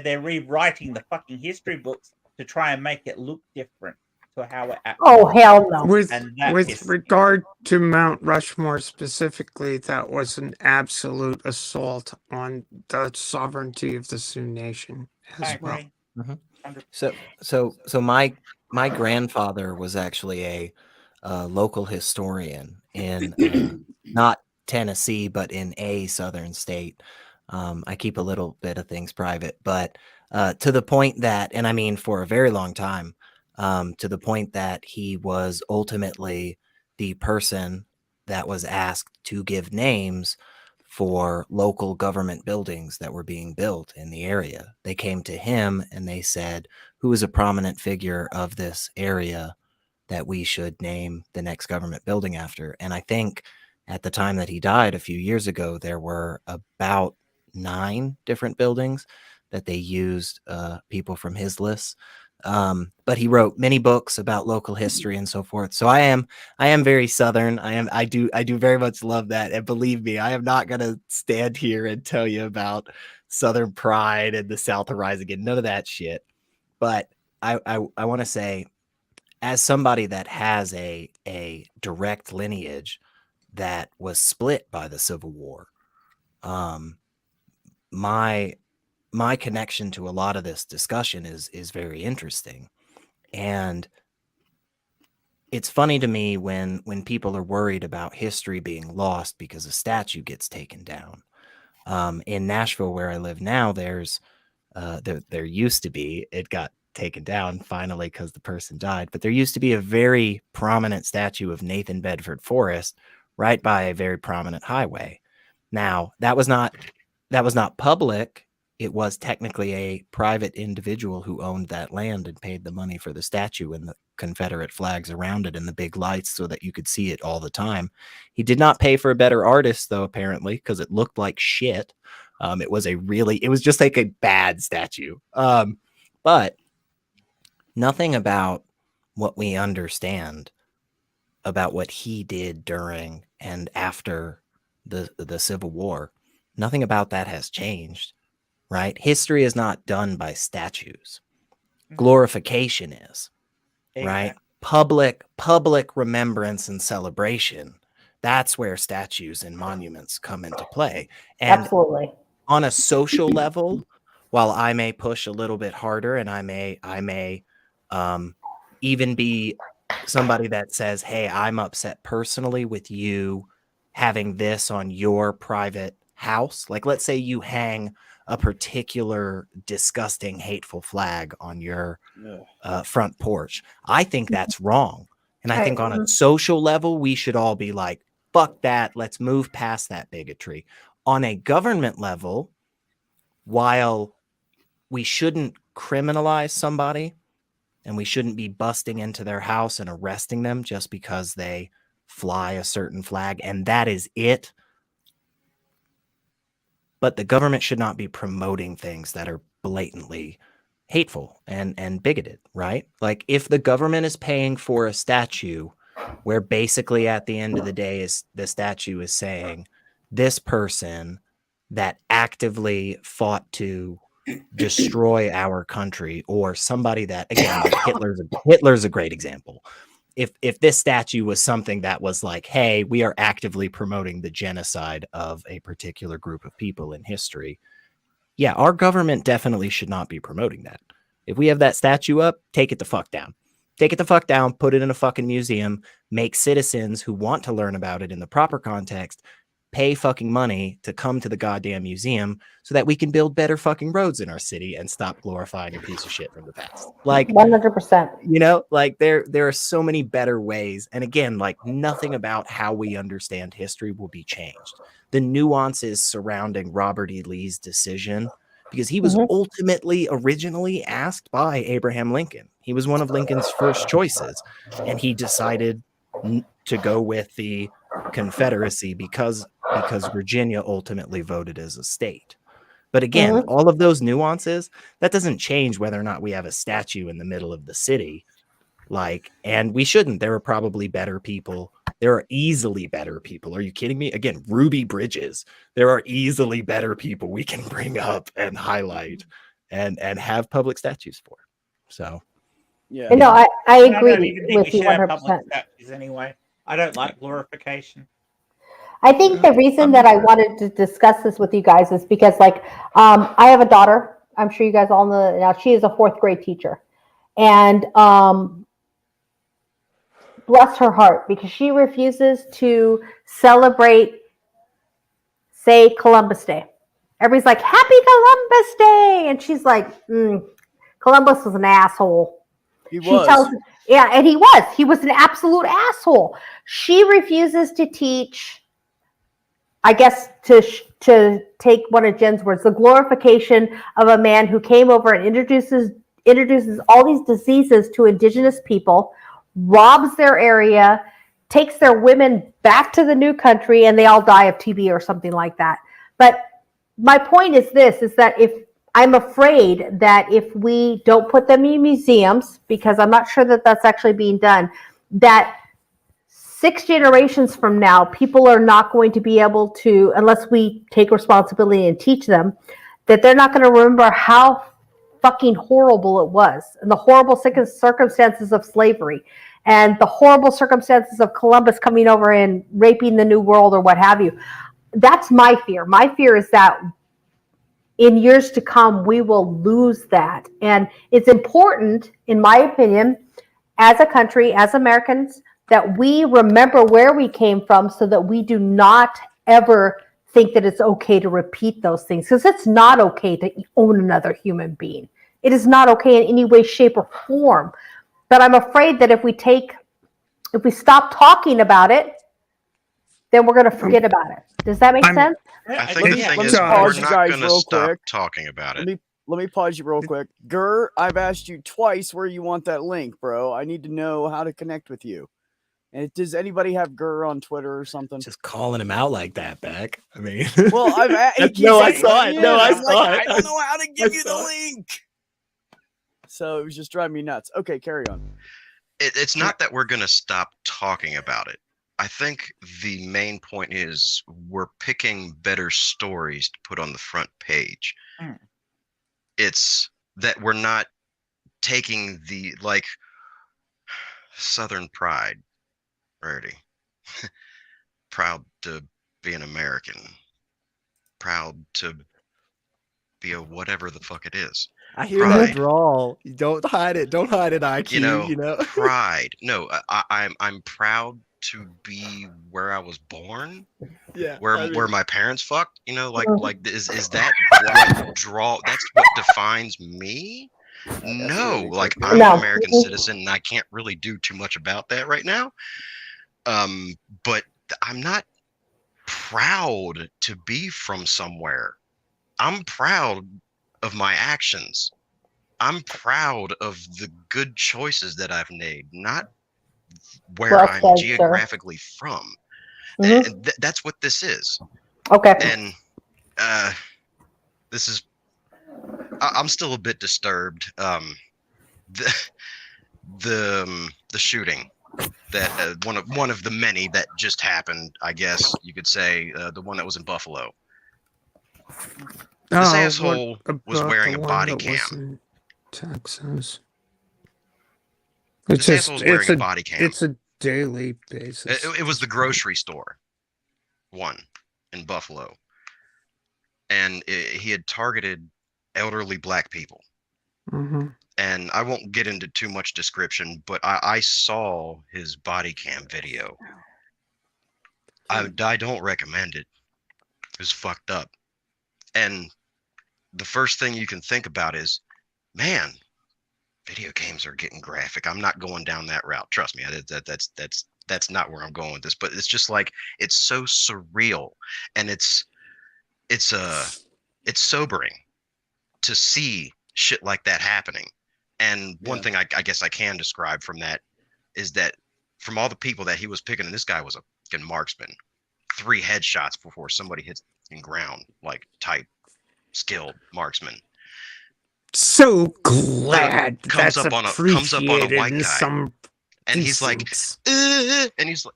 Speaker 6: they're rewriting the fucking history books to try and make it look different to how it actually
Speaker 7: Oh,
Speaker 6: was.
Speaker 7: hell no.
Speaker 6: And that
Speaker 8: With
Speaker 6: pisses me
Speaker 8: regard to Mount Rushmore specifically, that was an absolute assault on the sovereignty of the Sioux Nation
Speaker 6: I
Speaker 8: as well.
Speaker 6: agree.
Speaker 4: Mhm.
Speaker 6: 100%.
Speaker 4: So my grandfather was actually a local historian in not Tennessee, but in a southern state. I keep a little bit of things private, but to the point that, and I mean for a very long time, to the point that he was ultimately the person that was asked to give names for local government buildings that were being built in the area. They came to him and they said, who is a prominent figure of this area that we should name the next government building after? And I think at the time that he died a few years ago, there were about 9 different buildings that they used people from his list. But he wrote many books about local history and so forth. So I am very Southern. I do very much love that. And believe me, I am not going to stand here and tell you about Southern pride and the South to rise again. None of that shit. But I want to say, as somebody that has a direct lineage that was split by the Civil War, my connection to a lot of this discussion is very interesting. And it's funny to me when people are worried about history being lost because a statue gets taken down. In Nashville, where I live now, there's there used to be, it got taken down finally because the person died, but there used to be a very prominent statue of Nathan Bedford Forrest right by a very prominent highway. Now, that was not public. It was technically a private individual who owned that land and paid the money for the statue and the Confederate flags around it and the big lights so that you could see it all the time. He did not pay for a better artist, though, apparently, because it looked like shit. It was just like a bad statue. But nothing about what we understand about what he did during and after the Civil War, nothing about that has changed, right? History is not done by statues. Glorification is, right? Public remembrance and celebration. That's where statues and monuments come into play. And
Speaker 7: Absolutely.
Speaker 4: on a social level, while I may push a little bit harder and I may even be somebody that says, hey, I'm upset personally with you having this on your private house. Like, let's say you hang a particular disgusting, hateful flag on your front porch. I think that's wrong. And I think on a social level, we should all be like, fuck that. Let's move past that bigotry. On a government level, while we shouldn't criminalize somebody and we shouldn't be busting into their house and arresting them just because they fly a certain flag, and that is it. But the government should not be promoting things that are blatantly hateful and bigoted, right? Like, if the government is paying for a statue where basically at the end of the day is the statue is saying this person that actively fought to destroy our country, or somebody that, again, like Hitler's a great example. If this statue was something that was like, hey, we are actively promoting the genocide of a particular group of people in history, yeah, our government definitely should not be promoting that. If we have that statue up, take it the fuck down. Take it the fuck down, put it in a fucking museum, make citizens who want to learn about it in the proper context pay fucking money to come to the goddamn museum so that we can build better fucking roads in our city and stop glorifying a piece of shit from the past. Like,
Speaker 7: 100%.
Speaker 4: you know, like there are so many better ways. And again, like, nothing about how we understand history will be changed. The nuances surrounding Robert E. Lee's decision, because he was ultimately originally asked by Abraham Lincoln. He was one of Lincoln's first choices, and he decided to go with the Confederacy because Virginia ultimately voted as a state. But again, all of those nuances, that doesn't change whether or not we have a statue in the middle of the city. Like, and we shouldn't. There are probably better people There are easily better people. Are you kidding me? Again, Ruby Bridges. There are easily better people we can bring up and highlight and have public statues for. So
Speaker 1: Yeah.
Speaker 7: No, I
Speaker 6: I don't
Speaker 7: agree
Speaker 6: even think
Speaker 7: with
Speaker 6: we
Speaker 7: you
Speaker 6: should have public
Speaker 7: 100%.
Speaker 6: statues anyway. I don't like glorification.
Speaker 7: I think the reason that I wanted to discuss this with you guys is because, like, I have a daughter. I'm sure you guys all know that now. She is a fourth grade teacher, and bless her heart, because she refuses to celebrate, say, Columbus Day. Everybody's like, "Happy Columbus Day," and she's like, "Columbus was an asshole." She tells, yeah, and he was. He was an absolute asshole. She refuses to teach. I guess to take one of Jen's words, the glorification of a man who came over and introduces all these diseases to indigenous people, robs their area, takes their women back to the new country, and they all die of TB or something like that. But my point is this, is that if I'm afraid that if we don't put them in museums, because I'm not sure that that's actually being done, that 6 generations from now, people are not going to be able to, unless we take responsibility and teach them, that they're not going to remember how fucking horrible it was, and the horrible circumstances of slavery, and the horrible circumstances of Columbus coming over and raping the New World or what have you. That's my fear. My fear is that in years to come, we will lose that. And it's important, in my opinion, as a country, as Americans, that we remember where we came from so that we do not ever think that it's okay to repeat those things, because it's not okay to own another human being. It is not okay in any way, shape, or form. But I'm afraid that if we stop talking about it, then we're going to forget about it. Does that make sense?
Speaker 11: I think the thing is, we're not going to stop talking about it.
Speaker 1: Let me pause you real quick. Gur, I've asked you twice where you want that link, bro. I need to know how to connect with you. And does anybody have Gur on Twitter or something?
Speaker 4: Just calling him out like that, Beck. I mean,
Speaker 1: well,
Speaker 4: no, I saw it. No, I saw it.
Speaker 1: I don't know how to give you the link. So it was just driving me nuts. Okay, carry on.
Speaker 11: It's not that we're going to stop talking about it. I think the main point is we're picking better stories to put on the front page. It's that we're not taking the, like, Southern pride. Rarity. Proud to be an American. Proud to be a whatever the fuck it is.
Speaker 4: I hear that drawl. Don't hide it. Don't hide it, IQ.
Speaker 11: You know? Pride. No, I'm proud to be where I was born.
Speaker 4: Yeah.
Speaker 11: Where my parents fucked. You know, like is that what draw? That's what defines me. No, like I'm an American citizen, and I can't really do too much about that right now. But I'm not proud to be from somewhere. I'm proud of my actions. I'm proud of the good choices that I've made, not where I'm geographically from. And that's what this is.
Speaker 7: Okay.
Speaker 11: And this is, I'm still a bit disturbed. The shooting. That one of the many that just happened, I guess you could say, the one that was in Buffalo. This asshole was wearing a body cam.
Speaker 8: Texas.
Speaker 11: This asshole was wearing a body cam.
Speaker 8: It's a daily basis.
Speaker 11: It was the grocery store one in Buffalo, and he had targeted elderly black people. And I won't get into too much description, but I saw his body cam video. I don't recommend it. It was fucked up. And the first thing you can think about is, man, video games are getting graphic. I'm not going down that route. Trust me, that's not where I'm going with this. But it's just like, it's so surreal, and it's sobering to see shit like that happening. And one thing I guess I can describe from that is that from all the people that he was picking, and this guy was a fucking marksman, 3 headshots before somebody hits in ground, like type skilled marksman.
Speaker 8: So glad
Speaker 11: comes
Speaker 8: that's
Speaker 11: up on a white guy,
Speaker 8: some
Speaker 11: and he's like, and he's like,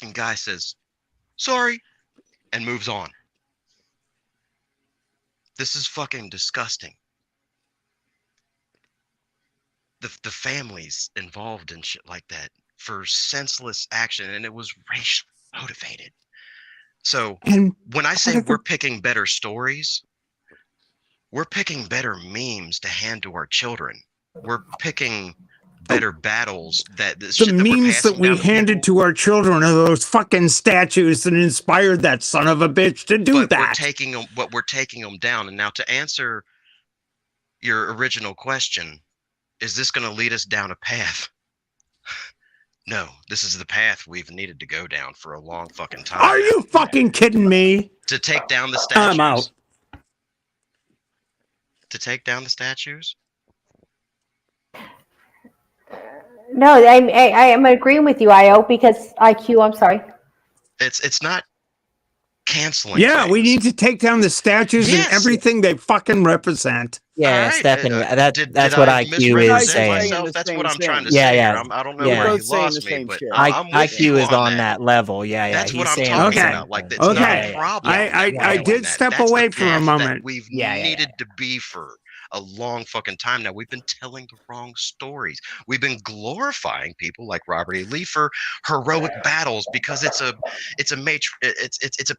Speaker 11: And guy says, sorry, and moves on. This is fucking disgusting. The families involved in shit like that for senseless action, and it was racially motivated. So
Speaker 8: And
Speaker 11: when I say
Speaker 8: part of
Speaker 11: we're
Speaker 8: the-
Speaker 11: picking better stories, we're picking better memes to hand to our children. We're picking better battles that
Speaker 8: the
Speaker 11: shit that we're
Speaker 8: memes that
Speaker 11: passing
Speaker 8: we
Speaker 11: down to
Speaker 8: handed
Speaker 11: people.
Speaker 8: to our children are those fucking statues that inspired that son of a bitch to do
Speaker 11: But
Speaker 8: that.
Speaker 11: we're taking them down. And now to answer your original question, is this going to lead us down a path? No, this is the path we've needed to go down for a long fucking time.
Speaker 8: Are you fucking kidding me?
Speaker 11: To take down the statues?
Speaker 8: I'm out.
Speaker 11: To take down the statues?
Speaker 7: No, I am agreeing with you, IO, because IQ. I'm sorry.
Speaker 11: It's not canceling.
Speaker 8: Yeah, we
Speaker 11: things.
Speaker 8: need to take down the statues
Speaker 11: Yes.
Speaker 8: and everything they fucking represent.
Speaker 4: Yeah,
Speaker 11: All right,
Speaker 4: Stephanie,
Speaker 11: did
Speaker 4: that's what
Speaker 11: I
Speaker 4: IQ
Speaker 11: misrepresent
Speaker 4: is saying.
Speaker 11: myself? That's what I'm trying to
Speaker 4: Yeah,
Speaker 11: say
Speaker 4: yeah.
Speaker 11: here. I don't know
Speaker 4: Yeah.
Speaker 11: where
Speaker 1: We're
Speaker 11: you
Speaker 1: both saying
Speaker 11: lost
Speaker 1: the
Speaker 11: me,
Speaker 1: same
Speaker 11: but
Speaker 1: shit.
Speaker 11: I'm with
Speaker 4: IQ
Speaker 11: you
Speaker 4: is on
Speaker 11: that.
Speaker 4: that level. Yeah,
Speaker 11: That's
Speaker 4: he's
Speaker 11: what I'm
Speaker 4: saying
Speaker 11: talking
Speaker 8: Okay.
Speaker 11: about. Like, it's
Speaker 8: Okay.
Speaker 11: not a problem.
Speaker 8: I did step
Speaker 11: That's
Speaker 8: away
Speaker 11: the
Speaker 8: for a
Speaker 11: path
Speaker 8: moment.
Speaker 11: that we've
Speaker 4: Yeah.
Speaker 11: needed to be for a long fucking time now. We've been telling the wrong stories. We've been glorifying people like Robert E. Lee for heroic battles because it's a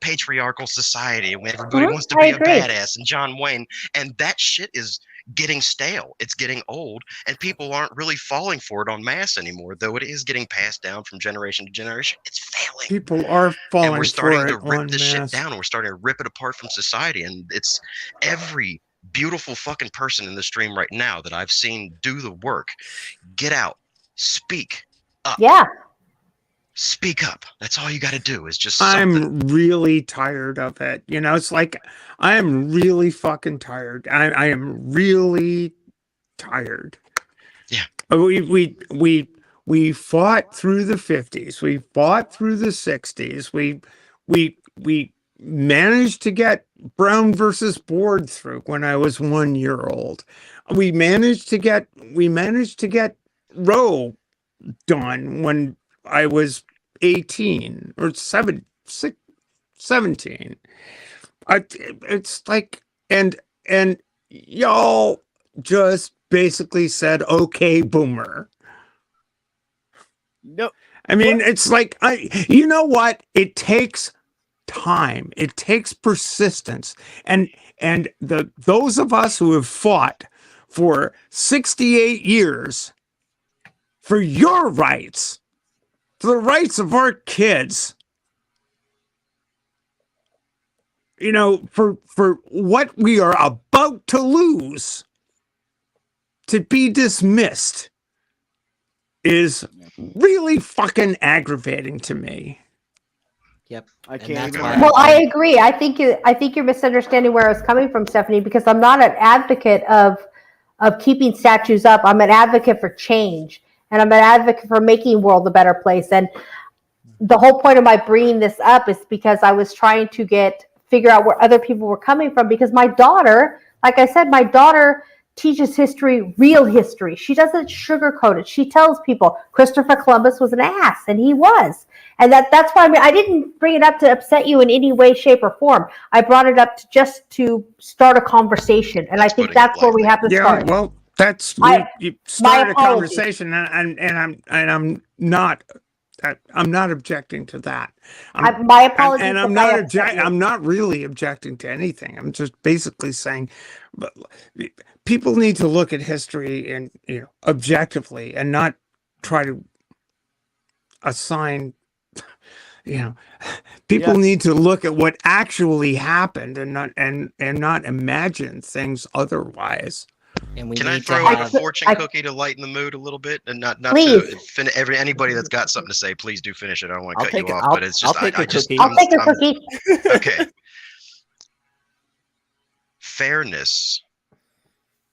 Speaker 11: patriarchal society and everybody wants to
Speaker 7: I
Speaker 11: be a
Speaker 7: agree.
Speaker 11: badass, and John Wayne, and that shit is getting stale. It's getting old, and people aren't really falling for it en masse anymore, though it is getting passed down from generation to generation. It's failing.
Speaker 8: People are falling
Speaker 11: And we're starting
Speaker 8: for
Speaker 11: to
Speaker 8: it
Speaker 11: rip
Speaker 8: en
Speaker 11: this shit
Speaker 8: masse.
Speaker 11: down, and we're starting to rip it apart from society. And it's every beautiful fucking person in the stream right now that I've seen do the work. Get out, speak up.
Speaker 7: Yeah.
Speaker 11: Speak up. That's all you got to do is just something.
Speaker 8: I'm really tired of it. You know, it's like I am really fucking tired. I am really tired.
Speaker 11: Yeah.
Speaker 8: We fought through the 50s. We fought through the 60s. We managed to get Brown versus Board through when I was 1 year old. We managed to get Roe done when I was 18 or 17. It's like, and y'all just basically said, okay, boomer.
Speaker 1: No.
Speaker 8: I mean, it's like, you know what? It takes time. It takes persistence. And those of us who have fought for 68 years for your rights, for the rights of our kids, you know, for what we are about to lose, to be dismissed is really fucking aggravating to me.
Speaker 4: Yep.
Speaker 1: I
Speaker 4: And
Speaker 1: can't
Speaker 4: that's
Speaker 1: even
Speaker 4: why
Speaker 1: imagine.
Speaker 7: Well, I agree. I think you're misunderstanding where I was coming from, Stephanie, because I'm not an advocate of keeping statues up. I'm an advocate for change, and I'm an advocate for making the world a better place. And the whole point of my bringing this up is because I was trying to figure out where other people were coming from, because my daughter, like I said, my daughter teaches history, real history. She doesn't sugarcoat it. She tells people Christopher Columbus was an ass, and he was. And that's why I didn't bring it up to upset you in any way, shape, or form. I brought it up just to start a conversation, and I think that's where we have to
Speaker 8: Yeah,
Speaker 7: start.
Speaker 8: well, that's you started a conversation, and I'm not objecting to that.
Speaker 7: My apologies.
Speaker 8: And I'm
Speaker 7: if I
Speaker 8: not
Speaker 7: upset you.
Speaker 8: I'm not really objecting to anything. I'm just basically saying, but people need to look at history and, you know, objectively, and not try to assign. You know, people need to look at what actually happened and not imagine things otherwise.
Speaker 4: And we
Speaker 11: Can I
Speaker 4: need to
Speaker 11: throw out
Speaker 4: have
Speaker 11: a fortune cookie to lighten the mood a little bit, and not
Speaker 7: Please.
Speaker 11: to anybody that's got something to say, please do finish it. I don't want to
Speaker 4: I'll
Speaker 11: cut you
Speaker 4: take it.
Speaker 11: off, but it's just
Speaker 4: I'll take a cookie.
Speaker 7: I'll take a cookie.
Speaker 11: Okay. Fairness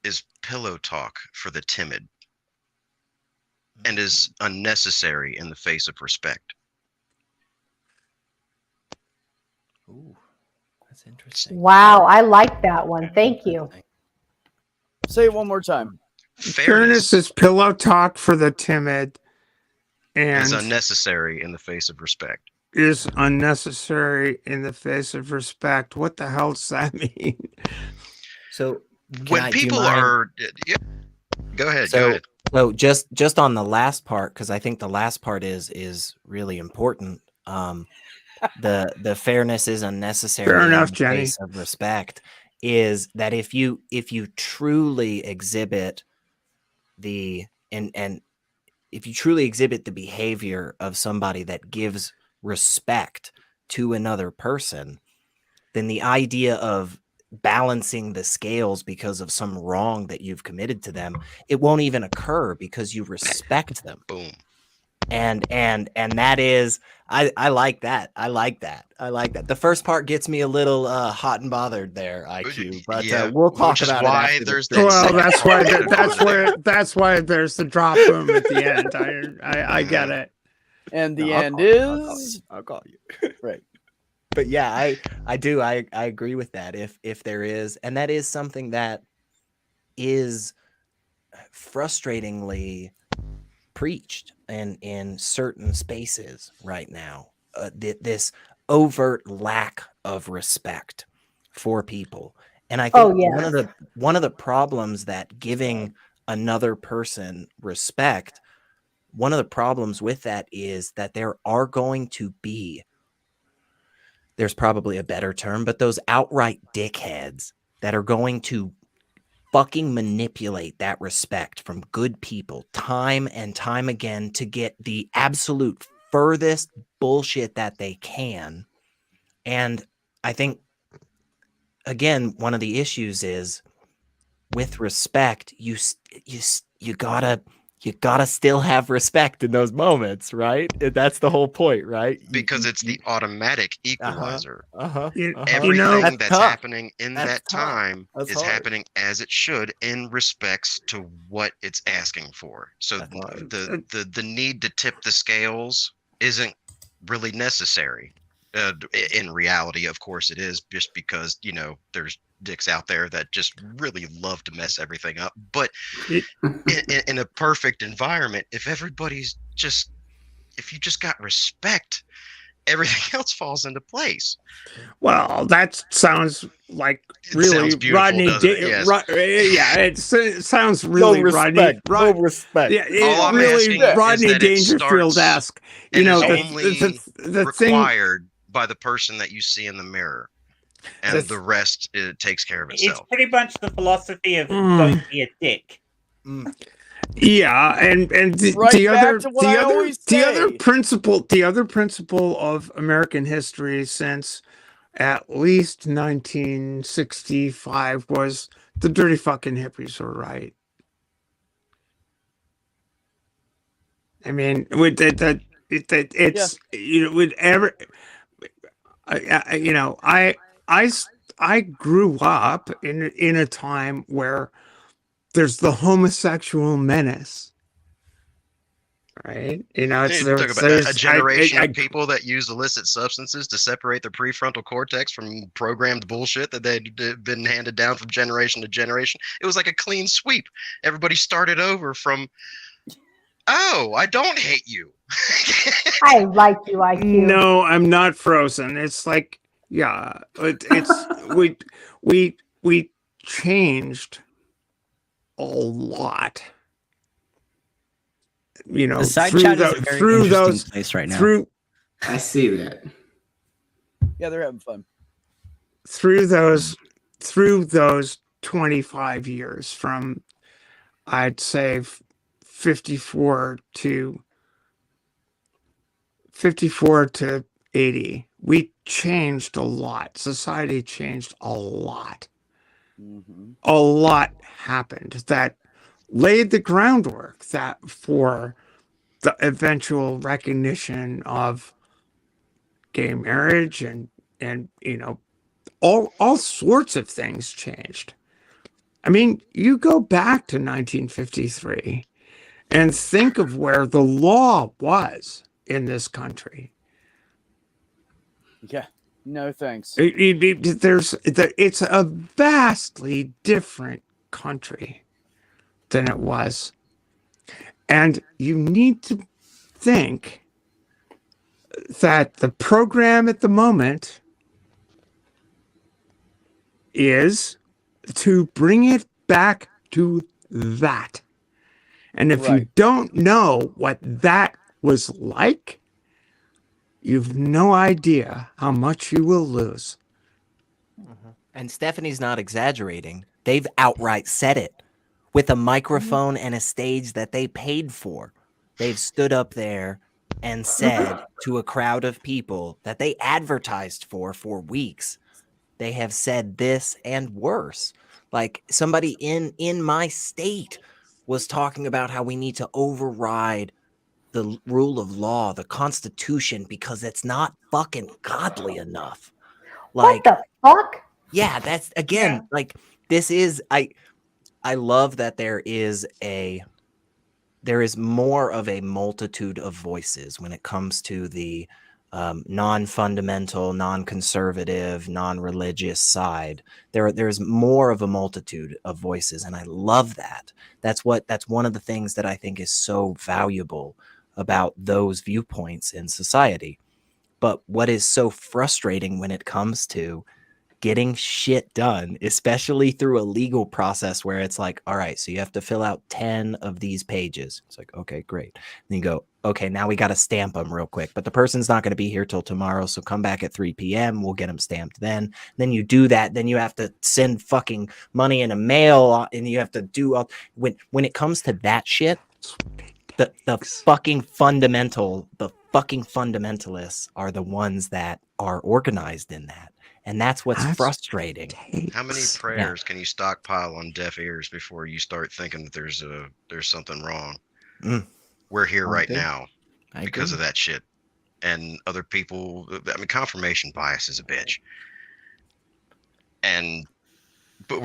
Speaker 11: is pillow talk for the timid, and is unnecessary in the face of respect.
Speaker 4: Ooh, that's interesting.
Speaker 7: Wow, I like that one. Thank you.
Speaker 1: Say it one more time.
Speaker 8: Fairness is pillow talk for the timid,
Speaker 11: is
Speaker 8: and
Speaker 11: unnecessary in the face of respect.
Speaker 8: is unnecessary in the face of respect. What the hell does that mean?
Speaker 4: So
Speaker 11: When people are, yeah, go ahead.
Speaker 4: So,
Speaker 11: Go ahead.
Speaker 4: so just on the last part, because I think the last part is really important. The fairness is unnecessary
Speaker 8: Fair enough,
Speaker 4: in the
Speaker 8: Jenny.
Speaker 4: face of respect. Is that if you truly exhibit the and if you truly exhibit the behavior of somebody that gives respect to another person, then the idea of balancing the scales because of some wrong that you've committed to them, it won't even occur because you respect them.
Speaker 11: Boom.
Speaker 4: And that is, I like that. I like that. The first part gets me a little hot and bothered there, IQ. But
Speaker 11: Yeah,
Speaker 4: we'll talk
Speaker 11: which is
Speaker 4: about
Speaker 11: why
Speaker 4: it after
Speaker 11: there's
Speaker 4: the
Speaker 11: that
Speaker 8: Well,
Speaker 11: second
Speaker 8: that's
Speaker 11: part
Speaker 8: why
Speaker 11: that we're going there.
Speaker 8: that's why there's the drop boom at the end. I get it.
Speaker 1: And the
Speaker 4: No, I'll
Speaker 1: end
Speaker 4: call you.
Speaker 1: is
Speaker 4: I'll call you.
Speaker 1: right.
Speaker 4: But yeah, I agree with that. If there is, and that is something that is frustratingly preached in certain spaces right now, this overt lack of respect for people. And I think one of the problems that giving another person respect, one of the problems with that is that there are going to be, there's probably a better term, but those outright dickheads that are going to fucking manipulate that respect from good people time and time again to get the absolute furthest bullshit that they can. And I think, again, one of the issues is with respect, you gotta still have respect in those moments, right? That's the whole point, right?
Speaker 11: Because it's the automatic equalizer. Everything that's happening in that time is happening as it should in respects to what it's asking for. So the need to tip the scales isn't really necessary. In reality, of course, it is, just because there's dicks out there that just really love to mess everything up. But in a perfect environment, if you just got respect, everything else falls into place.
Speaker 8: Well, that sounds like really Rodney.
Speaker 11: Yes.
Speaker 8: Yeah, it sounds really Rodney.
Speaker 4: No respect.
Speaker 8: Yeah,
Speaker 11: All I'm
Speaker 8: really
Speaker 11: asking
Speaker 8: Rodney
Speaker 11: is that
Speaker 8: Dangerfield-esque.
Speaker 11: it
Speaker 8: You know,
Speaker 11: is only
Speaker 8: the
Speaker 11: required by the person that you see in the mirror, and the rest it takes care of itself.
Speaker 6: It's pretty much the philosophy of don't be a dick.
Speaker 8: Yeah, and
Speaker 1: Right
Speaker 8: the
Speaker 1: back
Speaker 8: other
Speaker 1: to what I always
Speaker 8: the other
Speaker 1: say.
Speaker 8: principle of American history since at least 1965 was the dirty fucking hippies were right. I mean, with that it's with every I grew up in a time where there's the homosexual menace, right? It's
Speaker 11: Talk about a generation of people that use illicit substances to separate their prefrontal cortex from programmed bullshit that they'd been handed down from generation to generation. It was like a clean sweep. Everybody started over from, oh, I don't hate you.
Speaker 7: I like you, IQ.
Speaker 8: No, I'm not frozen. It's like, yeah, it's we changed a lot.
Speaker 2: The side chat is a very interesting place right now.
Speaker 12: I see that.
Speaker 1: Yeah, they're having fun.
Speaker 8: Through those 25 years, from I'd say 54 to 80, we changed a lot. Society changed a lot. A lot happened that laid the groundwork for the eventual recognition of gay marriage and all sorts of things changed. I mean, you go back to 1953 and think of where the law was in this country.
Speaker 1: Yeah, no thanks.
Speaker 8: It's a vastly different country than it was. And you need to think that the program at the moment is to bring it back to that. And if you
Speaker 1: Right.
Speaker 8: don't know what that was like, you've no idea how much you will lose.
Speaker 4: And Stephanie's not exaggerating. They've outright said it with a microphone and a stage that they paid for. They've stood up there and said to a crowd of people that they advertised for weeks. They have said this and worse. Like somebody in my state was talking about how we need to override the rule of law, the Constitution, because it's not fucking godly enough. Like,
Speaker 7: What the fuck?
Speaker 4: yeah, that's again, like this is I love that there is more of a multitude of voices when it comes to the non-fundamental, non-conservative, non-religious side. There's more of a multitude of voices, and I love that. That's one of the things that I think is so valuable about those viewpoints in society. But what is so frustrating when it comes to getting shit done, especially through a legal process where it's like, all right, so you have to fill out 10 of these pages. It's like, okay, great. Then you go, okay, now we got to stamp them real quick, but the person's not going to be here till tomorrow. So come back at 3 p.m. We'll get them stamped then. Then you do that. Then you have to send fucking money in a mail and you have to do all when it comes to that shit, the fucking fundamentalists are the ones that are organized in that. And that's what's frustrating.
Speaker 11: How many prayers can you stockpile on deaf ears before you start thinking that there's something wrong? We're here right now because of that shit. And other people, I mean, confirmation bias is a bitch. But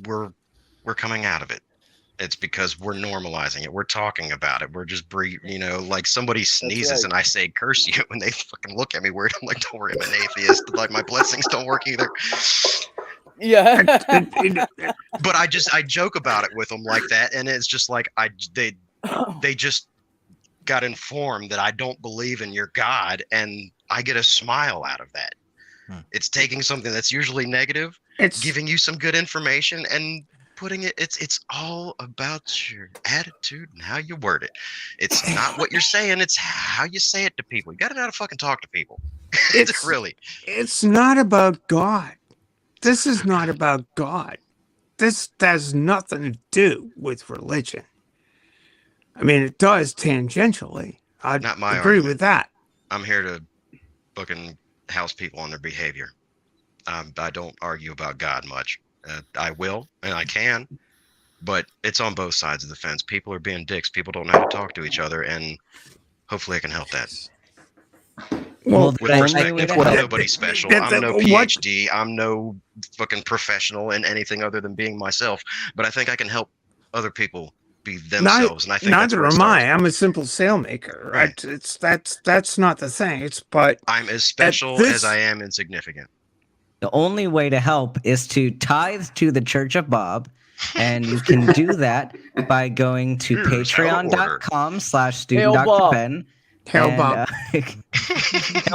Speaker 11: we're coming out of it. It's because we're normalizing it. We're talking about it. We're just like somebody sneezes and I say curse you and they fucking look at me weird. I'm like, don't worry, I'm an atheist. Like my blessings don't work either.
Speaker 1: Yeah.
Speaker 11: But I joke about it with them like that, and it's just like they just got informed that I don't believe in your God, and I get a smile out of that. It's taking something that's usually negative, giving you some good information and putting it's all about your attitude and how you word it. It's not what you're saying, it's how you say it to people. You gotta know how to fucking talk to people. It's
Speaker 8: not about God. This is not about God. This has nothing to do with religion. I mean, it does tangentially. I agree with that.
Speaker 11: I'm here to fucking house people on their behavior. I don't argue about God much. I will, and I can, but it's on both sides of the fence. People are being dicks. People don't know how to talk to each other, and hopefully I can help that.
Speaker 2: Well,
Speaker 11: with perspective, I'm nobody special. I'm no PhD. I'm no fucking professional in anything other than being myself. But I think I can help other people be themselves, and I think
Speaker 8: neither am I. I'm a simple sailmaker. Right? That's not the thing. But
Speaker 11: I'm as special as I am insignificant.
Speaker 2: The only way to help is to tithe to the Church of Bob, and you can do that by going to patreon.com/studentdrben.
Speaker 8: Hail Bob.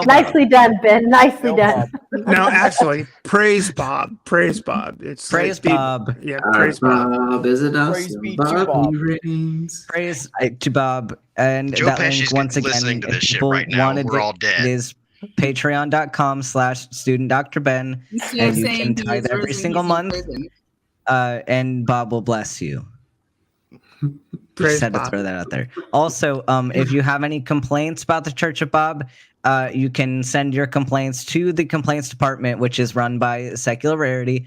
Speaker 7: Nicely done, Ben. Nicely done.
Speaker 8: No, actually, praise Bob. Praise Bob. It's
Speaker 2: praise Bob.
Speaker 8: Yeah, praise Bob.
Speaker 12: Visit us.
Speaker 1: Praise be to Bob.
Speaker 2: Praise to Bob. And
Speaker 11: Joe
Speaker 2: that
Speaker 11: Pesci's
Speaker 2: link, once
Speaker 11: listening
Speaker 2: again,
Speaker 11: to this shit
Speaker 2: people
Speaker 11: right now.
Speaker 2: wanted
Speaker 11: We're all dead.
Speaker 2: It is patreon.com/studentdrben, and you can tithe every single month, and Bob will bless you. Just had to throw that out there. Also, if you have any complaints about the Church of Bob, you can send your complaints to the complaints department, which is run by Secular Rarity.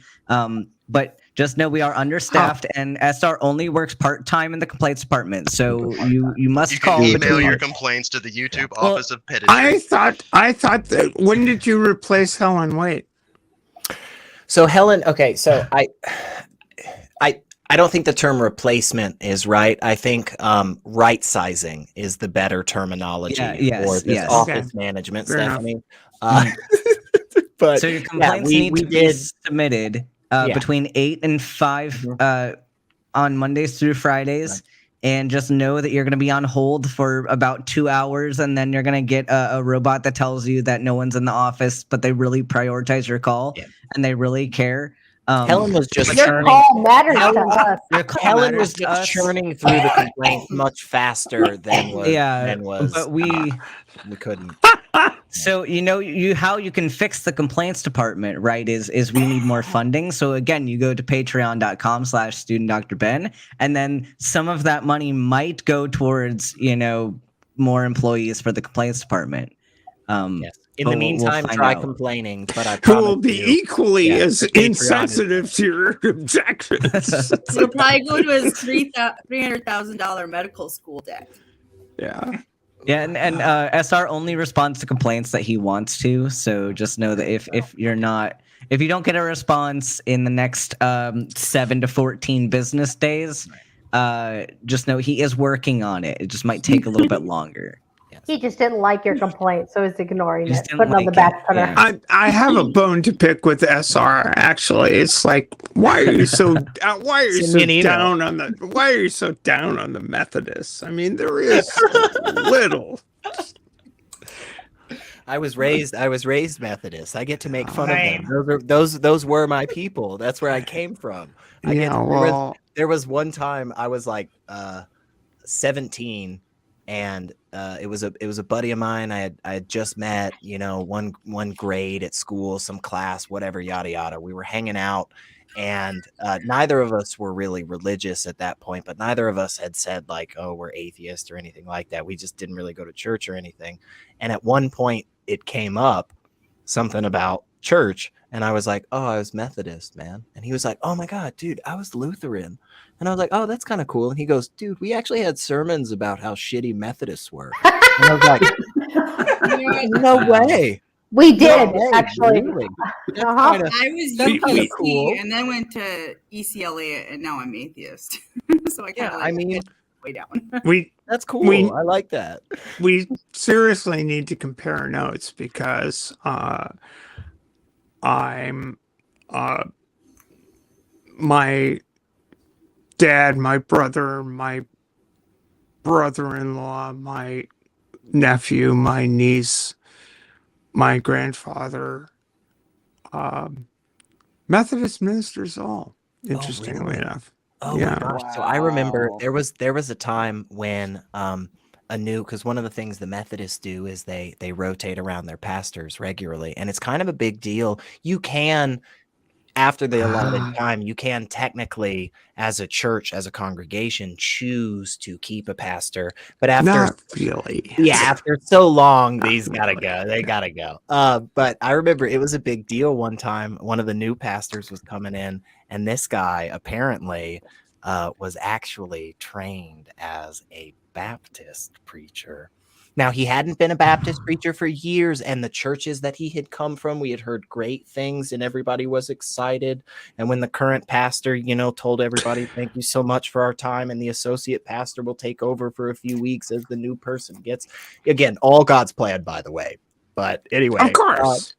Speaker 2: But just know we are understaffed, and SR only works part-time in the complaints department. So you must call.
Speaker 11: You can email your complaints to the YouTube Office of Pedantry.
Speaker 8: I thought that. When did you replace Helen Waite?
Speaker 4: So Helen, okay, so I don't think the term replacement is right. I think right sizing is the better terminology for this office management, Stephanie. But
Speaker 2: so your complaints need to be submitted between 8 and 5 on Mondays through Fridays. and just know that you're going to be on hold for about 2 hours, and then you're going to get a robot that tells you that no one's in the office, but they really prioritize your call and they really care.
Speaker 4: Helen was just
Speaker 7: Your
Speaker 4: churning.
Speaker 7: call matters to us.
Speaker 2: Your call
Speaker 4: Helen
Speaker 2: matters
Speaker 4: was
Speaker 2: to
Speaker 4: just
Speaker 2: us.
Speaker 4: churning through the complaints much faster than
Speaker 2: Yeah,
Speaker 4: was.
Speaker 2: but we
Speaker 4: couldn't.
Speaker 2: So how you can fix the complaints department, right? Is we need more funding. So again, you go to patreon.com/studentdrben, and then some of that money might go towards more employees for the complaints department.
Speaker 4: Yes. In
Speaker 2: but
Speaker 4: the
Speaker 2: we'll
Speaker 4: meantime,
Speaker 2: find
Speaker 4: try
Speaker 2: out.
Speaker 4: complaining. But I
Speaker 8: Who
Speaker 4: promise
Speaker 8: will be
Speaker 4: you,
Speaker 8: equally as
Speaker 4: Patreon
Speaker 8: insensitive to your objections.
Speaker 3: It'll probably go to his $300,000 medical school debt.
Speaker 8: Yeah.
Speaker 2: Yeah, and SR only responds to complaints that he wants to. So just know that if you don't get a response in the next 7 to 14 business days, just know he is working on it. It just might take a little bit longer.
Speaker 7: He just didn't like your complaint, so he's ignoring
Speaker 2: Just
Speaker 7: it,
Speaker 2: didn't
Speaker 7: putting on the
Speaker 2: like
Speaker 7: back
Speaker 2: it,
Speaker 7: burner.
Speaker 2: yeah.
Speaker 8: I have a bone to pick with SR. Actually, it's like, why are you so down on the Methodists? I mean, there is so little.
Speaker 4: I was raised Methodist. I get to make fun of them. Those were my people. That's where I came from. There was one time I was like 17, and it was a buddy of mine. I had just met, one grade at school, some class, whatever, yada yada. We were hanging out, and neither of us were really religious at that point, but neither of us had said like, oh, we're atheist or anything like that. We just didn't really go to church or anything. And at one point it came up, something about church, and I was like, oh, I was Methodist, man. And he was like, oh my God, dude, I was Lutheran. And I was like, oh, that's kind of cool. And he goes, dude, we actually had sermons about how shitty Methodists were. And I was like, no way.
Speaker 7: We did,
Speaker 4: No way,
Speaker 7: actually.
Speaker 4: really?
Speaker 3: I was
Speaker 4: that's kinda
Speaker 3: UPC
Speaker 4: cool.
Speaker 3: and then went to ECLA, and now I'm atheist. So I kind of way down.
Speaker 4: That's cool. I like that.
Speaker 8: We seriously need to compare notes because I'm my dad, my brother, my brother-in-law, my nephew, my niece, my grandfather, Methodist ministers all, interestingly enough.
Speaker 4: Oh my gosh. So I remember there was a time when because one of the things the Methodists do is they rotate around their pastors regularly, and it's kind of a big deal. You can, after the allotted time, you can technically, as a church, as a congregation, choose to keep a pastor, but after
Speaker 8: Not really.
Speaker 4: Yeah, after so long, these gotta go. They gotta go. But I remember it was a big deal one time. One of the new pastors was coming in, and this guy apparently was actually trained as a Baptist preacher. Now, he hadn't been a Baptist preacher for years, and the churches that he had come from, we had heard great things, and everybody was excited. And when the current pastor, told everybody, thank you so much for our time, and the associate pastor will take over for a few weeks as the new person gets, again, all God's plan, by the way. But anyway,
Speaker 8: of course,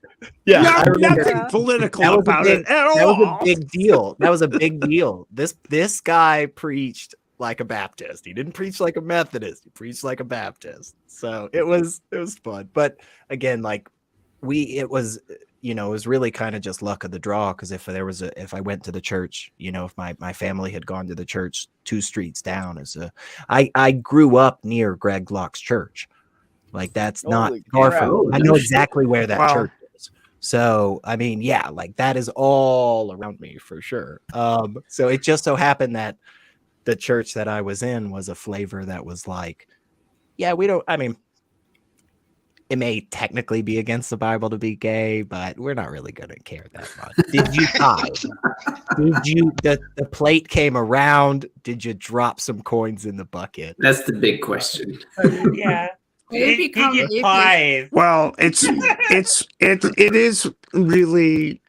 Speaker 4: I remember
Speaker 8: nothing political about it at all.
Speaker 4: That was a big deal. That was a big deal. This guy preached like a Baptist. He didn't preach like a Methodist. He preached like a Baptist. So it was fun. But again, it was really kind of just luck of the draw, because if I went to the church, if my family had gone to the church 2 streets down, I grew up near Greg Locke's church. Like, that's not far from. I know exactly where that church is. So I mean, that is all around me for sure. So it just so happened that the church that I was in was a flavor that was like, it may technically be against the Bible to be gay, but we're not really going to care that much. Did you tithe? The plate came around? Did you drop some coins in the bucket?
Speaker 12: That's the big question.
Speaker 6: Yeah.
Speaker 3: Did
Speaker 6: you tithe?
Speaker 8: Well, it is really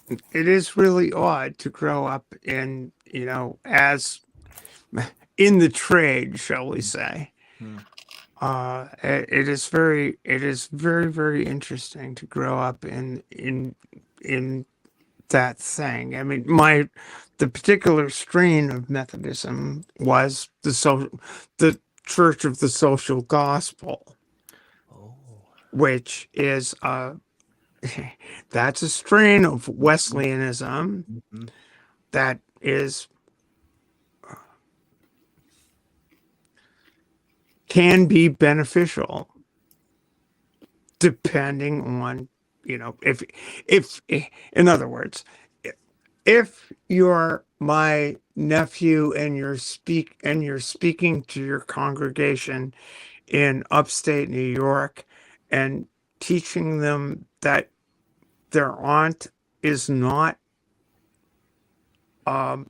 Speaker 8: it is really odd to grow up in, as in the trade, shall we say. It is very, very interesting to grow up in that thing. I mean, the particular strain of Methodism was the Church of the Social Gospel, which is that's a strain of Wesleyanism that is can be beneficial depending on, if in other words, if you're my nephew and you're speaking to your congregation in upstate New York and teaching them that their aunt is not an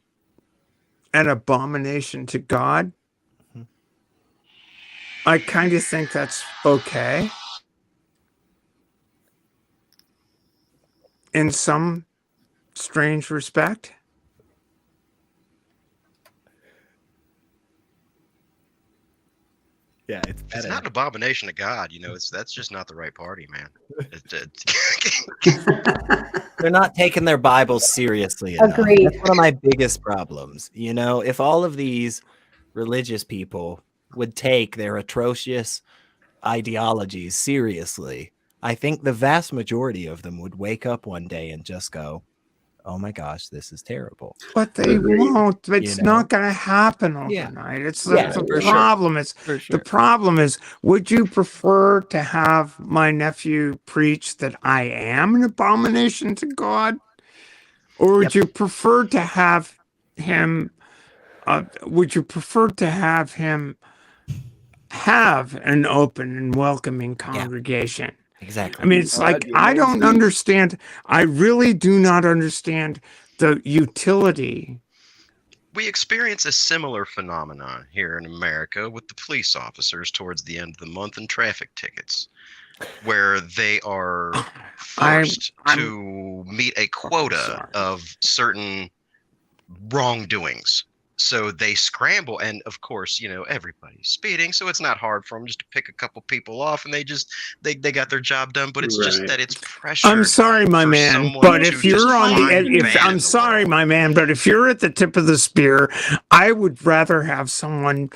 Speaker 8: abomination to God, I kind of think that's okay in some strange respect.
Speaker 4: Yeah, it's
Speaker 11: It's
Speaker 4: better.
Speaker 11: not an abomination to God, that's just not the right party, man.
Speaker 4: They're not taking their Bibles seriously enough.
Speaker 7: Agreed.
Speaker 4: That's one of my biggest problems. If all of these religious people would take their atrocious ideologies seriously, I think the vast majority of them would wake up one day and just go, oh my gosh, this is terrible.
Speaker 8: But they won't. It's not going to happen
Speaker 4: Yeah.
Speaker 8: overnight. It's
Speaker 4: Yeah,
Speaker 8: the
Speaker 4: for sure.
Speaker 8: problem.
Speaker 4: For sure.
Speaker 8: The problem is, would you prefer to have my nephew preach that I am an abomination to God, or would you prefer to have him? Would you prefer to have him have an open and welcoming congregation?
Speaker 4: Exactly.
Speaker 8: I mean, it's like, I don't understand. I really do not understand the utility.
Speaker 11: We experience a similar phenomenon here in America with the police officers towards the end of the month and traffic tickets, where they are forced to meet a quota of certain wrongdoings. So they scramble, and of course, everybody's speeding, so it's not hard for them just to pick a couple people off, and they got their job done. But it's just that it's pressure.
Speaker 8: I'm sorry, my man, but if you're on I'm sorry, my man, but if you're at the tip of the spear, I would rather have someone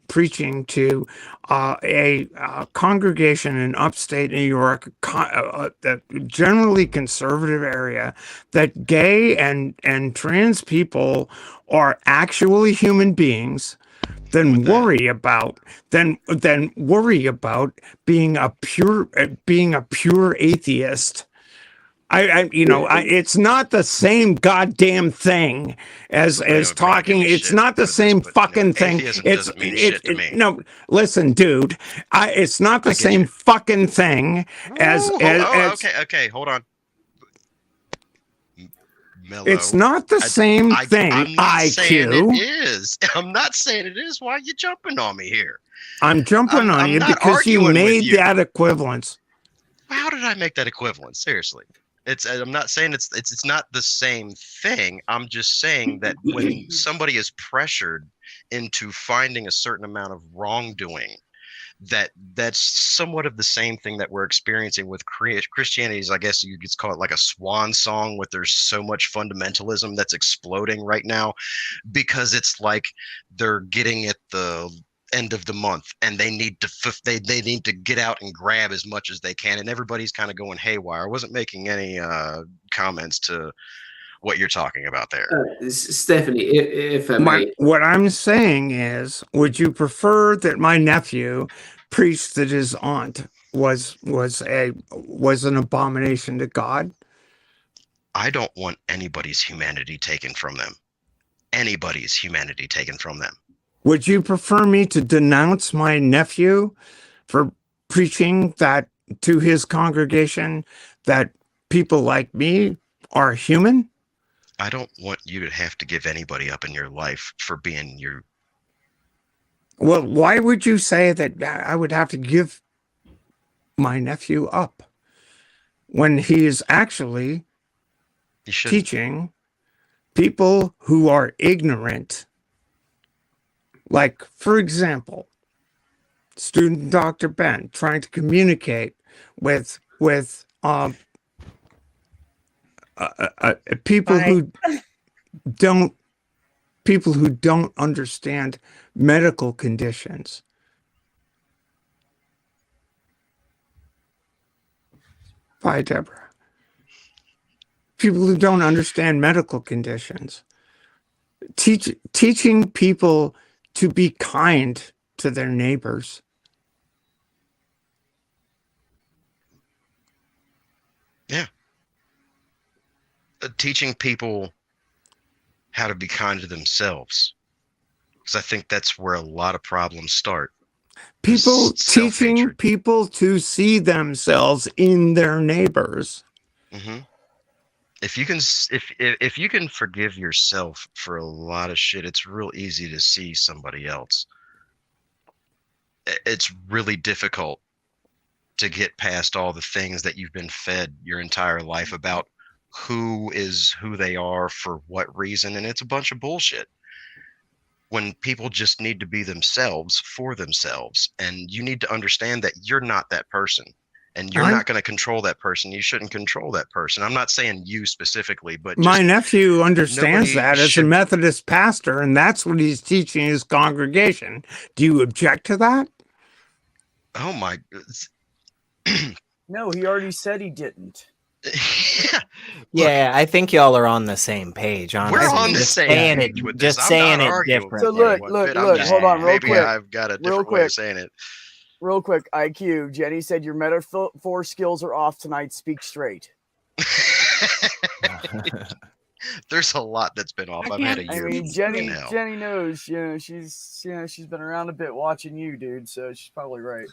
Speaker 8: preaching to a congregation in upstate New York, the generally conservative area, that gay and trans people are actually human beings, than worry about being a pure atheist. It's not the same goddamn thing as talking. It's not the same fucking thing. No, listen, dude. It's not the same fucking thing as.
Speaker 11: Okay, hold on. Mellow.
Speaker 8: It's not the same thing.
Speaker 11: I'm not saying
Speaker 8: IQ.
Speaker 11: it is. I'm not saying it is. Why are you jumping on me here?
Speaker 8: I'm jumping on you because you made that equivalence.
Speaker 11: How did I make that equivalence? Seriously. I'm not saying it's not the same thing. I'm just saying that when somebody is pressured into finding a certain amount of wrongdoing, that's somewhat of the same thing that we're experiencing with Christianity. I guess you could call it like a swan song, with there's so much fundamentalism that's exploding right now, because it's like they're getting at the end of the month and they need to get out and grab as much as they can, and everybody's kind of going haywire. I wasn't making any comments to what you're talking about there.
Speaker 12: Stephanie, if I may.
Speaker 8: What I'm saying is, would you prefer that my nephew preached that his aunt was an abomination to God?
Speaker 11: I don't want anybody's humanity taken from them. Anybody's humanity taken from them.
Speaker 8: Would you prefer me to denounce my nephew for preaching that to his congregation, that people like me are human?
Speaker 11: I don't want you to have to give anybody up in your life for being your.
Speaker 8: Well, why would you say that I would have to give my nephew up when he is actually teaching people who are ignorant? Like, for example, student Dr. Ben trying to communicate with people
Speaker 6: Fine.
Speaker 8: who don't understand medical conditions. Bye, Deborah. People who don't understand medical conditions. Teaching people to be kind to their neighbors.
Speaker 11: Yeah. Teaching people how to be kind to themselves. Because I think that's where a lot of problems start.
Speaker 8: People teaching
Speaker 11: Self-hatred.
Speaker 8: people to see themselves in their neighbors.
Speaker 11: Mm-hmm. If you can forgive yourself for a lot of shit, it's real easy to see somebody else. It's really difficult to get past all the things that you've been fed your entire life about who they are for what reason, and it's a bunch of bullshit. When people just need to be themselves for themselves, and you need to understand that you're not that person. And you're not going to control that person. You shouldn't control that person. I'm not saying you specifically, but
Speaker 8: My nephew understands
Speaker 11: nobody
Speaker 8: that as a
Speaker 11: should-
Speaker 8: Methodist pastor, and that's what he's teaching his congregation. Do you object to that?
Speaker 11: Oh my!
Speaker 1: No, he already said he didn't.
Speaker 4: Yeah, I think y'all are on the same page. Honestly.
Speaker 11: We're on the
Speaker 4: Just
Speaker 11: same
Speaker 4: saying
Speaker 11: page
Speaker 4: it,
Speaker 11: with
Speaker 4: just
Speaker 11: this. I'm
Speaker 4: saying
Speaker 11: not
Speaker 4: it
Speaker 11: arguing
Speaker 4: differently.
Speaker 1: So look, hold on, real
Speaker 11: maybe
Speaker 1: quick.
Speaker 11: I've got a
Speaker 1: Real
Speaker 11: different way
Speaker 1: quick.
Speaker 11: of saying it.
Speaker 1: Real quick, IQ. Jenny said your metaphor skills are off tonight. Speak straight.
Speaker 11: There's a lot that's been off. I've had a year.
Speaker 1: Jenny
Speaker 11: now.
Speaker 1: Jenny knows. She's been around a bit watching you, dude. So she's probably right.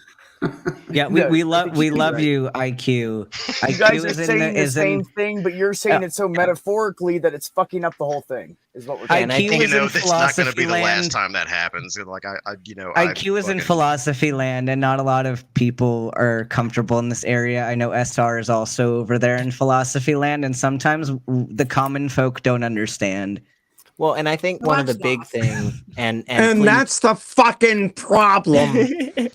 Speaker 2: Yeah,
Speaker 1: No,
Speaker 2: we
Speaker 1: I
Speaker 2: love
Speaker 1: think
Speaker 2: we
Speaker 1: she's
Speaker 2: love
Speaker 1: right.
Speaker 2: you, IQ.
Speaker 1: You
Speaker 2: IQ
Speaker 1: guys are
Speaker 2: is in
Speaker 1: saying the
Speaker 2: is
Speaker 1: same
Speaker 2: in
Speaker 1: thing, but you're saying it so metaphorically that it's fucking up the whole thing. Is what we're
Speaker 2: IQ
Speaker 1: saying.
Speaker 11: And I think,
Speaker 2: is in
Speaker 11: that's not going to be the last
Speaker 2: philosophy
Speaker 11: time that happens. Like
Speaker 2: IQ is in philosophy land, and not a lot of people are comfortable in this area. I know SR is also over there in philosophy land, and sometimes the common folk don't understand.
Speaker 4: Well, and I think one of the big things, and
Speaker 8: And
Speaker 4: please,
Speaker 8: that's the fucking problem.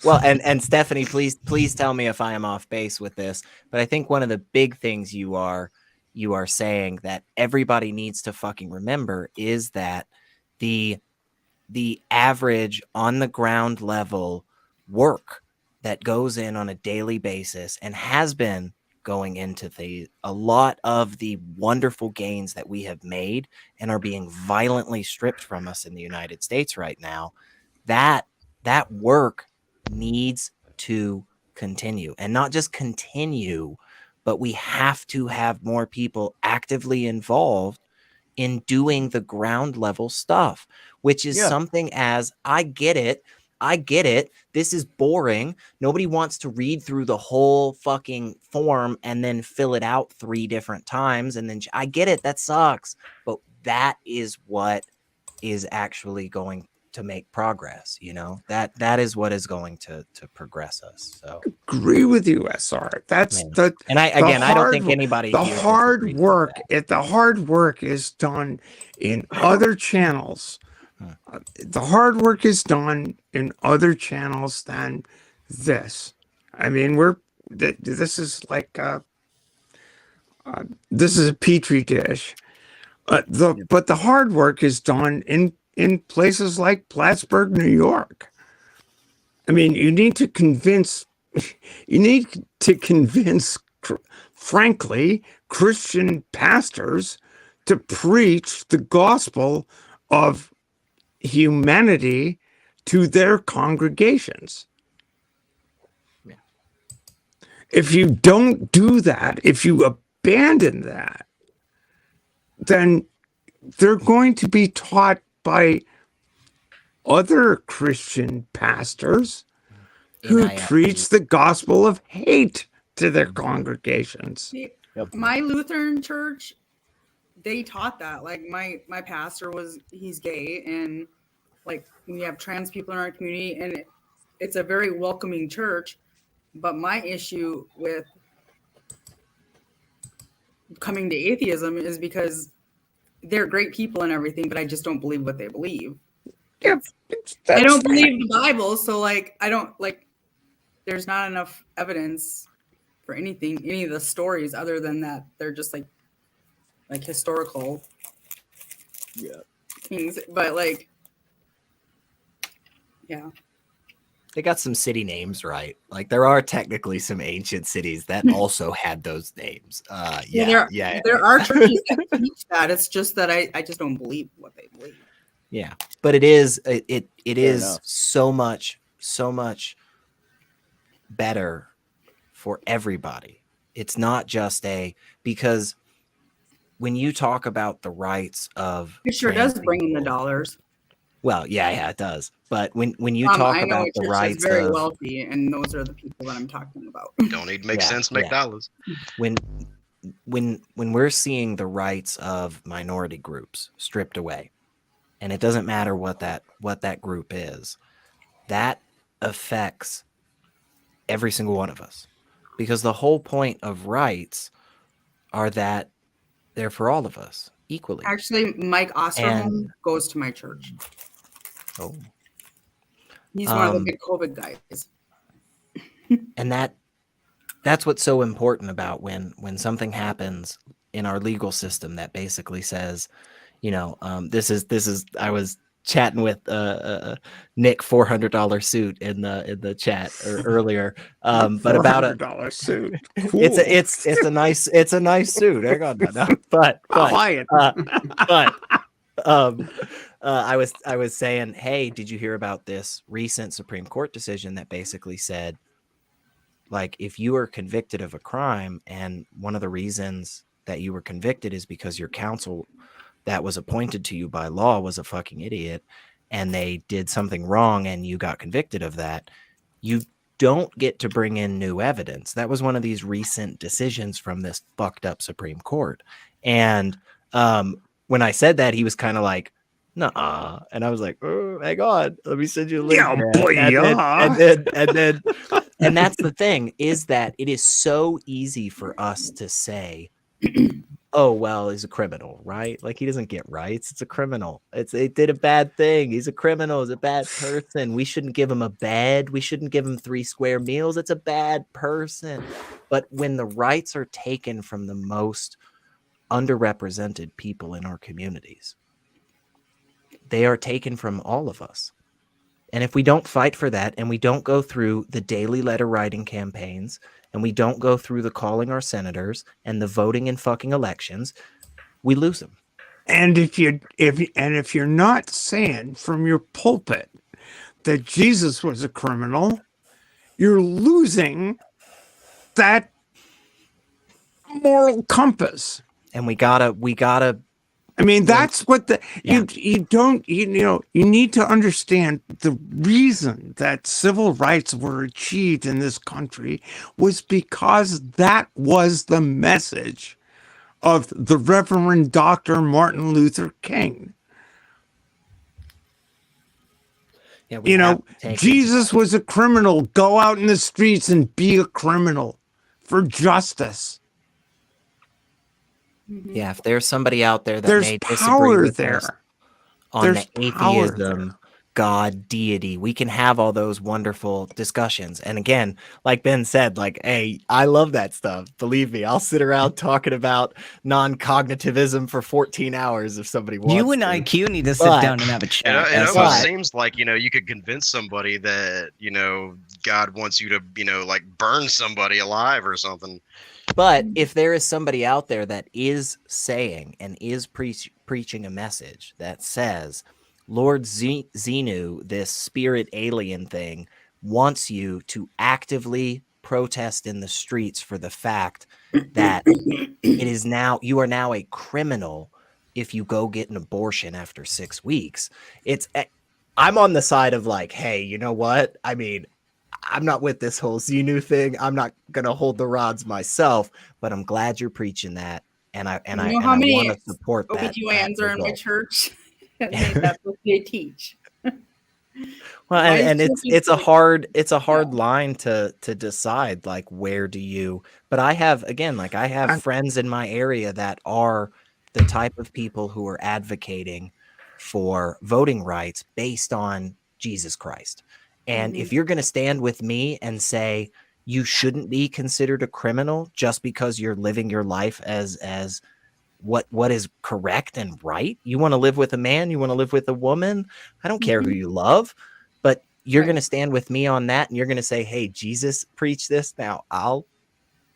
Speaker 4: well, and Stephanie, please tell me if I am off base with this, but I think one of the big things you are saying that everybody needs to fucking remember is that the average on the ground level work that goes in on a daily basis and has been going into a lot of the wonderful gains that we have made and are being violently stripped from us in the United States right now, that work needs to continue, and not just continue, but we have to have more people actively involved in doing the ground level stuff, which is something as I get it. This is boring. Nobody wants to read through the whole fucking form and then fill it out 3 different times. And then I get it. That sucks. But that is what is actually going to make progress. You know, that is what is going to progress us. So
Speaker 8: Agree with you, SR. That's the
Speaker 4: and I don't think anybody
Speaker 8: the
Speaker 4: here
Speaker 8: hard work. The hard work is done in other channels. The hard work is done in other channels than this. I mean, this is like this is a petri dish. But the hard work is done in places like Plattsburgh, New York. I mean, you need to convince, frankly, Christian pastors to preach the gospel of humanity to their congregations.
Speaker 4: Yeah.
Speaker 8: If you don't do that, if you abandon that, then they're going to be taught by other Christian pastors who preach the gospel of hate to their congregations.
Speaker 3: My Lutheran church, they taught that. Like my pastor he's gay, and like we have trans people in our community, and it's a very welcoming church. But my issue with coming to atheism is because they're great people and everything, but I just don't believe what they believe.
Speaker 8: Yeah,
Speaker 3: I don't believe the Bible, so like I don't like. There's not enough evidence for any of the stories other than that they're just like like historical
Speaker 1: Yeah.
Speaker 3: things, but like, yeah.
Speaker 4: They got some city names right. Like there are technically some ancient cities that also had those names.
Speaker 3: There are churches that teach that. It's just that I just don't believe what they believe.
Speaker 4: Yeah, but it is
Speaker 1: enough.
Speaker 4: so much better for everybody. It's not just because when you talk about the rights of
Speaker 3: It sure
Speaker 4: trans
Speaker 3: does bring in the
Speaker 4: people,
Speaker 3: dollars.
Speaker 4: well, yeah, it does. But when you
Speaker 3: I
Speaker 4: talk
Speaker 3: know
Speaker 4: about
Speaker 3: a
Speaker 4: the
Speaker 3: church
Speaker 4: rights
Speaker 3: that's very
Speaker 4: of
Speaker 3: wealthy, and those are the people that I'm talking about.
Speaker 11: Don't need to make
Speaker 4: Yeah,
Speaker 11: sense, make
Speaker 4: yeah.
Speaker 11: dollars.
Speaker 4: when we're seeing the rights of minority groups stripped away, and it doesn't matter what that group is, that affects every single one of us, because the whole point of rights are that they're for all of us equally.
Speaker 3: Actually, Mike Osterholm
Speaker 4: And
Speaker 3: goes to my church.
Speaker 4: oh,
Speaker 3: He's one of the big COVID guys.
Speaker 4: and that's what's so important about when something happens in our legal system that basically says, this is I was chatting with Nick $400 suit in the chat earlier, but about
Speaker 8: $400 suit. Cool.
Speaker 4: it's a nice suit. Hang on, no, but
Speaker 8: I'll buy it.
Speaker 4: I was saying, hey, did you hear about this recent Supreme Court decision that basically said, like, if you are convicted of a crime and one of the reasons that you were convicted is because your counsel that was appointed to you by law was a fucking idiot and they did something wrong and you got convicted of that, you don't get to bring in new evidence. That was one of these recent decisions from this fucked up Supreme Court. And when I said that, he was kind of like, "Nuh-uh." And I was like, "Oh, hang on, let me send you a link."
Speaker 8: Yeah,
Speaker 4: man."
Speaker 8: boy,
Speaker 4: And that's the thing, is that it is so easy for us to say, oh, well, he's a criminal, right? Like, he doesn't get rights. It's a criminal. It did a bad thing. He's a criminal. He's a bad person. We shouldn't give him a bed. We shouldn't give him 3 square meals. It's a bad person. But when the rights are taken from the most underrepresented people in our communities, they are taken from all of us. And if we don't fight for that, and we don't go through the daily letter writing campaigns, and we don't go through the calling our senators and the voting in fucking elections, we lose them.
Speaker 8: And if you're not saying from your pulpit that Jesus was a criminal, you're losing that moral compass.
Speaker 4: And we gotta.
Speaker 8: I mean, that's what you need to understand. The reason that civil rights were achieved in this country was because that was the message of the Reverend Dr. Martin Luther King.
Speaker 4: Yeah,
Speaker 8: Jesus was a criminal. Go out in the streets and be a criminal for justice.
Speaker 4: Yeah, if there's somebody out there that
Speaker 8: There's
Speaker 4: may disagree
Speaker 8: power
Speaker 4: with
Speaker 8: there.
Speaker 4: us on
Speaker 8: There's
Speaker 4: the
Speaker 8: power
Speaker 4: atheism, God, deity, we can have all those wonderful discussions. And again, like Ben said, like, hey, I love that stuff. Believe me, I'll sit around talking about non-cognitivism for 14 hours if somebody wants.
Speaker 2: You and
Speaker 4: to.
Speaker 2: IQ need to sit down and have a chat.
Speaker 11: It almost seems like, you could convince somebody that, God wants you to, like burn somebody alive or something.
Speaker 4: But if there is somebody out there that is saying and is preaching a message that says, Lord Xenu, this spirit alien thing, wants you to actively protest in the streets for the fact that you are now a criminal if you go get an abortion after 6 weeks. I'm on the side of like, hey, you know what? I mean, I'm not with this whole Xenu thing. I'm not gonna hold the rods myself, but I'm glad you're preaching that, and I want to support that.
Speaker 3: OBGYNs are in my church, and that's what they teach.
Speaker 4: Well, and it's a hard line to decide, like, where do you? But I have friends in my area that are the type of people who are advocating for voting rights based on Jesus Christ. And if you're going to stand with me and say you shouldn't be considered a criminal just because you're living your life as what is correct and right. You want to live with a man, you want to live with a woman. I don't care who you love, but you're going to stand with me on that, and you're going to say, hey, Jesus preached this. Now I'll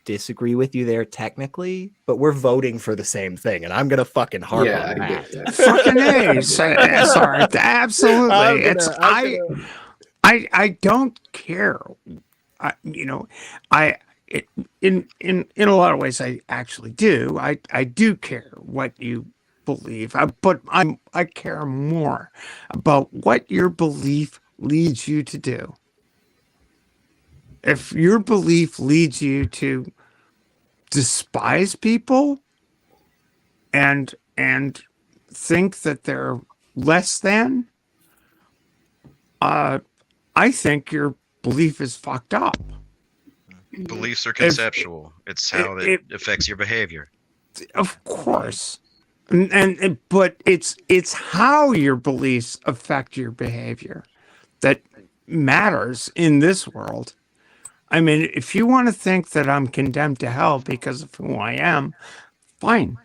Speaker 4: disagree with you there technically, but we're voting for the same thing, and I'm going to fucking harp
Speaker 12: Yeah,
Speaker 4: on
Speaker 12: I
Speaker 4: that.
Speaker 12: get that.
Speaker 8: Fucking A. Sorry, absolutely. I don't care. In a lot of ways, I actually do. I do care what you believe, but I care more about what your belief leads you to do. If your belief leads you to despise people and think that they're less than, I think your belief is fucked up.
Speaker 11: Beliefs are conceptual. It's how it affects your behavior.
Speaker 8: Of course. But it's how your beliefs affect your behavior that matters in this world. I mean, if you want to think that I'm condemned to hell because of who I am, fine.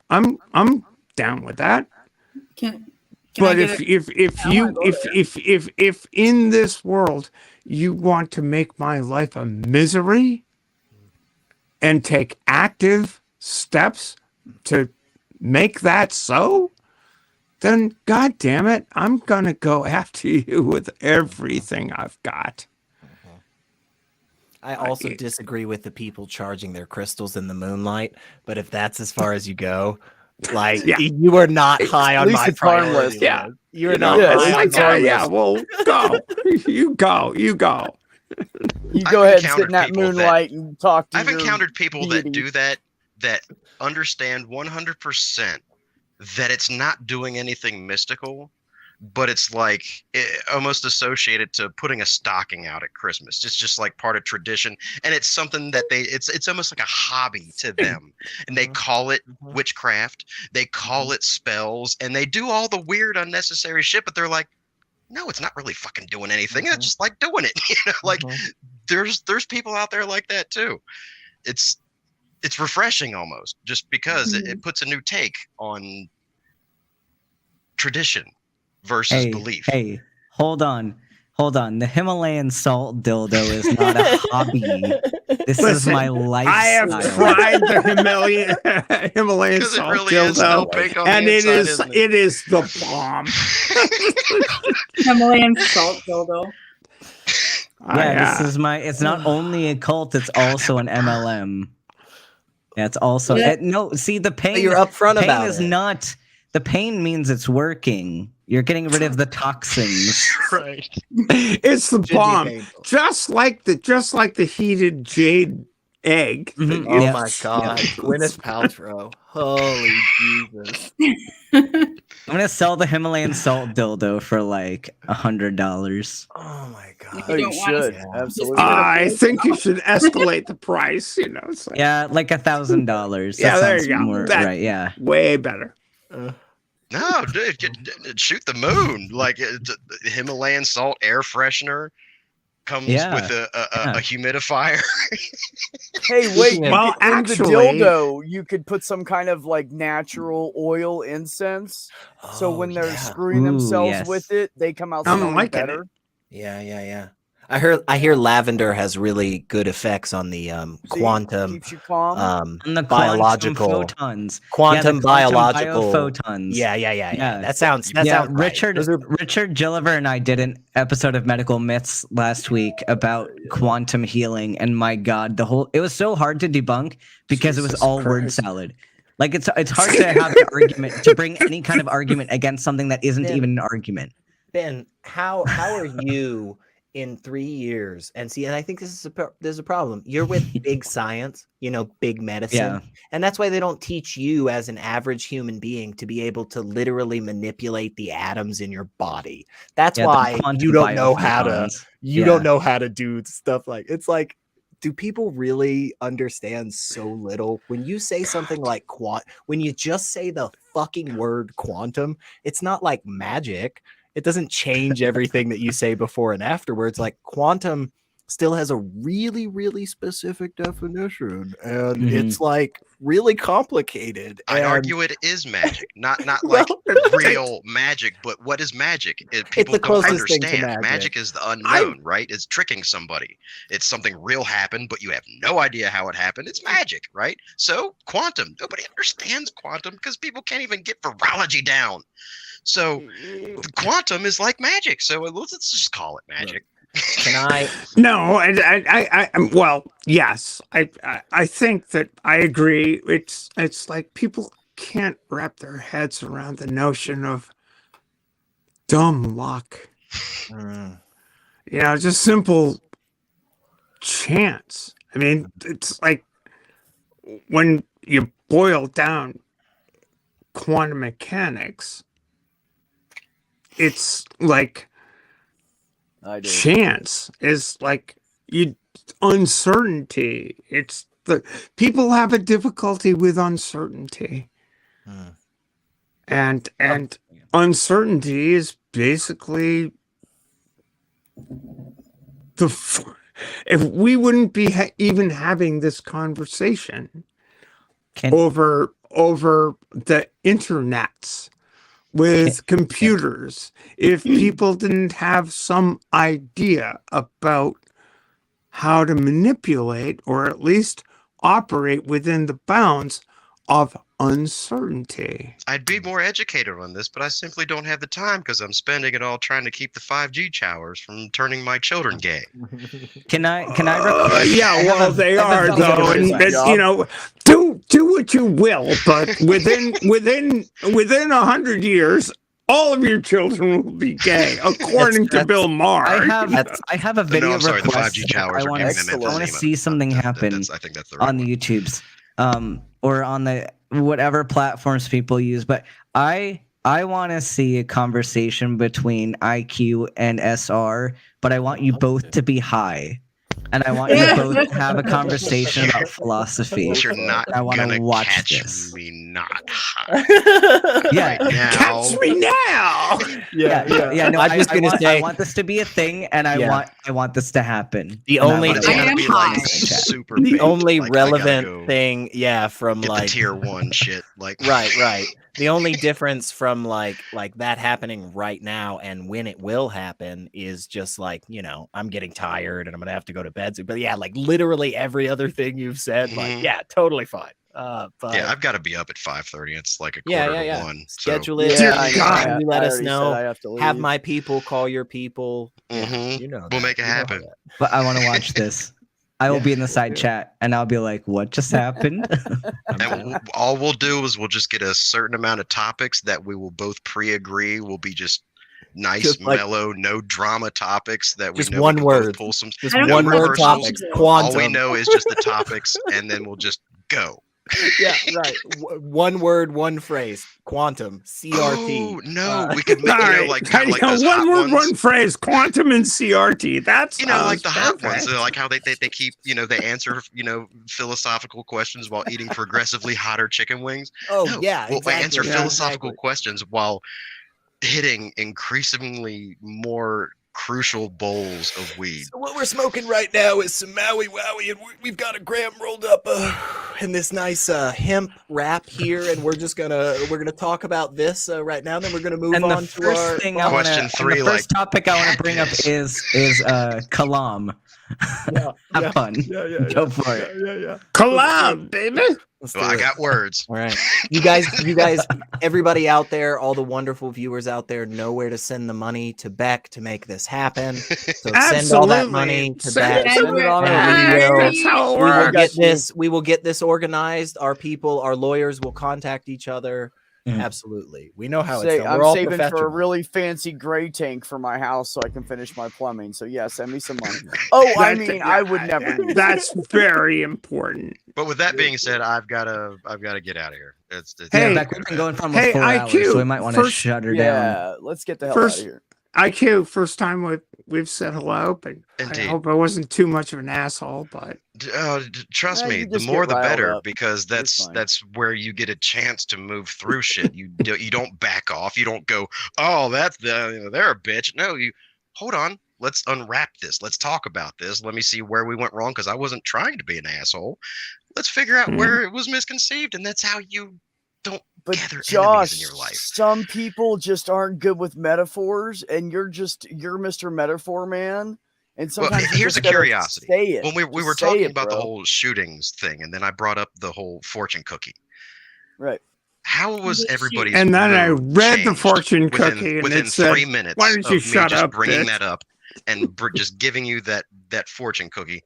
Speaker 8: I'm down with that. But if in this world you want to make my life a misery and take active steps to make that so, then God damn it, I'm gonna go after you with everything I've got.
Speaker 4: I also disagree with the people charging their crystals in the moonlight, but if that's as far as you go, like you are not high on my priority list.
Speaker 8: Yeah,
Speaker 4: you're not high on my list.
Speaker 8: Well, go. You go.
Speaker 1: You go ahead and sit in that moonlight and talk to
Speaker 11: I've
Speaker 1: your
Speaker 11: encountered people that
Speaker 1: deity.
Speaker 11: do that understand 100% that it's not doing anything mystical, but it's like almost associated to putting a stocking out at Christmas. It's just like part of tradition, and it's something that it's almost like a hobby to them, and they call it witchcraft. They call it spells, and they do all the weird, unnecessary shit. But they're like, no, it's not really fucking doing anything. I just like doing it. Like there's people out there like that too. It's refreshing almost, just because it puts a new take on tradition versus belief.
Speaker 2: Hey, hold on. The Himalayan salt dildo is not a hobby. This is my lifestyle.
Speaker 8: I have tried the Himalayan salt
Speaker 11: really is still pink
Speaker 8: dildo,
Speaker 11: on
Speaker 8: and
Speaker 11: the
Speaker 8: it
Speaker 11: inside,
Speaker 8: is the bomb.
Speaker 3: Himalayan salt dildo.
Speaker 2: This is my. It's not only a cult; it's also an MLM. Yeah, it's also see the pain.
Speaker 4: But you're upfront
Speaker 2: pain
Speaker 4: about
Speaker 2: is
Speaker 4: it.
Speaker 2: not. The pain means it's working. You're getting rid of the toxins.
Speaker 11: Right.
Speaker 8: It's the bomb. Just like the heated jade egg.
Speaker 2: Mhm.
Speaker 4: Oh
Speaker 2: Yeah.
Speaker 4: my god, Gwyneth Paltrow. Holy Jesus.
Speaker 2: I'm gonna sell the Himalayan salt dildo for like $100.
Speaker 4: Oh my god.
Speaker 1: Oh, you should. Absolutely.
Speaker 8: I think you should escalate the price. It's like,
Speaker 2: Yeah, like $1,000.
Speaker 8: Yeah,
Speaker 2: That
Speaker 8: there
Speaker 2: sounds
Speaker 8: you go.
Speaker 2: more right. Yeah.
Speaker 8: way better.
Speaker 11: No, dude, shoot the moon. Like the Himalayan salt air freshener comes with a humidifier.
Speaker 1: Hey, wait.
Speaker 8: Well,
Speaker 1: in
Speaker 8: actually-
Speaker 1: the dildo, you could put some kind of like natural oil incense. So when they're screwing themselves with it, they come out
Speaker 8: I'm
Speaker 1: smelling
Speaker 8: liking
Speaker 1: better.
Speaker 4: Yeah. I hear lavender has really good effects on the quantum
Speaker 1: Keeps you calm.
Speaker 2: And the
Speaker 4: biological
Speaker 2: photons.
Speaker 4: quantum biological
Speaker 2: photons.
Speaker 4: Yeah. That sounds
Speaker 2: Richard
Speaker 4: right.
Speaker 2: Richard Gilliver and I did an episode of Medical Myths last week about quantum healing, and my god, it was so hard to debunk because it was all word salad. Like it's hard to have an argument, to bring any kind of argument against something that isn't even an argument.
Speaker 4: Ben, how are you in 3 years? And see, and I think there's a problem. You're with big science, big medicine, and that's why they don't teach you as an average human being to be able to literally manipulate the atoms in your body. That's why you don't know how to. You don't know how to do stuff like it's like. Do people really understand so little? When you say something like when you just say the fucking word quantum, it's not like magic. It doesn't change everything that you say before and afterwards. Like quantum still has a really, really specific definition. And it's like really complicated.
Speaker 11: I
Speaker 4: and-
Speaker 11: argue it is magic, not
Speaker 4: Well,
Speaker 11: like real magic. But what is magic? People
Speaker 4: the
Speaker 11: don't
Speaker 4: closest thing to
Speaker 11: understand.
Speaker 4: magic.
Speaker 11: Is the unknown, right? It's tricking somebody. It's something real happened, but you have no idea how it happened. It's magic, right? So quantum. Nobody understands quantum because people can't even get virology down. So quantum is like magic. So let's just call it magic.
Speaker 4: Can I?
Speaker 8: No, well, yes, I think that I agree. It's like people can't wrap their heads around the notion of dumb luck. Just simple chance. I mean, it's like when you boil down quantum mechanics, it's like chance is like uncertainty. It's the people have a difficulty with uncertainty, and uncertainty is basically if we wouldn't be even having this conversation over the internets with computers, if people didn't have some idea about how to manipulate or at least operate within the bounds of uncertainty.
Speaker 11: I'd be more educated on this, but I simply don't have the time because I'm spending it all trying to keep the 5G showers from turning my children gay.
Speaker 2: Can I?
Speaker 8: Yeah, well, they are though, and do what you will, but within 100 years, all of your children will be gay, according to Bill Maher.
Speaker 2: I have a video
Speaker 11: sorry, the
Speaker 2: request.
Speaker 11: 5G towers
Speaker 2: I
Speaker 11: are
Speaker 2: want
Speaker 11: giving them
Speaker 2: to
Speaker 11: emphysema.
Speaker 2: see something happen
Speaker 11: I think that's the right
Speaker 2: on the YouTubes, or on the whatever platforms people use. But I want to see a conversation between IQ and SR, but I want you both to be high. And I want you both to have a conversation about philosophy.
Speaker 11: You're not
Speaker 2: I want to watch
Speaker 11: catch
Speaker 2: this.
Speaker 11: me not high.
Speaker 2: Yeah,
Speaker 11: Right now.
Speaker 8: Catch me now.
Speaker 2: Yeah. No,
Speaker 4: I'm just gonna say,
Speaker 2: I want this to be a thing, and I want this to happen.
Speaker 4: The
Speaker 2: And I
Speaker 4: only
Speaker 2: want it
Speaker 11: It's
Speaker 2: to
Speaker 11: gotta be
Speaker 2: happen.
Speaker 11: like super
Speaker 4: the
Speaker 11: big.
Speaker 4: only
Speaker 11: Like, I gotta
Speaker 4: relevant
Speaker 11: go
Speaker 4: thing, from
Speaker 11: get
Speaker 4: like
Speaker 11: the tier 1 shit. Like
Speaker 4: right. The only difference from like that happening right now and when it will happen is just like, I'm getting tired and I'm gonna have to go to bed soon. But yeah, like literally every other thing you've said, like, totally fine. But
Speaker 11: yeah, I've got to be up at 5:30. It's like a
Speaker 4: yeah,
Speaker 11: quarter
Speaker 4: yeah.
Speaker 11: to 1.
Speaker 4: Schedule
Speaker 11: so.
Speaker 4: it.
Speaker 8: God.
Speaker 4: You let
Speaker 1: I
Speaker 4: us
Speaker 1: already
Speaker 4: know.
Speaker 1: said I have to
Speaker 4: Have
Speaker 1: leave.
Speaker 4: my people call your people.
Speaker 11: Mhm.
Speaker 4: We'll
Speaker 11: make it happen.
Speaker 2: But I want to watch this. I will be in the side chat, and I'll be like, "What just happened?"
Speaker 11: And all we'll do is we'll just get a certain amount of topics that we will both pre-agree will be just nice,
Speaker 4: Just like-
Speaker 11: mellow, no drama topics that we
Speaker 4: Just
Speaker 11: know
Speaker 4: one
Speaker 11: we can
Speaker 4: word.
Speaker 11: both pull some.
Speaker 4: Just
Speaker 3: I don't
Speaker 11: no
Speaker 4: one
Speaker 3: think that's
Speaker 4: word
Speaker 11: rehearsals.
Speaker 4: topics.
Speaker 3: possible.
Speaker 11: All we
Speaker 4: Quantum.
Speaker 11: know is just the topics, and then we'll just go.
Speaker 4: Yeah, right. One word, one phrase. Quantum. CRT.
Speaker 11: Oh no, we could make
Speaker 8: All right.
Speaker 11: kind of like those
Speaker 8: one
Speaker 11: hot
Speaker 8: word,
Speaker 11: ones.
Speaker 8: one phrase. Quantum and CRT. That's
Speaker 11: Like the hot ones,
Speaker 8: perfect.
Speaker 11: so like how they keep, they answer, philosophical questions while eating progressively hotter chicken wings.
Speaker 4: Oh,
Speaker 11: No,
Speaker 4: yeah.
Speaker 11: we'll
Speaker 4: exactly.
Speaker 11: answer
Speaker 4: Yeah,
Speaker 11: philosophical
Speaker 4: exactly.
Speaker 11: questions while hitting increasingly more crucial bowls of weed.
Speaker 4: So what we're smoking right now is some Maui Wowie, and we've got a gram rolled up in this nice hemp wrap here, and we're gonna talk about this right now. Then we're gonna move
Speaker 2: And
Speaker 4: on
Speaker 2: the
Speaker 4: to
Speaker 2: first
Speaker 4: our
Speaker 2: thing I want
Speaker 11: Question
Speaker 2: to,
Speaker 11: three,
Speaker 2: the first
Speaker 11: like,
Speaker 2: topic I want
Speaker 11: cat
Speaker 2: to bring up
Speaker 11: piss.
Speaker 2: is Kalam. Have fun. Go for it.
Speaker 4: Yeah.
Speaker 8: Collab, baby.
Speaker 11: Well, I got words.
Speaker 4: All right, you guys, everybody out there, all the wonderful viewers out there, know where to send the money to Beck to make this happen. So send all that money to
Speaker 8: Send
Speaker 4: Beck.
Speaker 8: it to
Speaker 3: Beck.
Speaker 4: And
Speaker 8: That's how it
Speaker 4: we will
Speaker 8: works.
Speaker 4: get we will get this organized. Our people, our lawyers will contact each other.
Speaker 2: Mhm.
Speaker 4: Absolutely, we know how it's done.
Speaker 1: I'm
Speaker 4: We're all
Speaker 1: saving for a
Speaker 4: professionals.
Speaker 1: really fancy gray tank for my house so I can finish my plumbing. So yeah, send me some money. Oh, I mean, I would never. Need
Speaker 8: That's very important.
Speaker 11: But with that being said, I've got to get out of here. It's
Speaker 8: Hey,
Speaker 2: Yeah, Beck, we've been going for almost
Speaker 8: hey,
Speaker 2: 4 hours,
Speaker 8: IQ,
Speaker 2: so we might want to
Speaker 8: first-
Speaker 2: shut her down.
Speaker 1: Yeah, let's get the hell out
Speaker 8: First-
Speaker 1: of here.
Speaker 8: IQ, first time we've said hello, but I
Speaker 11: Indeed.
Speaker 8: hope I wasn't too much of an asshole. But
Speaker 11: Trust
Speaker 1: Yeah,
Speaker 11: me,
Speaker 1: you
Speaker 11: the
Speaker 1: just
Speaker 11: more
Speaker 1: get
Speaker 11: the
Speaker 1: riled
Speaker 11: better,
Speaker 1: up.
Speaker 11: because
Speaker 1: fine.
Speaker 11: that's where you get a chance to move through shit. You don't back off. You don't go, oh, that's they're a bitch. No, you hold on. let's unwrap this. Let's talk about this. Let me see where we went wrong because I wasn't trying to be an asshole. Let's figure out where it was misconceived, and that's how you don't gather enemies in your life.
Speaker 1: Some people just aren't good with metaphors, and you're Mr. Metaphor Man. And sometimes
Speaker 11: here's a curiosity.
Speaker 1: Say it.
Speaker 11: When we were talking about the whole shootings thing, and then I brought up the whole fortune cookie.
Speaker 1: Right.
Speaker 11: How was everybody's
Speaker 8: And then I
Speaker 11: mood
Speaker 8: read the
Speaker 11: changed
Speaker 8: fortune cookie, and
Speaker 11: within
Speaker 8: it said,
Speaker 11: 3 minutes
Speaker 8: "Why don't you
Speaker 11: of me
Speaker 8: shut
Speaker 11: just
Speaker 8: up,
Speaker 11: bringing
Speaker 8: bitch?"
Speaker 11: that up and just giving you that fortune cookie?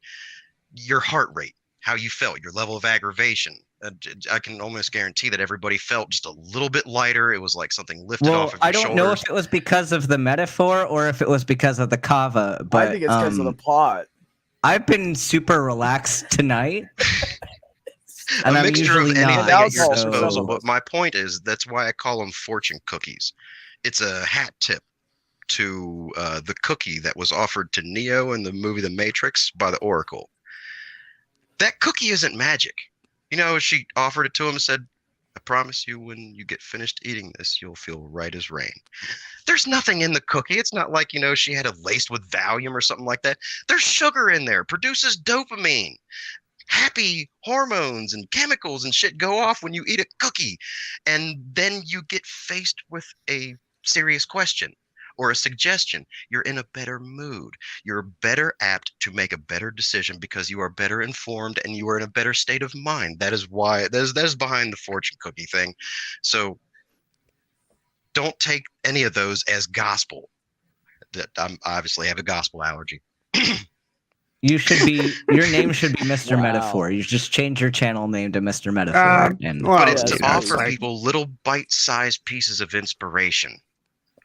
Speaker 11: Your heart rate, how you felt, your level of aggravation. I can almost guarantee that everybody felt just a little bit lighter. It was like something lifted off of your shoulders.
Speaker 2: I don't know if it was because of the metaphor or if it was because of the kava, but
Speaker 1: I think it's because of the pot.
Speaker 2: I've been super relaxed tonight. And
Speaker 11: a
Speaker 2: I'm
Speaker 11: mixture of
Speaker 2: usually
Speaker 11: anything
Speaker 2: not,
Speaker 11: at your disposal.
Speaker 2: so-
Speaker 11: But my point is, that's why I call them fortune cookies. It's a hat tip to the cookie that was offered to Neo in the movie The Matrix by the Oracle. That cookie isn't magic. You know, she offered it to him and said, "I promise you when you get finished eating this, you'll feel right as rain." There's nothing in the cookie. It's not like, she had it laced with Valium or something like that. There's sugar in there, produces dopamine. Happy hormones and chemicals and shit go off when you eat a cookie. And then you get faced with a serious question or a suggestion. You're in a better mood. You're better apt to make a better decision because you are better informed and you are in a better state of mind. That is why that is behind the fortune cookie thing. So don't take any of those as gospel. That I obviously have a gospel allergy.
Speaker 2: Your name should be Mr.
Speaker 1: Wow.
Speaker 2: Metaphor. You just change your channel name to Mr. Metaphor.
Speaker 11: But it's
Speaker 1: yeah,
Speaker 11: to
Speaker 1: that's
Speaker 11: offer
Speaker 1: right.
Speaker 11: people little bite-sized pieces of inspiration,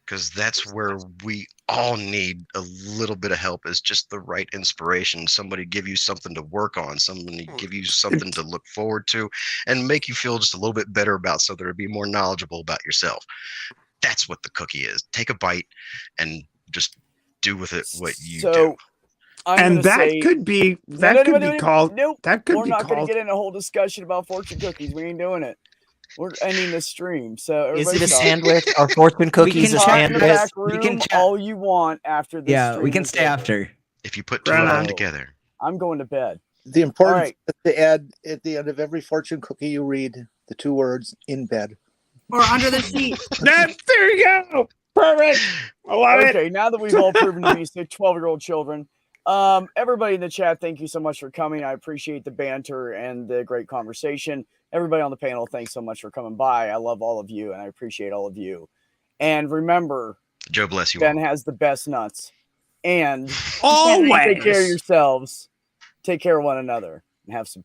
Speaker 11: because that's where we all need a little bit of help, is just the right inspiration. Somebody give you something to work on, somebody give you something to look forward to, and make you feel just a little bit better about something, or be more knowledgeable about yourself. That's what the cookie is. Take a bite and just do with it what you do.
Speaker 1: And
Speaker 8: that could be called.
Speaker 1: Nope.
Speaker 8: That could
Speaker 1: We're
Speaker 8: be
Speaker 1: not going
Speaker 8: called.
Speaker 1: to get in a whole discussion about fortune cookies. We ain't doing it. We're ending the stream. So
Speaker 4: Is it
Speaker 1: everybody
Speaker 4: a
Speaker 1: stop.
Speaker 4: sandwich? Are fortune cookies a
Speaker 1: Talk in the
Speaker 4: sandwich?
Speaker 1: back room all you want after this.
Speaker 2: Yeah,
Speaker 1: stream
Speaker 2: we can
Speaker 1: is
Speaker 2: stay
Speaker 1: over.
Speaker 2: after.
Speaker 11: If you put two and
Speaker 1: Bro.
Speaker 11: two together.
Speaker 1: I'm going to bed.
Speaker 9: The importance
Speaker 1: right.
Speaker 9: is to add at the end of every fortune cookie you read the 2 words "in bed."
Speaker 3: Or under the seat.
Speaker 8: There you go. Perfect. I love it.
Speaker 1: Okay, now that we've all proven to be 12-year-old children, everybody in the chat, thank you so much for coming. I appreciate the banter and the great conversation. Everybody on the panel, thanks so much for coming by. I love all of you, and I appreciate all of you. And remember,
Speaker 11: Joe bless you
Speaker 1: Ben
Speaker 11: all.
Speaker 1: has the best nuts. And
Speaker 8: Always.
Speaker 1: take care of yourselves. Take care of one another. And have some peace.